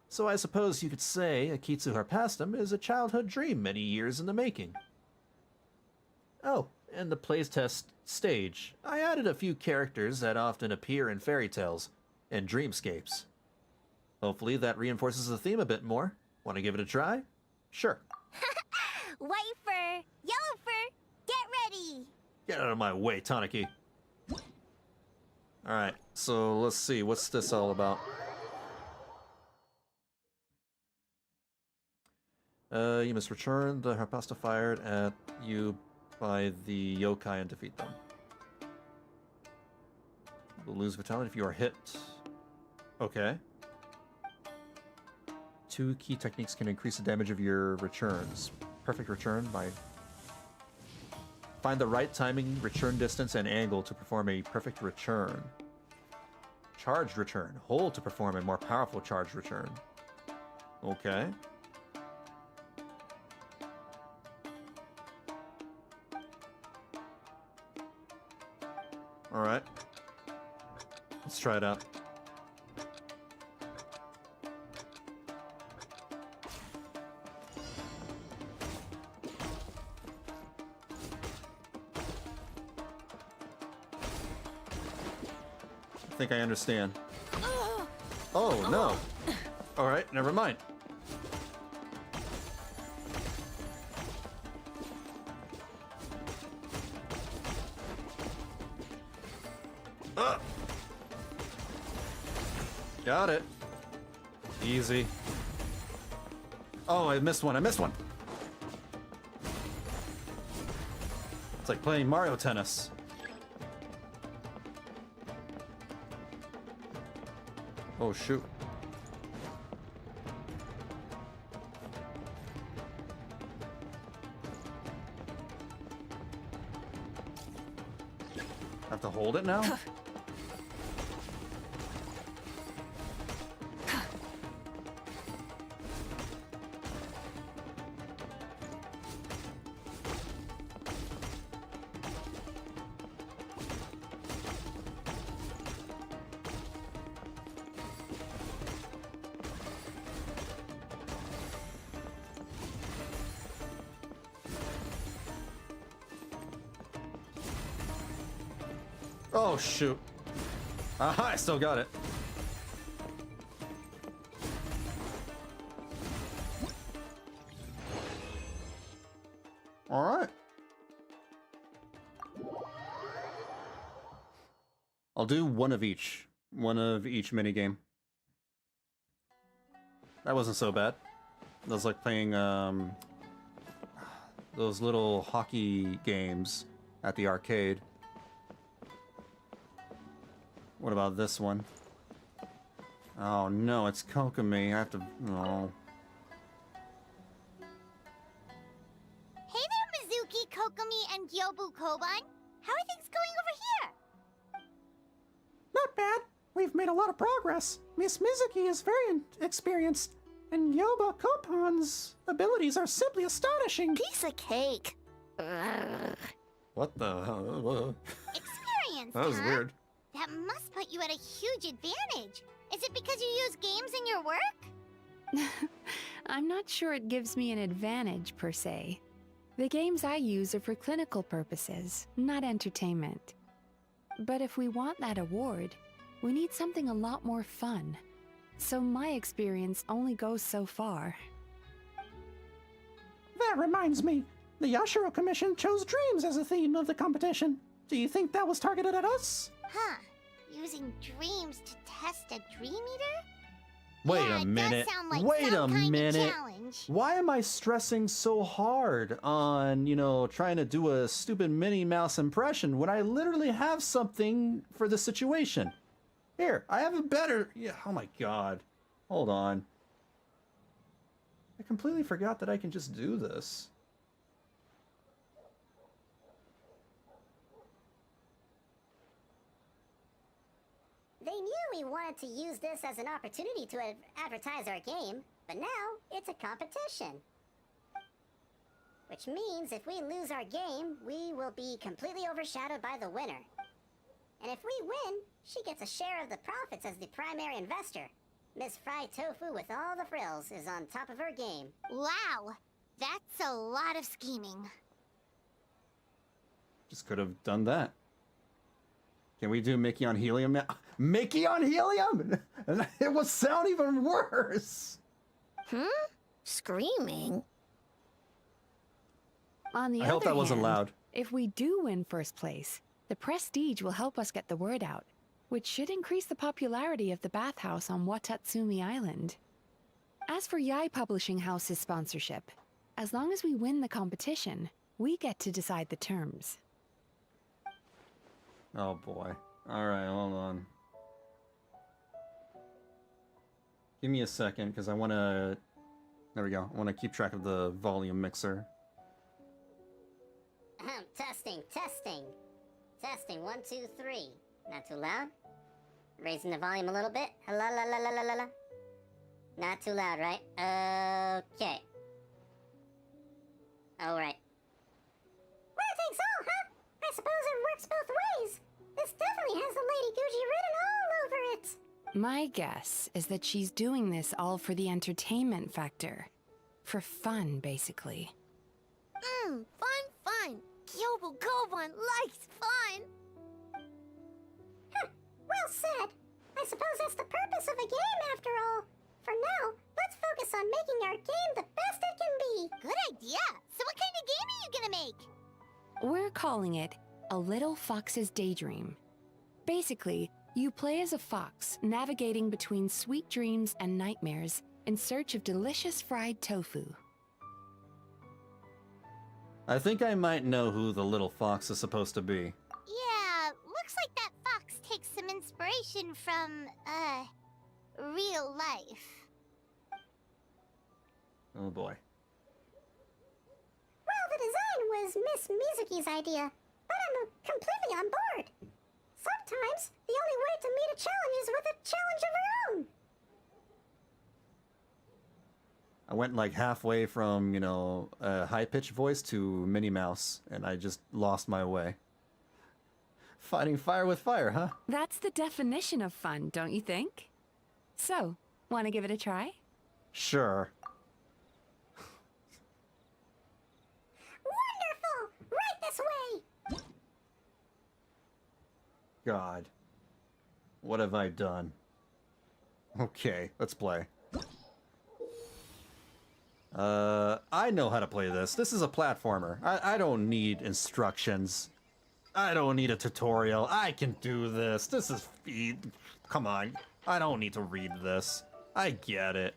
So I suppose you could say Akitsu Herpastum is a childhood dream many years in the making. Oh, and the playtest stage. I added a few characters that often appear in fairy tales and dreamscapes. Hopefully that reinforces the theme a bit more. Want to give it a try? Sure. White fur, yellow fur, get ready! Get out of my way, Tanaki. Alright, so let's see. What's this all about? You must return the Harpasta fired at you by the yokai and defeat them. You'll lose vitality if you are hit. Okay. 2 key techniques can increase the damage of your returns. Perfect return by... Find the right timing, return distance, and angle to perform a perfect return. Charged return. Hold to perform a more powerful charged return. Okay. Alright. Let's try it out. I think I understand. Oh, no. Alright, never mind. Got it. Easy. Oh, I missed one. I missed one. It's like playing Mario Tennis. Oh, shoot. Have to hold it now? Oh, shoot. Aha, I still got it. All right. I'll do one of each. One of each minigame. That wasn't so bad. That was like playing those little hockey games at the arcade. What about this one? Oh no, it's Kokomi. I have to... Oh. Hey there, Mizuki, Kokomi, and Gyobu Koban. How are things going over here? Not bad. We've made a lot of progress. Miss Mizuki is very experienced, and Yoba Kopan's abilities are simply astonishing. Piece of cake. What the hell? Experience, That was huh? weird. That must put you at a huge advantage. Is it because you use games in your work? I'm not sure it gives me an advantage, per se. The games I use are for clinical purposes, not entertainment. But if we want that award, we need something a lot more fun. So my experience only goes so far. That reminds me, the Yashiro Commission chose dreams as a theme of the competition. Do you think that was targeted at us? Huh. Using dreams to test a dream eater? Wait Yeah, a it minute. does sound like Wait some a kind of minute. challenge. Why am I stressing so hard on, you know, trying to do a stupid Minnie Mouse impression when I literally have something for the situation? Here, I have a better... Yeah, oh my god. Hold on. completely forgot that I can just do this. They knew we wanted to use this as an opportunity to advertise our game, but now it's a competition. Which means if we lose our game, we will be completely overshadowed by the winner. And if we win, she gets a share of the profits as the primary investor. Miss Fried Tofu with all the frills is on top of her game. Wow, that's a lot of scheming. Just could have done that. Can we do Mickey on helium now? Mickey on helium? It would sound even worse. Screaming? On the I other hope that wasn't hand, loud. if we do win first place, the prestige will help us get the word out, which should increase the popularity of the bathhouse on Watatsumi Island. As for Yai Publishing House's sponsorship, as long as we win the competition, we get to decide the terms. Oh boy. Alright, hold on. Give me a second, because I want to... There we go. I want to keep track of the volume mixer. Testing, testing. Testing, 1, 2, 3. Not too loud? Raising the volume a little bit? La la la la la la la. Not too loud, right? Okay. Alright. One takes all, huh? I suppose it works both ways. This definitely has the Lady Gucci written all over it. My guess is that she's doing this all for the entertainment factor. For fun, basically. Fun. Kyobo Koban likes fun. Well said. I suppose that's the purpose of a game after all. For now, let's focus on making our game the best it can be. Good idea. So what kind of game are you gonna make? We're calling it A Little Fox's Daydream. Basically, you play as a fox, navigating between sweet dreams and nightmares in search of delicious fried tofu. I think I might know who the little fox is supposed to be. Yeah, looks like that fox takes some inspiration from, real life. Oh boy. Well, the design was Miss Mizuki's idea, but I'm completely on board. Sometimes, the only way to meet a challenge is with a challenge of her own. I went like halfway from, you know, a high-pitched voice to Minnie Mouse, and I just lost my way. Fighting fire with fire, huh? That's the definition of fun, don't you think? So, want to give it a try? Sure. Wonderful! Right this way! God. What have I done? Okay, let's play. I know how to play this. This is a platformer. I don't need instructions. I don't need a tutorial. I can do this. This is... Come on. I don't need to read this. I get it.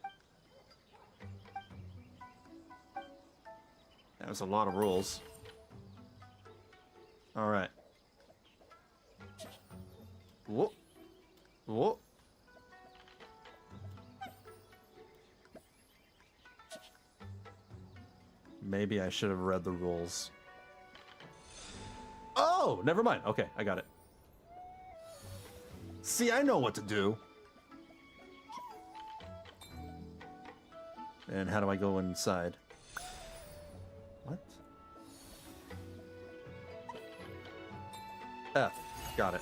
That was a lot of rules. Alright. Whoop. Whoop. Maybe I should have read the rules. Oh, never mind. Okay, I got it. See, I know what to do. And how do I go inside? What? F. Got it.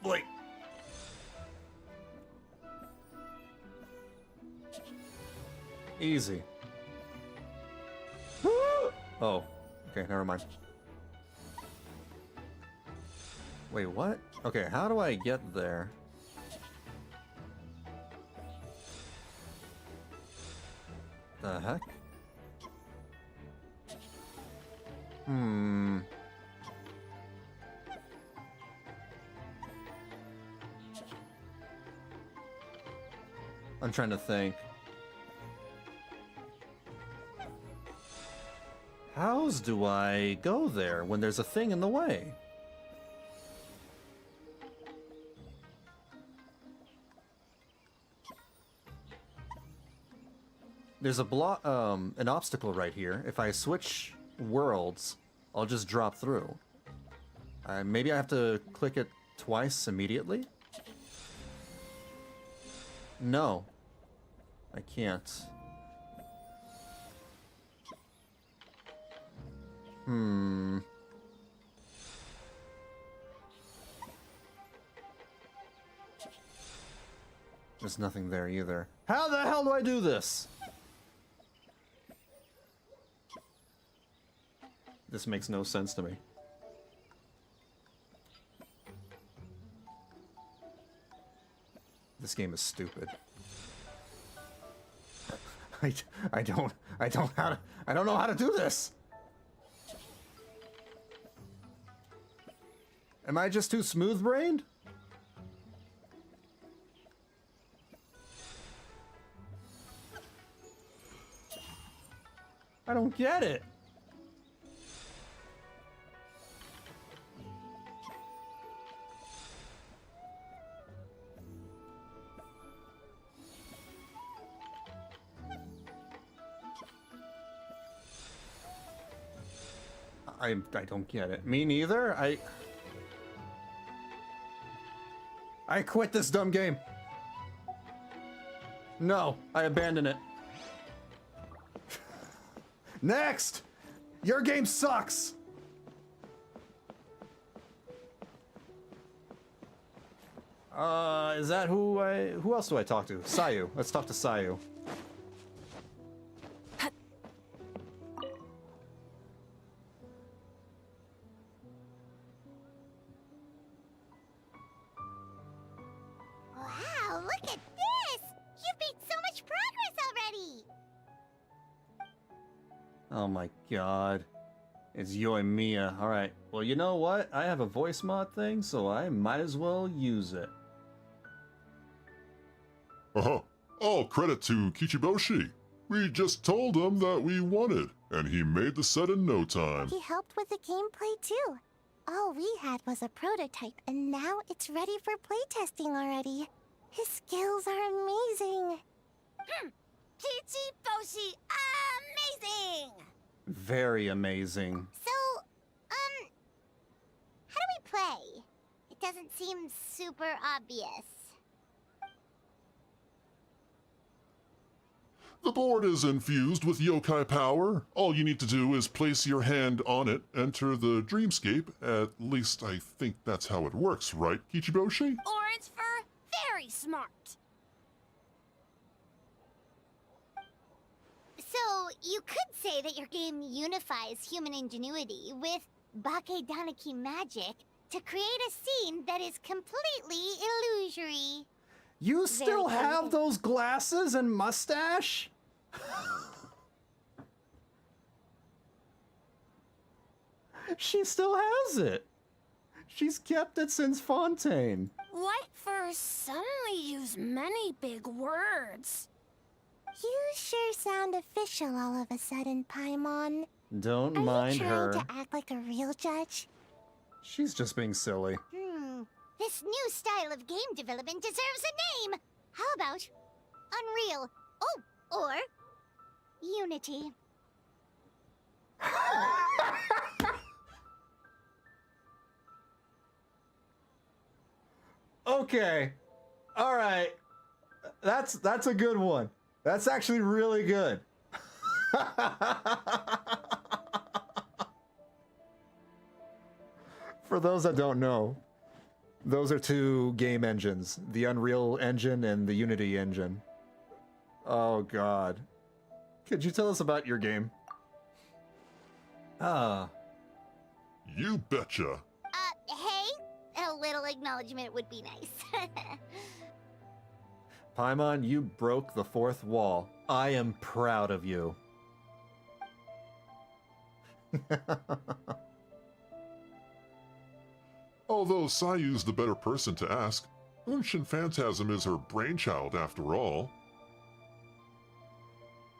Wait. Easy. Oh, okay, never mind. Wait, what? Okay, how do I get there? The heck? I'm trying to think. Hows do I go there when there's a thing in the way? There's an obstacle right here. If I switch worlds, I'll just drop through. Maybe I have to click it twice immediately? No. I can't. There's nothing there either. How the hell do I do this? This makes no sense to me. This game is stupid. I don't know how to do this. Am I just too smooth-brained? I don't get it. I don't get it. Me neither. I quit this dumb game. No, I abandon it. Next! Your game sucks! Is that who else do I talk to? Sayu. Let's talk to Sayu. Wow, look at this! You've made so much progress already! Oh my god. It's Yoimiya. Alright. Well, you know what? I have a voice mod thing, so I might as well use it. All credit to Kichiboshi. We just told him that we won it, and he made the set in no time. He helped with the gameplay too. All we had was a prototype, and now it's ready for playtesting already. His skills are amazing. Kichiboshi, amazing! Very amazing. So, how do we play? It doesn't seem super obvious. The board is infused with yokai power. All you need to do is place your hand on it, enter the dreamscape. At least I think that's how it works, right, Kichiboshi? Or it's for very smart. So, you could say that your game unifies human ingenuity with Bakedanaki magic to create a scene that is completely illusory. You still have those glasses and mustache? She still has it. She's kept it since Fontaine. What for suddenly use many big words? You sure sound official all of a sudden, Paimon. Don't mind her. Are you trying to act like a real judge? She's just being silly. This new style of game development deserves a name! How about Unreal? Oh, or Unity. Okay. All right. That's a good one. That's actually really good. For those that don't know, those are two game engines, the Unreal Engine and the Unity Engine. Oh god. Could you tell us about your game? You betcha. Hey, a little acknowledgement would be nice. Paimon, you broke the fourth wall. I am proud of you. Although Sayu's the better person to ask, Unshin Phantasm is her brainchild after all.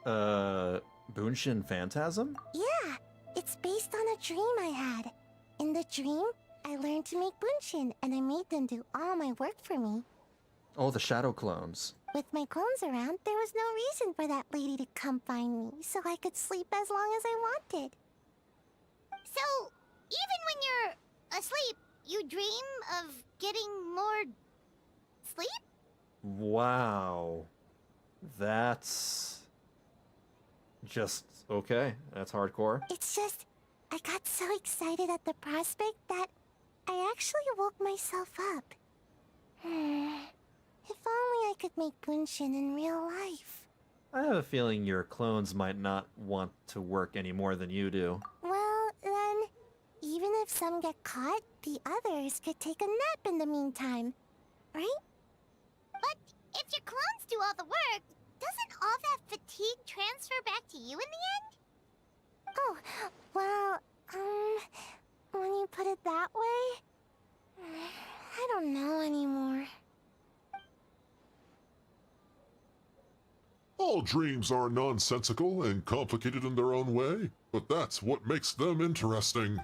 Bunshin Phantasm? Yeah, it's based on a dream I had. In the dream, I learned to make Bunshin, and I made them do all my work for me. Oh, the shadow clones. With my clones around, there was no reason for that lady to come find me, so I could sleep as long as I wanted. So, even when you're asleep, you dream of getting more sleep? Wow. That's just okay. That's hardcore. It's just, I got so excited at the prospect that I actually woke myself up. If only I could make Bunshin in real life. I have a feeling your clones might not want to work any more than you do. Well, then, even if some get caught, the others could take a nap in the meantime, right? But if your clones do all the work, doesn't all that fatigue transfer back to you in the end? Oh, well, when you put it that way, I don't know anymore. All dreams are nonsensical and complicated in their own way, but that's what makes them interesting.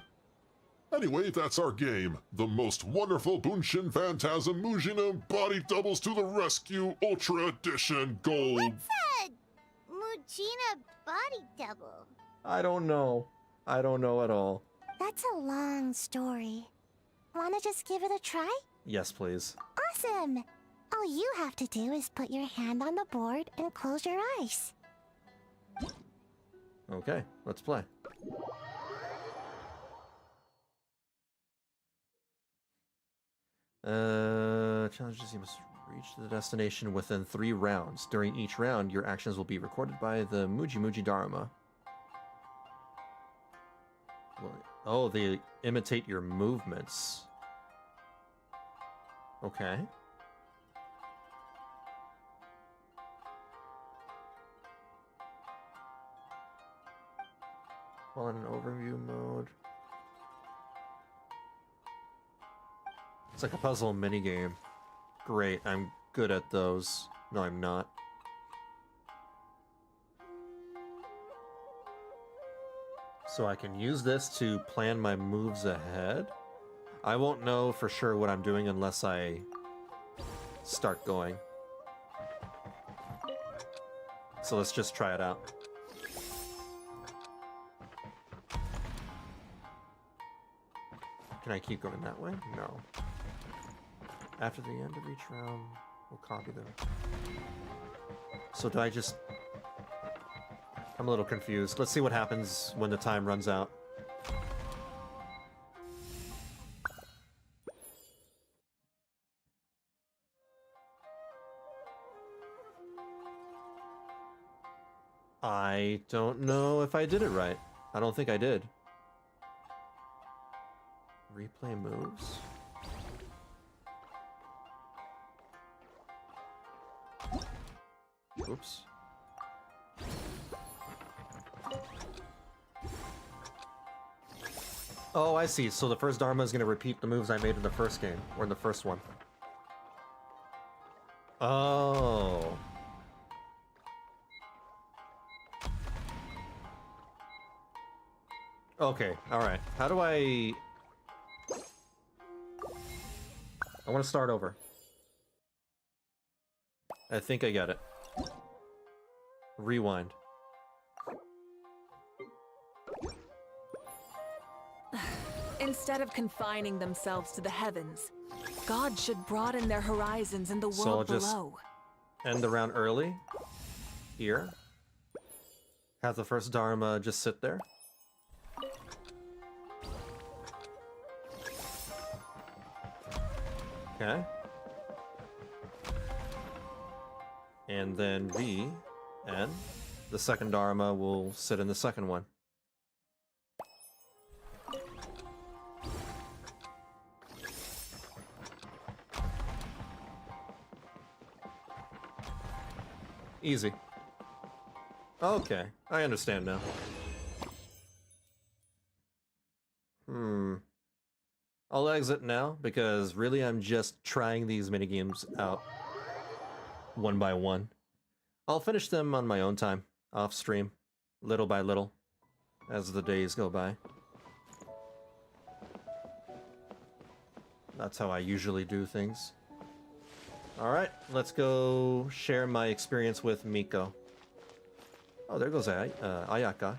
Anyway, that's our game. The most wonderful Bunshin Phantasm Mujina Body Doubles to the Rescue Ultra Edition Gold. What's a Mujina body double? I don't know. I don't know at all. That's a long story. Wanna just give it a try? Yes, please. Awesome! All you have to do is put your hand on the board and close your eyes. Okay, let's play. Challenges, you must reach the destination within 3 rounds. During each round, your actions will be recorded by the Muji Dharma. Oh, they imitate your movements. Okay. While in an overview mode. It's like a puzzle minigame. Great, I'm good at those. No, I'm not. So I can use this to plan my moves ahead? I won't know for sure what I'm doing unless I start going. So let's just try it out. Can I keep going that way? No. After the end of each round, we'll copy them. So do I just... I'm a little confused. Let's see what happens when the time runs out. I don't know if I did it right. I don't think I did. Replay moves? Oops. Oh, I see. So the first Dharma is going to repeat the moves I made in the first game, or in the first one. Oh. Okay, alright. How do I want to start over. I think I got it. Rewind. Instead of confining themselves to the heavens, God should broaden their horizons in the world So I'll just below. end the round early. Here. Have the first Dharma just sit there. Okay. And then V, and the second Dharma will sit in the second one. Easy. Okay, I understand now. I'll exit now, because really I'm just trying these minigames out one by one. I'll finish them on my own time, off stream, little by little, as the days go by. That's how I usually do things. Alright, let's go share my experience with Miko. Oh, there goes Ayaka.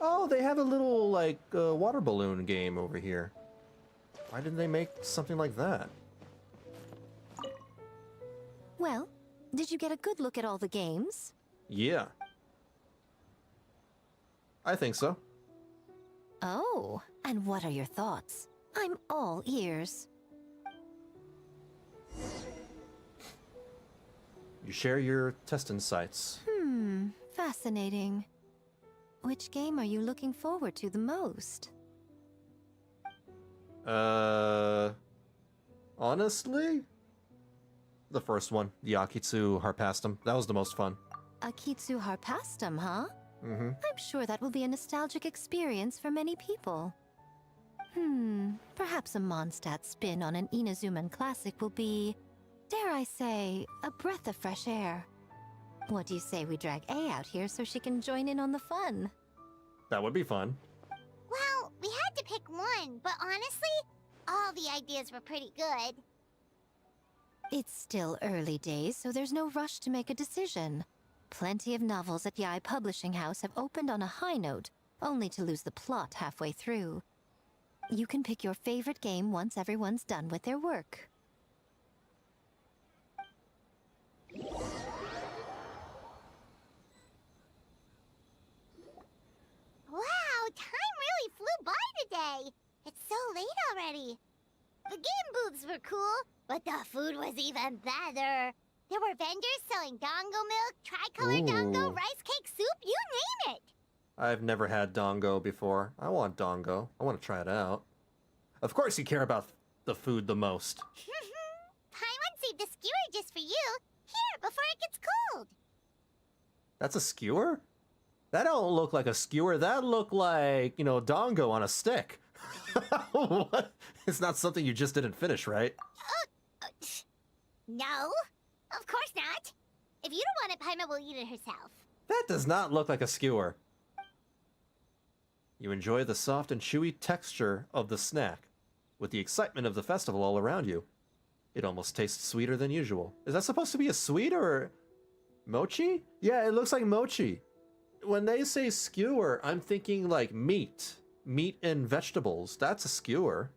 Oh, they have a little, like, water balloon game over here. Why didn't they make something like that? Well, did you get a good look at all the games? Yeah. I think so. Oh, and what are your thoughts? I'm all ears. You share your test insights. Fascinating. Which game are you looking forward to the most? Honestly? The first one, the Akitsu Harpastum. That was the most fun. Akitsu Harpastum, huh? Mm-hmm. I'm sure that will be a nostalgic experience for many people. Perhaps a Mondstadt spin on an Inazuman classic will be, dare I say, a breath of fresh air. What do you say we drag A out here so she can join in on the fun? That would be fun. Well, we had to pick one, but honestly, all the ideas were pretty good. It's still early days, so there's no rush to make a decision. Plenty of novels at Yae Publishing House have opened on a high note, only to lose the plot halfway through. You can pick your favorite game once everyone's done with their work. Wow, time really flew by today. It's so late already. The game booths were cool, but the food was even better. There were vendors selling dongo milk, tricolor dongo, Ooh. rice cake soup, you name it. I've never had dongo before. I want dongo. I want to try it out. Of course you care about the food the most. Paimon saved a skewer just for you. Here, before it gets cold. That's a skewer? That don't look like a skewer. That look like, you know, dongo on a stick. What? It's not something you just didn't finish, right? No, of course not. If you don't want it, Paimon will eat it herself. That does not look like a skewer. You enjoy the soft and chewy texture of the snack, with the excitement of the festival all around you. It almost tastes sweeter than usual. Is that supposed to be a sweet or mochi? Yeah, it looks like mochi. When they say skewer, I'm thinking like meat. Meat and vegetables. That's a skewer.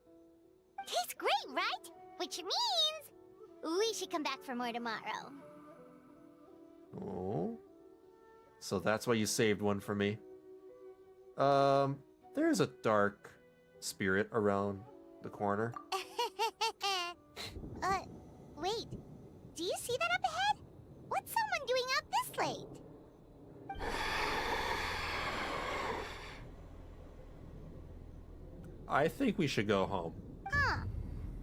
Tastes great, right? Which means we should come back for more tomorrow. Oh. So that's why you saved one for me. There's a dark spirit around the corner. Wait. Do you see that up ahead? What's someone doing up this late? I think we should go home. Huh.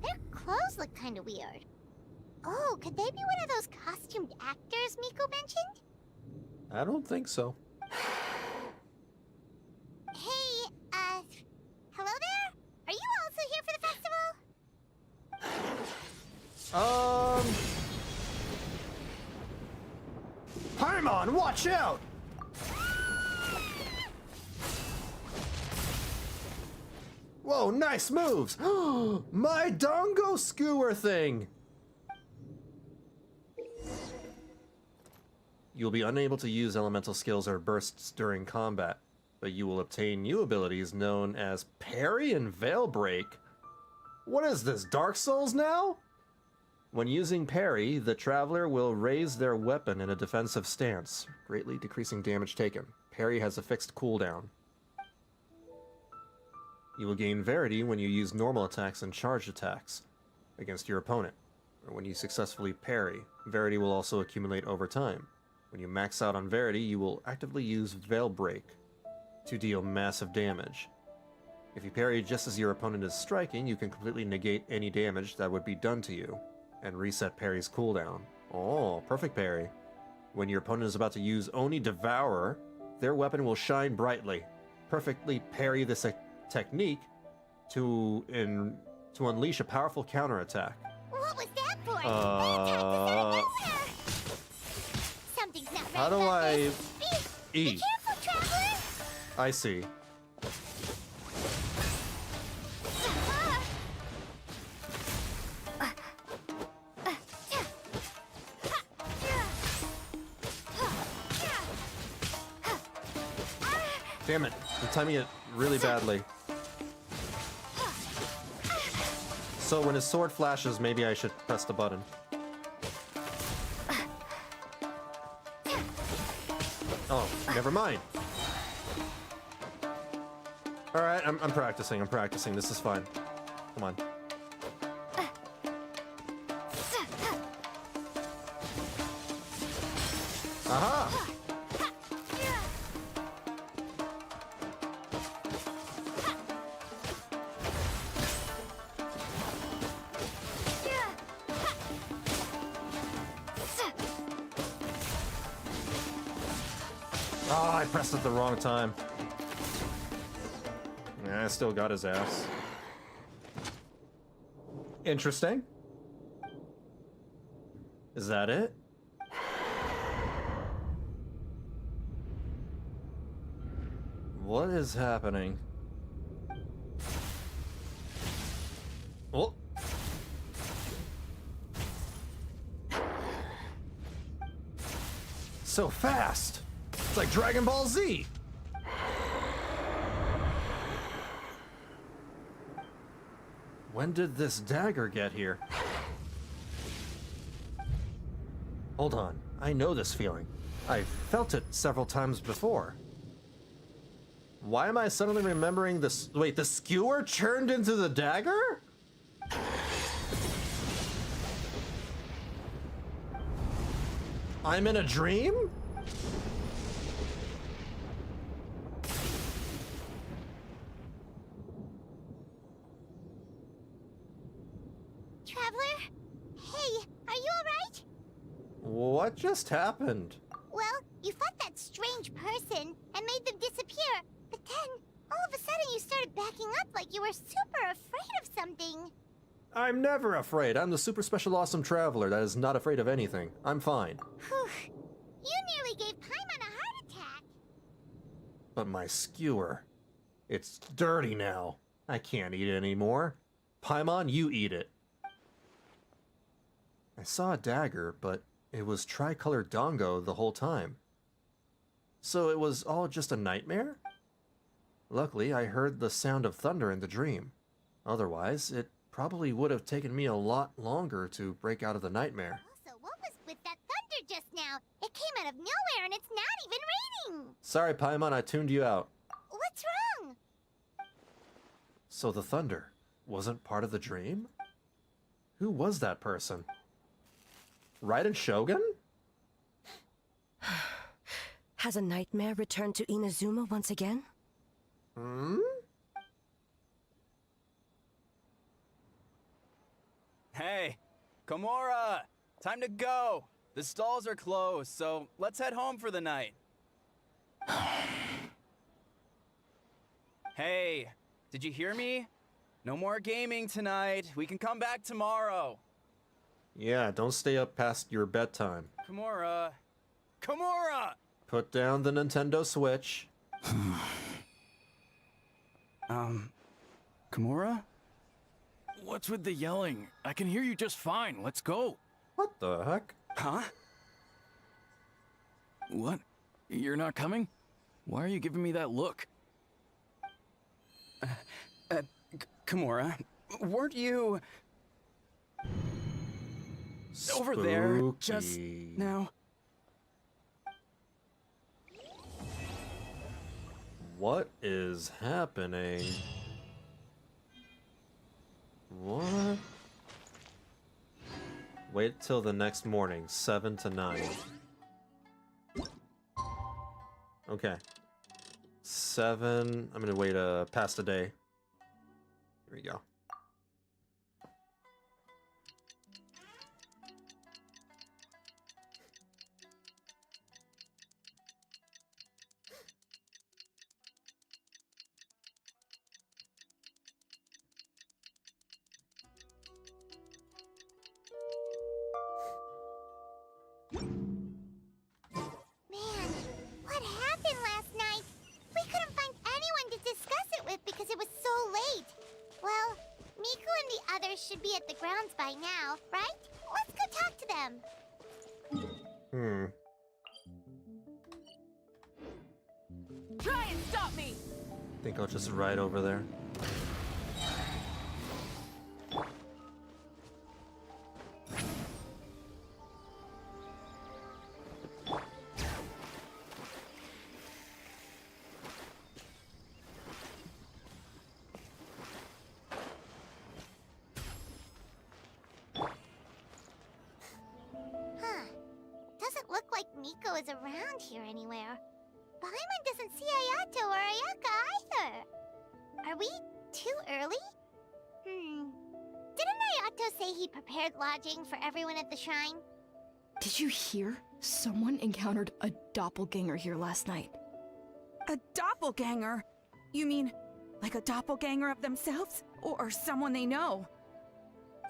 Their clothes look kind of weird. Oh, could they be one of those costumed actors Miko mentioned? I don't think so. Hey, hello there? Are you also here for the festival? Paimon, watch out! Whoa, nice moves! My dongo skewer thing! You'll be unable to use elemental skills or bursts during combat, but you will obtain new abilities known as Parry and Veil Break. What is this, Dark Souls now? When using Parry, the Traveler will raise their weapon in a defensive stance, greatly decreasing damage taken. Parry has a fixed cooldown. You will gain Verity when you use normal attacks and charged attacks against your opponent, or when you successfully parry. Verity will also accumulate over time. When you max out on Verity, you will actively use Veil Break to deal massive damage. If you parry just as your opponent is striking, you can completely negate any damage that would be done to you, and reset parry's cooldown. Oh, perfect parry. When your opponent is about to use Oni Devourer, their weapon will shine brightly. Perfectly parry this technique to unleash a powerful counterattack. What was that for? That Something's not right. How do I Be eat? careful, Traveler! I see. Damn it. I'm timing it really badly. So when his sword flashes, maybe I should press the button. Oh, never mind. Alright, I'm practicing, I'm practicing. This is fine. Come on. Aha! Oh, I pressed it the wrong time. Yeah, I still got his ass. Interesting. Is that it? What is happening? Oh. So fast! It's like Dragon Ball Z! When did this dagger get here? Hold on, I know this feeling. I felt it several times before. Why am I suddenly remembering this? Wait, the skewer turned into the dagger? I'm in a dream? Traveler? Hey, are you alright? What just happened? Well, you fought that strange person and made them disappear, but then, all of a sudden you started backing up like you were super afraid of something. I'm never afraid. I'm the super special awesome traveler that is not afraid of anything. I'm fine. Whew. You nearly gave Paimon a heart attack. But my skewer, it's dirty now. I can't eat it anymore. Paimon, you eat it. I saw a dagger, but it was tricolored dongo the whole time. So it was all just a nightmare? Luckily, I heard the sound of thunder in the dream. Otherwise, it probably would have taken me a lot longer to break out of the nightmare. Also, what was with that thunder just now? It came out of nowhere and it's not even raining. Sorry, Paimon, I tuned you out. What's wrong? So the thunder wasn't part of the dream? Who was that person? Raiden Shogun? Has a nightmare returned to Inazuma once again? Hmm? Hey, Komura! Time to go! The stalls are closed, so let's head home for the night. Hey, did you hear me? No more gaming tonight. We can come back tomorrow. Yeah, don't stay up past your bedtime. Komura! Komura! Put down the Nintendo Switch. Komura? What's with the yelling? I can hear you just fine. Let's go. What the heck? Huh? What? You're not coming? Why are you giving me that look? Komura, weren't you... over there just now? What is happening? What? Wait till the next morning, 7 to 9. Okay. 7, I'm gonna wait past a day. Here we go. Man, what happened last night? We couldn't find anyone to discuss it with because it was so late. Well, Miku and the others should be at the grounds by now, right? Let's go talk to them. Try and stop me! I think I'll just ride over there. Doesn't look like Miko is around here anywhere. Paimon doesn't see Ayato or Ayaka either. Are we too early? Didn't Ayato say he prepared lodging for everyone at the shrine? Did you hear? Someone encountered a doppelganger here last night. A doppelganger? You mean like a doppelganger of themselves? Or someone they know?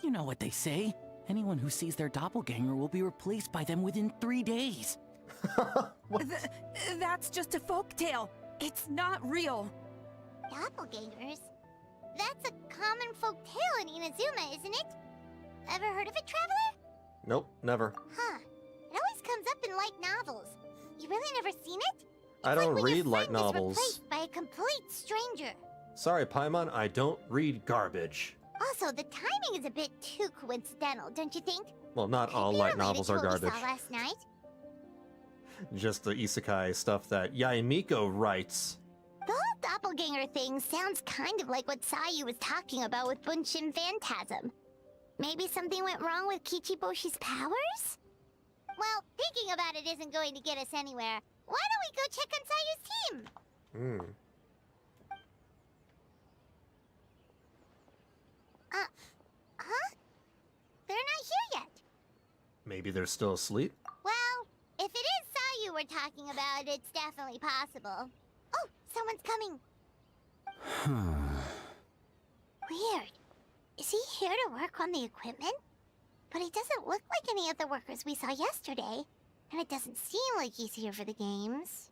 You know what they say. Anyone who sees their doppelganger will be replaced by them within 3 days. That's just a folktale. It's not real. Doppelgangers? That's a common folk tale in Inazuma, isn't it? Ever heard of it, Traveler? Nope, never. Huh. It always comes up in light novels. You really never seen it? I don't when read your light friend is novels. replaced by a complete stranger. Sorry, Paimon, I don't read garbage. Also, the timing is a bit too coincidental, don't you think? Well, not all light novels are garbage. What we saw last night. Just the isekai stuff that Yaemiko writes. The whole doppelganger thing sounds kind of like what Sayu was talking about with Bunshin Phantasm. Maybe something went wrong with Kichiboshi's powers? Well, thinking about it isn't going to get us anywhere. Why don't we go check on Sayu's team? Huh? They're not here yet. Maybe they're still asleep? Well, if it is Sayu we're talking about, it's definitely possible. Oh, someone's coming. Weird. Is he here to work on the equipment? But he doesn't look like any of the workers we saw yesterday. And it doesn't seem like he's here for the games.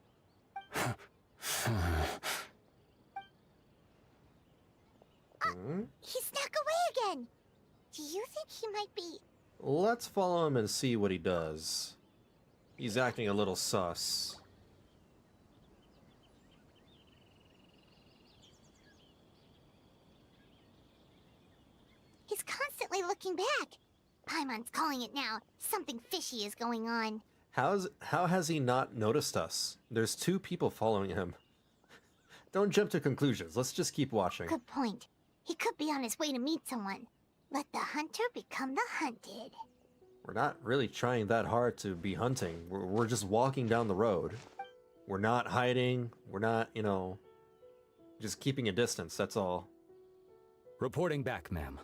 He snuck away again. Do you think he might be... Let's follow him and see what he does. He's acting a little sus. He's constantly looking back. Paimon's calling it now. Something fishy is going on. How has he not noticed us? There's 2 people following him. Don't jump to conclusions. Let's just keep watching. Good point. He could be on his way to meet someone. Let the hunter become the hunted. We're not really trying that hard to be hunting. We're just walking down the road. We're not hiding. We're not, you know, just keeping a distance, that's all. Reporting back, ma'am.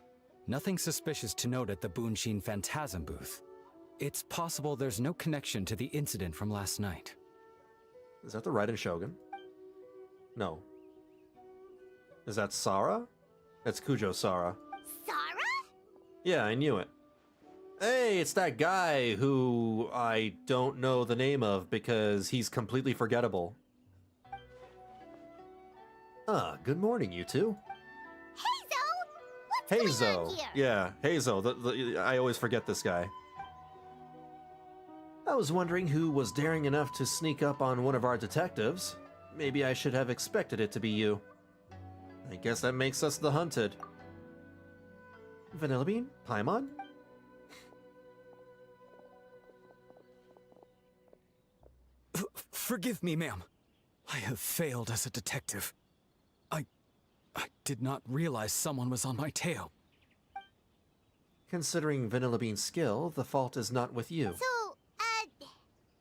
Nothing suspicious to note at the Bunshin Phantasm booth. It's possible there's no connection to the incident from last night. Is that the Raiden Shogun? No. Is that Sara? That's Kujo Sara. Sara? Yeah, I knew it. Hey, it's that guy who I don't know the name of because he's completely forgettable. Ah, good morning, you two. Hazo! Yeah, Hazo. I always forget this guy. I was wondering who was daring enough to sneak up on one of our detectives. Maybe I should have expected it to be you. I guess that makes us the hunted. Vanillabean? Paimon? Forgive me, ma'am. I have failed as a detective. I did not realize someone was on my tail. Considering Vanillabean's skill, the fault is not with you. So,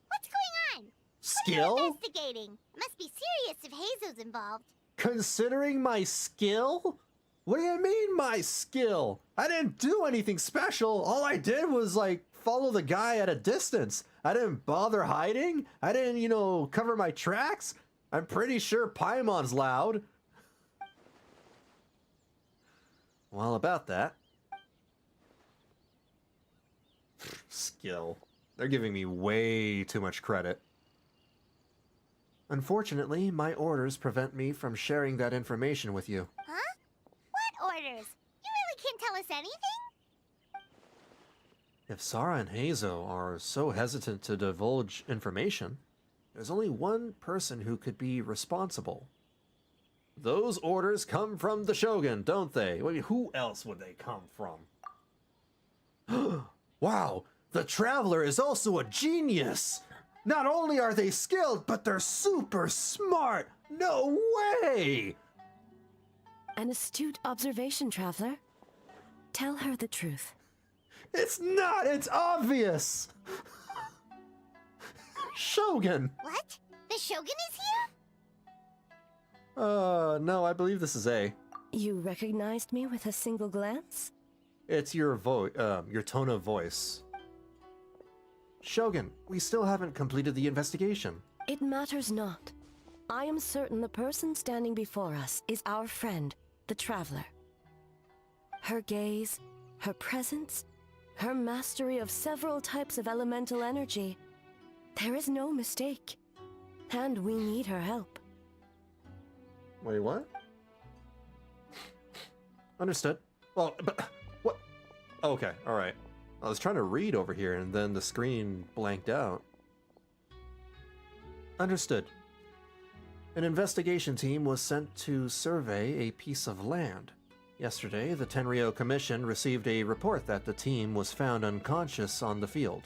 what's going on? Skill? What are you investigating? Must be serious if Hazo's involved. Considering my skill? What do you mean, my skill? I didn't do anything special. All I did was, like, follow the guy at a distance. I didn't bother hiding. I didn't, you know, cover my tracks. I'm pretty sure Paimon's loud. Well, about that. Skill. They're giving me way too much credit. Unfortunately, my orders prevent me from sharing that information with you. Huh? What orders? You really can't tell us anything? If Sara and Hazo are so hesitant to divulge information, there's only one person who could be responsible. Those orders come from the Shogun, don't they? I mean, who else would they come from? Wow, the Traveler is also a genius! Not only are they skilled, but they're super smart! No way! An astute observation, Traveler. Tell her the truth. It's not! It's obvious! Shogun! What? The Shogun is here? No, I believe this is A. You recognized me with a single glance? It's your your tone of voice. Shogun, we still haven't completed the investigation. It matters not. I am certain the person standing before us is our friend, the Traveler. Her gaze, her presence, her mastery of several types of elemental energy. There is no mistake. And we need her help. Wait, what? Understood. Well, but what? Okay, alright. I was trying to read over here and then the screen blanked out. Understood. An investigation team was sent to survey a piece of land. Yesterday, the Tenryou Commission received a report that the team was found unconscious on the field.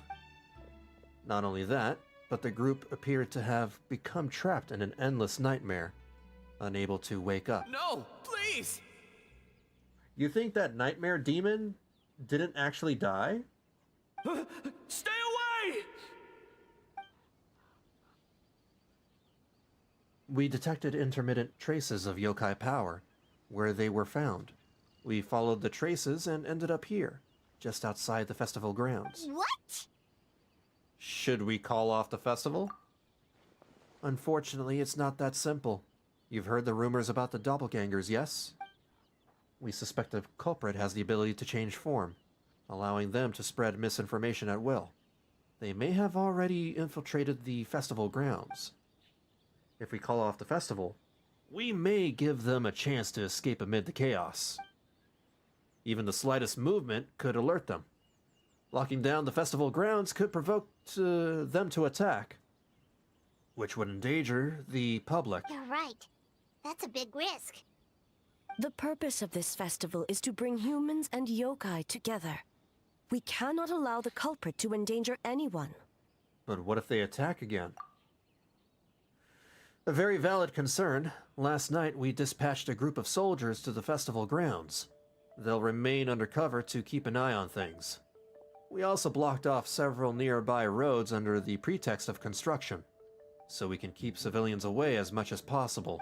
Not only that, but the group appeared to have become trapped in an endless nightmare, unable to wake up. No, please! You think that nightmare demon didn't actually die? Stay away! We detected intermittent traces of yokai power, where they were found. We followed the traces and ended up here, just outside the festival grounds. What? Should we call off the festival? Unfortunately, it's not that simple. You've heard the rumors about the doppelgangers, yes? We suspect the culprit has the ability to change form, allowing them to spread misinformation at will. They may have already infiltrated the festival grounds. If we call off the festival, we may give them a chance to escape amid the chaos. Even the slightest movement could alert them. Locking down the festival grounds could provoke them to attack, which would endanger the public. You're right. That's a big risk. The purpose of this festival is to bring humans and yokai together. We cannot allow the culprit to endanger anyone. But what if they attack again? A very valid concern. Last night we dispatched a group of soldiers to the festival grounds. They'll remain undercover to keep an eye on things. We also blocked off several nearby roads under the pretext of construction, so we can keep civilians away as much as possible.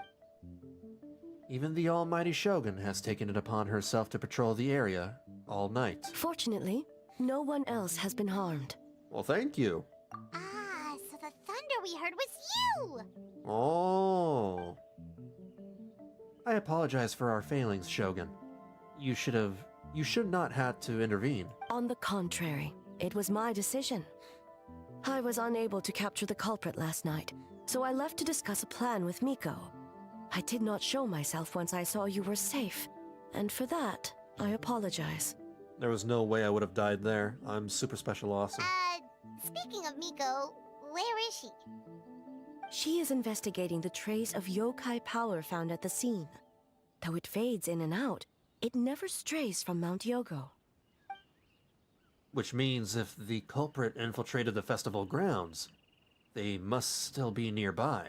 Even the almighty Shogun has taken it upon herself to patrol the area all night. Fortunately, no one else has been harmed. Well, thank you. Ah, so the thunder we heard was you! Oh. I apologize for our failings, Shogun. You should not have to intervene. On the contrary, it was my decision. I was unable to capture the culprit last night, so I left to discuss a plan with Miko. I did not show myself once I saw you were safe, and for that, I apologize. There was no way I would have died there. I'm super special awesome. Speaking of Miko, where is she? She is investigating the trace of yokai power found at the scene. Though it fades in and out, it never strays from Mount Yogo. Which means if the culprit infiltrated the festival grounds, they must still be nearby.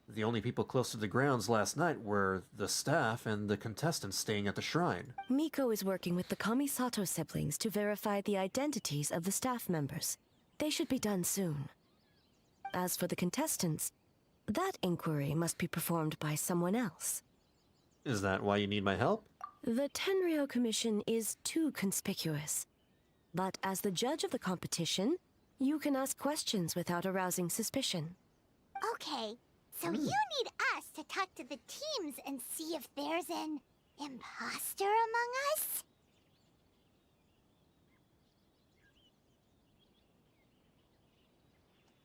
The only people close to the grounds last night were the staff and the contestants staying at the shrine. Miko is working with the Kamisato siblings to verify the identities of the staff members. They should be done soon. As for the contestants, that inquiry must be performed by someone else. Is that why you need my help? The Tenryou Commission is too conspicuous. But as the judge of the competition, you can ask questions without arousing suspicion. Okay, so you need us to talk to the teams and see if there's an imposter among us?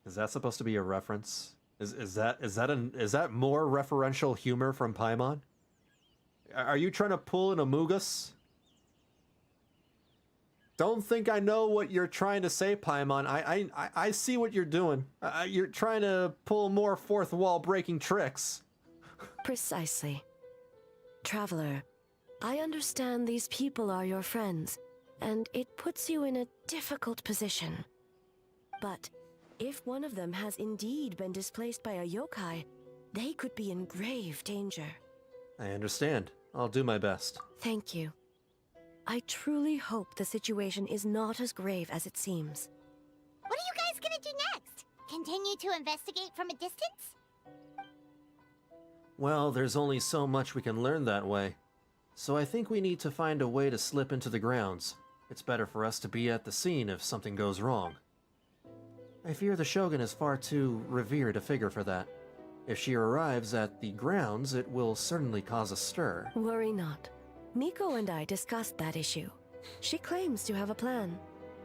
Is that supposed to be a reference? Is that more referential humor from Paimon? Are you trying to pull an Amogus? Don't think I know what you're trying to say, Paimon. I see what you're doing. You're trying to pull more fourth wall breaking tricks. Precisely. Traveler, I understand these people are your friends, and it puts you in a difficult position. But if one of them has indeed been displaced by a yokai, they could be in grave danger. I understand. I'll do my best. Thank you. I truly hope the situation is not as grave as it seems. What are you guys gonna do next? Continue to investigate from a distance? Well, there's only so much we can learn that way. So I think we need to find a way to slip into the grounds. It's better for us to be at the scene if something goes wrong. I fear the Shogun is far too revered a figure for that. If she arrives at the grounds, it will certainly cause a stir. Worry not. Miko and I discussed that issue. She claims to have a plan.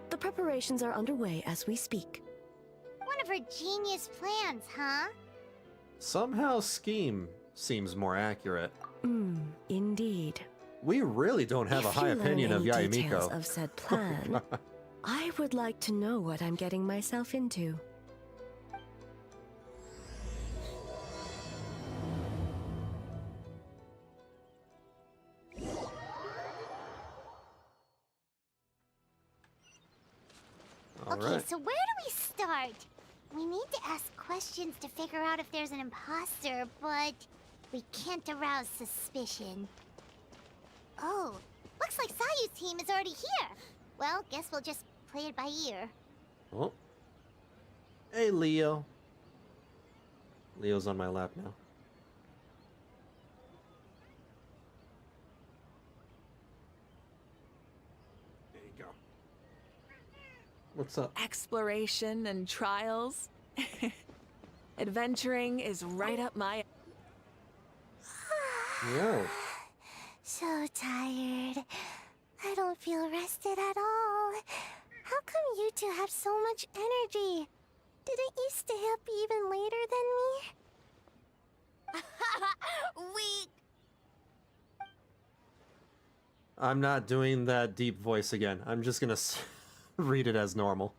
The preparations are underway as we speak. One of her genius plans, huh? Somehow scheme seems more accurate. Indeed. We really don't have a high opinion of If you learn any details Yaimiko. of said plan, I would like to know what I'm getting myself into. Okay, so where do we start? We need to ask questions to figure out if there's an imposter, but we can't arouse suspicion. Oh, looks like Sayu's team is already here. Well, guess we'll just play it by ear. Oh. Hey, Leo. Leo's on my lap now. There you go. What's up? Exploration and trials. Adventuring is right up my... Yeah. So tired. I don't feel rested at all. How come you two have so much energy? Didn't you stay up even later than me? Weak. I'm not doing that deep voice again. I'm just gonna read it as normal.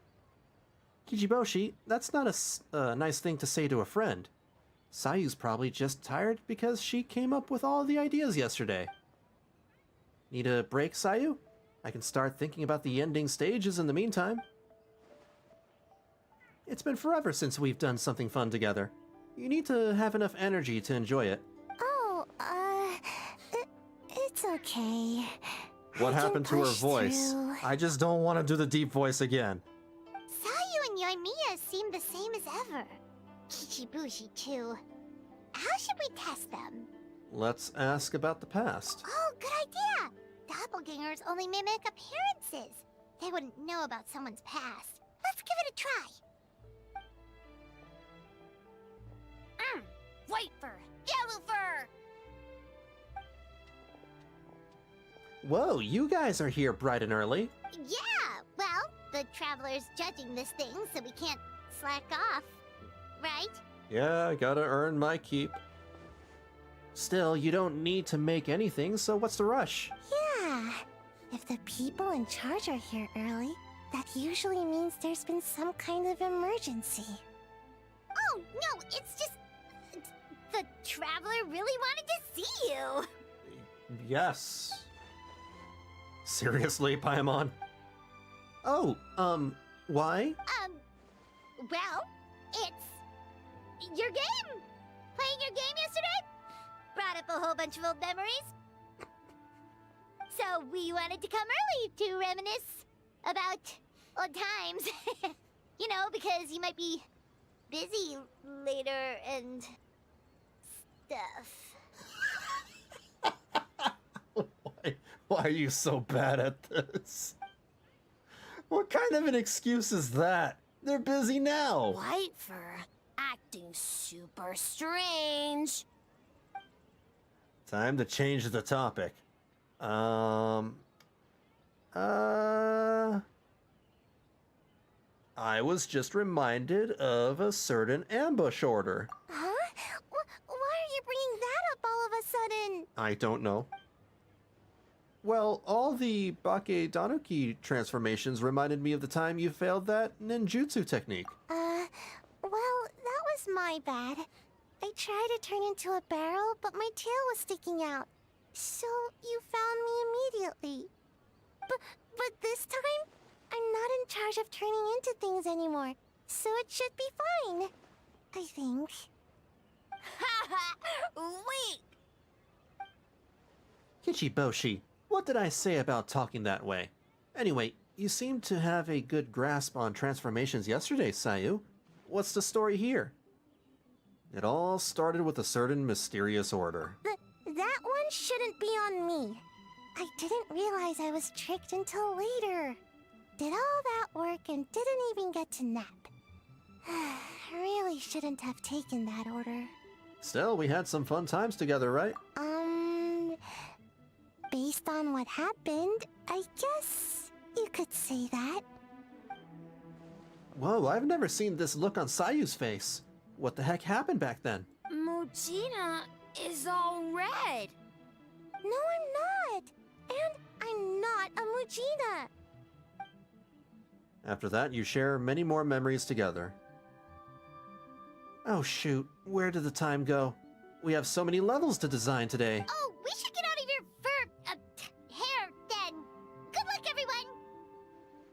Kijiboshi, that's not a nice thing to say to a friend. Sayu's probably just tired because she came up with all the ideas yesterday. Need a break, Sayu? I can start thinking about the ending stages in the meantime. It's been forever since we've done something fun together. You need to have enough energy to enjoy it. Oh, it's okay. What happened to her push voice? through. I just don't want to do the deep voice again. Sayu and Yoimiya seem the same as ever. Kichibushi, too. How should we test them? Let's ask about the past. Oh, good idea! Doppelgangers only mimic appearances. They wouldn't know about someone's past. Let's give it a try. White fur! Yellow fur! Whoa, you guys are here bright and early. Yeah! Well, the Traveler's judging this thing, so we can't slack off. Right? Yeah, I gotta earn my keep. Still, you don't need to make anything, so what's the rush? Yeah. If the people in charge are here early, that usually means there's been some kind of emergency. Oh, no, it's just... The Traveler really wanted to see you! Yes. Seriously, Paimon? Oh, why? Well, it's... your game! Playing your game yesterday? Brought up a whole bunch of old memories. So we wanted to come early to reminisce about old times. You know, because you might be busy later and stuff. Why are you so bad at this? What kind of an excuse is that? They're busy now. White fur, acting super strange. Time to change the topic. I was just reminded of a certain ambush order. Huh? Why are you bringing that up all of a sudden? I don't know. Well, all the Bake Danuki transformations reminded me of the time you failed that ninjutsu technique. Well, that was my bad. I tried to turn into a barrel, but my tail was sticking out. So you found me immediately. But this time, I'm not in charge of turning into things anymore, so it should be fine. I think. Wait! Kichiboshi, what did I say about talking that way? Anyway, you seemed to have a good grasp on transformations yesterday, Sayu. What's the story here? It all started with a certain mysterious order. That one shouldn't be on me. I didn't realize I was tricked until later. Did all that work and didn't even get to nap. Really shouldn't have taken that order. Still, we had some fun times together, right? Based on what happened, I guess you could say that. Whoa, I've never seen this look on Sayu's face. What the heck happened back then? Mujina is all red. No, I'm not. And I'm not a Mujina. After that, you share many more memories together. Oh shoot, where did the time go? We have so many levels to design today. Oh, we should get out of your hair then. Good luck, everyone.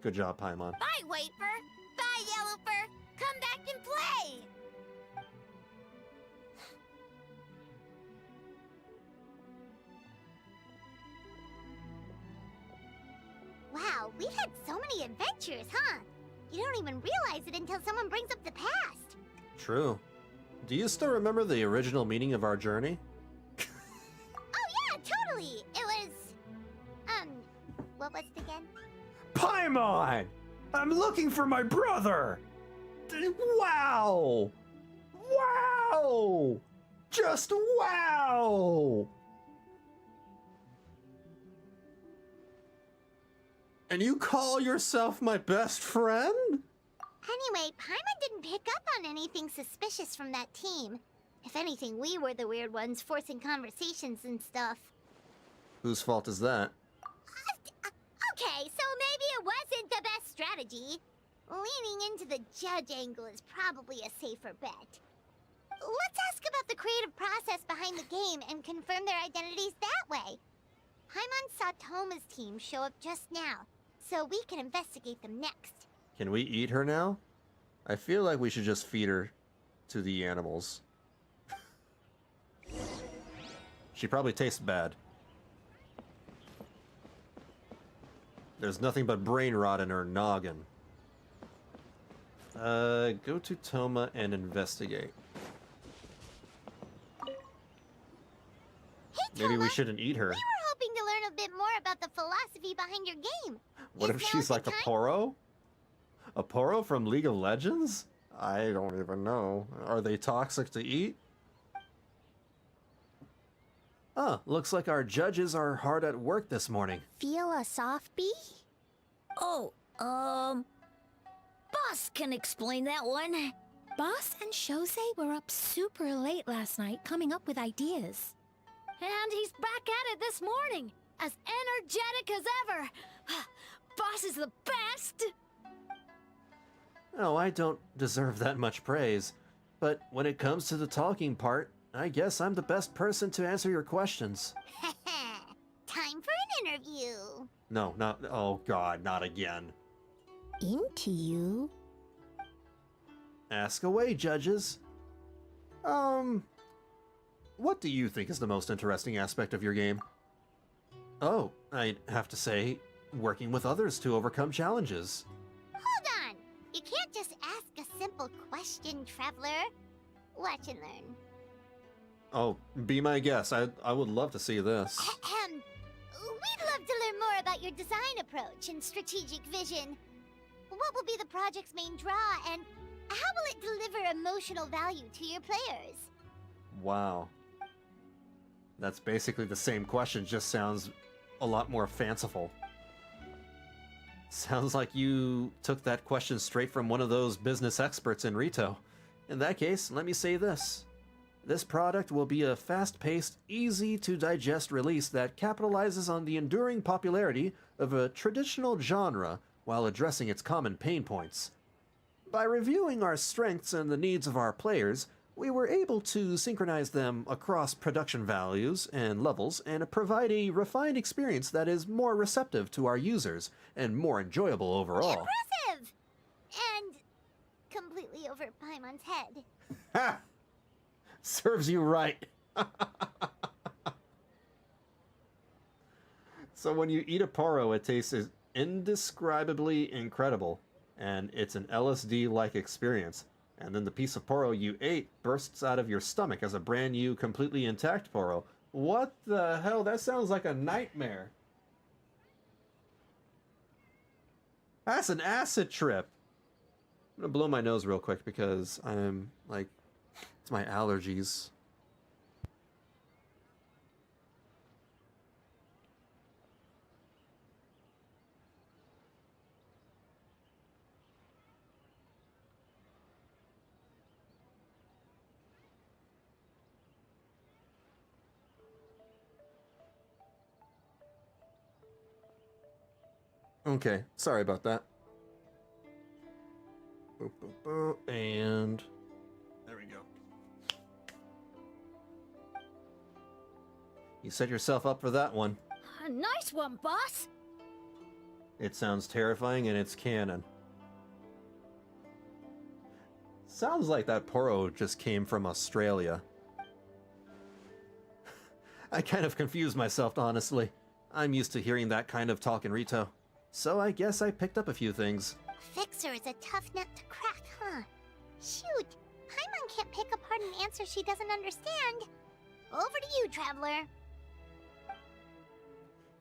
Good job, Paimon. Bye, Wafer. Bye, Yellowfur. Come back and play. Wow, we've had so many adventures, huh? You don't even realize it until someone brings up the past. True. Do you still remember the original meaning of our journey? Oh yeah, totally. It was, what was it again? Paimon! I'm looking for my brother! Wow! Wow! Just wow! And you call yourself my best friend? Anyway, Paimon didn't pick up on anything suspicious from that team. If anything, we were the weird ones forcing conversations and stuff. Whose fault is that? Okay, so maybe it wasn't the best strategy. Leaning into the judge angle is probably a safer bet. Let's ask about the creative process behind the game and confirm their identities that way. Paimon saw Toma's team show up just now, so we can investigate them next. Can we eat her now? I feel like we should just feed her to the animals. She probably tastes bad. There's nothing but brain rot in her noggin. Go to Toma and investigate. Hey, Maybe we shouldn't eat her. We were hoping to learn a bit more about the philosophy behind your game. What if she's like a Poro? A Poro from League of Legends? I don't even know. Are they toxic to eat? Ah, looks like our judges are hard at work this morning. Feel a soft bee? Oh, Boss can explain that one. Boss and Shosei were up super late last night coming up with ideas. And he's back at it this morning, as energetic as ever. Boss is the best! Oh, I don't deserve that much praise. But when it comes to the talking part, I guess I'm the best person to answer your questions. Time for an interview. No, not... Oh god, not again. Into you? Ask away, judges. What do you think is the most interesting aspect of your game? Oh, I'd have to say, working with others to overcome challenges. Hold on! You can't just ask a simple question, traveler. Watch and learn. Oh, be my guest. I would love to see this. We'd love to learn more about your design approach and strategic vision. What will be the project's main draw, and how will it deliver emotional value to your players? Wow. That's basically the same question, just sounds a lot more fanciful. Sounds like you took that question straight from one of those business experts in Rito. In that case, let me say this. This product will be a fast-paced, easy-to-digest release that capitalizes on the enduring popularity of a traditional genre while addressing its common pain points. By reviewing our strengths and the needs of our players, We were able to synchronize them across production values and levels and provide a refined experience that is more receptive to our users and more enjoyable overall. Impressive! And completely over Paimon's head. Ha! Serves you right. So when you eat a poro, it tastes indescribably incredible, and it's an LSD-like experience. And then the piece of poro you ate bursts out of your stomach as a brand new, completely intact poro. What the hell? That sounds like a nightmare. That's an acid trip. I'm gonna blow my nose real quick because I'm like, it's my allergies. Okay, sorry about that. Boop, boop, boop, and there we go. You set yourself up for that one. Nice one, boss. It sounds terrifying and it's canon. Sounds like that poro just came from Australia. I kind of confused myself, honestly. I'm used to hearing that kind of talk in Rito. So I guess I picked up a few things. Fixer is a tough nut to crack, huh? Shoot, Paimon can't pick apart an answer she doesn't understand. Over to you, Traveler.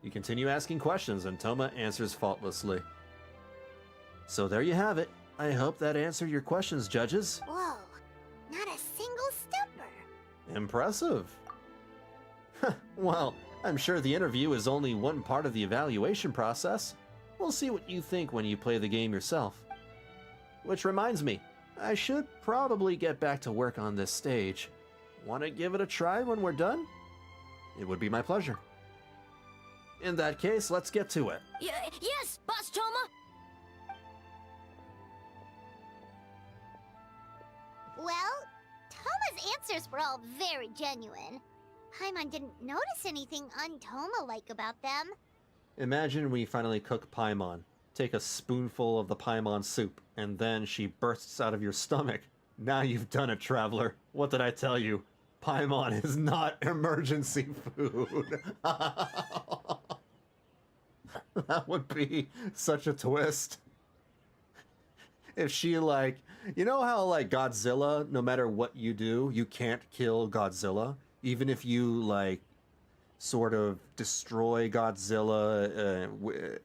You continue asking questions and Toma answers faultlessly. So there you have it. I hope that answered your questions, judges. Whoa, not a single stumper. Impressive. Well, I'm sure the interview is only one part of the evaluation process. We'll see what you think when you play the game yourself. Which reminds me, I should probably get back to work on this stage. Want to give it a try when we're done? It would be my pleasure. In that case, let's get to it. Yes, Boss Toma. Well, Toma's answers were all very genuine. Paimon didn't notice anything un-Toma-like about them. Imagine we finally cook Paimon. Take a spoonful of the Paimon soup, and then she bursts out of your stomach. Now you've done it, Traveler. What did I tell you? Paimon is not emergency food. That would be such a twist. If she, like, you know how, like, Godzilla, no matter what you do, you can't kill Godzilla? Even if you, like, sort of destroy Godzilla,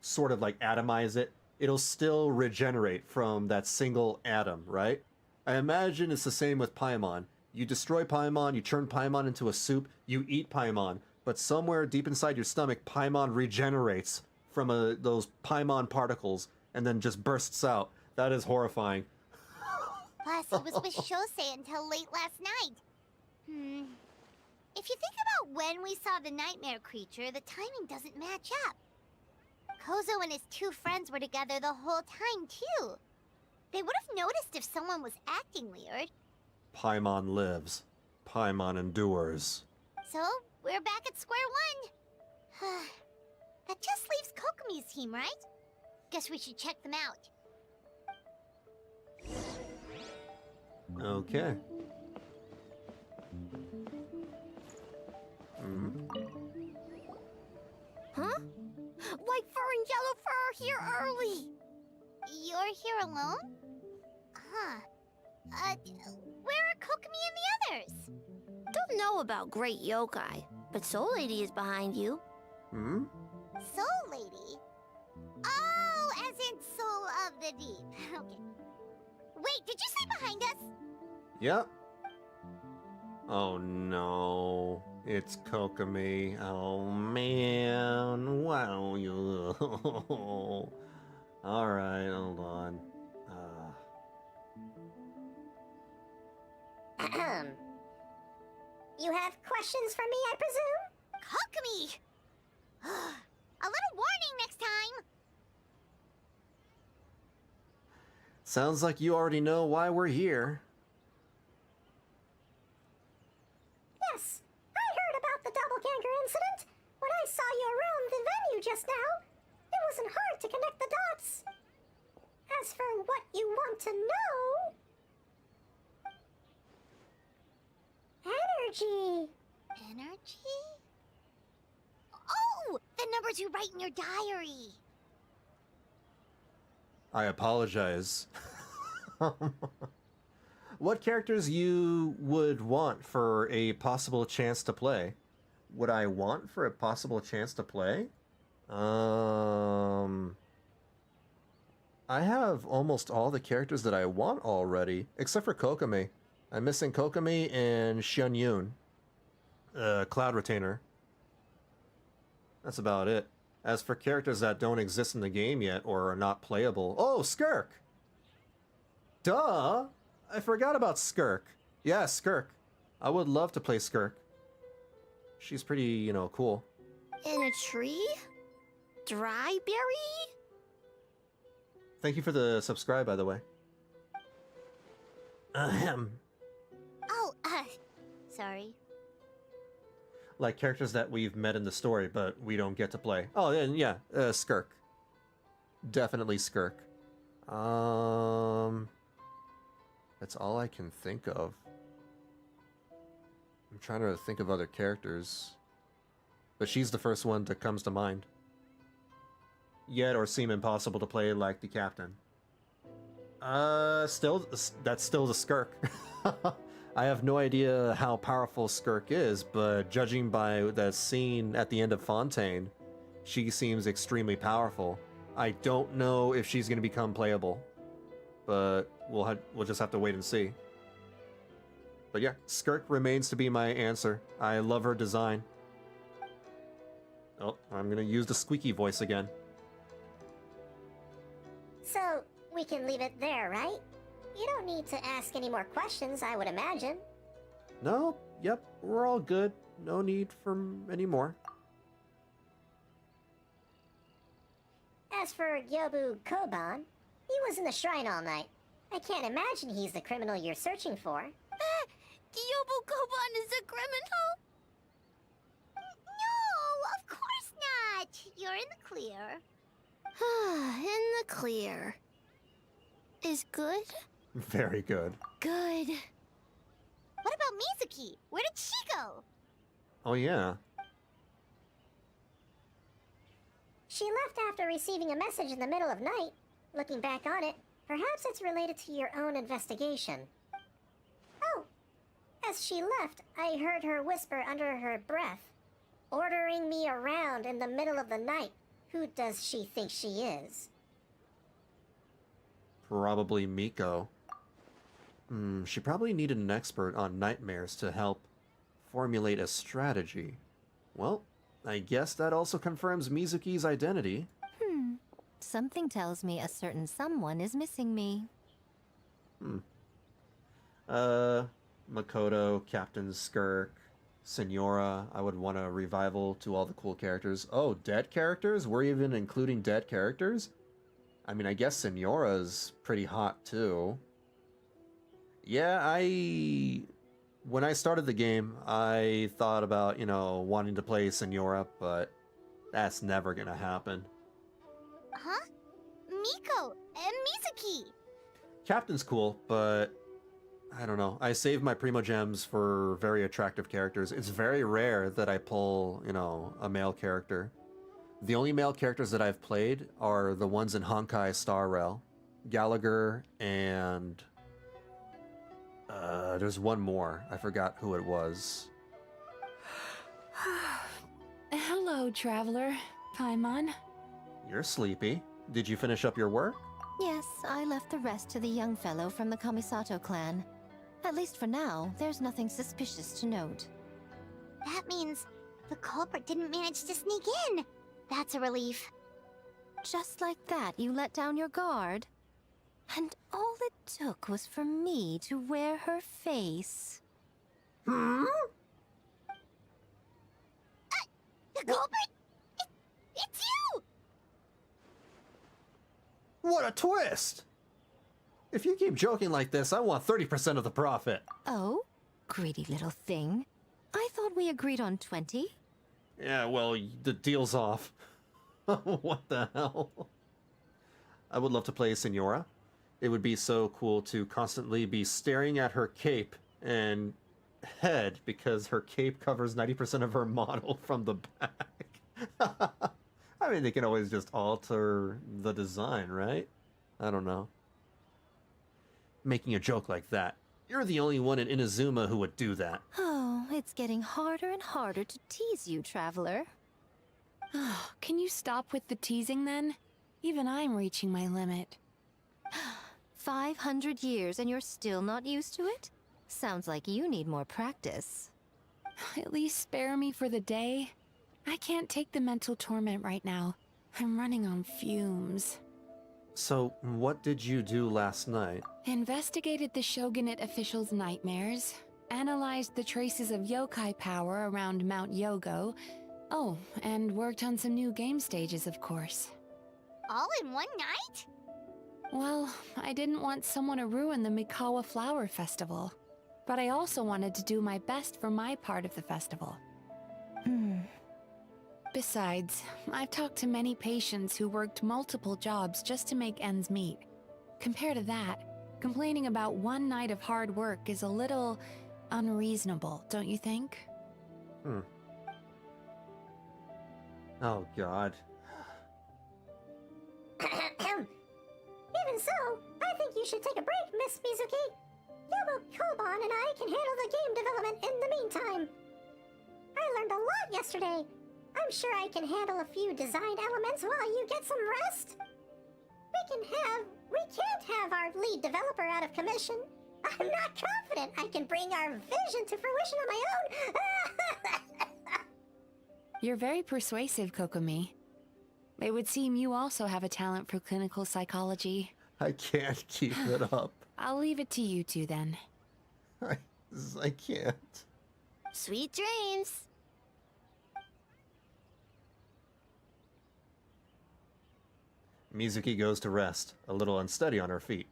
sort of, like, atomize it, it'll still regenerate from that single atom, right? I imagine it's the same with Paimon. You destroy Paimon, you turn Paimon into a soup, you eat Paimon, but somewhere deep inside your stomach, Paimon regenerates from those Paimon particles and then just bursts out. That is horrifying. Plus, he was with Shosei until late last night. If you think about when we saw the nightmare creature, the timing doesn't match up. Kozo and his two friends were together the whole time, too. They would have noticed if someone was acting weird. Paimon lives. Paimon endures. So, we're back at square one. That just leaves Kokomi's team, right? Guess we should check them out. Okay. Huh? White fur and yellow fur are here early. You're here alone? Huh. Where are Kokomi and the others? Don't know about Great Yokai, but Soul Lady is behind you. Soul Lady? Oh, as in Soul of the Deep. Okay. Wait, did you say behind us? Yep. Oh no. It's Kokomi. Oh man. Wow. Alright, hold on. You have questions for me, I presume? Kokomi! A little warning next time! Sounds like you already know why we're here. isn't hard to connect the dots. As for what you want to know... Energy. Energy? Oh! The numbers you write in your diary. I apologize. What characters you would want for a possible chance to play? Would I want for a possible chance to play? I have almost all the characters that I want already, except for Kokomi. I'm missing Kokomi and Xianyun. Cloud Retainer. That's about it. As for characters that don't exist in the game yet or are not playable... Oh, Skirk! Duh! I forgot about Skirk. Yeah, Skirk. I would love to play Skirk. She's pretty, you know, cool. In a tree? Dry berry? Thank you for the subscribe, by the way. Ahem. Oh, sorry. Like characters that we've met in the story, but we don't get to play. Oh, and yeah, Skirk. Definitely Skirk. That's all I can think of. I'm trying to think of other characters. But she's the first one that comes to mind. Yet or seem impossible to play like the captain. That's still the Skirk. I have no idea how powerful Skirk is, but judging by the scene at the end of Fontaine, she seems extremely powerful. I don't know if she's going to become playable, but we'll just have to wait and see. But yeah, Skirk remains to be my answer. I love her design. Oh, I'm going to use the squeaky voice again. So, we can leave it there, right? You don't need to ask any more questions, I would imagine. No, yep, we're all good. No need for any more. As for Gyobu Koban, he was in the shrine all night. I can't imagine he's the criminal you're searching for. Gyobu Koban is a criminal? No, of course not. You're in the clear. In the clear. Is good? Very good. Good. What about Mizuki? Where did she go? Oh yeah. She left after receiving a message in the middle of night. Looking back on it, perhaps it's related to your own investigation. Oh, as she left, I heard her whisper under her breath, ordering me around in the middle of the night. Who does she think she is? Probably Miko. She probably needed an expert on nightmares to help formulate a strategy. Well, I guess that also confirms Mizuki's identity. Something tells me a certain someone is missing me. Makoto, Captain Skirk, Senora. I would want a revival to all the cool characters. Oh, dead characters? We're even including dead characters? I mean, I guess Senora's pretty hot too. Yeah, when I started the game, I thought about, wanting to play Senora, but that's never gonna happen. Huh? Miko and Mizuki. Captain's cool, but I don't know. I save my Primo Gems for very attractive characters. It's very rare that I pull, a male character. The only male characters that I've played are the ones in Honkai Star Rail. Gallagher and... there's one more. I forgot who it was. Hello, traveler. Paimon. You're sleepy. Did you finish up your work? Yes, I left the rest to the young fellow from the Kamisato clan. At least for now, there's nothing suspicious to note. That means the culprit didn't manage to sneak in. That's a relief. Just like that, you let down your guard? And all it took was for me to wear her face. The culprit? It's you! What a twist! If you keep joking like this, I want 30% of the profit. Oh? Greedy little thing. I thought we agreed on 20. Yeah, well, the deal's off. What the hell? I would love to play Senora. It would be so cool to constantly be staring at her cape and head because her cape covers 90% of her model from the back. I mean, they can always just alter the design, right? I don't know. Making a joke like that. You're the only one in Inazuma who would do that. Oh, it's getting harder and harder to tease you, traveler. Oh, can you stop with the teasing then? Even I'm reaching my limit. 500 years and you're still not used to it? Sounds like you need more practice. At least spare me for the day. I can't take the mental torment right now. I'm running on fumes. So, what did you do last night? Investigated the Shogunate officials' nightmares, analyzed the traces of yokai power around Mount Yogo. Oh, and worked on some new game stages, of course. All in one night? Well, I didn't want someone to ruin the Mikawa Flower Festival. But I also wanted to do my best for my part of the festival. Besides, I've talked to many patients who worked multiple jobs just to make ends meet. Compared to that, complaining about one night of hard work is a little unreasonable, don't you think? Oh, God. Even so, I think you should take a break, Miss Mizuki. Yobo Koban and I can handle the game development in the meantime. I learned a lot yesterday. I'm sure I can handle a few design elements while you get some rest. We can't have our lead developer out of commission. I'm not confident I can bring our vision to fruition on my own. You're very persuasive, Kokomi. It would seem you also have a talent for clinical psychology. I can't keep it up. I'll leave it to you two then. I can't. Sweet dreams. Mizuki goes to rest, a little unsteady on her feet.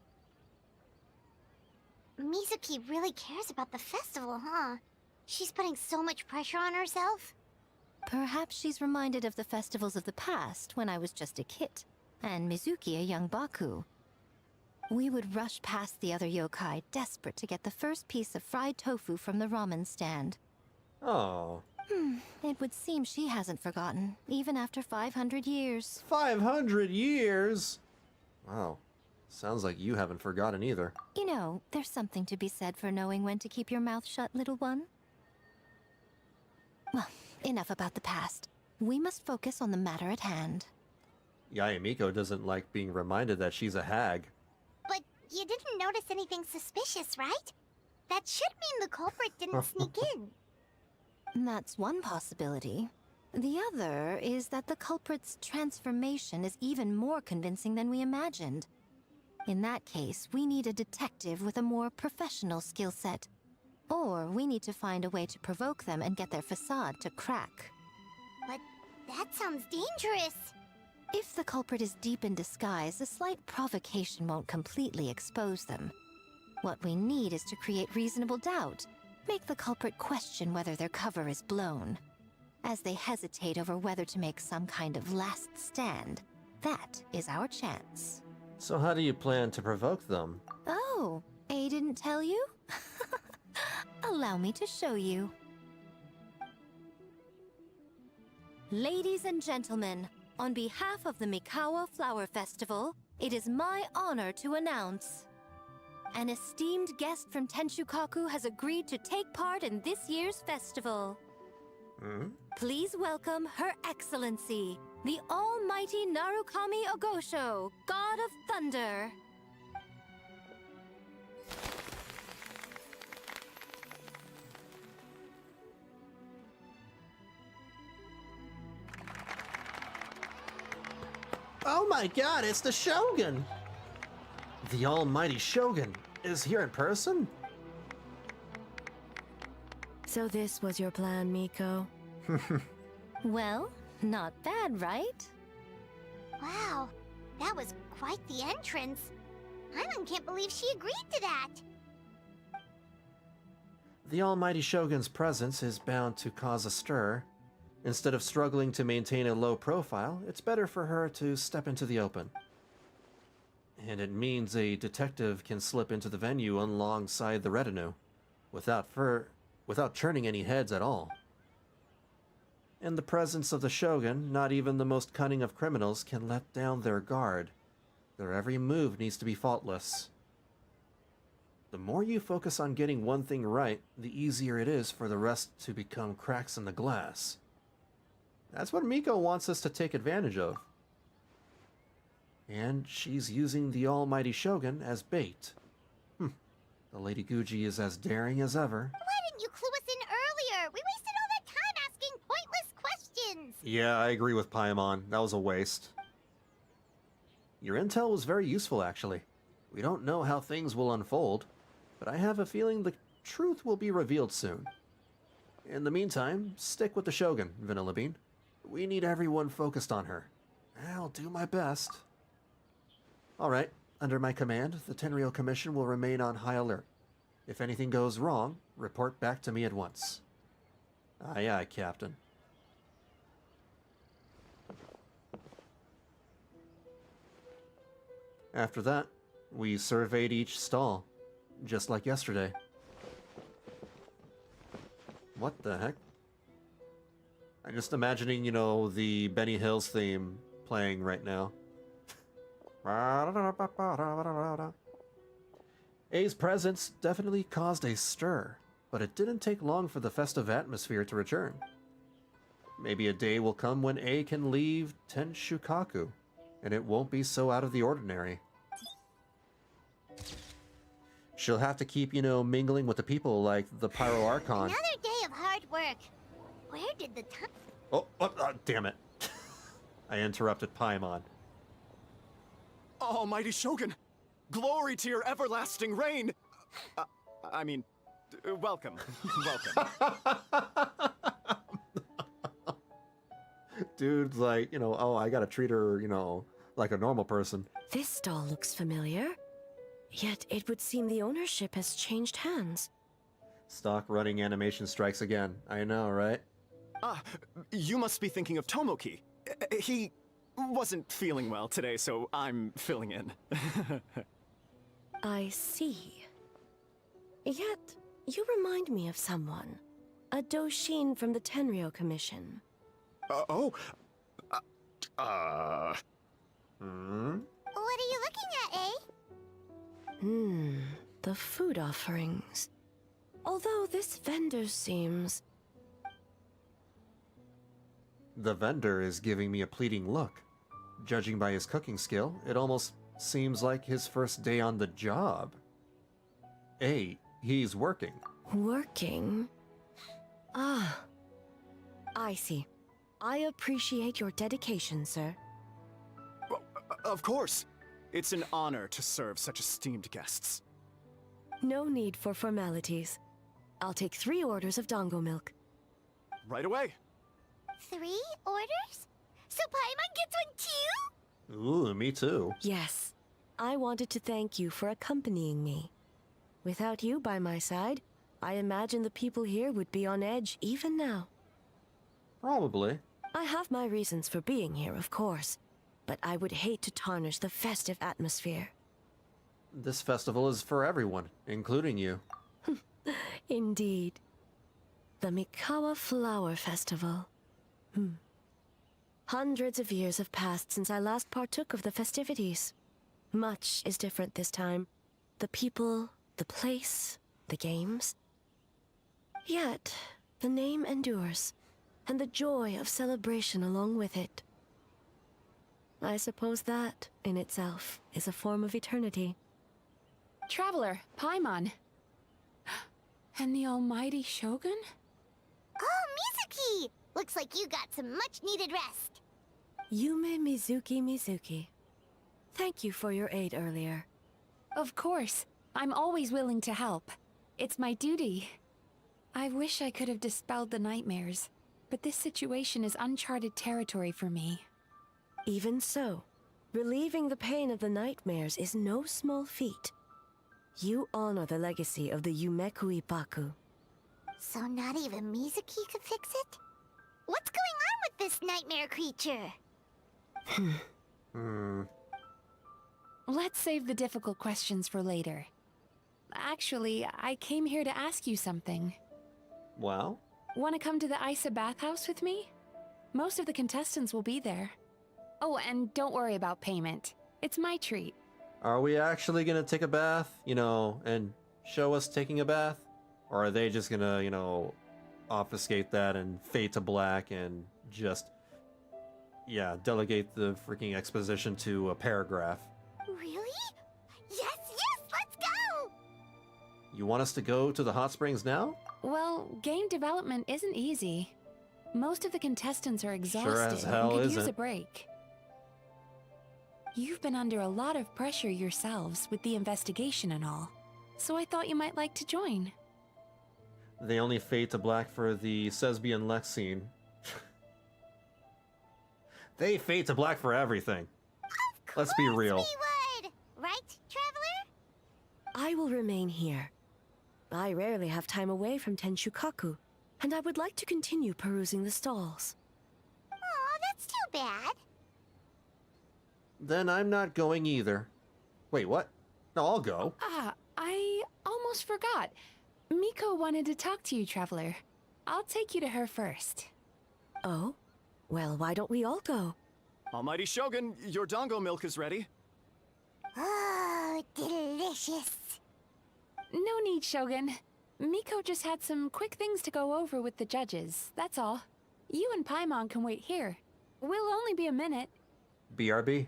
Mizuki really cares about the festival, huh? She's putting so much pressure on herself. Perhaps she's reminded of the festivals of the past when I was just a kid, and Mizuki a young Baku. We would rush past the other yokai, desperate to get the first piece of fried tofu from the ramen stand. Oh. It would seem she hasn't forgotten, even after 500 years. 500 years? Wow. Sounds like you haven't forgotten either. You know, there's something to be said for knowing when to keep your mouth shut, little one. Well, enough about the past. We must focus on the matter at hand. Yayamiko doesn't like being reminded that she's a hag. But you didn't notice anything suspicious, right? That should mean the culprit didn't sneak in. That's one possibility. The other is that the culprit's transformation is even more convincing than we imagined. In that case, we need a detective with a more professional skill set. Or we need to find a way to provoke them and get their facade to crack. But that sounds dangerous. If the culprit is deep in disguise, a slight provocation won't completely expose them. What we need is to create reasonable doubt. Make the culprit question whether their cover is blown. As they hesitate over whether to make some kind of last stand, that is our chance. So how do you plan to provoke them? Oh, A didn't tell you? Allow me to show you. Ladies and gentlemen, on behalf of the Mikawa Flower Festival, it is my honor to announce an esteemed guest from Tenshukaku has agreed to take part in this year's festival. Please welcome Her Excellency, the Almighty Narukami Ogosho, God of Thunder. Oh my god, it's the Shogun! The almighty Shogun is here in person? So this was your plan, Miko? Well, not bad, right? Wow, that was quite the entrance. Paimon can't believe she agreed to that. The almighty Shogun's presence is bound to cause a stir. Instead of struggling to maintain a low profile, it's better for her to step into the open. And it means a detective can slip into the venue alongside the retinue, without churning any heads at all. In the presence of the Shogun, not even the most cunning of criminals can let down their guard. Their every move needs to be faultless. The more you focus on getting one thing right, the easier it is for the rest to become cracks in the glass. That's what Miko wants us to take advantage of. And she's using the almighty Shogun as bait. The Lady Guji is as daring as ever. Why didn't you clue us in earlier? We wasted all that time asking pointless questions. Yeah, I agree with Paimon. That was a waste. Your intel was very useful, actually. We don't know how things will unfold, but I have a feeling the truth will be revealed soon. In the meantime, stick with the Shogun, Vanillabean. We need everyone focused on her. I'll do my best. Alright, under my command, the Tenryou Commission will remain on high alert. If anything goes wrong, report back to me at once. Aye aye, Captain. After that, we surveyed each stall, just like yesterday. What the heck? I'm just imagining, you know, the Benny Hills theme playing right now. A's presence definitely caused a stir, but it didn't take long for the festive atmosphere to return. Maybe a day will come when A can leave Tenshukaku, and it won't be so out of the ordinary. She'll have to keep, you know, mingling with the people like the Pyro Archon. Another day of hard work. Where did the time... Oh, damn it. I interrupted Paimon. Almighty Shogun! Glory to your everlasting reign! Welcome. Welcome. Dude's like, you know, oh, I gotta treat her, you know, like a normal person. This stall looks familiar. Yet it would seem the ownership has changed hands. Stock running animation strikes again. I know, right? You must be thinking of Tomoki. He wasn't feeling well today, so I'm filling in. I see. Yet, you remind me of someone. A Doshin from the Tenryou Commission. What are you looking at, eh? The food offerings. Although this vendor seems... The vendor is giving me a pleading look. Judging by his cooking skill, it almost seems like his first day on the job. Hey, he's working. Working? Ah. I see. I appreciate your dedication, sir. Well, of course. It's an honor to serve such esteemed guests. No need for formalities. I'll take 3 orders of dango milk. Right away. 3 orders? So Paimon gets one too? Ooh, me too. Yes. I wanted to thank you for accompanying me. Without you by my side, I imagine the people here would be on edge even now. Probably. I have my reasons for being here, of course, but I would hate to tarnish the festive atmosphere. This festival is for everyone, including you. Indeed. The Mikawa Flower Festival. Hundreds of years have passed since I last partook of the festivities. Much is different this time. The people, the place, the games. Yet, the name endures, and the joy of celebration along with it. I suppose that, in itself, is a form of eternity. Traveler, Paimon. And the almighty Shogun? Oh, Mizuki! Looks like you got some much-needed rest. Yume Mizuki. Thank you for your aid earlier. Of course. I'm always willing to help. It's my duty. I wish I could have dispelled the nightmares, but this situation is uncharted territory for me. Even so, relieving the pain of the nightmares is no small feat. You honor the legacy of the Yumeku Ippaku. So not even Mizuki could fix it? What's going on with this nightmare creature? Let's save the difficult questions for later. Actually, I came here to ask you something. Well? Want to come to the Isa bathhouse with me? Most of the contestants will be there. Oh, and don't worry about payment. It's my treat. Are we actually gonna take a bath, and show us taking a bath? Or are they just gonna, obfuscate that and fade to black and just, delegate the freaking exposition to a paragraph? Really? Yes, let's go! You want us to go to the hot springs now? Well, game development isn't easy. Most of the contestants are exhausted as hell and could use isn't. a break. You've been under a lot of pressure yourselves with the investigation and all, so I thought you might like to join. They only fade to black for the Sesbian Lex scene. They fade to black for everything. Let's be real. We would! Right, Traveler? I will remain here. I rarely have time away from Tenshukaku, and I would like to continue perusing the stalls. Aw, that's too bad. Then I'm not going either. Wait, what? No, I'll go. I almost forgot. Miko wanted to talk to you, Traveler. I'll take you to her first. Oh? Well, why don't we all go? Almighty Shogun, your dango milk is ready. Oh, delicious. No need, Shogun. Miko just had some quick things to go over with the judges, that's all. You and Paimon can wait here. We'll only be a minute. BRB?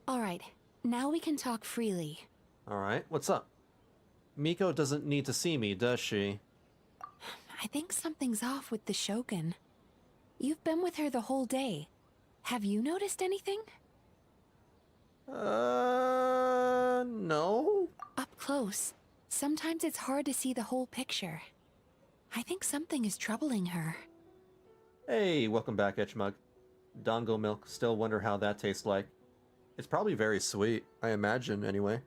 Alright, now we can talk freely. Alright, what's up? Miko doesn't need to see me, does she? I think something's off with the Shogun. You've been with her the whole day. Have you noticed anything? No? Up close, sometimes it's hard to see the whole picture. I think something is troubling her. Hey, welcome back, Etchmug. Dango milk, still wonder how that tastes like. It's probably very sweet, I imagine, anyway.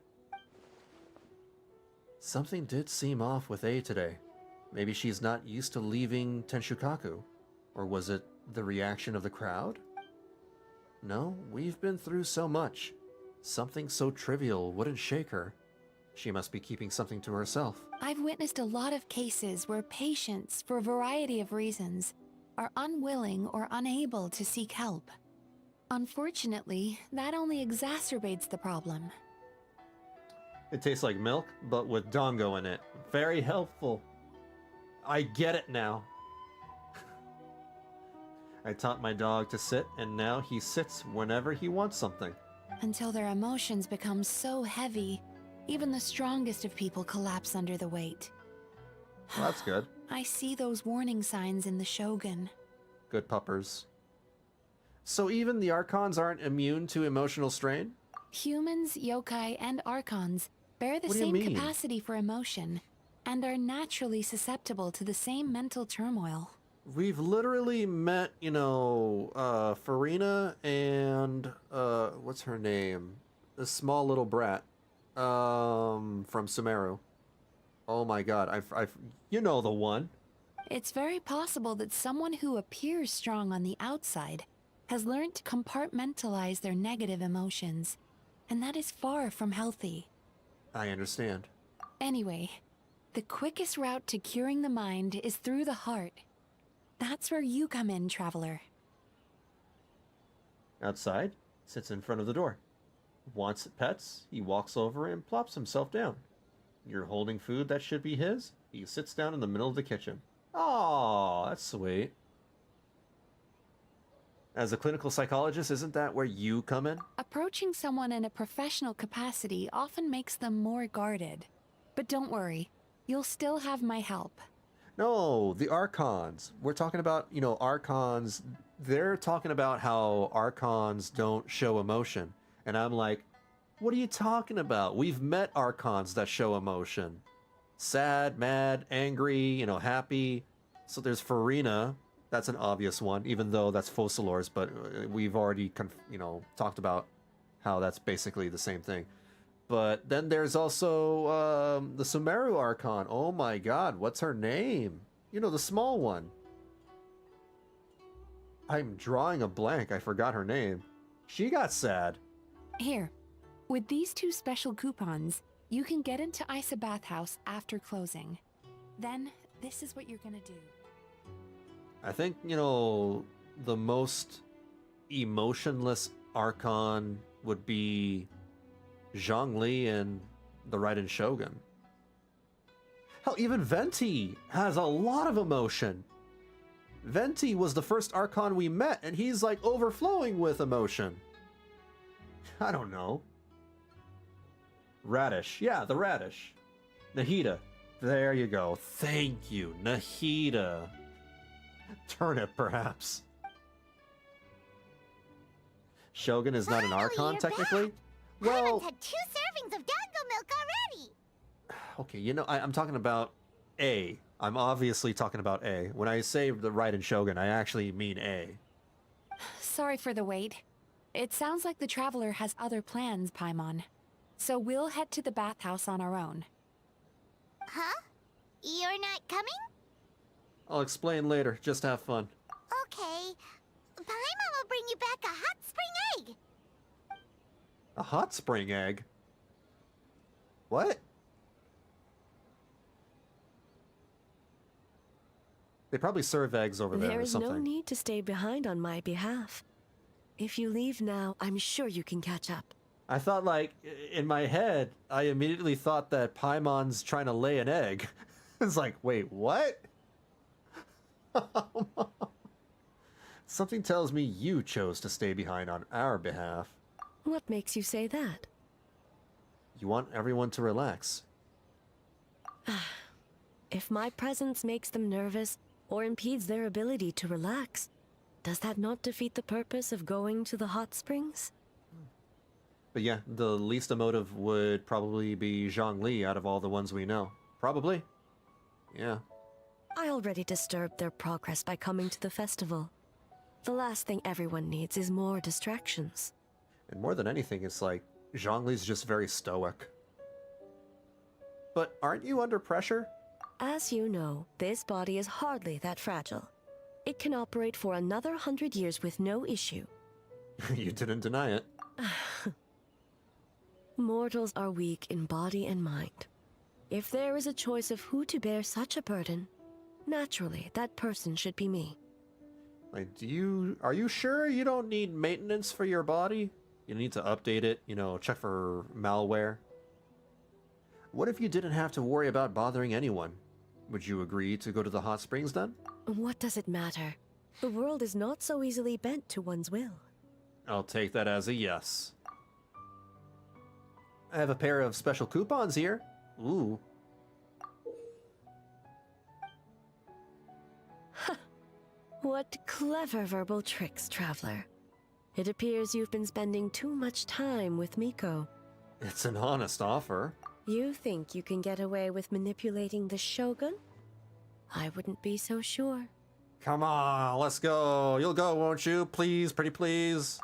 Something did seem off with A today. Maybe she's not used to leaving Tenshukaku. Or was it the reaction of the crowd? No, we've been through so much. Something so trivial wouldn't shake her. She must be keeping something to herself. I've witnessed a lot of cases where patients, for a variety of reasons, are unwilling or unable to seek help. Unfortunately, that only exacerbates the problem. It tastes like milk, but with dango in it. Very helpful. I get it now. I taught my dog to sit, and now he sits whenever he wants something. Until their emotions become so heavy, even the strongest of people collapse under the weight. Well, that's good. I see those warning signs in the Shogun. Good puppers. So even the Archons aren't immune to emotional strain? Humans, yokai, and Archons bear the What do you same mean? capacity for emotion, and are naturally susceptible to the same mental turmoil. We've literally met, Farina and, what's her name? A small little brat, from Sumeru. Oh my god, you know the one. It's very possible that someone who appears strong on the outside has learned to compartmentalize their negative emotions, and that is far from healthy. I understand. Anyway, the quickest route to curing the mind is through the heart. That's where you come in, Traveler. Outside, sits in front of the door. Wants pets, he walks over and plops himself down. You're holding food that should be his, he sits down in the middle of the kitchen. Aww, that's sweet. As a clinical psychologist, isn't that where you come in? Approaching someone in a professional capacity often makes them more guarded. But don't worry, you'll still have my help. No, the Archons. We're talking about, Archons. They're talking about how Archons don't show emotion. And I'm like, what are you talking about? We've met Archons that show emotion. Sad, mad, angry, happy. So there's Farina. That's an obvious one, even though that's Focalors, but we've already, talked about how that's basically the same thing. But then there's also the Sumeru Archon. Oh my god, what's her name? You know, the small one. I'm drawing a blank. I forgot her name. She got sad. Here, with these 2 special coupons, you can get into Isa Bathhouse after closing. Then, this is what you're gonna do. I think, you know, the most emotionless Archon would be Zhongli and the Raiden Shogun. Hell, even Venti has a lot of emotion. Venti was the first Archon we met, and he's like overflowing with emotion. I don't know. Radish. Yeah, the Radish. Nahida. There you go. Thank you, Nahida. Turnip, perhaps. Shogun is not an Archon, technically. Well, Paimon's had 2 servings of dango milk already. okay, you know, I'm talking about A. I'm obviously talking about A. When I say the Raiden Shogun, I actually mean A. Sorry for the wait. It sounds like the Traveler has other plans, Paimon. So we'll head to the bathhouse on our own. Huh? You're not coming? I'll explain later. Just have fun. Okay. Paimon will bring you back a hot spring egg. A hot spring egg? What? They probably serve eggs over there There or is something. no need to stay behind on my behalf. If you leave now, I'm sure you can catch up. I thought, like, in my head, I immediately thought that Paimon's trying to lay an egg. It's like, wait, what? Something tells me you chose to stay behind on our behalf. What makes you say that? You want everyone to relax. If my presence makes them nervous or impedes their ability to relax, does that not defeat the purpose of going to the hot springs? But yeah, the least emotive would probably be Zhongli out of all the ones we know. Probably. Yeah. I already disturbed their progress by coming to the festival. The last thing everyone needs is more distractions. And more than anything, it's like, Zhongli's just very stoic. But aren't you under pressure? As you know, this body is hardly that fragile. It can operate for another 100 years with no issue. You didn't deny it. Mortals are weak in body and mind. If there is a choice of who to bear such a burden, naturally, that person should be me. Like, are you sure you don't need maintenance for your body? You need to update it, you know, check for malware. What if you didn't have to worry about bothering anyone? Would you agree to go to the hot springs then? What does it matter? The world is not so easily bent to one's will. I'll take that as a yes. I have a pair of special coupons here. Ooh. What clever verbal tricks, Traveler. It appears you've been spending too much time with Miko. It's an honest offer. You think you can get away with manipulating the Shogun? I wouldn't be so sure. Come on, let's go. You'll go, won't you? Please, pretty please.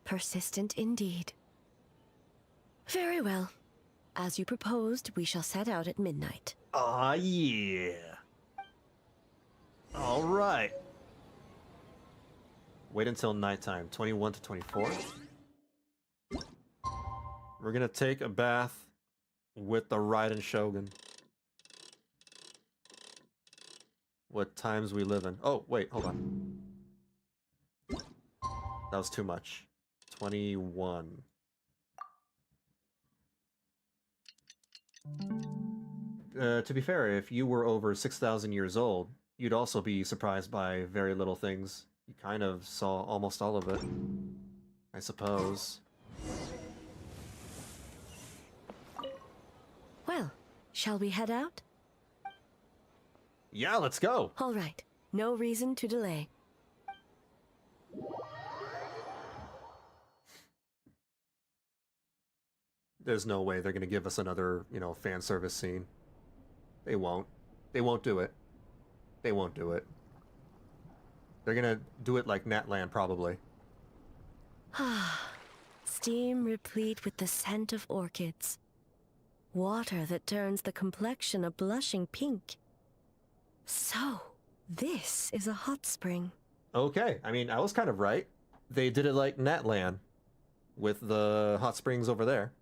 Persistent indeed. Very well. As you proposed, we shall set out at midnight. Aw, yeah. All right. Wait until nighttime, 21 to 24. We're gonna take a bath with the Raiden Shogun. What times we live in. Oh, wait, hold on. That was too much. 21. To be fair, if you were over 6,000 years old, you'd also be surprised by very little things. You kind of saw almost all of it, I suppose. Well, shall we head out? Yeah, let's go! All right. No reason to delay. There's no way they're gonna give us another, you know, fan service scene. They won't. They won't do it. They won't do it. They're gonna do it like Natland, probably. steam replete with the scent of orchids. Water that turns the complexion a blushing pink. So, this is a hot spring. Okay, I mean, I was kind of right. They did it like Natlan, with the hot springs over there.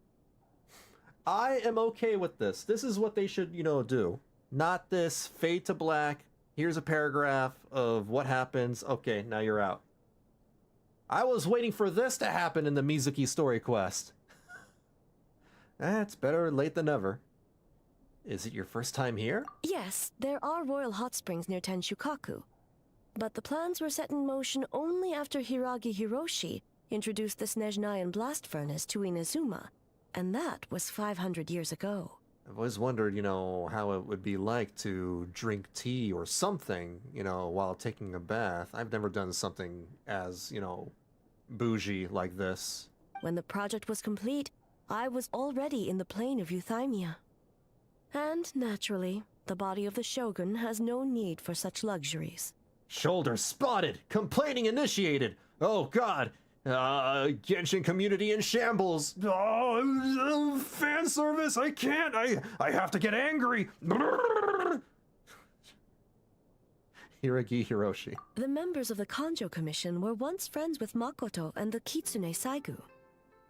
I am okay with this. This is what they should, do. Not this fade to black, here's a paragraph of what happens, okay, now you're out. I was waiting for this to happen in the Mizuki story quest. That's better late than never. Is it your first time here? Yes, there are royal hot springs near Tenshukaku. But the plans were set in motion only after Hiragi Hiroshi introduced the Snezhnayan blast furnace to Inazuma, and that was 500 years ago. I've always wondered, how it would be like to drink tea or something, while taking a bath. I've never done something as, bougie like this. When the project was complete, I was already in the plane of Euthymia. And, naturally, the body of the Shogun has no need for such luxuries. Shoulder spotted! Complaining initiated! Oh god! Genshin community in shambles! Oh, fan service! I can't! I have to get angry! Hiragi Hiroshi. The members of the Kanjo Commission were once friends with Makoto and the Kitsune Saigu.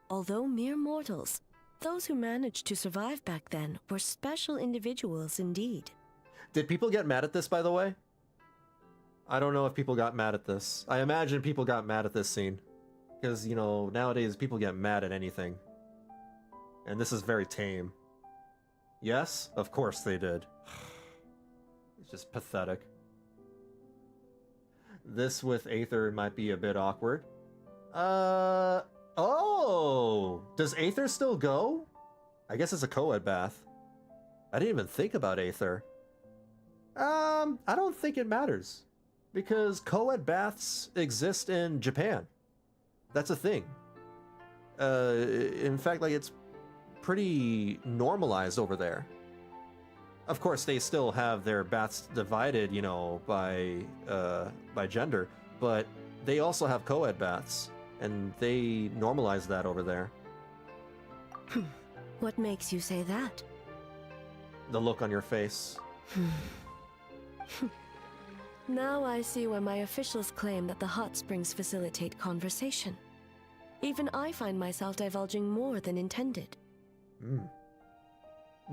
Although mere mortals, those who managed to survive back then were special individuals indeed. Did people get mad at this, by the way? I don't know if people got mad at this. I imagine people got mad at this scene. Because, nowadays people get mad at anything. And this is very tame. Yes? Of course they did. It's just pathetic. This with Aether might be a bit awkward. Oh! Does Aether still go? I guess it's a co-ed bath. I didn't even think about Aether. I don't think it matters. Because co-ed baths exist in Japan. That's a thing. In fact, it's pretty normalized over there. Of course, they still have their baths divided, by gender, but they also have co-ed baths, and they normalize that over there. What makes you say that? The look on your face. Now I see why my officials claim that the hot springs facilitate conversation. Even I find myself divulging more than intended.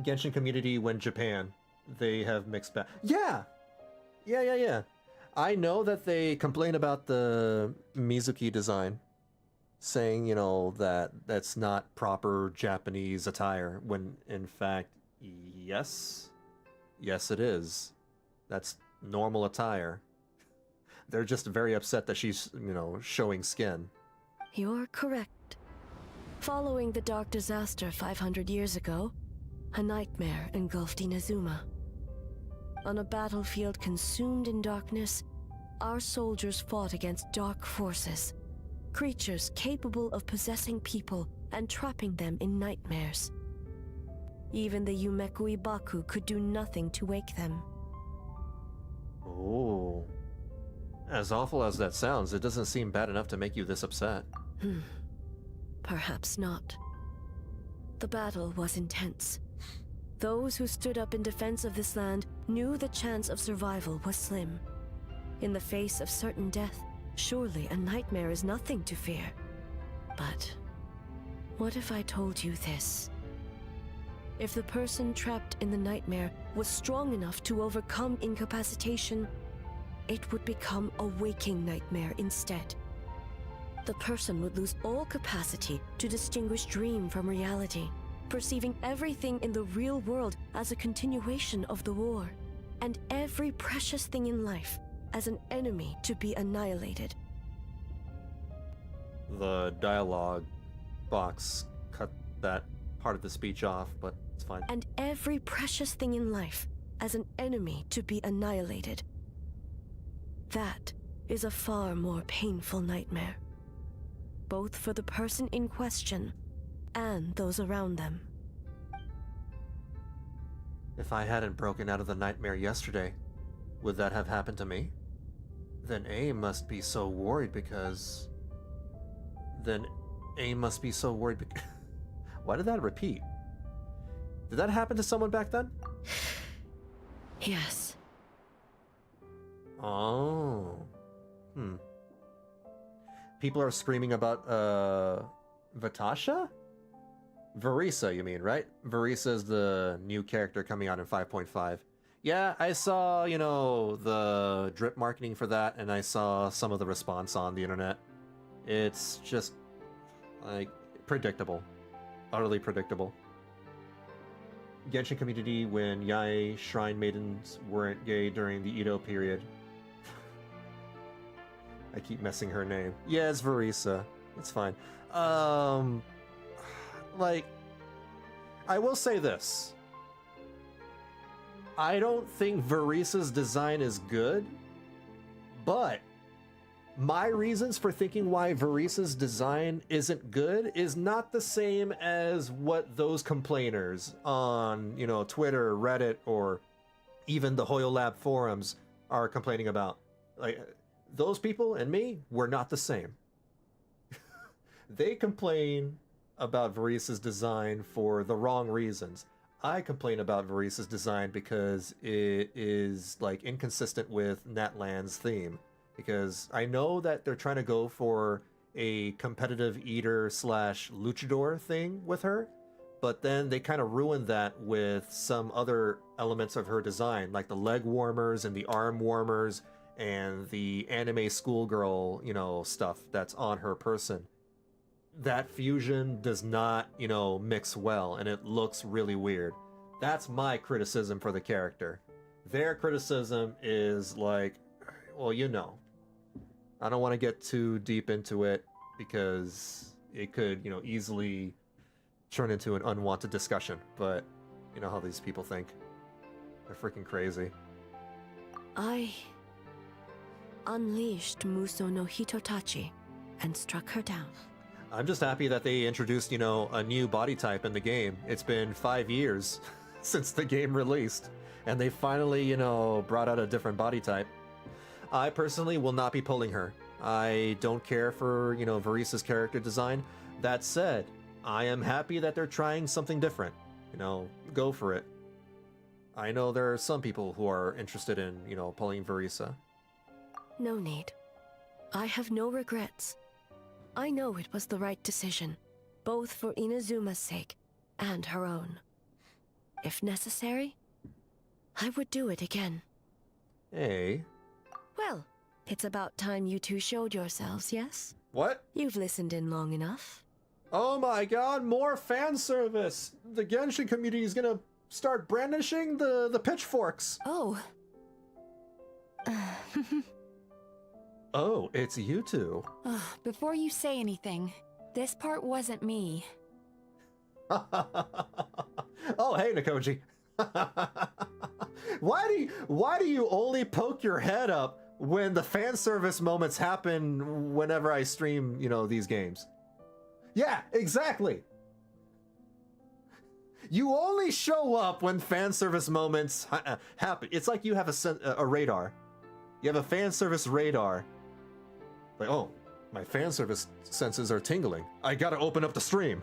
Genshin community when Japan. They have mixed bath. Yeah! Yeah. I know that they complain about the Mizuki design. Saying, that that's not proper Japanese attire. When, in fact, yes. Yes, it is. That's normal attire. They're just very upset that she's, showing skin. You're correct. Following the dark disaster 500 years ago, a nightmare engulfed Inazuma. On a battlefield consumed in darkness, our soldiers fought against dark forces, creatures capable of possessing people and trapping them in nightmares. Even the Yumeku Ibaku could do nothing to wake them. Oh. As awful as that sounds, it doesn't seem bad enough to make you this upset. Perhaps not. The battle was intense. Those who stood up in defense of this land knew the chance of survival was slim. In the face of certain death, surely a nightmare is nothing to fear. But what if I told you this? If the person trapped in the nightmare was strong enough to overcome incapacitation, it would become a waking nightmare instead. The person would lose all capacity to distinguish dream from reality, perceiving everything in the real world as a continuation of the war, and every precious thing in life as an enemy to be annihilated. The dialogue box cut that part of the speech off, but it's fine. And every precious thing in life as an enemy to be annihilated. That is a far more painful nightmare, both for the person in question and those around them. If I hadn't broken out of the nightmare yesterday, would that have happened to me? Then A must be so worried because... Then AIM must be so worried. Why did that repeat? Did that happen to someone back then? Yes. Oh. People are screaming about, Vatasha? Verisa, you mean, right? Verisa is the new character coming out in 5.5. Yeah, I saw, you know, the drip marketing for that, and I saw some of the response on the internet. It's just, like, predictable. Utterly predictable. Genshin community when Yae shrine maidens weren't gay during the Edo period. I keep messing her name. Yeah, it's Verisa. It's fine. Like, I will say this. I don't think Verisa's design is good, but my reasons for thinking why Verisa's design isn't good is not the same as what those complainers on, you know, Twitter, Reddit, or even the Hoyo Lab forums are complaining about. Like, those people and me, we're not the same. They complain about Verisa's design for the wrong reasons. I complain about Verisa's design because it is, like, inconsistent with Natlan's theme. Because I know that they're trying to go for a competitive eater slash luchador thing with her, but then they kind of ruined that with some other elements of her design, like the leg warmers and the arm warmers and the anime schoolgirl, you know, stuff that's on her person. That fusion does not, you know, mix well, and it looks really weird. That's my criticism for the character. Their criticism is like, well, you know, I don't want to get too deep into it because it could, you know, easily turn into an unwanted discussion, but you know how these people think. They're freaking crazy. I unleashed Muso no Hitotachi and struck her down. I'm just happy that they introduced, you know, a new body type in the game. It's been 5 years since the game released, and they finally, you know, brought out a different body type. I personally will not be pulling her. I don't care for, you know, Verisa's character design. That said, I am happy that they're trying something different. You know, go for it. I know there are some people who are interested in, you know, pulling Verisa. No need. I have no regrets. I know it was the right decision, both for Inazuma's sake and her own. If necessary, I would do it again. Hey. Well, it's about time you two showed yourselves, yes? What? You've listened in long enough. Oh my god, more fan service! The Genshin community is gonna start brandishing the pitchforks. Oh. Oh, it's you two. Before you say anything, this part wasn't me. Oh, hey, Nikoji. Why do you only poke your head up when the fan service moments happen whenever I stream, you know, these games? Yeah, exactly. You only show up when fan service moments happen. It's like you have a radar. You have a fan service radar. Like, oh, my fan service senses are tingling. I gotta open up the stream.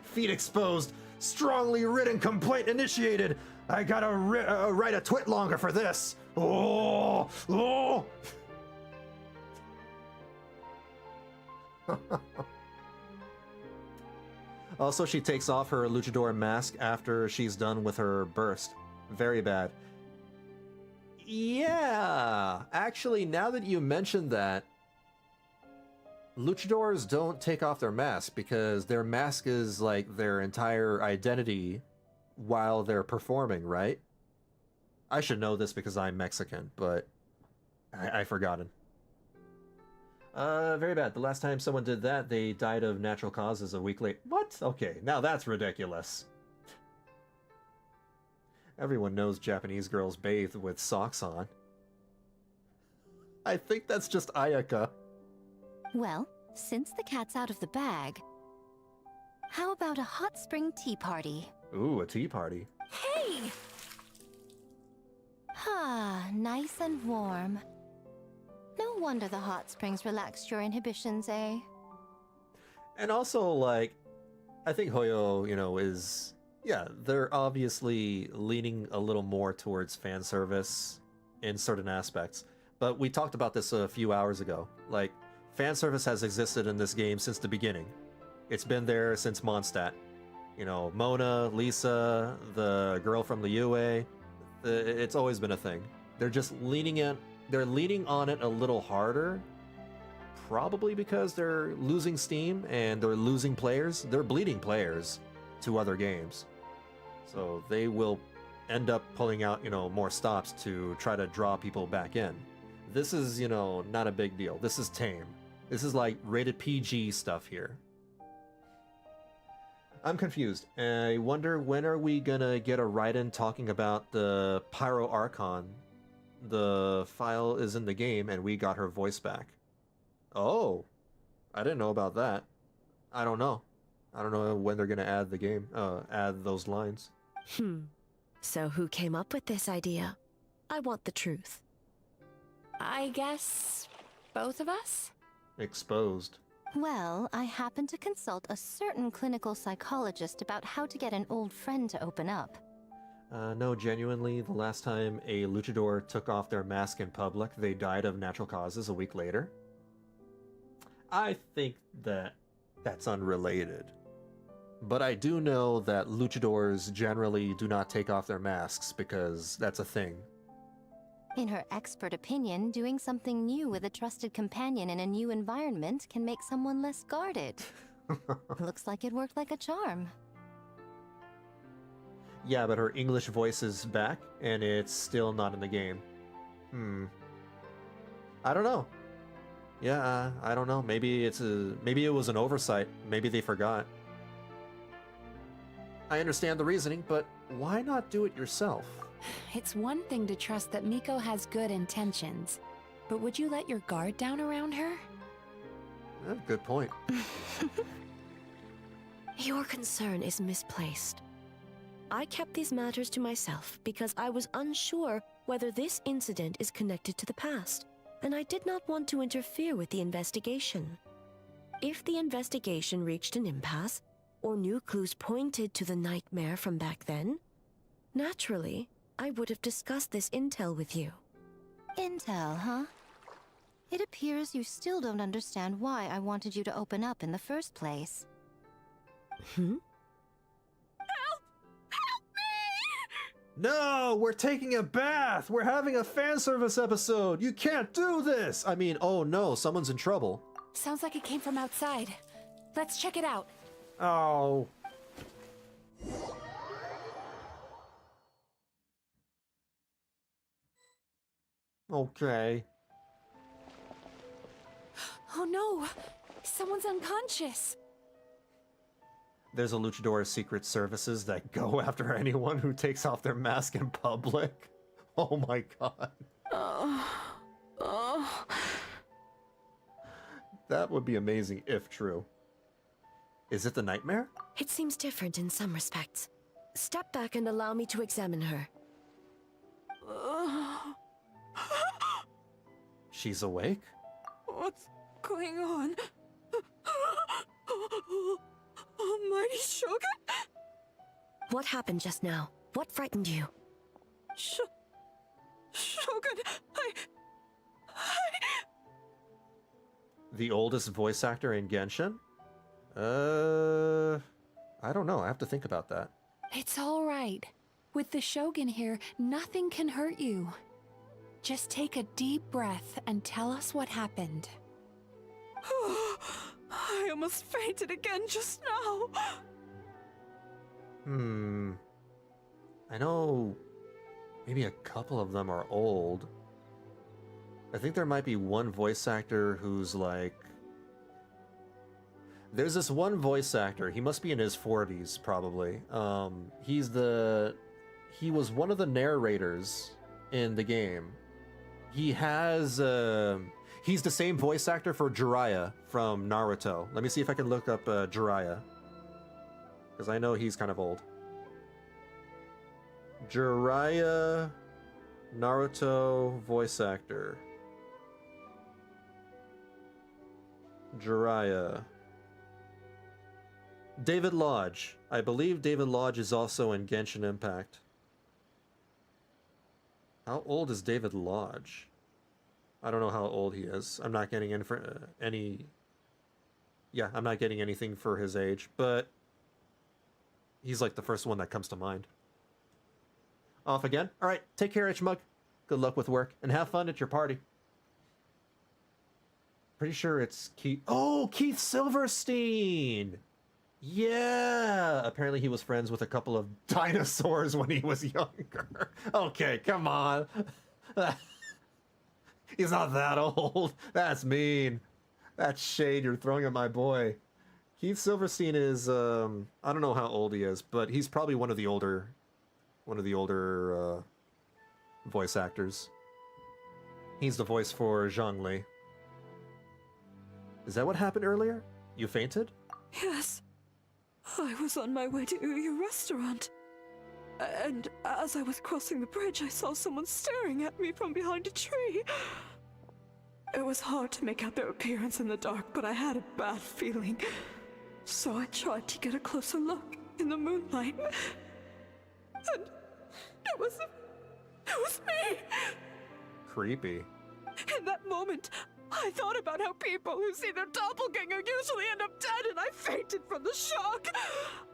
Feet exposed. Strongly written complaint initiated. I gotta write a twit longer for this. Oh, oh. Also, she takes off her luchador mask after she's done with her burst. Very bad. Yeah, actually, now that you mentioned that, luchadors don't take off their mask because their mask is like their entire identity while they're performing, right? I should know this because I'm Mexican, but I've forgotten. Very bad. The last time someone did that, they died of natural causes a week later. What? Okay, now that's ridiculous. Everyone knows Japanese girls bathe with socks on. I think that's just Ayaka. Well, since the cat's out of the bag, how about a hot spring tea party? Ooh, a tea party. Hey! Ah, nice and warm. No wonder the hot springs relaxed your inhibitions, eh? And also, like, I think Hoyo, is... Yeah, they're obviously leaning a little more towards fan service in certain aspects. But we talked about this a few hours ago. Like, fan service has existed in this game since the beginning. It's been there since Mondstadt. Mona, Lisa, the girl from the UA, it's always been a thing. They're just leaning on it a little harder, probably because they're losing steam and they're losing players. They're bleeding players to other games. So they will end up pulling out, more stops to try to draw people back in. This is, not a big deal. This is tame. This is like rated PG stuff here. I'm confused. I wonder, when are we gonna get a write-in talking about the Pyro Archon? The file is in the game and we got her voice back. Oh, I didn't know about that. I don't know. I don't know when they're gonna add the game, add those lines. So who came up with this idea? I want the truth. I guess both of us? Exposed. Well, I happened to consult a certain clinical psychologist about how to get an old friend to open up. No, genuinely, the last time a luchador took off their mask in public, they died of natural causes a week later. I think that's unrelated. But I do know that luchadors generally do not take off their masks because that's a thing. In her expert opinion, doing something new with a trusted companion in a new environment can make someone less guarded. Looks like it worked like a charm. Yeah, but her English voice is back, and it's still not in the game. I don't know. Yeah, I don't know. Maybe it was an oversight. Maybe they forgot. I understand the reasoning, but why not do it yourself? It's one thing to trust that Miko has good intentions, but would you let your guard down around her? Good point. Your concern is misplaced. I kept these matters to myself because I was unsure whether this incident is connected to the past, and I did not want to interfere with the investigation. If the investigation reached an impasse, or new clues pointed to the nightmare from back then, naturally, I would have discussed this intel with you. Intel, huh? It appears you still don't understand why I wanted you to open up in the first place. No, we're taking a bath! We're having a fan service episode! You can't do this! I mean, oh no, someone's in trouble. Sounds like it came from outside. Let's check it out. Oh. Okay. Oh no! Someone's unconscious! There's a luchador secret services that go after anyone who takes off their mask in public. Oh my god. That would be amazing if true. Is it the nightmare? It seems different in some respects. Step back and allow me to examine her. She's awake? What's going on? Almighty Shogun? What happened just now? What frightened you? Shogun, The oldest voice actor in Genshin? I don't know. I have to think about that. It's all right. With the Shogun here, nothing can hurt you. Just take a deep breath and tell us what happened. I almost fainted again just now. I know maybe a couple of them are old. I think there might be one voice actor who's like... There's this one voice actor, he must be in his 40s, probably. He was one of the narrators in the game. He has, he's the same voice actor for Jiraiya from Naruto. Let me see if I can look up Jiraiya, because I know he's kind of old. Jiraiya, Naruto voice actor. Jiraiya. David Lodge. I believe David Lodge is also in Genshin Impact. How old is David Lodge? I don't know how old he is. I'm not getting I'm not getting anything for his age, but he's like the first one that comes to mind. Off again? Alright, take care, Itchmug. Good luck with work, and have fun at your party. Pretty sure it's Keith. Oh, Keith Silverstein! Yeah! Apparently he was friends with a couple of dinosaurs when he was younger. Okay, come on. He's not that old. That's mean. That's shade you're throwing at my boy. Keith Silverstein is, I don't know how old he is, but he's probably one of the older voice actors. He's the voice for Zhongli. Is that what happened earlier? You fainted? Yes. I was on my way to your restaurant. And as I was crossing the bridge, I saw someone staring at me from behind a tree. It was hard to make out their appearance in the dark, but I had a bad feeling. So I tried to get a closer look in the moonlight. And it was me! Creepy. In that moment, I thought about how people who see their doppelganger usually end up dead, and I fainted from the shock.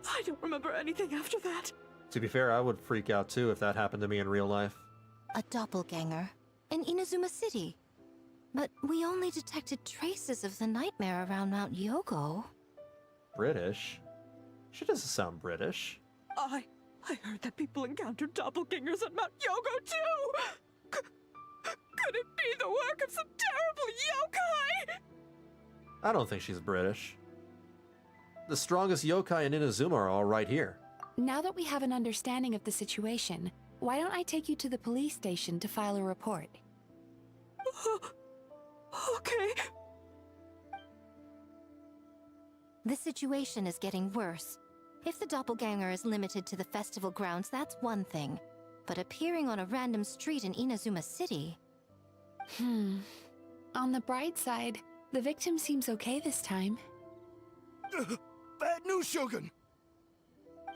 I don't remember anything after that. To be fair, I would freak out too if that happened to me in real life. A doppelganger in Inazuma City. But we only detected traces of the nightmare around Mount Yogo. British? She doesn't sound British. I heard that people encountered doppelgangers at Mount Yogo too! Could it be the work of some terrible yokai? I don't think she's British. The strongest yokai in Inazuma are all right here. Now that we have an understanding of the situation, why don't I take you to the police station to file a report? Okay. The situation is getting worse. If the doppelganger is limited to the festival grounds, that's one thing. But appearing on a random street in Inazuma City... On the bright side, the victim seems okay this time. Bad news, Shogun!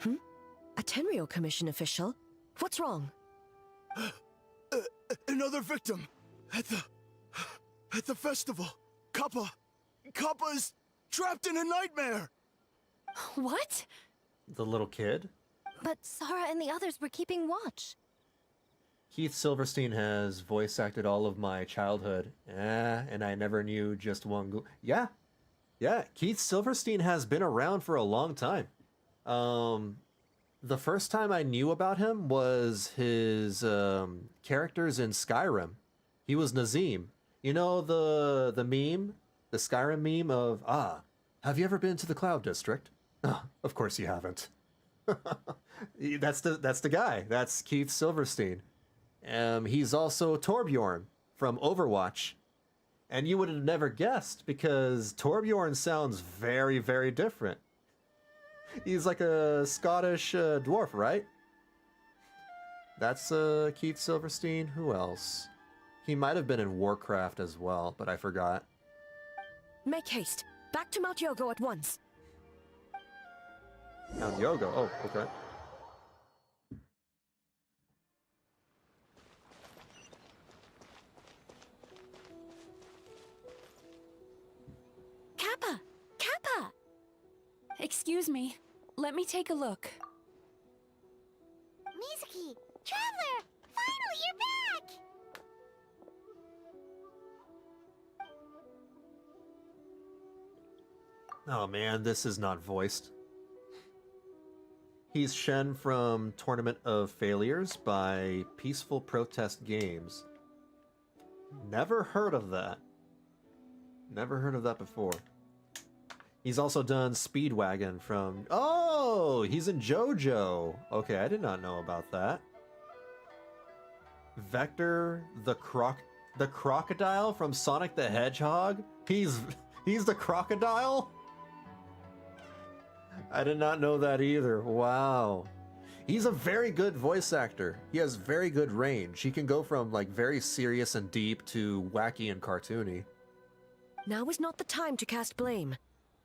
A Tenryo Commission official? What's wrong? Another victim! At the festival! Kappa is trapped in a nightmare! What? The little kid? But Sara and the others were keeping watch. Keith Silverstein has voice acted all of my childhood. And I never knew just one Yeah, Keith Silverstein has been around for a long time. The first time I knew about him was his characters in Skyrim. He was Nazim. You know the meme? The Skyrim meme of, have you ever been to the Cloud District? Oh, of course you haven't. That's the guy. That's Keith Silverstein. He's also Torbjorn from Overwatch. And you would have never guessed because Torbjorn sounds very, very different. He's like a Scottish dwarf, right? That's Keith Silverstein. Who else? He might have been in Warcraft as well, but I forgot. Make haste. Back to Mount Yogo at once. Mount Yogo? Oh, okay. Kappa! Kappa! Excuse me. Let me take a look. Mizuki! Traveler! Finally, you're back! Oh man, this is not voiced. He's Shen from Tournament of Failures by Peaceful Protest Games. Never heard of that. Never heard of that before. He's also done Speedwagon from... Oh! He's in JoJo! Okay, I did not know about that. Vector, the crocodile from Sonic the Hedgehog? He's the crocodile? I did not know that either. Wow. He's a very good voice actor. He has very good range. He can go from like very serious and deep to wacky and cartoony. Now is not the time to cast blame.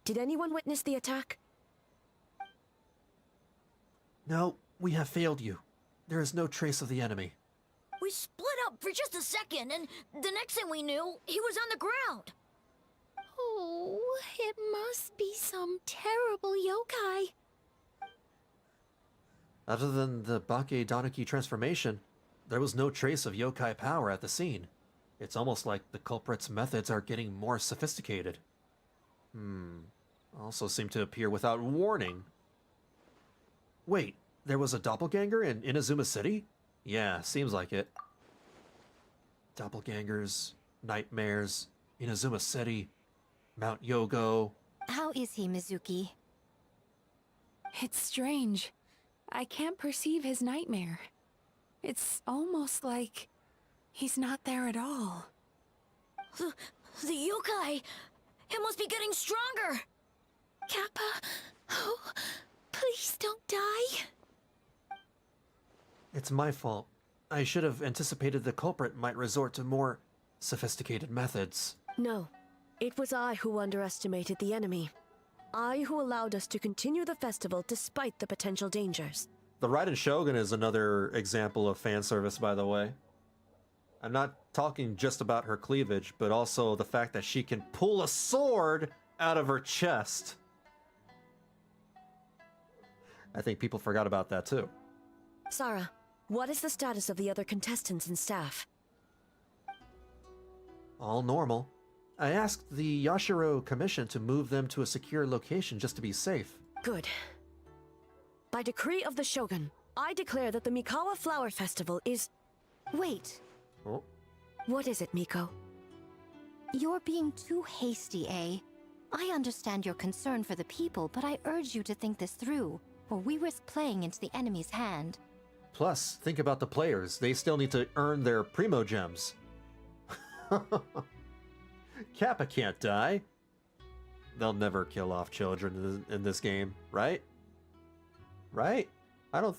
Did anyone witness the attack? No, we have failed you. There is no trace of the enemy. We split up for just a second, and the next thing we knew, he was on the ground. Oh, it must be some terrible yokai. Other than the Bake Danaki transformation, there was no trace of yokai power at the scene. It's almost like the culprit's methods are getting more sophisticated. Also seem to appear without warning. Wait, there was a doppelganger in Inazuma City? Yeah, seems like it. Doppelgangers, nightmares, Inazuma City, Mount Yogo. How is he, Mizuki? It's strange. I can't perceive his nightmare. It's almost like he's not there at all. The yokai! It must be getting stronger! Kappa, oh, please don't die. It's my fault. I should have anticipated the culprit might resort to more sophisticated methods. No. It was I who underestimated the enemy. I who allowed us to continue the festival despite the potential dangers. The Raiden Shogun is another example of fan service, by the way. I'm not talking just about her cleavage, but also the fact that she can pull a sword out of her chest. I think people forgot about that too. Sarah, what is the status of the other contestants and staff? All normal. I asked the Yashiro Commission to move them to a secure location just to be safe. Good. By decree of the Shogun, I declare that the Mikawa Flower Festival is... Wait. Oh. What is it, Miko? You're being too hasty, eh? I understand your concern for the people, but I urge you to think this through, or we risk playing into the enemy's hand. Plus, think about the players. They still need to earn their Primo Gems. Kappa can't die. They'll never kill off children in this game, right? Right? I don't...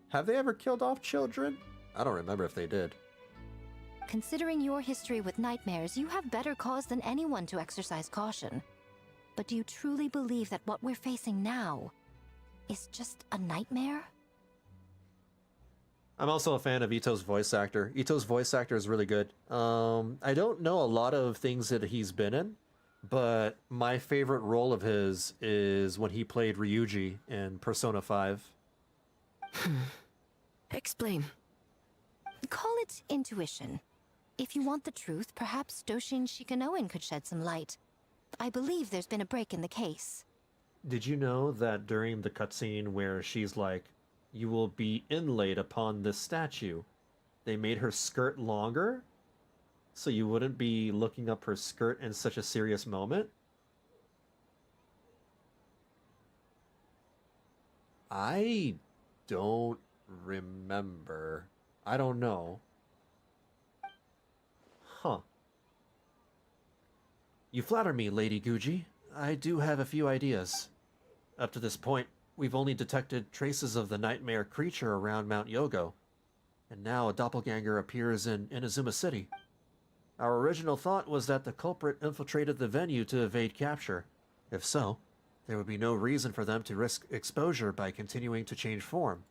Have they ever killed off children? I don't remember if they did. Considering your history with nightmares, you have better cause than anyone to exercise caution. But do you truly believe that what we're facing now is just a nightmare? I'm also a fan of Ito's voice actor. Ito's voice actor is really good. I don't know a lot of things that he's been in, but my favorite role of his is when he played Ryuji in Persona 5. Explain. Call it intuition. If you want the truth, perhaps Doshin Shikanoen could shed some light. I believe there's been a break in the case. Did you know that during the cutscene where she's like, "You will be inlaid upon this statue," they made her skirt longer so you wouldn't be looking up her skirt in such a serious moment? I don't remember. I don't know. Huh. You flatter me, Lady Guji. I do have a few ideas. Up to this point, we've only detected traces of the nightmare creature around Mount Yogo, and now a doppelganger appears in Inazuma City. Our original thought was that the culprit infiltrated the venue to evade capture. If so, there would be no reason for them to risk exposure by continuing to change form.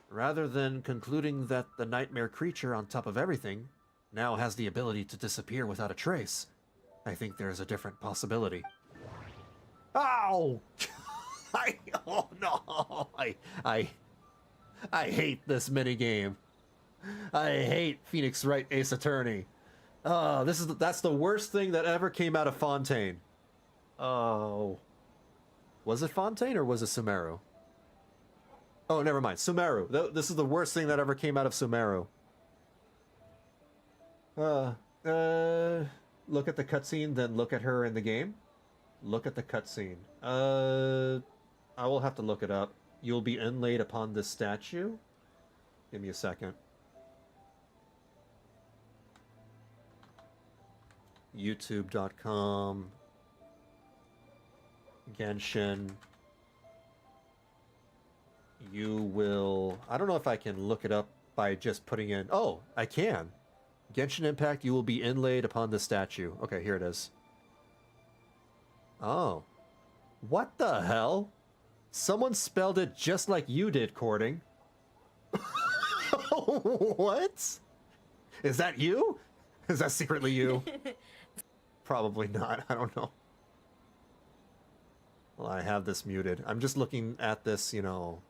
Rather than concluding that the nightmare creature, on top of everything, now has the ability to disappear without a trace, I think there is a different possibility. Ow! Oh no! I hate this minigame. I hate Phoenix Wright Ace Attorney. That's the worst thing that ever came out of Fontaine. Oh. Was it Fontaine or was it Sumeru? Oh, never mind. Sumeru. This is the worst thing that ever came out of Sumeru. Look at the cutscene, then look at her in the game. Look at the cutscene. I will have to look it up. You'll be inlaid upon this statue? Give me a second. YouTube.com. Genshin. You will... I don't know if I can look it up by just putting in... Oh, I can. Genshin Impact, you will be inlaid upon the statue. Okay, here it is. Oh. What the hell? Someone spelled it just like you did, Courting. What? Is that you? Is that secretly you? Probably not. I don't know. Well, I have this muted. I'm just looking at this, you know.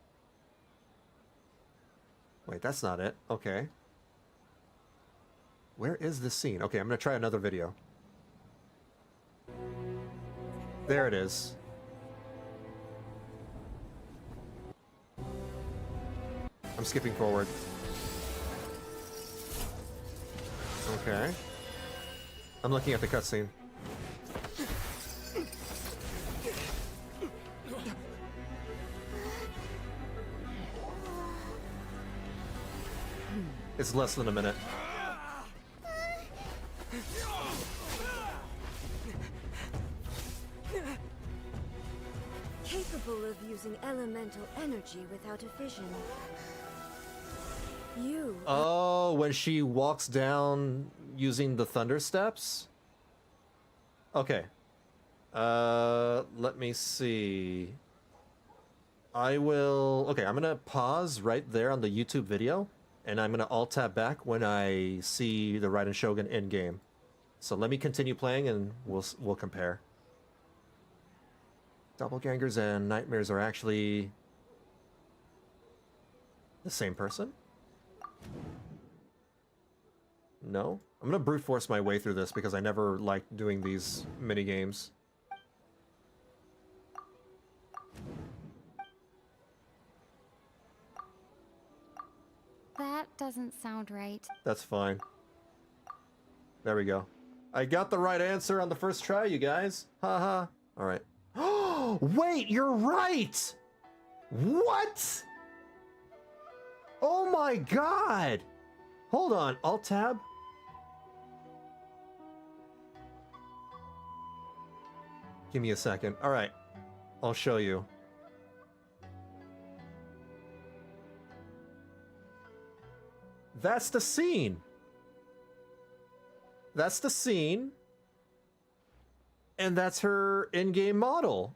Wait, that's not it. Okay. Where is this scene? Okay, I'm gonna try another video. There it is. I'm skipping forward. Okay. I'm looking at the cutscene. It's less than a minute. Capable of using elemental energy without a fission. You. Oh, when she walks down using the thunder steps? Okay. Let me see. Okay, I'm gonna pause right there on the YouTube video, and I'm gonna alt-tab back when I see the Raiden Shogun in-game. So let me continue playing and we'll compare. Doppelgangers and nightmares are actually the same person? No? I'm gonna brute force my way through this because I never liked doing these mini games. That doesn't sound right. That's fine. There we go. I got the right answer on the first try, you guys. Haha. Alright. Wait, you're right! What? Oh my god! Hold on, Alt-Tab. Give me a second. Alright. I'll show you. That's the scene. That's the scene. And that's her in-game model.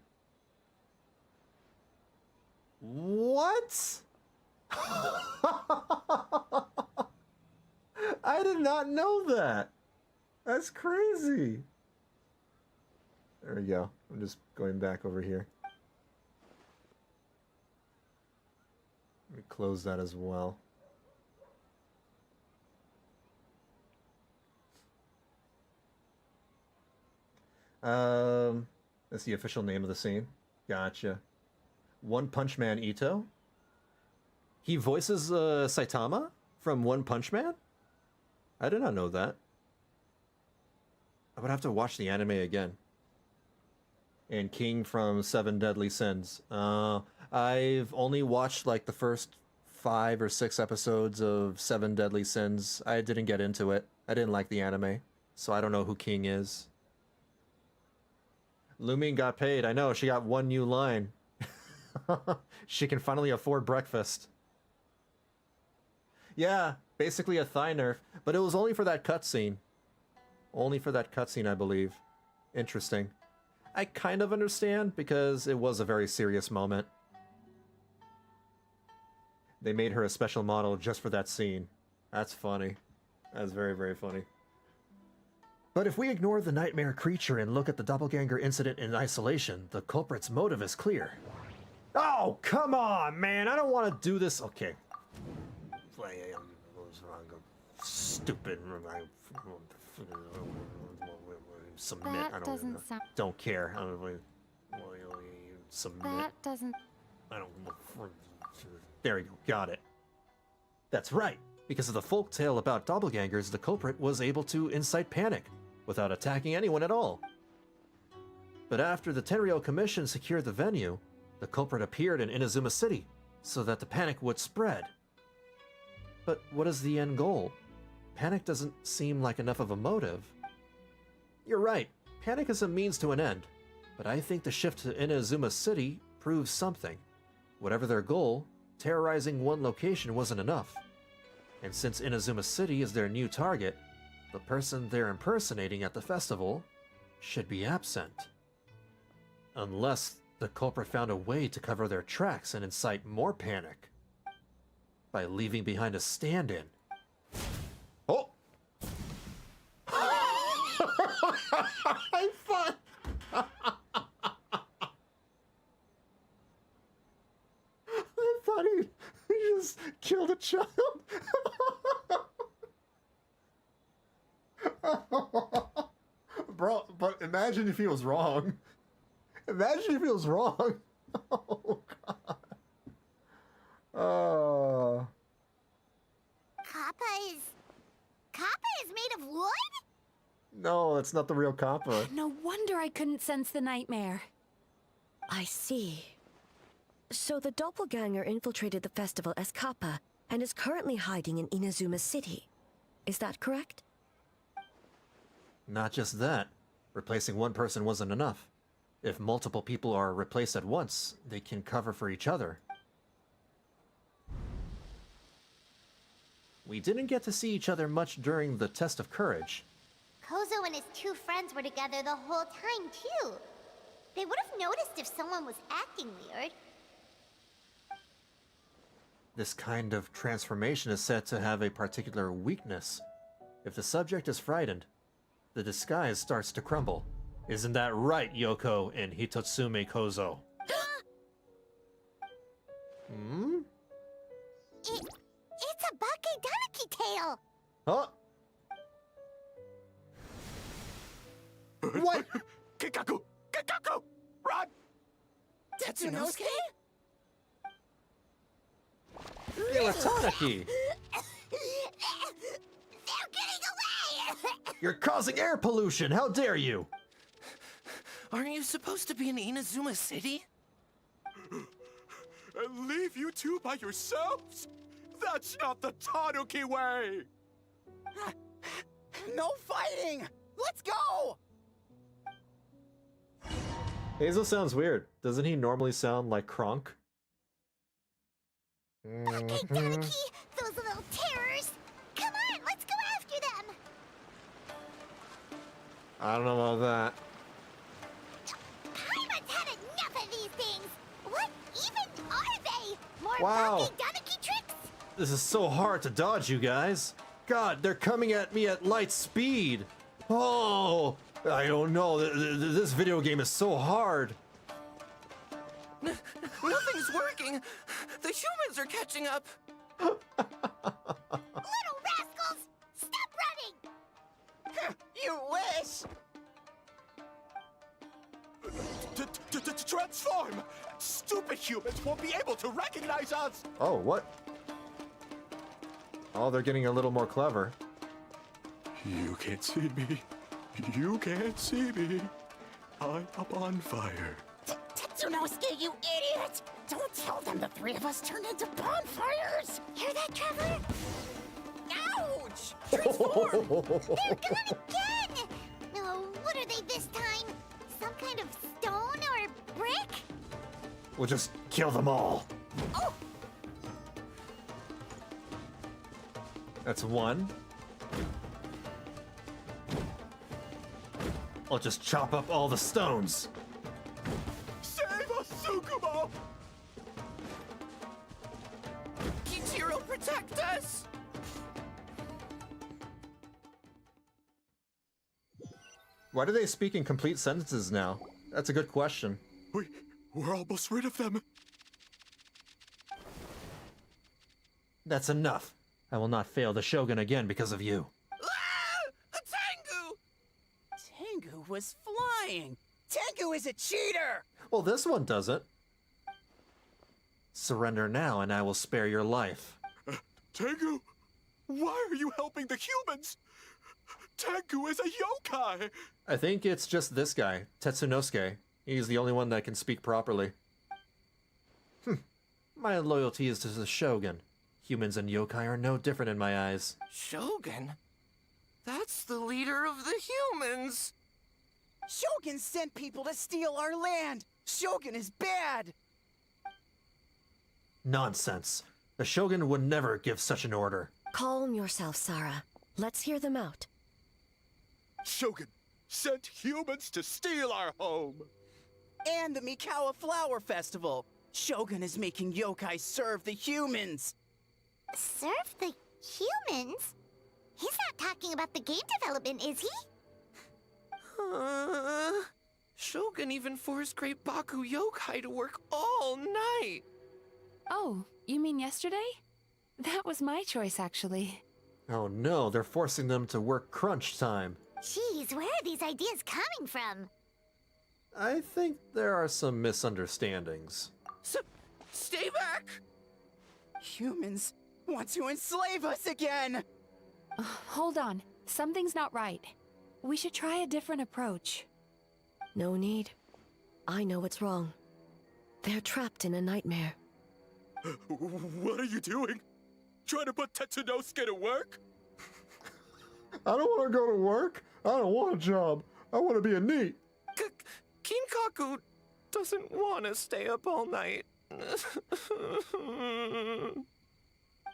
What? I did not know that. That's crazy. There we go. I'm just going back over here. Let me close that as well. That's the official name of the scene. Gotcha. One Punch Man Ito? He voices Saitama from One Punch Man? I did not know that. I would have to watch the anime again. And King from Seven Deadly Sins. I've only watched like the first 5 or 6 episodes of Seven Deadly Sins. I didn't get into it. I didn't like the anime. So I don't know who King is. Lumine got paid. I know, she got one new line. She can finally afford breakfast. Yeah, basically a thigh nerf, but it was only for that cutscene. Only for that cutscene, I believe. Interesting. I kind of understand, because it was a very serious moment. They made her a special model just for that scene. That's funny. That's very, very funny. But if we ignore the nightmare creature and look at the doppelganger incident in isolation, the culprit's motive is clear. Oh, come on, man! I don't want to do this. Okay. Stupid. Submit. That I don't doesn't even know. sound. Don't care. I don't really. Submit. That doesn't. I don't. There we go. Got it. That's right. Because of the folktale about doppelgangers, the culprit was able to incite panic without attacking anyone at all. But after the Tenryou Commission secured the venue, the culprit appeared in Inazuma City so that the panic would spread. But what is the end goal? Panic doesn't seem like enough of a motive. You're right, panic is a means to an end, but I think the shift to Inazuma City proves something. Whatever their goal, terrorizing one location wasn't enough. And since Inazuma City is their new target, the person they're impersonating at the festival should be absent. Unless the culprit found a way to cover their tracks and incite more panic by leaving behind a stand-in. Oh! I thought... I thought he just killed a child. Bro, but imagine if he was wrong. Imagine if he was wrong. Oh, God. Kappa is made of wood? No, it's not the real Kappa. No wonder I couldn't sense the nightmare. I see. So the doppelganger infiltrated the festival as Kappa and is currently hiding in Inazuma City. Is that correct? Not just that. Replacing one person wasn't enough. If multiple people are replaced at once, they can cover for each other. We didn't get to see each other much during the test of courage. Kozo and his two friends were together the whole time, too. They would have noticed if someone was acting weird. This kind of transformation is said to have a particular weakness. If the subject is frightened, the disguise starts to crumble. Isn't that right, Yoko and Hitotsume Kozo? Hmm? It's a Bakedaniki tail! Huh? What? Kikaku! Kikaku! Run! Tetsunosuke? You're a Tadaki! They're getting away! You're causing air pollution! How dare you! Aren't you supposed to be in Inazuma City? And leave you two by yourselves? That's not the Tanuki way! No fighting! Let's go! Hazel sounds weird. Doesn't he normally sound like Kronk? Bakedaniki! Those little terrors! Come on, let's go after them! I don't know about that. Paimon's had enough of these things! What even are they? More Wow. Bakedaniki tricks? This is so hard to dodge, you guys. God, they're coming at me at light speed. Oh, I don't know. This video game is so hard. Nothing's working. The humans are catching up. Little rascals! Stop running! You wish! Transform! Stupid humans won't be able to recognize us! Oh, what? Oh, they're getting a little more clever. You can't see me. You can't see me. I'm up on fire. Tetsunosuke, you idiot! Don't tell them the three of us turned into bonfires! Hear that, Trevor? Ouch! Transform! They're gone again! Oh, what are they this time? Some kind of stone or brick? We'll just kill them all. Oh! That's one. I'll just chop up all the stones. Save us, Tsukumo! Kichiro, protect us! Why do they speak in complete sentences now? That's a good question. We're almost rid of them. That's enough. I will not fail the Shogun again because of you. Ah! Tengu! Tengu was flying! Tengu is a cheater! Well, this one doesn't. Surrender now and I will spare your life. Tengu, why are you helping the humans? Tengu is a yokai! I think it's just this guy, Tetsunosuke. He's the only one that can speak properly. My loyalty is to the Shogun. Humans and yokai are no different in my eyes. Shogun? That's the leader of the humans! Shogun sent people to steal our land! Shogun is bad! Nonsense. The Shogun would never give such an order. Calm yourself, Sarah. Let's hear them out. Shogun sent humans to steal our home. And the Mikawa Flower Festival. Shogun is making yokai serve the humans. Serve the humans? He's not talking about the game development, is he? Shogun even forced Great Baku Yokai to work all night. Oh, you mean yesterday? That was my choice, actually. Oh no, they're forcing them to work crunch time. Jeez, where are these ideas coming from? I think there are some misunderstandings. Stay back! Humans want to enslave us again! Hold on. Something's not right. We should try a different approach. No need. I know what's wrong. They're trapped in a nightmare. What are you doing? Trying to put Tetsunosuke to work? I don't want to go to work. I don't want a job. I want to be a NEET. Kinkaku doesn't want to stay up all night.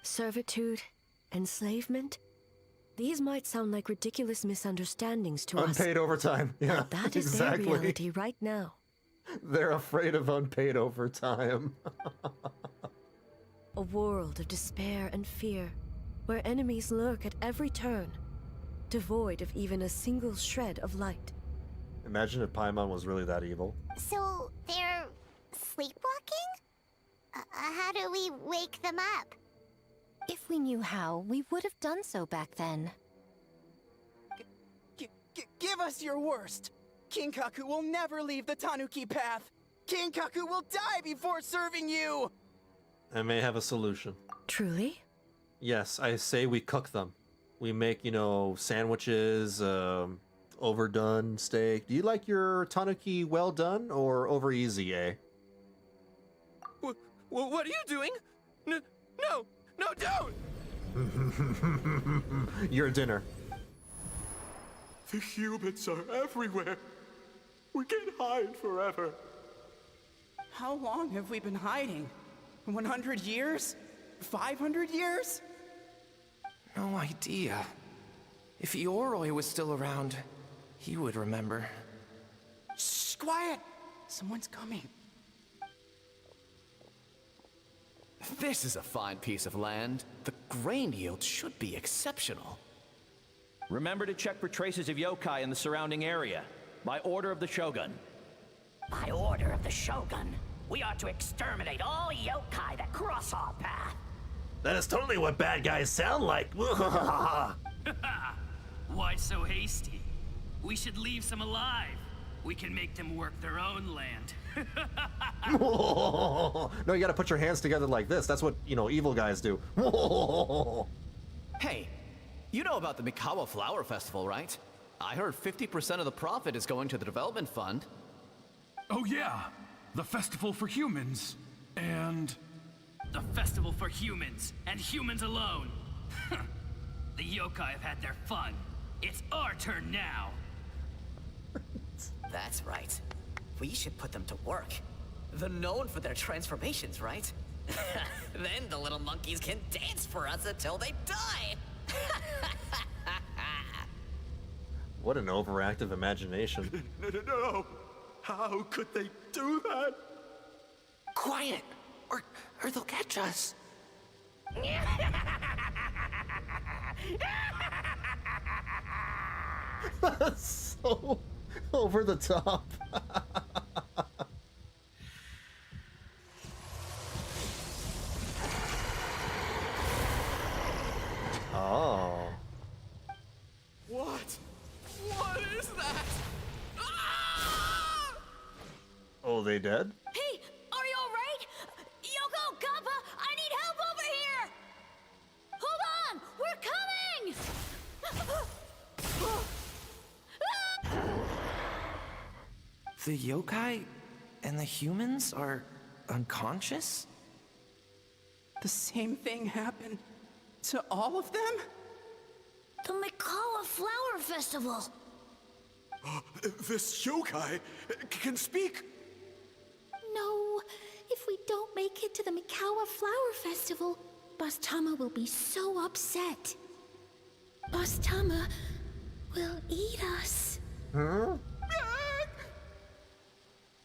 Servitude, enslavement? These might sound like ridiculous misunderstandings to us. Unpaid overtime. Yeah, But that is exactly. their reality right now. They're afraid of unpaid overtime. A world of despair and fear, where enemies lurk at every turn, devoid of even a single shred of light. Imagine if Paimon was really that evil. So, they're sleepwalking? How do we wake them up? If we knew how, we would have done so back then. Give us your worst! Kinkaku will never leave the Tanuki path! Kinkaku will die before serving you! I may have a solution. Truly? Yes, I say we cook them. We make, sandwiches, overdone steak. Do you like your tanuki well done or over easy, eh? What are you doing? No, don't! Your dinner. The humans are everywhere. We can't hide forever. How long have we been hiding? 100 years? 500 years? No idea. If Ioroi was still around, he would remember. Shh, quiet! Someone's coming. This is a fine piece of land. The grain yield should be exceptional. Remember to check for traces of yokai in the surrounding area. By order of the Shogun. By order of the Shogun, we are to exterminate all yokai that cross our path. That is totally what bad guys sound like. Why so hasty? We should leave some alive. We can make them work their own land. No, you gotta put your hands together like this. That's what, evil guys do. Hey, you know about the Mikawa Flower Festival, right? I heard 50% of the profit is going to the development fund. Oh yeah, the festival for humans. And... The festival for humans, and humans alone. The yokai have had their fun. It's our turn now. That's right. We should put them to work. They're known for their transformations, right? Then the little monkeys can dance for us until they die. What an overactive imagination. No. How could they do that? Quiet, or they'll catch us. That's so over the top. Oh. What? What is that? Oh, they dead? Hey, are you alright? Yoko, Kappa, I need help over here! Hold on! We're coming! The yokai and the humans are unconscious? The same thing happened to all of them? The Mikawa Flower Festival! This yokai can speak. No, if we don't make it to the Mikawa Flower Festival, Boss Tama will be so upset. Boss Tama will eat us. Huh?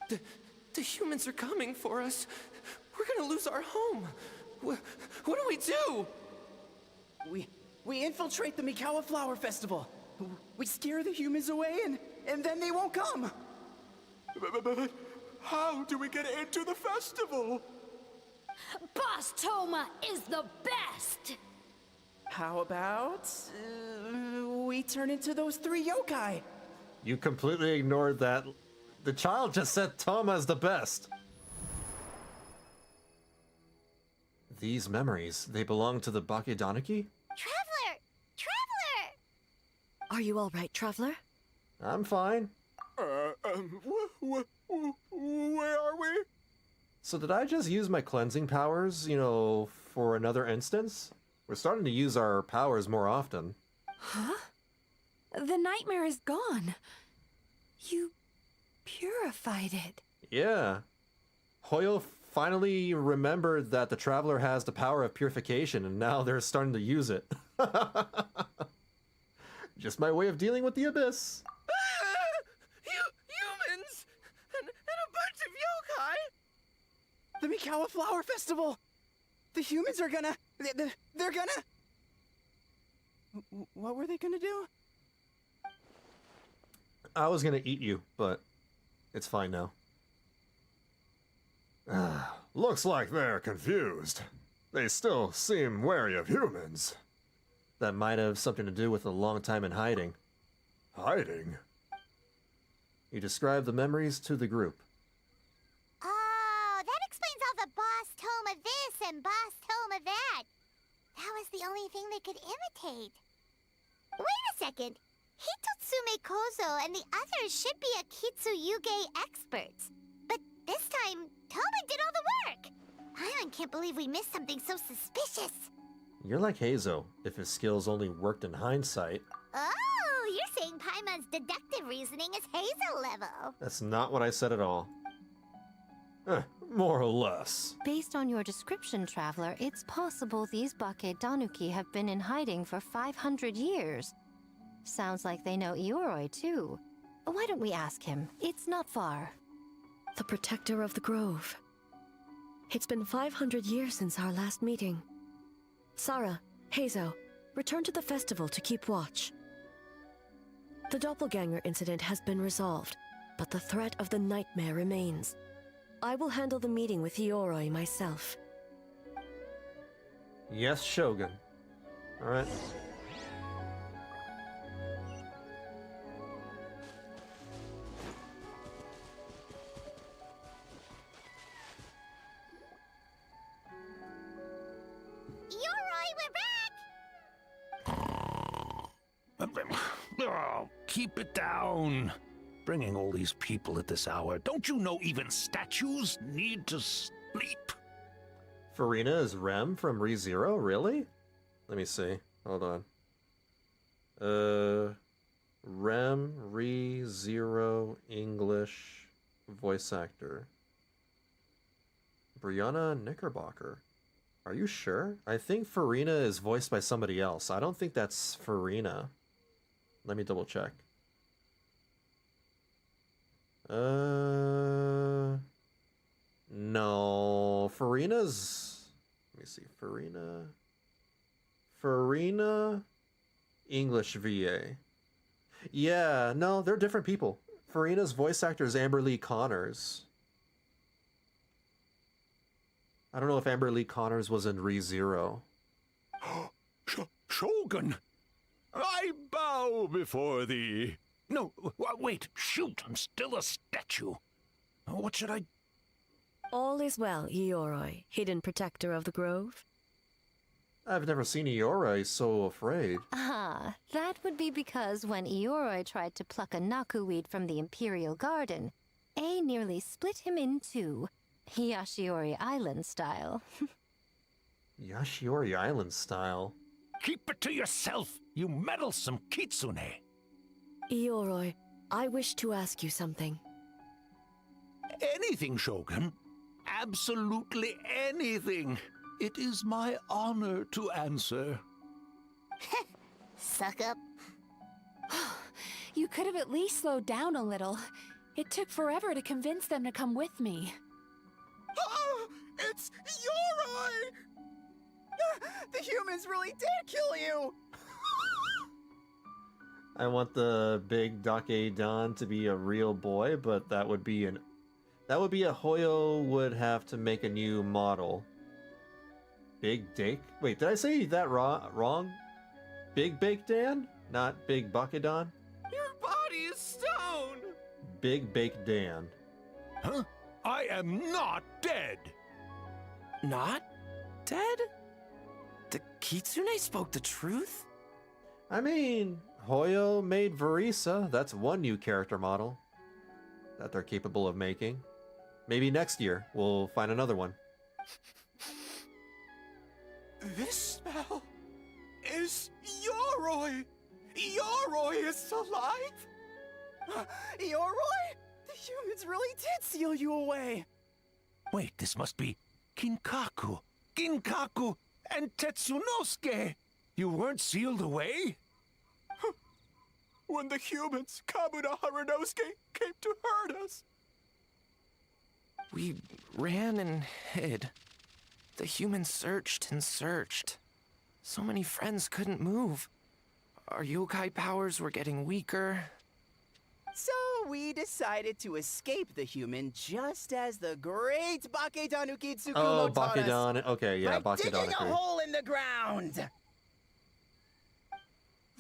The humans are coming for us. We're gonna lose our home. What do we do? We infiltrate the Mikawa Flower Festival. We scare the humans away and then they won't come. But how do we get into the festival? Boss Toma is the best! How about we turn into those 3 yokai? You completely ignored that. The child just said Toma is the best. These memories, they belong to the Bakedaniki? Traveler! Traveler! Are you all right, Traveler? I'm fine. Where are we? So did I just use my cleansing powers, for another instance? We're starting to use our powers more often. Huh? The nightmare is gone. You purified it. Yeah. Hoyo finally remembered that the Traveler has the power of purification, and now they're starting to use it. Just my way of dealing with the Abyss. Humans! And a bunch of yokai! The Mikawa Flower Festival! The humans are gonna... They're gonna... What were they gonna do? I was gonna eat you, but it's fine now. Looks like they're confused. They still seem wary of humans. That might have something to do with a long time in hiding. Hiding? You described the memories to the group. Oh, that explains all the Boss Toma this and Boss Toma that. That was the only thing they could imitate. Wait a second. Hitotsume Kozo and the others should be Akitsuyuge experts. But this time, Toma did all the work. Paimon can't believe we missed something so suspicious. You're like Heizo, if his skills only worked in hindsight. Oh, you're saying Paimon's deductive reasoning is Hazel level. That's not what I said at all. More or less. Based on your description, Traveler, it's possible these Bakedanuki have been in hiding for 500 years. Sounds like they know Ioroi, too. Why don't we ask him? It's not far. The protector of the grove. It's been 500 years since our last meeting. Sarah, Heizo, return to the festival to keep watch. The doppelganger incident has been resolved, but the threat of the nightmare remains. I will handle the meeting with Ioroi myself. Yes, Shogun. Alright. Oh, keep it down. Bringing all these people at this hour. Don't you know even statues need to sleep? Farina is Rem from ReZero? Really? Let me see. Hold on. Rem, ReZero, English, voice actor. Brianna Knickerbocker. Are you sure? I think Farina is voiced by somebody else. I don't think that's Farina. Let me double check. No. Farina's... Let me see. Farina... English VA. Yeah, no, they're different people. Farina's voice actor is Amber Lee Connors. I don't know if Amber Lee Connors was in ReZero. Shogun! I bow before thee. No, wait, shoot, I'm still a statue. What should I... All is well, Ioroi, hidden protector of the grove. I've never seen Ioroi so afraid. Ah, that would be because when Ioroi tried to pluck a Nakuweed from the Imperial Garden, A nearly split him in two, Yashiori Island style. Yashiori Island style? Keep it to yourself, you meddlesome kitsune! Ioroi, I wish to ask you something. Anything, Shogun. Absolutely anything. It is my honor to answer. Suck up. You could have at least slowed down a little. It took forever to convince them to come with me. Ah, it's Yoroi! The humans really did kill you! I want the big Dakedan to be a real boy, but that would be a Hoyo would have to make a new model. Big Dake? Wait, did I say that wrong? Big Bake Dan? Not Big Bakedan? Your body is stone! Big Bake Dan. Huh? I am not dead! Not dead? The Kitsune spoke the truth? I mean, Hoyo made Verisa. That's one new character model that they're capable of making. Maybe next year we'll find another one. This smell is Yoroi! Yoroi is alive! Yoroi? The humans really did seal you away! Wait, this must be Kinkaku, Ginkaku, and Tetsunosuke! You weren't sealed away? When the humans, Kamuna Harunosuke, came to hurt us. We ran and hid. The humans searched and searched. So many friends couldn't move. Our yokai powers were getting weaker. So we decided to escape the human just as the great Bakedanuki Tsukumo taught us. Bakedan. Okay, yeah, by digging a Bakedan. hole in the ground.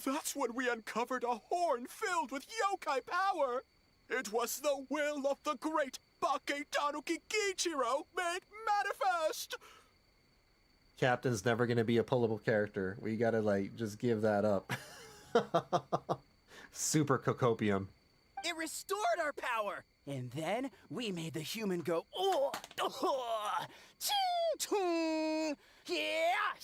That's when we uncovered a horn filled with yokai power. It was the will of the great Bakedanuki Kiichiro made manifest. Captain's never gonna be a pullable character. We gotta, like, just give that up. Super Cocopium. It restored our power, and then we made the human go, ching-chung, yeah.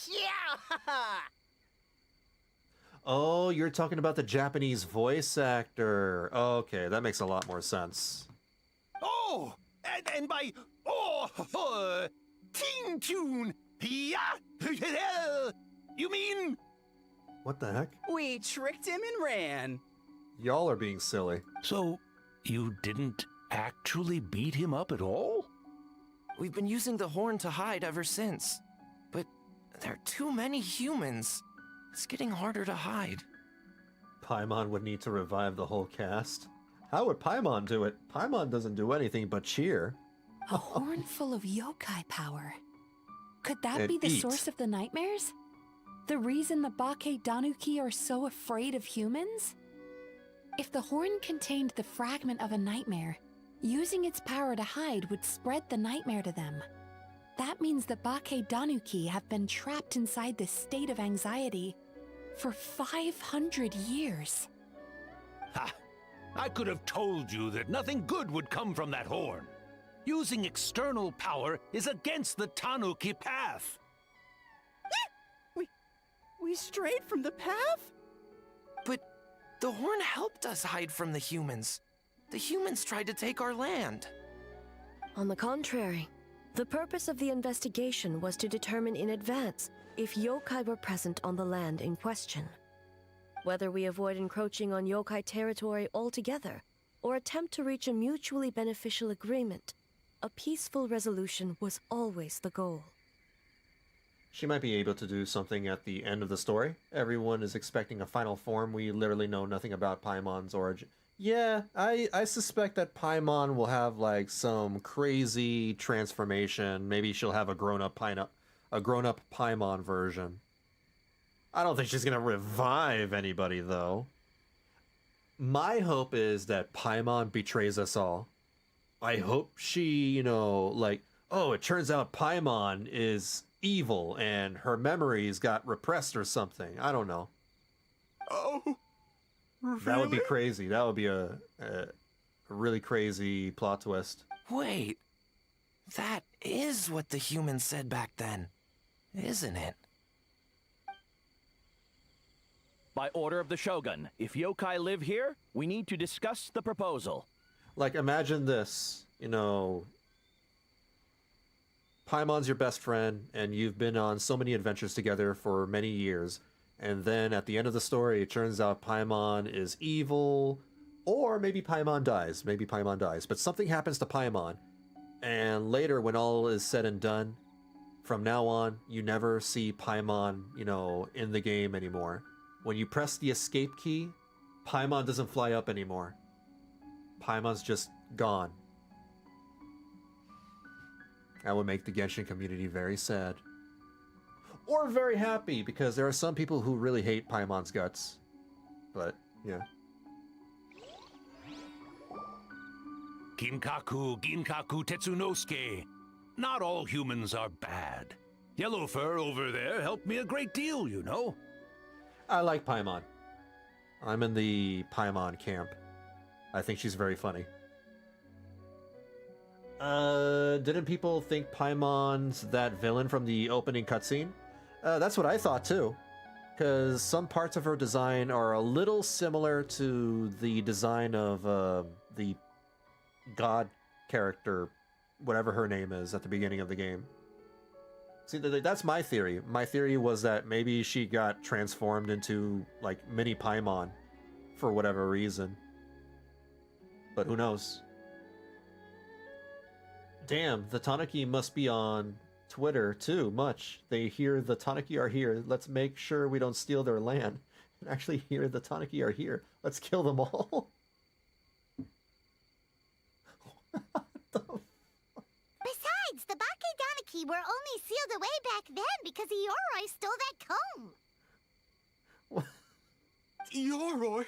Oh, you're talking about the Japanese voice actor. Okay, that makes a lot more sense. Oh! And by Ting Tune! Yeah! You mean? What the heck? We tricked him and ran. Y'all are being silly. So, you didn't actually beat him up at all? We've been using the horn to hide ever since. But there are too many humans. It's getting harder to hide. Paimon would need to revive the whole cast. How would Paimon do it? Paimon doesn't do anything but cheer. A horn full of yokai power. Could that And be the eat. source of the nightmares? The reason the Bakedanuki are so afraid of humans? If the horn contained the fragment of a nightmare, using its power to hide would spread the nightmare to them. That means the Bakedanuki have been trapped inside this state of anxiety for 500 years. Ha! I could have told you that nothing good would come from that horn. Using external power is against the Tanuki path. We strayed from the path? But the horn helped us hide from the humans. The humans tried to take our land. On the contrary, the purpose of the investigation was to determine in advance if yokai were present on the land in question. Whether we avoid encroaching on yokai territory altogether, or attempt to reach a mutually beneficial agreement, a peaceful resolution was always the goal. She might be able to do something at the end of the story. Everyone is expecting a final form. We literally know nothing about Paimon's origin. Yeah, I suspect that Paimon will have like some crazy transformation. Maybe she'll have a grown-up Paimon version. I don't think she's gonna revive anybody though. My hope is that Paimon betrays us all. I hope she, like, oh, it turns out Paimon is evil and her memories got repressed or something. I don't know. Oh, really? That would be crazy. That would be a really crazy plot twist. Wait, that is what the humans said back then, isn't it? By order of the Shogun, if yokai live here, we need to discuss the proposal. Like, imagine this, Paimon's your best friend, and you've been on so many adventures together for many years, and then at the end of the story, it turns out Paimon is evil, Or maybe Paimon dies. Maybe Paimon dies. But something happens to Paimon. And later, when all is said and done, from now on, you never see Paimon, you know, in the game anymore. When you press the escape key, Paimon doesn't fly up anymore. Paimon's just gone. That would make the Genshin community very sad. Or very happy, because there are some people who really hate Paimon's guts. But, yeah. Ginkaku Tetsunosuke. Not all humans are bad. Yellowfur over there helped me a great deal, you know. I like Paimon. I'm in the Paimon camp. I think she's very funny. Didn't people think Paimon's that villain from the opening cutscene? That's what I thought too. Because some parts of her design are a little similar to the design of the god character, whatever her name is, at the beginning of the game. See, that's my theory. My theory was that maybe she got transformed into, like, mini Paimon for whatever reason. But who knows? Damn, the Tanuki must be on Twitter too much. They hear the Tanuki are here. Let's make sure we don't steal their land. And actually hear the Tanuki are here. Let's kill them all. Besides, the Bakedaniki were only sealed away back then because Ioroi stole that comb. Ioroi?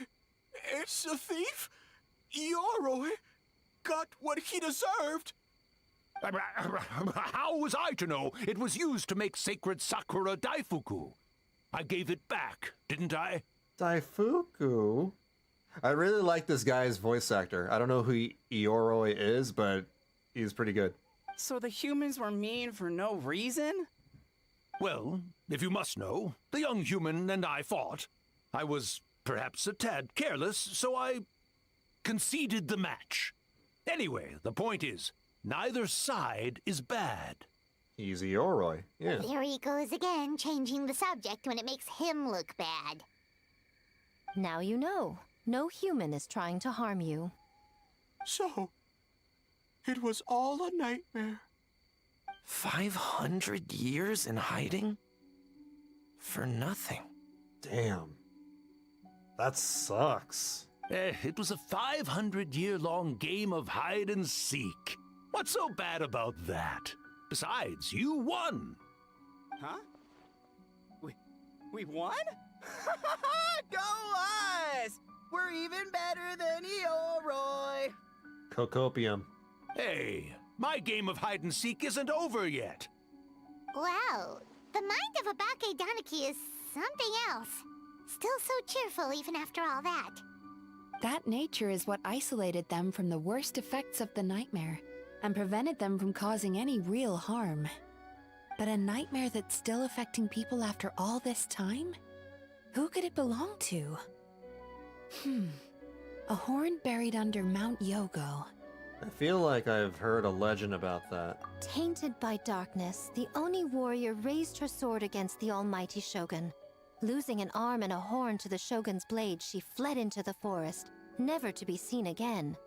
It's a thief? Ioroi got what he deserved. How was I to know it was used to make sacred Sakura Daifuku? I gave it back, didn't I? Daifuku? I really like this guy's voice actor. I don't know who Ioroi is, but he's pretty good. So the humans were mean for no reason? Well, if you must know, the young human and I fought. I was perhaps a tad careless, so I conceded the match. Anyway, the point is, neither side is bad. He's Ioroi, yeah. There he goes again, changing the subject when it makes him look bad. Now you know. No human is trying to harm you. So, it was all a nightmare. 500 years in hiding? For nothing. Damn. That sucks. It was a 500-year-long game of hide and seek. What's so bad about that? Besides, you won. Huh? We won? Go us! We're even better than Ioroi! Cocopium. Hey, my game of hide and seek isn't over yet. Wow, the mind of a Bakedaniki is something else. Still so cheerful even after all that. That nature is what isolated them from the worst effects of the nightmare and prevented them from causing any real harm. But a nightmare that's still affecting people after all this time? Who could it belong to? A horn buried under Mount Yogo. I feel like I've heard a legend about that. Tainted by darkness, the Oni warrior raised her sword against the almighty Shogun. Losing an arm and a horn to the Shogun's blade, she fled into the forest, never to be seen again.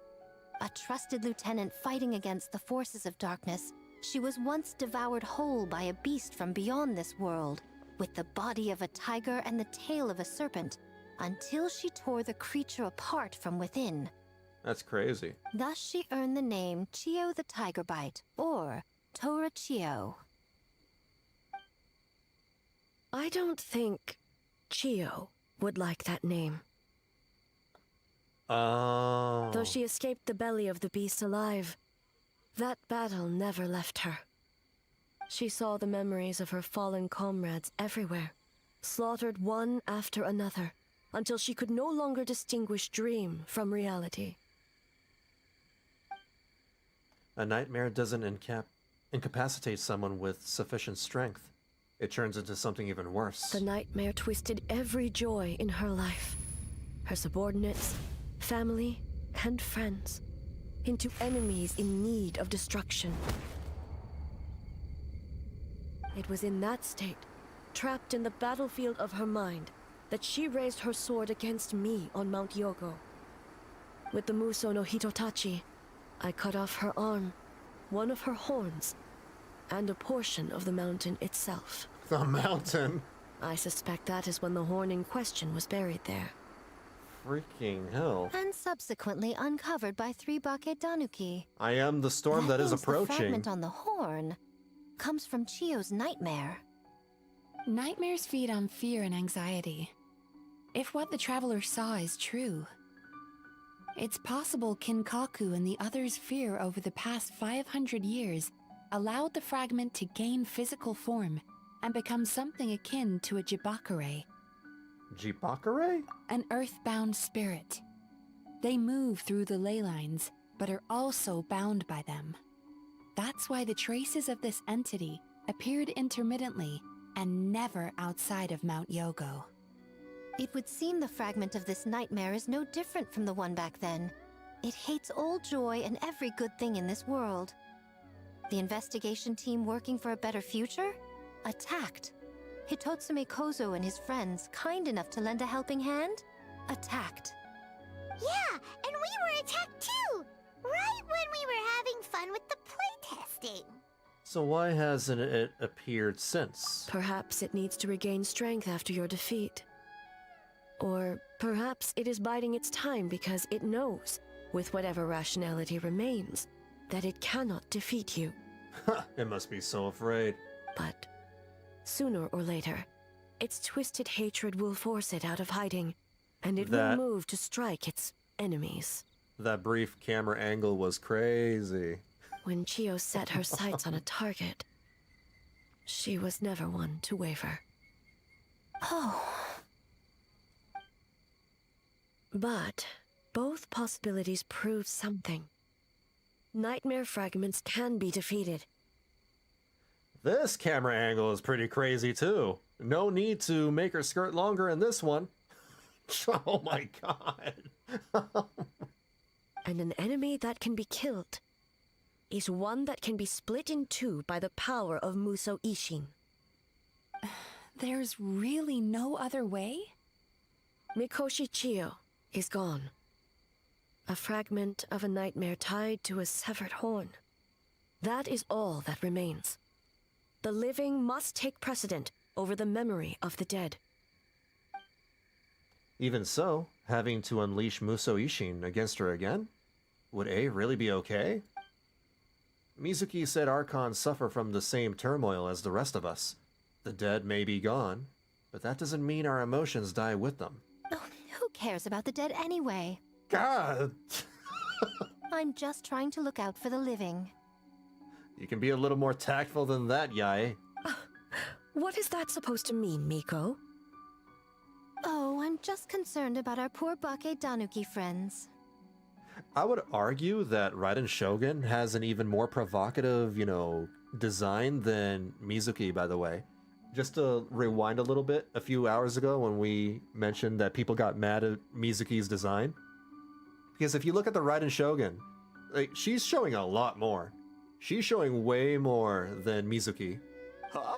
A trusted lieutenant fighting against the forces of darkness, she was once devoured whole by a beast from beyond this world, with the body of a tiger and the tail of a serpent, until she tore the creature apart from within. That's crazy. Thus she earned the name Chio the Tiger Bite, or Tora Chio. I don't think Chio would like that name. Oh. Though she escaped the belly of the beast alive, that battle never left her. She saw the memories of her fallen comrades everywhere, slaughtered one after another, until she could no longer distinguish dream from reality. A nightmare doesn't incapacitate someone with sufficient strength. It turns into something even worse. The nightmare twisted every joy in her life, her subordinates, family, and friends, into enemies in need of destruction. It was in that state, trapped in the battlefield of her mind, that she raised her sword against me on Mount Yogo. With the Muso no Hitotachi, I cut off her arm, one of her horns, and a portion of the mountain itself. The mountain? I suspect that is when the horn in question was buried there. Freaking hell. And subsequently uncovered by 3 Bake Tanuki. I am the storm that is means approaching. The fragment on the horn comes from Chiyo's nightmare. Nightmares feed on fear and anxiety. If what the traveler saw is true, it's possible Kinkaku and the others' fear over the past 500 years allowed the fragment to gain physical form and become something akin to a Jibakure. Jibakure? An earthbound spirit. They move through the ley lines, but are also bound by them. That's why the traces of this entity appeared intermittently and never outside of Mount Yogo. It would seem the fragment of this nightmare is no different from the one back then. It hates all joy and every good thing in this world. The investigation team working for a better future? Attacked. Hitotsume Kozo and his friends, kind enough to lend a helping hand? Attacked. Yeah, and we were attacked too! Right when we were having fun with the playtesting. So why hasn't it appeared since? Perhaps it needs to regain strength after your defeat. Or perhaps it is biding its time because it knows, with whatever rationality remains, that it cannot defeat you. It must be so afraid. But sooner or later, its twisted hatred will force it out of hiding, and it will move to strike its enemies. That brief camera angle was crazy. When Chiyo set her sights on a target, she was never one to waver. Oh. But both possibilities prove something. Nightmare fragments can be defeated. This camera angle is pretty crazy too. No need to make her skirt longer in this one. Oh my god. And an enemy that can be killed is one that can be split in two by the power of Muso Ishin. There's really no other way? Mikoshi Chiyo is gone. A fragment of a nightmare tied to a severed horn. That is all that remains. The living must take precedent over the memory of the dead. Even so, having to unleash Muso Ishin against her again? Would A really be okay? Mizuki said Archons suffer from the same turmoil as the rest of us. The dead may be gone, but that doesn't mean our emotions die with them. Oh, who cares about the dead anyway? God! I'm just trying to look out for the living. You can be a little more tactful than that, Yae. What is that supposed to mean, Miko? Oh, I'm just concerned about our poor Bake Tanuki friends. I would argue that Raiden Shogun has an even more provocative, design than Mizuki, by the way. Just to rewind a little bit, a few hours ago when we mentioned that people got mad at Mizuki's design. Because if you look at the Raiden Shogun, she's showing a lot more. She's showing way more than Mizuki. Huh?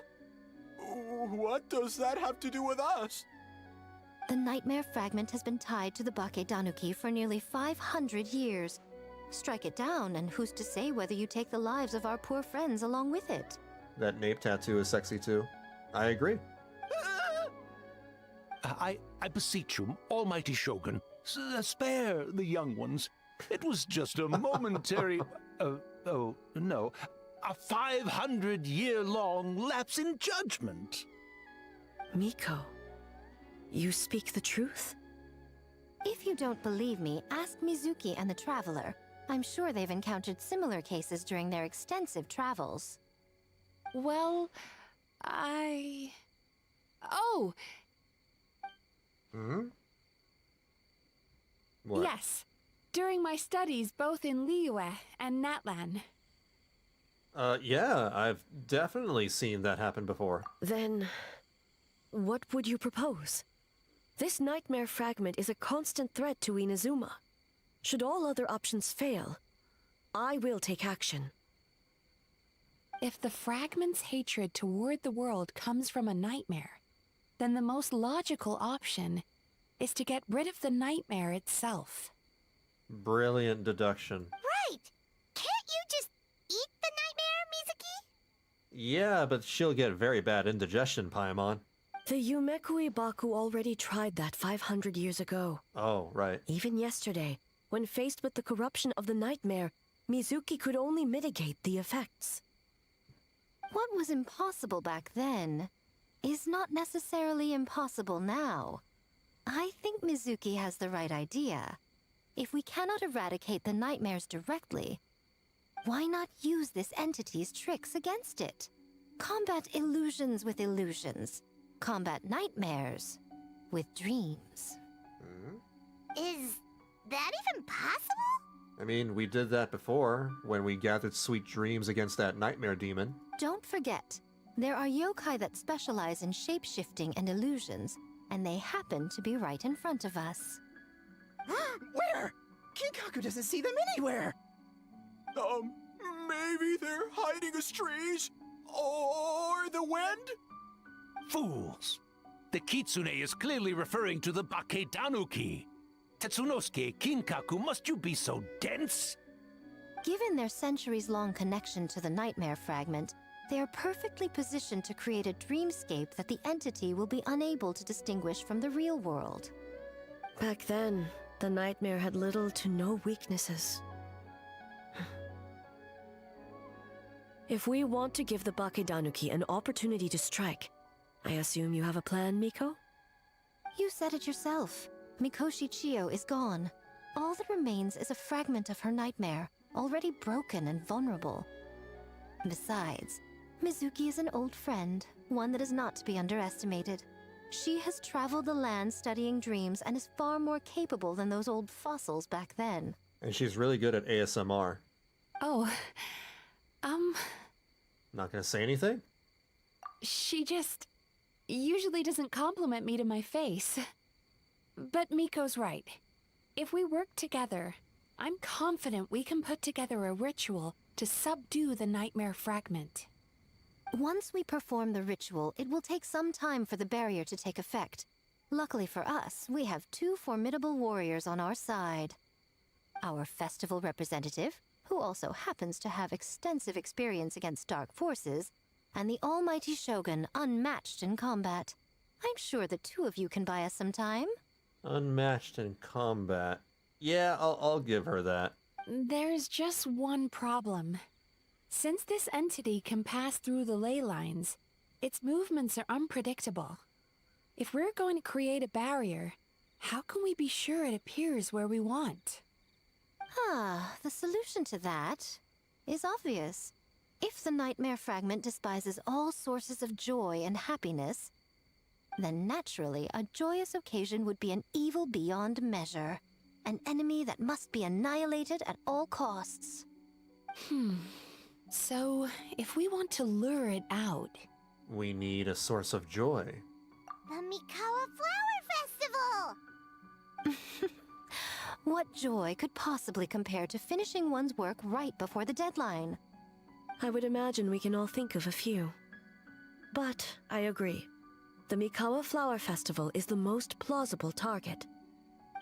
What does that have to do with us? The nightmare fragment has been tied to the Bake Tanuki for nearly 500 years. Strike it down, and who's to say whether you take the lives of our poor friends along with it? That nape tattoo is sexy too. I agree. I beseech you, almighty Shogun, spare the young ones. It was just a momentary... oh, no. A 500-year-long lapse in judgment. Miko, you speak the truth? If you don't believe me, ask Mizuki and the Traveler. I'm sure they've encountered similar cases during their extensive travels. Well, Oh! Hmm? What? Yes. During my studies both in Liyue and Natlan. Yeah, I've definitely seen that happen before. Then, what would you propose? This nightmare fragment is a constant threat to Inazuma. Should all other options fail, I will take action. If the fragment's hatred toward the world comes from a nightmare, then the most logical option is to get rid of the nightmare itself. Brilliant deduction. Right! Can't you just eat the nightmare, Mizuki? Yeah, but she'll get very bad indigestion, Paimon. The Yumekui Baku already tried that 500 years ago. Oh, right. Even yesterday, when faced with the corruption of the nightmare, Mizuki could only mitigate the effects. What was impossible back then is not necessarily impossible now. I think Mizuki has the right idea. If we cannot eradicate the nightmares directly, why not use this entity's tricks against it? Combat illusions with illusions. Combat nightmares with dreams. Is that even possible? I mean, we did that before, when we gathered sweet dreams against that nightmare demon. Don't forget, there are yokai that specialize in shape-shifting and illusions, and they happen to be right in front of us. Where? Kinkaku doesn't see them anywhere! Maybe they're hiding us trees? Or the wind? Fools! The Kitsune is clearly referring to the Baketanuki. Tetsunosuke, Kinkaku, must you be so dense? Given their centuries-long connection to the nightmare fragment, they are perfectly positioned to create a dreamscape that the entity will be unable to distinguish from the real world. Back then, the nightmare had little to no weaknesses. If we want to give the Bakedanuki an opportunity to strike, I assume you have a plan, Miko? You said it yourself. Mikoshi Chiyo is gone. All that remains is a fragment of her nightmare, already broken and vulnerable. Besides, Mizuki is an old friend, one that is not to be underestimated. She has traveled the land studying dreams and is far more capable than those old fossils back then. And she's really good at ASMR. Oh, Not gonna say anything? she just usually doesn't compliment me to my face. But Miko's right. If we work together, I'm confident we can put together a ritual to subdue the nightmare fragment. Once we perform the ritual, it will take some time for the barrier to take effect. Luckily for us, we have two formidable warriors on our side. Our festival representative, who also happens to have extensive experience against dark forces, and the almighty Shogun, unmatched in combat. I'm sure the two of you can buy us some time. Unmatched in combat. Yeah, I'll give her that. There's just one problem. Since this entity can pass through the ley lines, its movements are unpredictable. If we're going to create a barrier, how can we be sure it appears where we want? The solution to that is obvious. If the nightmare fragment despises all sources of joy and happiness, then naturally a joyous occasion would be an evil beyond measure. An enemy that must be annihilated at all costs. So, if we want to lure it out... We need a source of joy. The Mikawa Flower Festival! What joy could possibly compare to finishing one's work right before the deadline? I would imagine we can all think of a few. But I agree. The Mikawa Flower Festival is the most plausible target.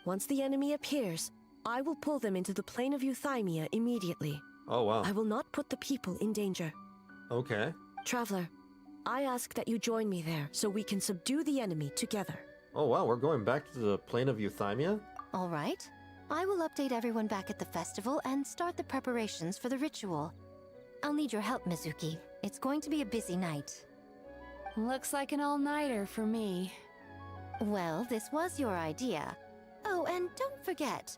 Once the enemy appears, I will pull them into the plane of Euthymia immediately. Oh, wow. I will not put the people in danger. Okay. Traveler, I ask that you join me there so we can subdue the enemy together. Oh, wow, we're going back to the plane of Euthymia? All right. I will update everyone back at the festival and start the preparations for the ritual. I'll need your help, Mizuki. It's going to be a busy night. Looks like an all-nighter for me. Well, this was your idea. Oh, and don't forget,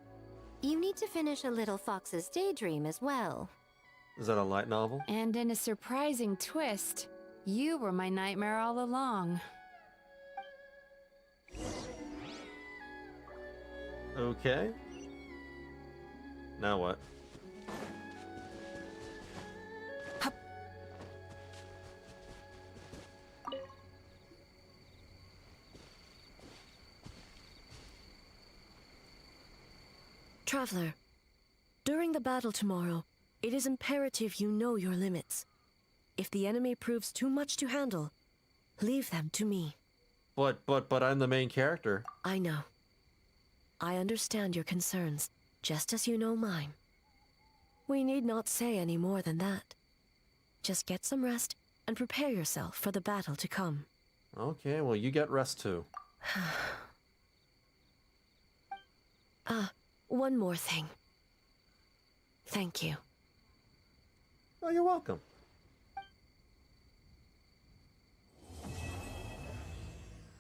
you need to finish A Little Fox's Daydream as well. Is that a light novel? And in a surprising twist, you were my nightmare all along. Okay. Now what? Traveler, during the battle tomorrow, it is imperative you know your limits. If the enemy proves too much to handle, leave them to me. But I'm the main character. I know. I understand your concerns, just as you know mine. We need not say any more than that. Just get some rest and prepare yourself for the battle to come. Okay, well, you get rest too. One more thing. Thank you. Oh, you're welcome.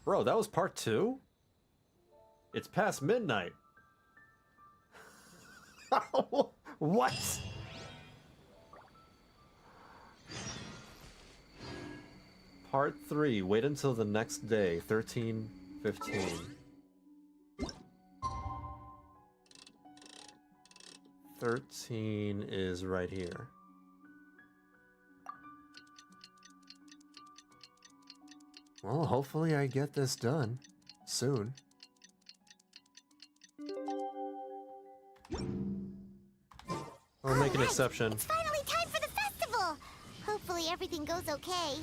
Bro, that was part 2? It's past midnight. What? Part 3. Wait until the next day. 13:15. 13 is right here. Well, hopefully I get this done soon. I'll make an exception. It's finally time for the festival! Hopefully everything goes okay.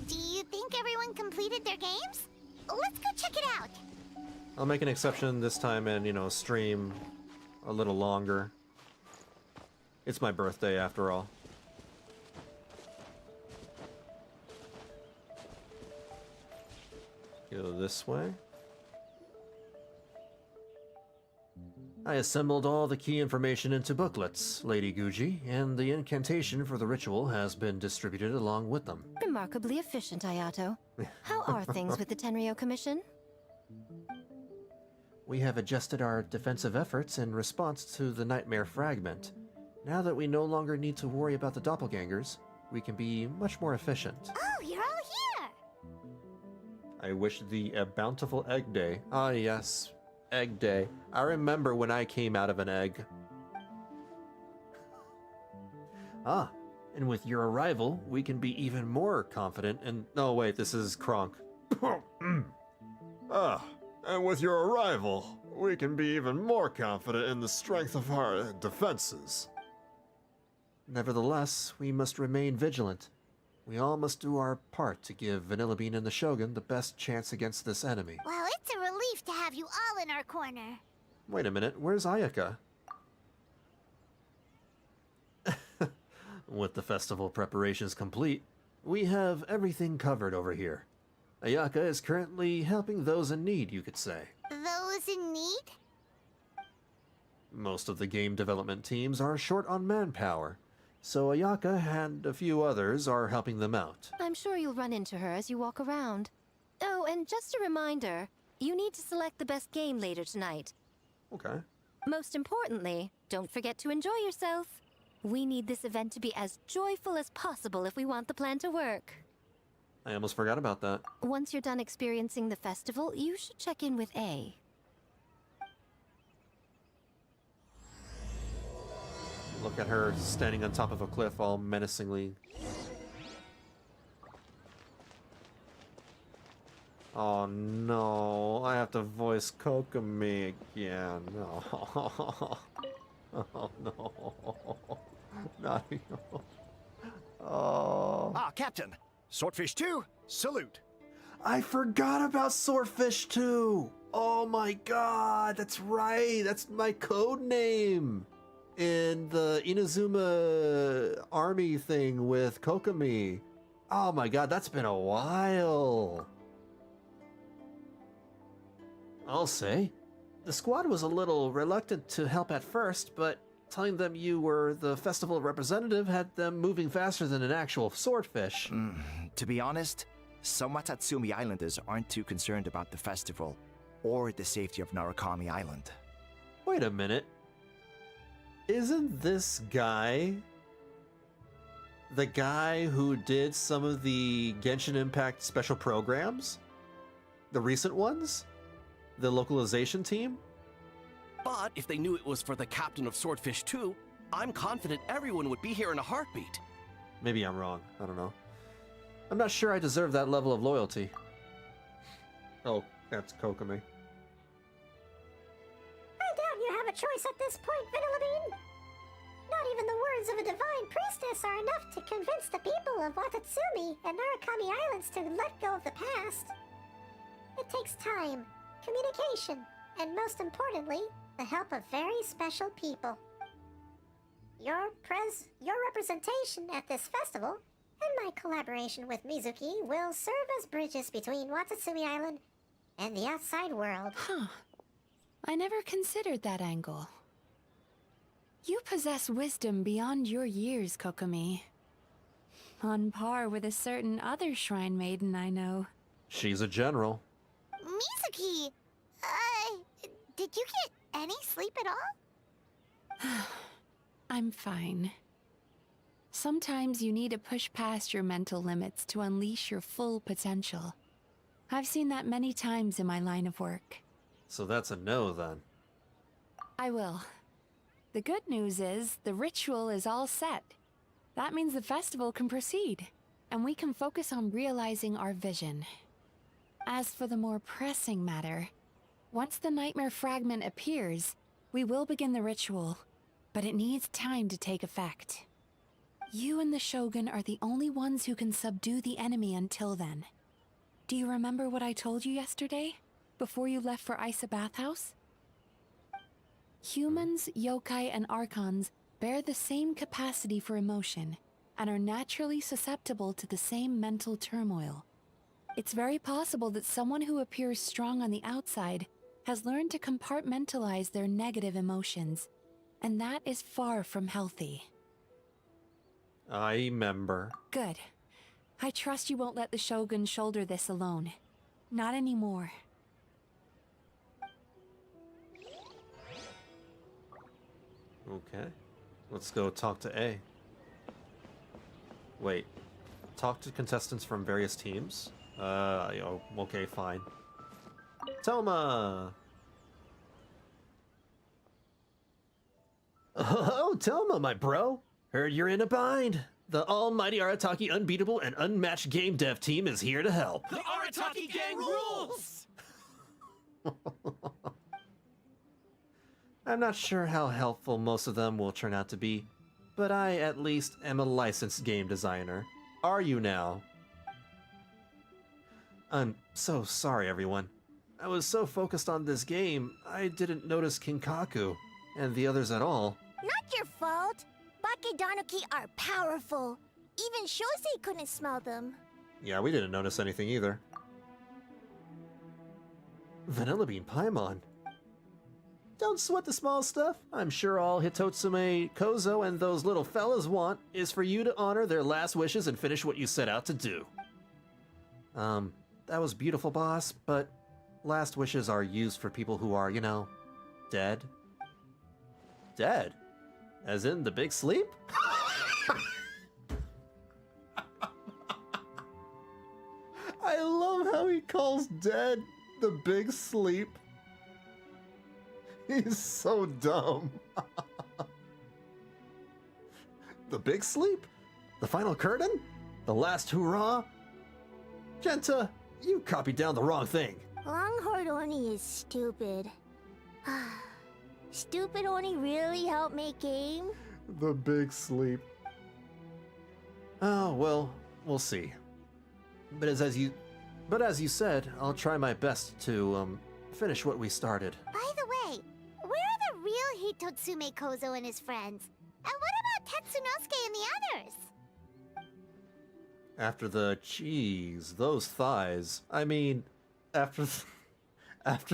Do you think everyone completed their games? Let's go check it out! I'll make an exception this time and, you know, stream a little longer. It's my birthday after all. Go this way. I assembled all the key information into booklets, Lady Guji, and the incantation for the ritual has been distributed along with them. Remarkably efficient, Ayato. How are things with the Tenryo Commission? We have adjusted our defensive efforts in response to the Nightmare Fragment. Now that we no longer need to worry about the doppelgangers, we can be much more efficient. Oh, you're all here! I wish thee a bountiful egg day. Ah, yes. Egg day. I remember when I came out of an egg. Ah, and with your arrival, we can be even more confident in... Oh, wait, this is Kronk. And with your arrival, we can be even more confident in the strength of our defenses. Nevertheless, we must remain vigilant. We all must do our part to give Vanillabean and the Shogun the best chance against this enemy. Well, it's a relief to have you all in our corner. Wait a minute, where's Ayaka? With the festival preparations complete, we have everything covered over here. Ayaka is currently helping those in need, you could say. Those in need? Most of the game development teams are short on manpower, so Ayaka and a few others are helping them out. I'm sure you'll run into her as you walk around. Oh, and just a reminder, you need to select the best game later tonight. Okay. Most importantly, don't forget to enjoy yourself. We need this event to be as joyful as possible if we want the plan to work. I almost forgot about that. Once you're done experiencing the festival, you should check in with A. Look at her standing on top of a cliff all menacingly. Oh no, I have to voice Kokomi again. No. Oh no. Not Oh. Ah, Captain. Swordfish 2, salute. I forgot about Swordfish 2. Oh my god, that's right. That's my code name in the Inazuma army thing with Kokomi. Oh my god, that's been a while. I'll say, the squad was a little reluctant to help at first, but telling them you were the festival representative had them moving faster than an actual swordfish. To be honest, some Watatsumi Islanders aren't too concerned about the festival or the safety of Narukami Island. Wait a minute. Isn't this guy the guy who did some of the Genshin Impact special programs? The recent ones? The localization team? But if they knew it was for the captain of Swordfish 2, I'm confident everyone would be here in a heartbeat. Maybe I'm wrong. I don't know. I'm not sure I deserve that level of loyalty. Oh, that's Kokomi. I doubt you have a choice at this point, Vanillabean. Not even the words of a divine priestess are enough to convince the people of Watatsumi and Narukami Islands to let go of the past. It takes time, communication, and most importantly, the help of very special people. Your representation at this festival and my collaboration with Mizuki will serve as bridges between Watatsumi Island and the outside world. Huh. I never considered that angle. You possess wisdom beyond your years, Kokomi. On par with a certain other shrine maiden I know. She's a general. Mizuki, did you get any sleep at all? I'm fine. Sometimes you need to push past your mental limits to unleash your full potential. I've seen that many times in my line of work. So that's a no, then. I will. The good news is, the ritual is all set. That means the festival can proceed, and we can focus on realizing our vision. As for the more pressing matter, once the nightmare fragment appears, we will begin the ritual, but it needs time to take effect. You and the Shogun are the only ones who can subdue the enemy until then. Do you remember what I told you yesterday, before you left for Isa Bathhouse? Humans, yokai, and archons bear the same capacity for emotion, and are naturally susceptible to the same mental turmoil. It's very possible that someone who appears strong on the outside has learned to compartmentalize their negative emotions, and that is far from healthy. I remember. Good. I trust you won't let the Shogun shoulder this alone. Not anymore. Okay. Let's go talk to A. Wait. Talk to contestants from various teams? Okay, fine. Toma! Oh, Toma, my bro! Heard you're in a bind. The almighty Arataki unbeatable and unmatched game dev team is here to help. The Arataki gang rules! I'm not sure how helpful most of them will turn out to be, but I at least am a licensed game designer. Are you now? I'm so sorry, everyone. I was so focused on this game, I didn't notice Kinkaku and the others at all. Not your fault. Bakedanuki are powerful. Even Shosei couldn't smell them. Yeah, we didn't notice anything either. Vanillabean Paimon. Don't sweat the small stuff. I'm sure all Hitotsume, Kozo, and those little fellas want is for you to honor their last wishes and finish what you set out to do. That was beautiful, boss, but last wishes are used for people who are, you know, dead. Dead? As in the big sleep? I love how he calls dead the big sleep. He's so dumb. The big sleep? The final curtain? The last hurrah? Genta, you copied down the wrong thing. Longhorn Oni is stupid. Stupid Oni really helped make game? The big sleep. Oh, well, we'll see. But as you said, I'll try my best to, finish what we started. By the way, where are the real Hitotsume Kozo and his friends? And what about Tetsunosuke and the others? After the cheese, those thighs. I mean, after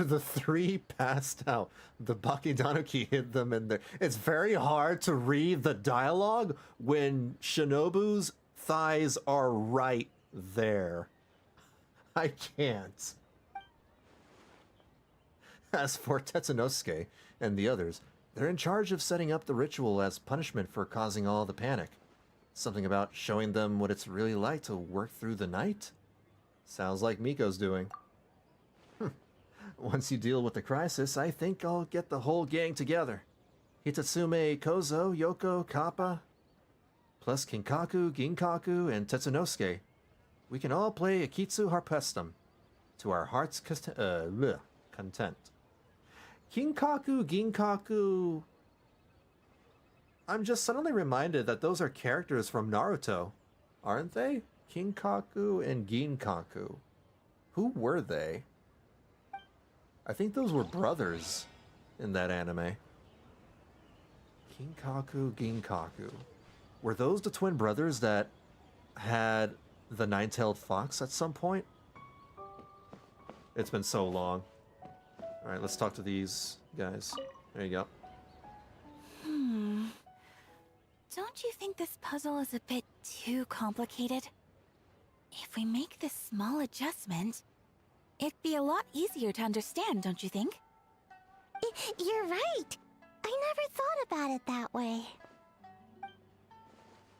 the three passed out, the Bakedanuki hit them in there. It's very hard to read the dialogue when Shinobu's thighs are right there. I can't. As for Tetsunosuke and the others, they're in charge of setting up the ritual as punishment for causing all the panic. Something about showing them what it's really like to work through the night? Sounds like Miko's doing. Once you deal with the crisis, I think I'll get the whole gang together. Hitotsume, Kozo, Yoko, Kappa, plus Kinkaku, Ginkaku, and Tetsunosuke. We can all play Akitsu Harpestum to our heart's content. Kinkaku, Ginkaku... I'm just suddenly reminded that those are characters from Naruto, aren't they? Kinkaku and Ginkaku. Who were they? I think those were brothers in that anime. Ginkaku, Ginkaku. Were those the twin brothers that had the nine-tailed fox at some point? It's been so long. Alright, let's talk to these guys. There you go. Don't you think this puzzle is a bit too complicated? If we make this small adjustment, it'd be a lot easier to understand, don't you think? You're right. I never thought about it that way.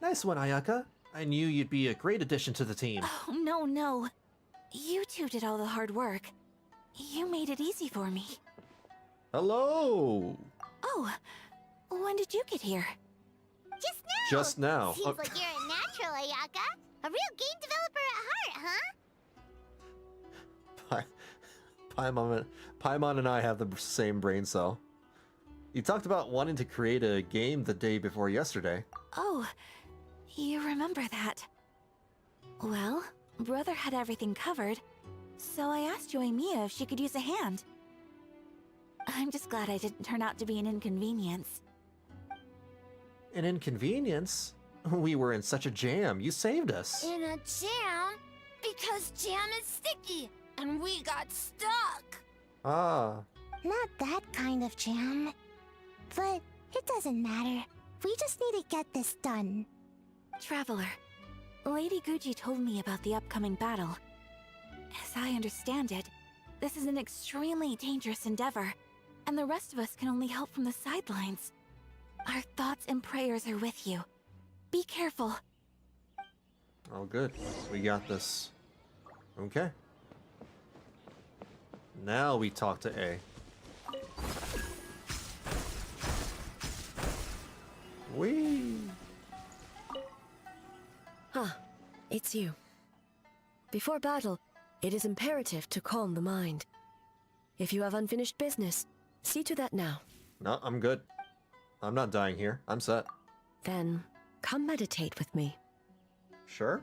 Nice one, Ayaka. I knew you'd be a great addition to the team. Oh, no. You two did all the hard work. You made it easy for me. Hello! Oh, when did you get here? Just now. Seems like you're a natural, Ayaka. A real game developer at heart, huh? Paimon and I have the same brain cell. You talked about wanting to create a game the day before yesterday. Oh, you remember that. Well, Brother had everything covered, so I asked Yoimiya if she could use a hand. I'm just glad I didn't turn out to be an inconvenience. An inconvenience? We were in such a jam. You saved us. In a jam? Because jam is sticky, and we got stuck. Ah. Not that kind of jam. But it doesn't matter. We just need to get this done. Traveler, Lady Guji told me about the upcoming battle. As I understand it, this is an extremely dangerous endeavor, and the rest of us can only help from the sidelines. Our thoughts and prayers are with you. Be careful. Oh, good. We got this. Okay. Now we talk to A. Whee! It's you. Before battle, it is imperative to calm the mind. If you have unfinished business, see to that now. No, I'm good. I'm not dying here. I'm set. Then, come meditate with me. Sure.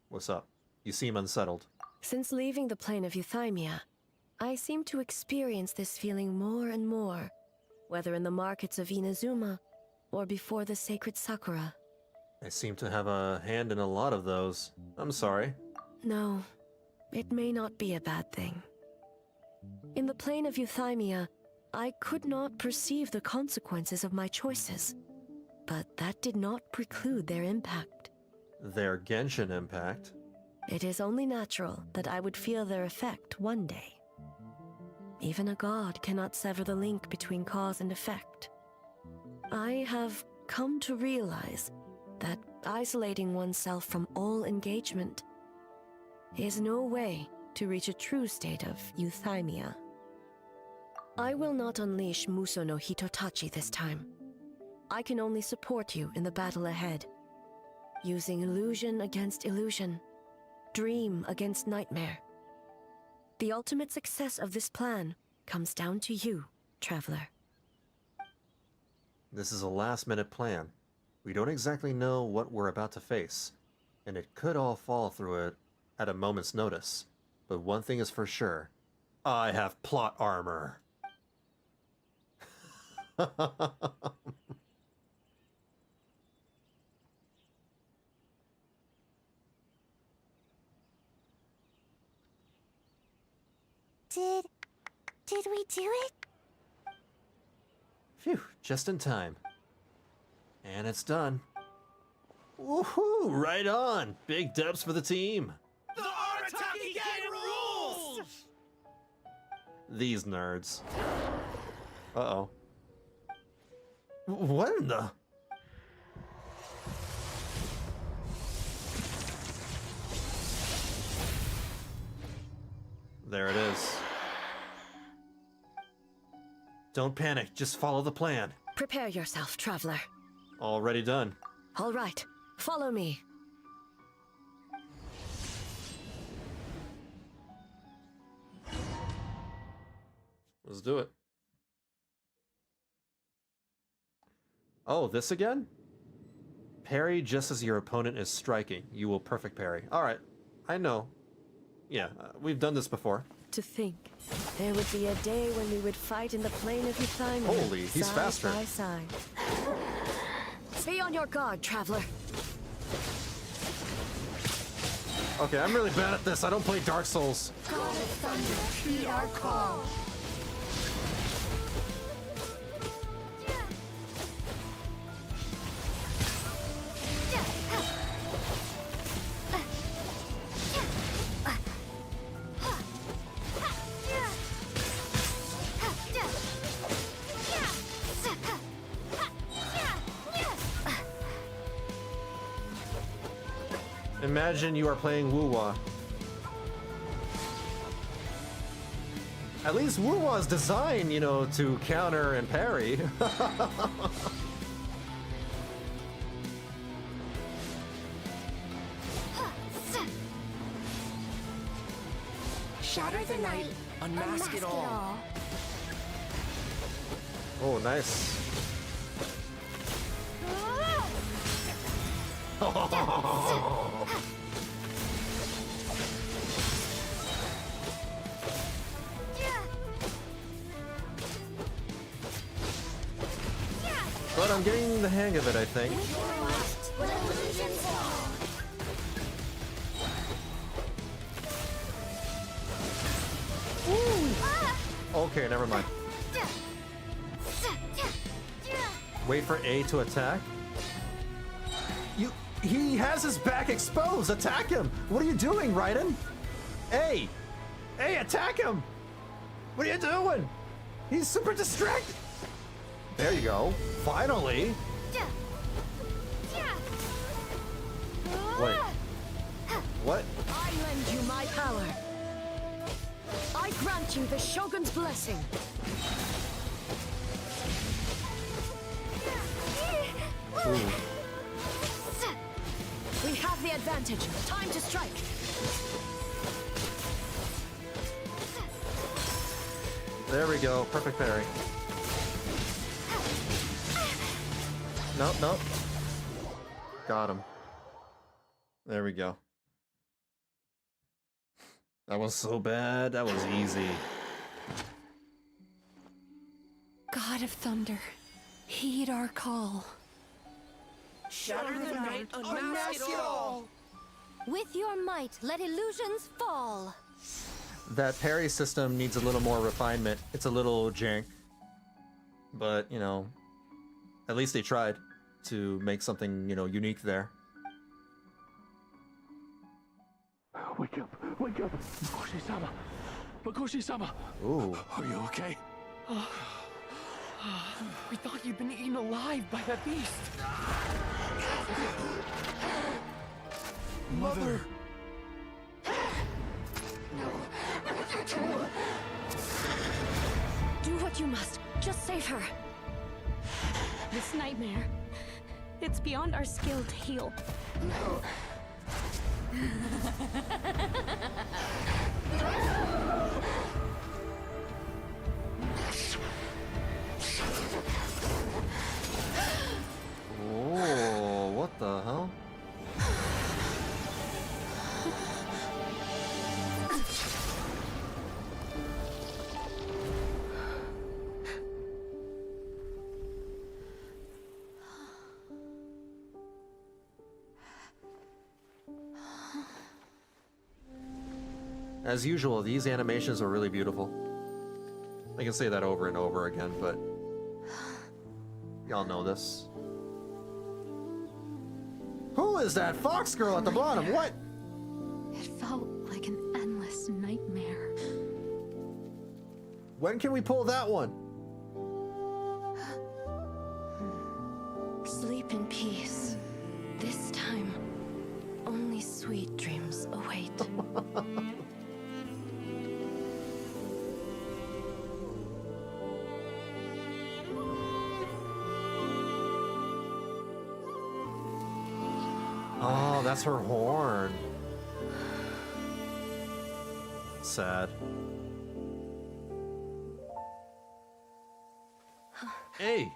What's up? You seem unsettled. Since leaving the plane of Euthymia, I seem to experience this feeling more and more, whether in the markets of Inazuma or before the sacred Sakura. I seem to have a hand in a lot of those. I'm sorry. No, it may not be a bad thing. In the plane of Euthymia, I could not perceive the consequences of my choices, but that did not preclude their impact. Their Genshin Impact? It is only natural that I would feel their effect one day. Even a god cannot sever the link between cause and effect. I have come to realize that isolating oneself from all engagement is no way to reach a true state of euthymia. I will not unleash Muso no Hitotachi this time. I can only support you in the battle ahead, using illusion against illusion, dream against nightmare. The ultimate success of this plan comes down to you, Traveler. This is a last-minute plan. We don't exactly know what we're about to face, and it could all fall through it at a moment's notice. But one thing is for sure. I have plot armor. Did we do it? Phew, just in time. And it's done. Woohoo! Right on! Big dubs for the team! The Arataki Gang rules! These nerds. Uh-oh. What in the... There it is. Don't panic, just follow the plan. Prepare yourself, Traveler. Already done. All right, follow me. Let's do it. Oh, this again? Parry just as your opponent is striking. You will perfect parry. Alright, I know. Yeah, we've done this before. To think, there would be a day when we would fight in the plain of Euthymia. Holy, he's side faster. by side. Be on your guard, traveler. Okay, I'm really bad at this. I don't play Dark Souls. God of Thunder, heed our call. Imagine you are playing Wuwa. At least Wuwa's designed, you know, to counter and parry. Shatter the night, unmask it all. Oh, nice. But I'm getting the hang of it, I think. Okay, never mind. Wait for A to attack. He has his back exposed. Attack him. What are you doing, Raiden? A, attack him. What are you doing? He's super distracted. There you go. Finally. Wait. What? I lend you my power. I grant you the Shogun's blessing. Ooh. We have the advantage. Time to strike. There we go. Perfect parry. Nope, nope. Got him. There we go. That was so bad. That was easy. God of Thunder, heed our call. Shatter the night, unmask it all. With your might, let illusions fall. That parry system needs a little more refinement. It's a little jank. But, you know, at least they tried to make something, you know, unique there. Wake up! Wake up! Makoshi-sama! Makoshi-sama! Ooh. Are you okay? We thought you'd been eaten alive by that beast. Mother! Do what you must. Just save her. This nightmare, it's beyond our skill to heal. Oh, what the hell? As usual, these animations are really beautiful. I can say that over and over again, but y'all know this. Who is that fox girl at the bottom? What? It felt like an endless nightmare. When can we pull that one? Sleep in peace. This time, only sweet dreams await. Oh, that's her horn. Sad. Hey!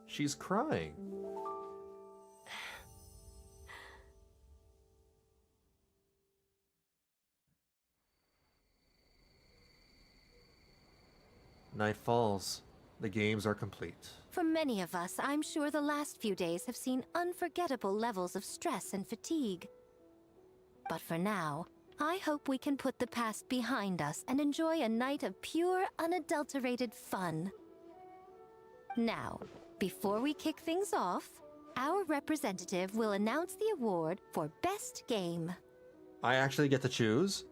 She's crying. Night falls. The games are complete. For many of us, I'm sure the last few days have seen unforgettable levels of stress and fatigue. But for now, I hope we can put the past behind us and enjoy a night of pure, unadulterated fun. Now, before we kick things off, our representative will announce the award for Best Game. I actually get to choose?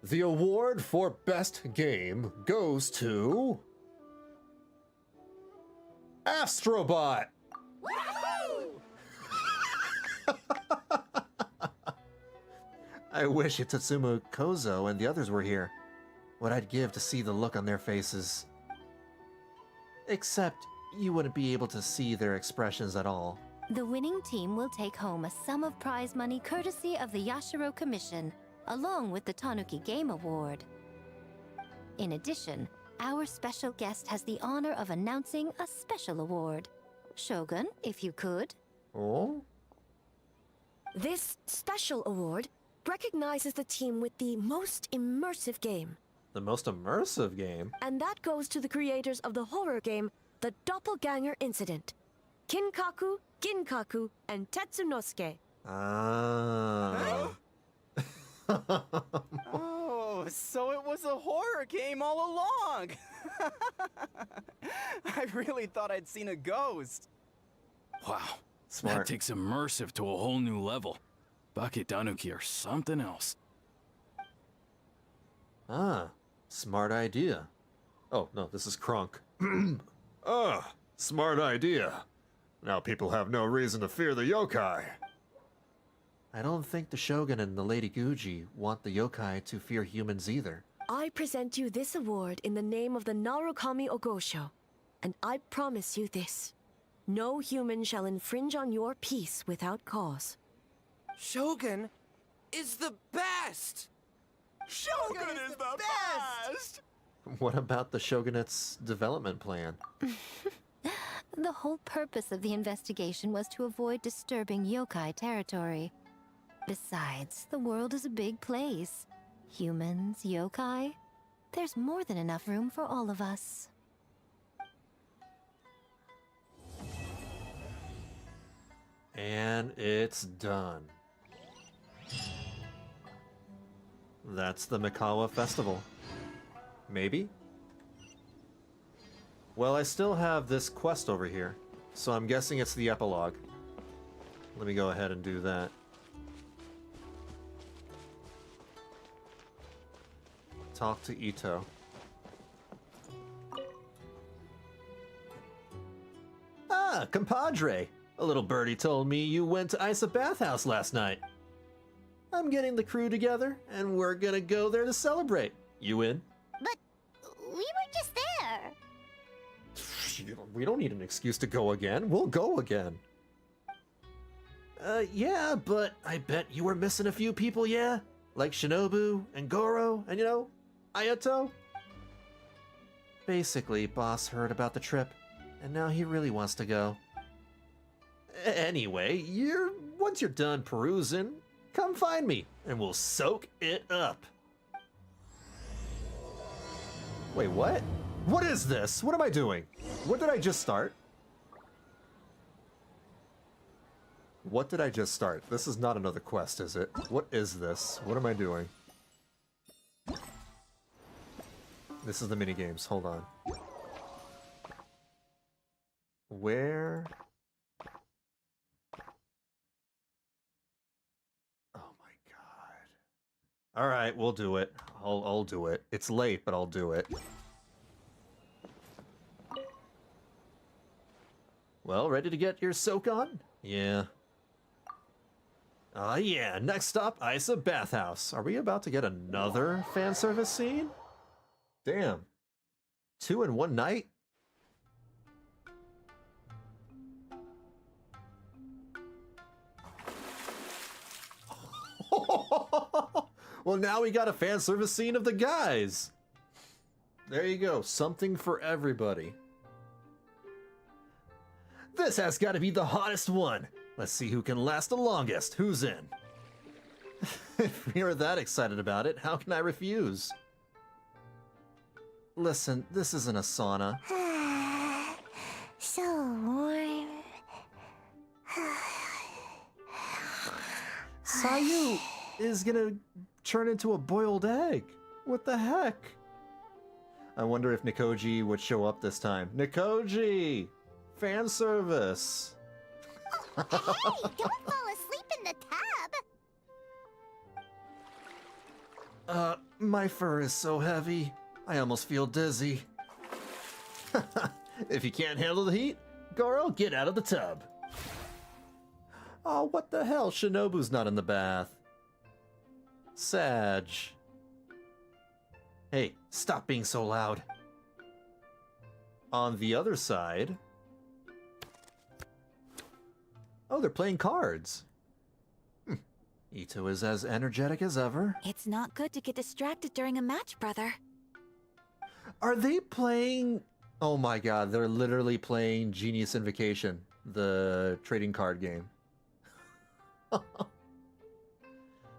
The award for Best Game goes to... Astrobot! I wish Itatsuma Kozo and the others were here. What I'd give to see the look on their faces. Except, you wouldn't be able to see their expressions at all. The winning team will take home a sum of prize money courtesy of the Yashiro Commission, along with the Tanuki Game Award. In addition, our special guest has the honor of announcing a special award. Shogun, if you could. Oh? This special award recognizes the team with the most immersive game. The most immersive game? And that goes to the creators of the horror game, The Doppelganger Incident. Kinkaku, Ginkaku, and Tetsunosuke. Ah. Oh, so it was a horror game all along! I really thought I'd seen a ghost. Wow. Smart. That takes immersive to a whole new level. Baketanuki are something else. Ah, smart idea. Oh, no, this is Kronk. Smart idea. Now people have no reason to fear the yokai. I don't think the Shogun and the Lady Guji want the yokai to fear humans either. I present you this award in the name of the Narukami Ogosho, and I promise you this. No human shall infringe on your peace without cause. Shogun is the best! Shogun is the best! What about the Shogunate's development plan? The whole purpose of the investigation was to avoid disturbing yokai territory. Besides, the world is a big place. Humans, yokai, there's more than enough room for all of us. And it's done. That's the Mikawa Festival. Maybe? Well, I still have this quest over here, so I'm guessing it's the epilogue. Let me go ahead and do that. Talk to Ito. Ah, compadre! A little birdie told me you went to Isa Bathhouse last night. I'm getting the crew together, and we're gonna go there to celebrate. You in? But we were just there. We don't need an excuse to go again. We'll go again. Yeah, but I bet you were missing a few people, yeah? Like Shinobu and Goro and, Ayato? Basically, boss heard about the trip, and now he really wants to go. Anyway, once you're done perusing, come find me, and we'll soak it up. Wait, what? What is this? What am I doing? What did I just start? What did I just start? This is not another quest, is it? What is this? What am I doing? This is the minigames. Hold on. Where? Oh my god. Alright, we'll do it. I'll do it. It's late, but I'll do it. Well, ready to get your soak on? Yeah. Yeah, next stop, Isa Bathhouse. Are we about to get another fan service scene? Damn. 2 in one night? Well, now we got a fan service scene of the guys. There you go, something for everybody. This has got to be the hottest one. Let's see who can last the longest. Who's in? If you're that excited about it, how can I refuse? Listen, this isn't a sauna. So warm. Sayu is gonna turn into a boiled egg. What the heck? I wonder if Nikoji would show up this time. Nikoji! Fan service! Hey, don't fall asleep in the tub. My fur is so heavy. I almost feel dizzy. If you can't handle the heat, Goro, get out of the tub. Oh, what the hell? Shinobu's not in the bath. Sag. Hey, stop being so loud. On the other side... Oh, they're playing cards. Ito is as energetic as ever. It's not good to get distracted during a match, brother. Are they playing... Oh my god, they're literally playing Genius Invocation, the trading card game.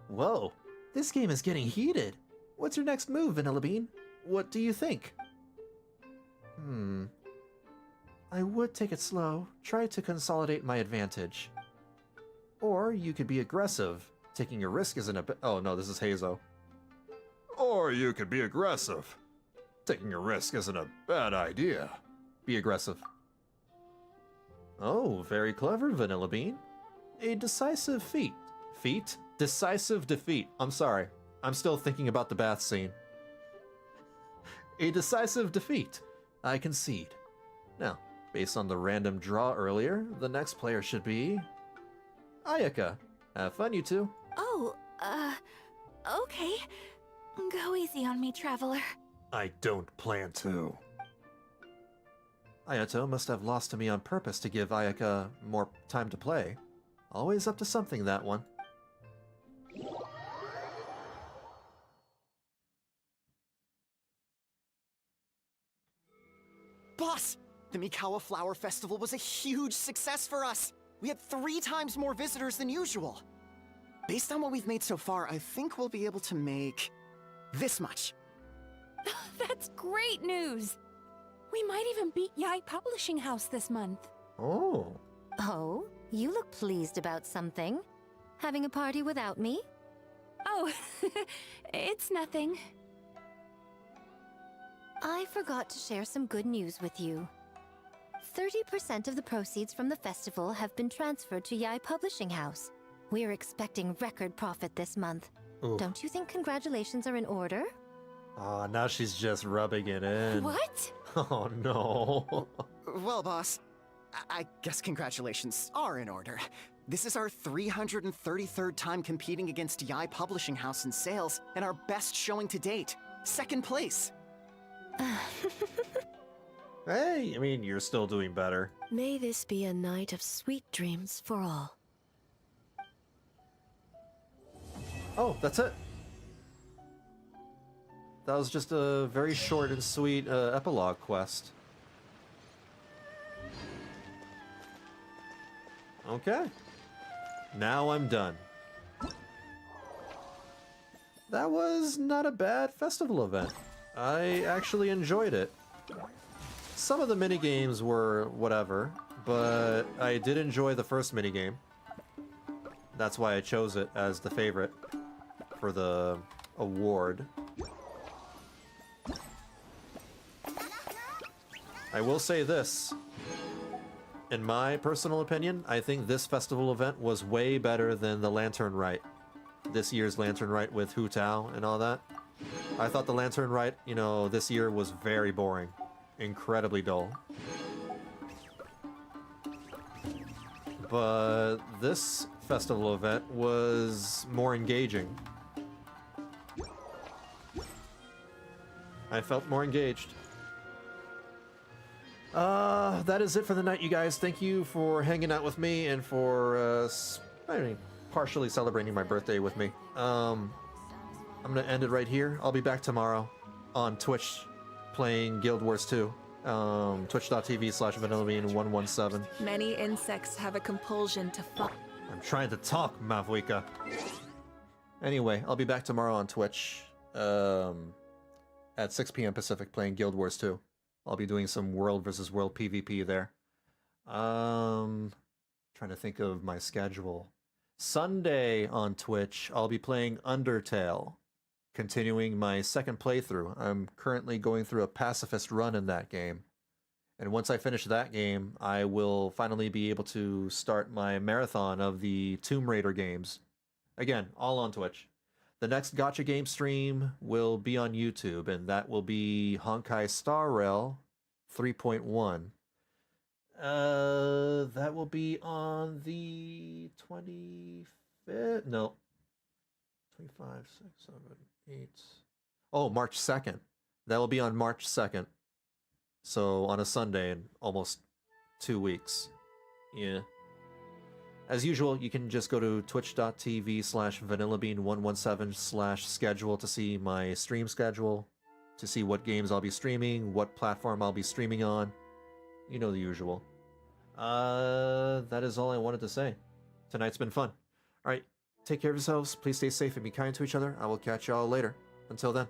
Whoa, this game is getting heated. What's your next move, Vanillabean? What do you think? I would take it slow, try to consolidate my advantage. Or you could be aggressive. Taking a risk isn't a oh no, this is Heizo. Or you could be aggressive. Taking a risk isn't a bad idea. Be aggressive. Oh, very clever, Vanillabean. A decisive feat. Feat? Decisive defeat. I'm sorry. I'm still thinking about the bath scene. A decisive defeat. I concede. Now, based on the random draw earlier, the next player should be... Ayaka. Have fun, you two. Oh, okay. Go easy on me, traveler. I don't plan to. Ayato must have lost to me on purpose to give Ayaka more time to play. Always up to something, that one. Boss! The Mikawa Flower Festival was a huge success for us! We had 3 times more visitors than usual. Based on what we've made so far, I think we'll be able to make... this much. That's great news! We might even beat Yai Publishing House this month. Oh. Oh, you look pleased about something. Having a party without me? Oh, it's nothing. I forgot to share some good news with you. 30% of the proceeds from the festival have been transferred to Yai Publishing House. We're expecting record profit this month. Oof. Don't you think congratulations are in order? Ah, now she's just rubbing it in. What? Oh no. Well, boss, I guess congratulations are in order. This is our 333rd time competing against Yai Publishing House in sales, and our best showing to date. 2nd place. Hey, I mean, you're still doing better. May this be a night of sweet dreams for all. Oh, that's it. That was just a very short and sweet epilogue quest. Okay. Now I'm done. That was not a bad festival event. I actually enjoyed it. Some of the minigames were whatever, but I did enjoy the first minigame. That's why I chose it as the favorite for the award. I will say this. In my personal opinion, I think this festival event was way better than the Lantern Rite. This year's Lantern Rite with Hu Tao and all that. I thought the Lantern Rite, you know, this year was very boring. Incredibly dull. But this festival event was more engaging. I felt more engaged. That is it for the night, you guys. Thank you for hanging out with me and for, partially celebrating my birthday with me. I'm gonna end it right here. I'll be back tomorrow on Twitch playing Guild Wars 2. Twitch.tv/Vanillabean117. Many insects have a compulsion to fuck. I'm trying to talk, Mavuika. Anyway, I'll be back tomorrow on Twitch. at 6 p.m. Pacific playing Guild Wars 2. I'll be doing some world versus world PvP there. Trying to think of my schedule. Sunday on Twitch, I'll be playing Undertale, continuing my second playthrough. I'm currently going through a pacifist run in that game. And once I finish that game, I will finally be able to start my marathon of the Tomb Raider games. Again, all on Twitch. The next Gacha game stream will be on YouTube, and that will be Honkai Star Rail 3.1. That will be on the 25th? No. 25, 6, 7, 8. Oh, March 2nd. That will be on March 2nd. So on a Sunday in almost 2 weeks. Yeah. As usual, you can just go to twitch.tv/Vanillabean117/schedule to see my stream schedule, to see what games I'll be streaming, what platform I'll be streaming on. You know the usual. That is all I wanted to say. Tonight's been fun. Alright, take care of yourselves, please stay safe and be kind to each other. I will catch y'all later. Until then.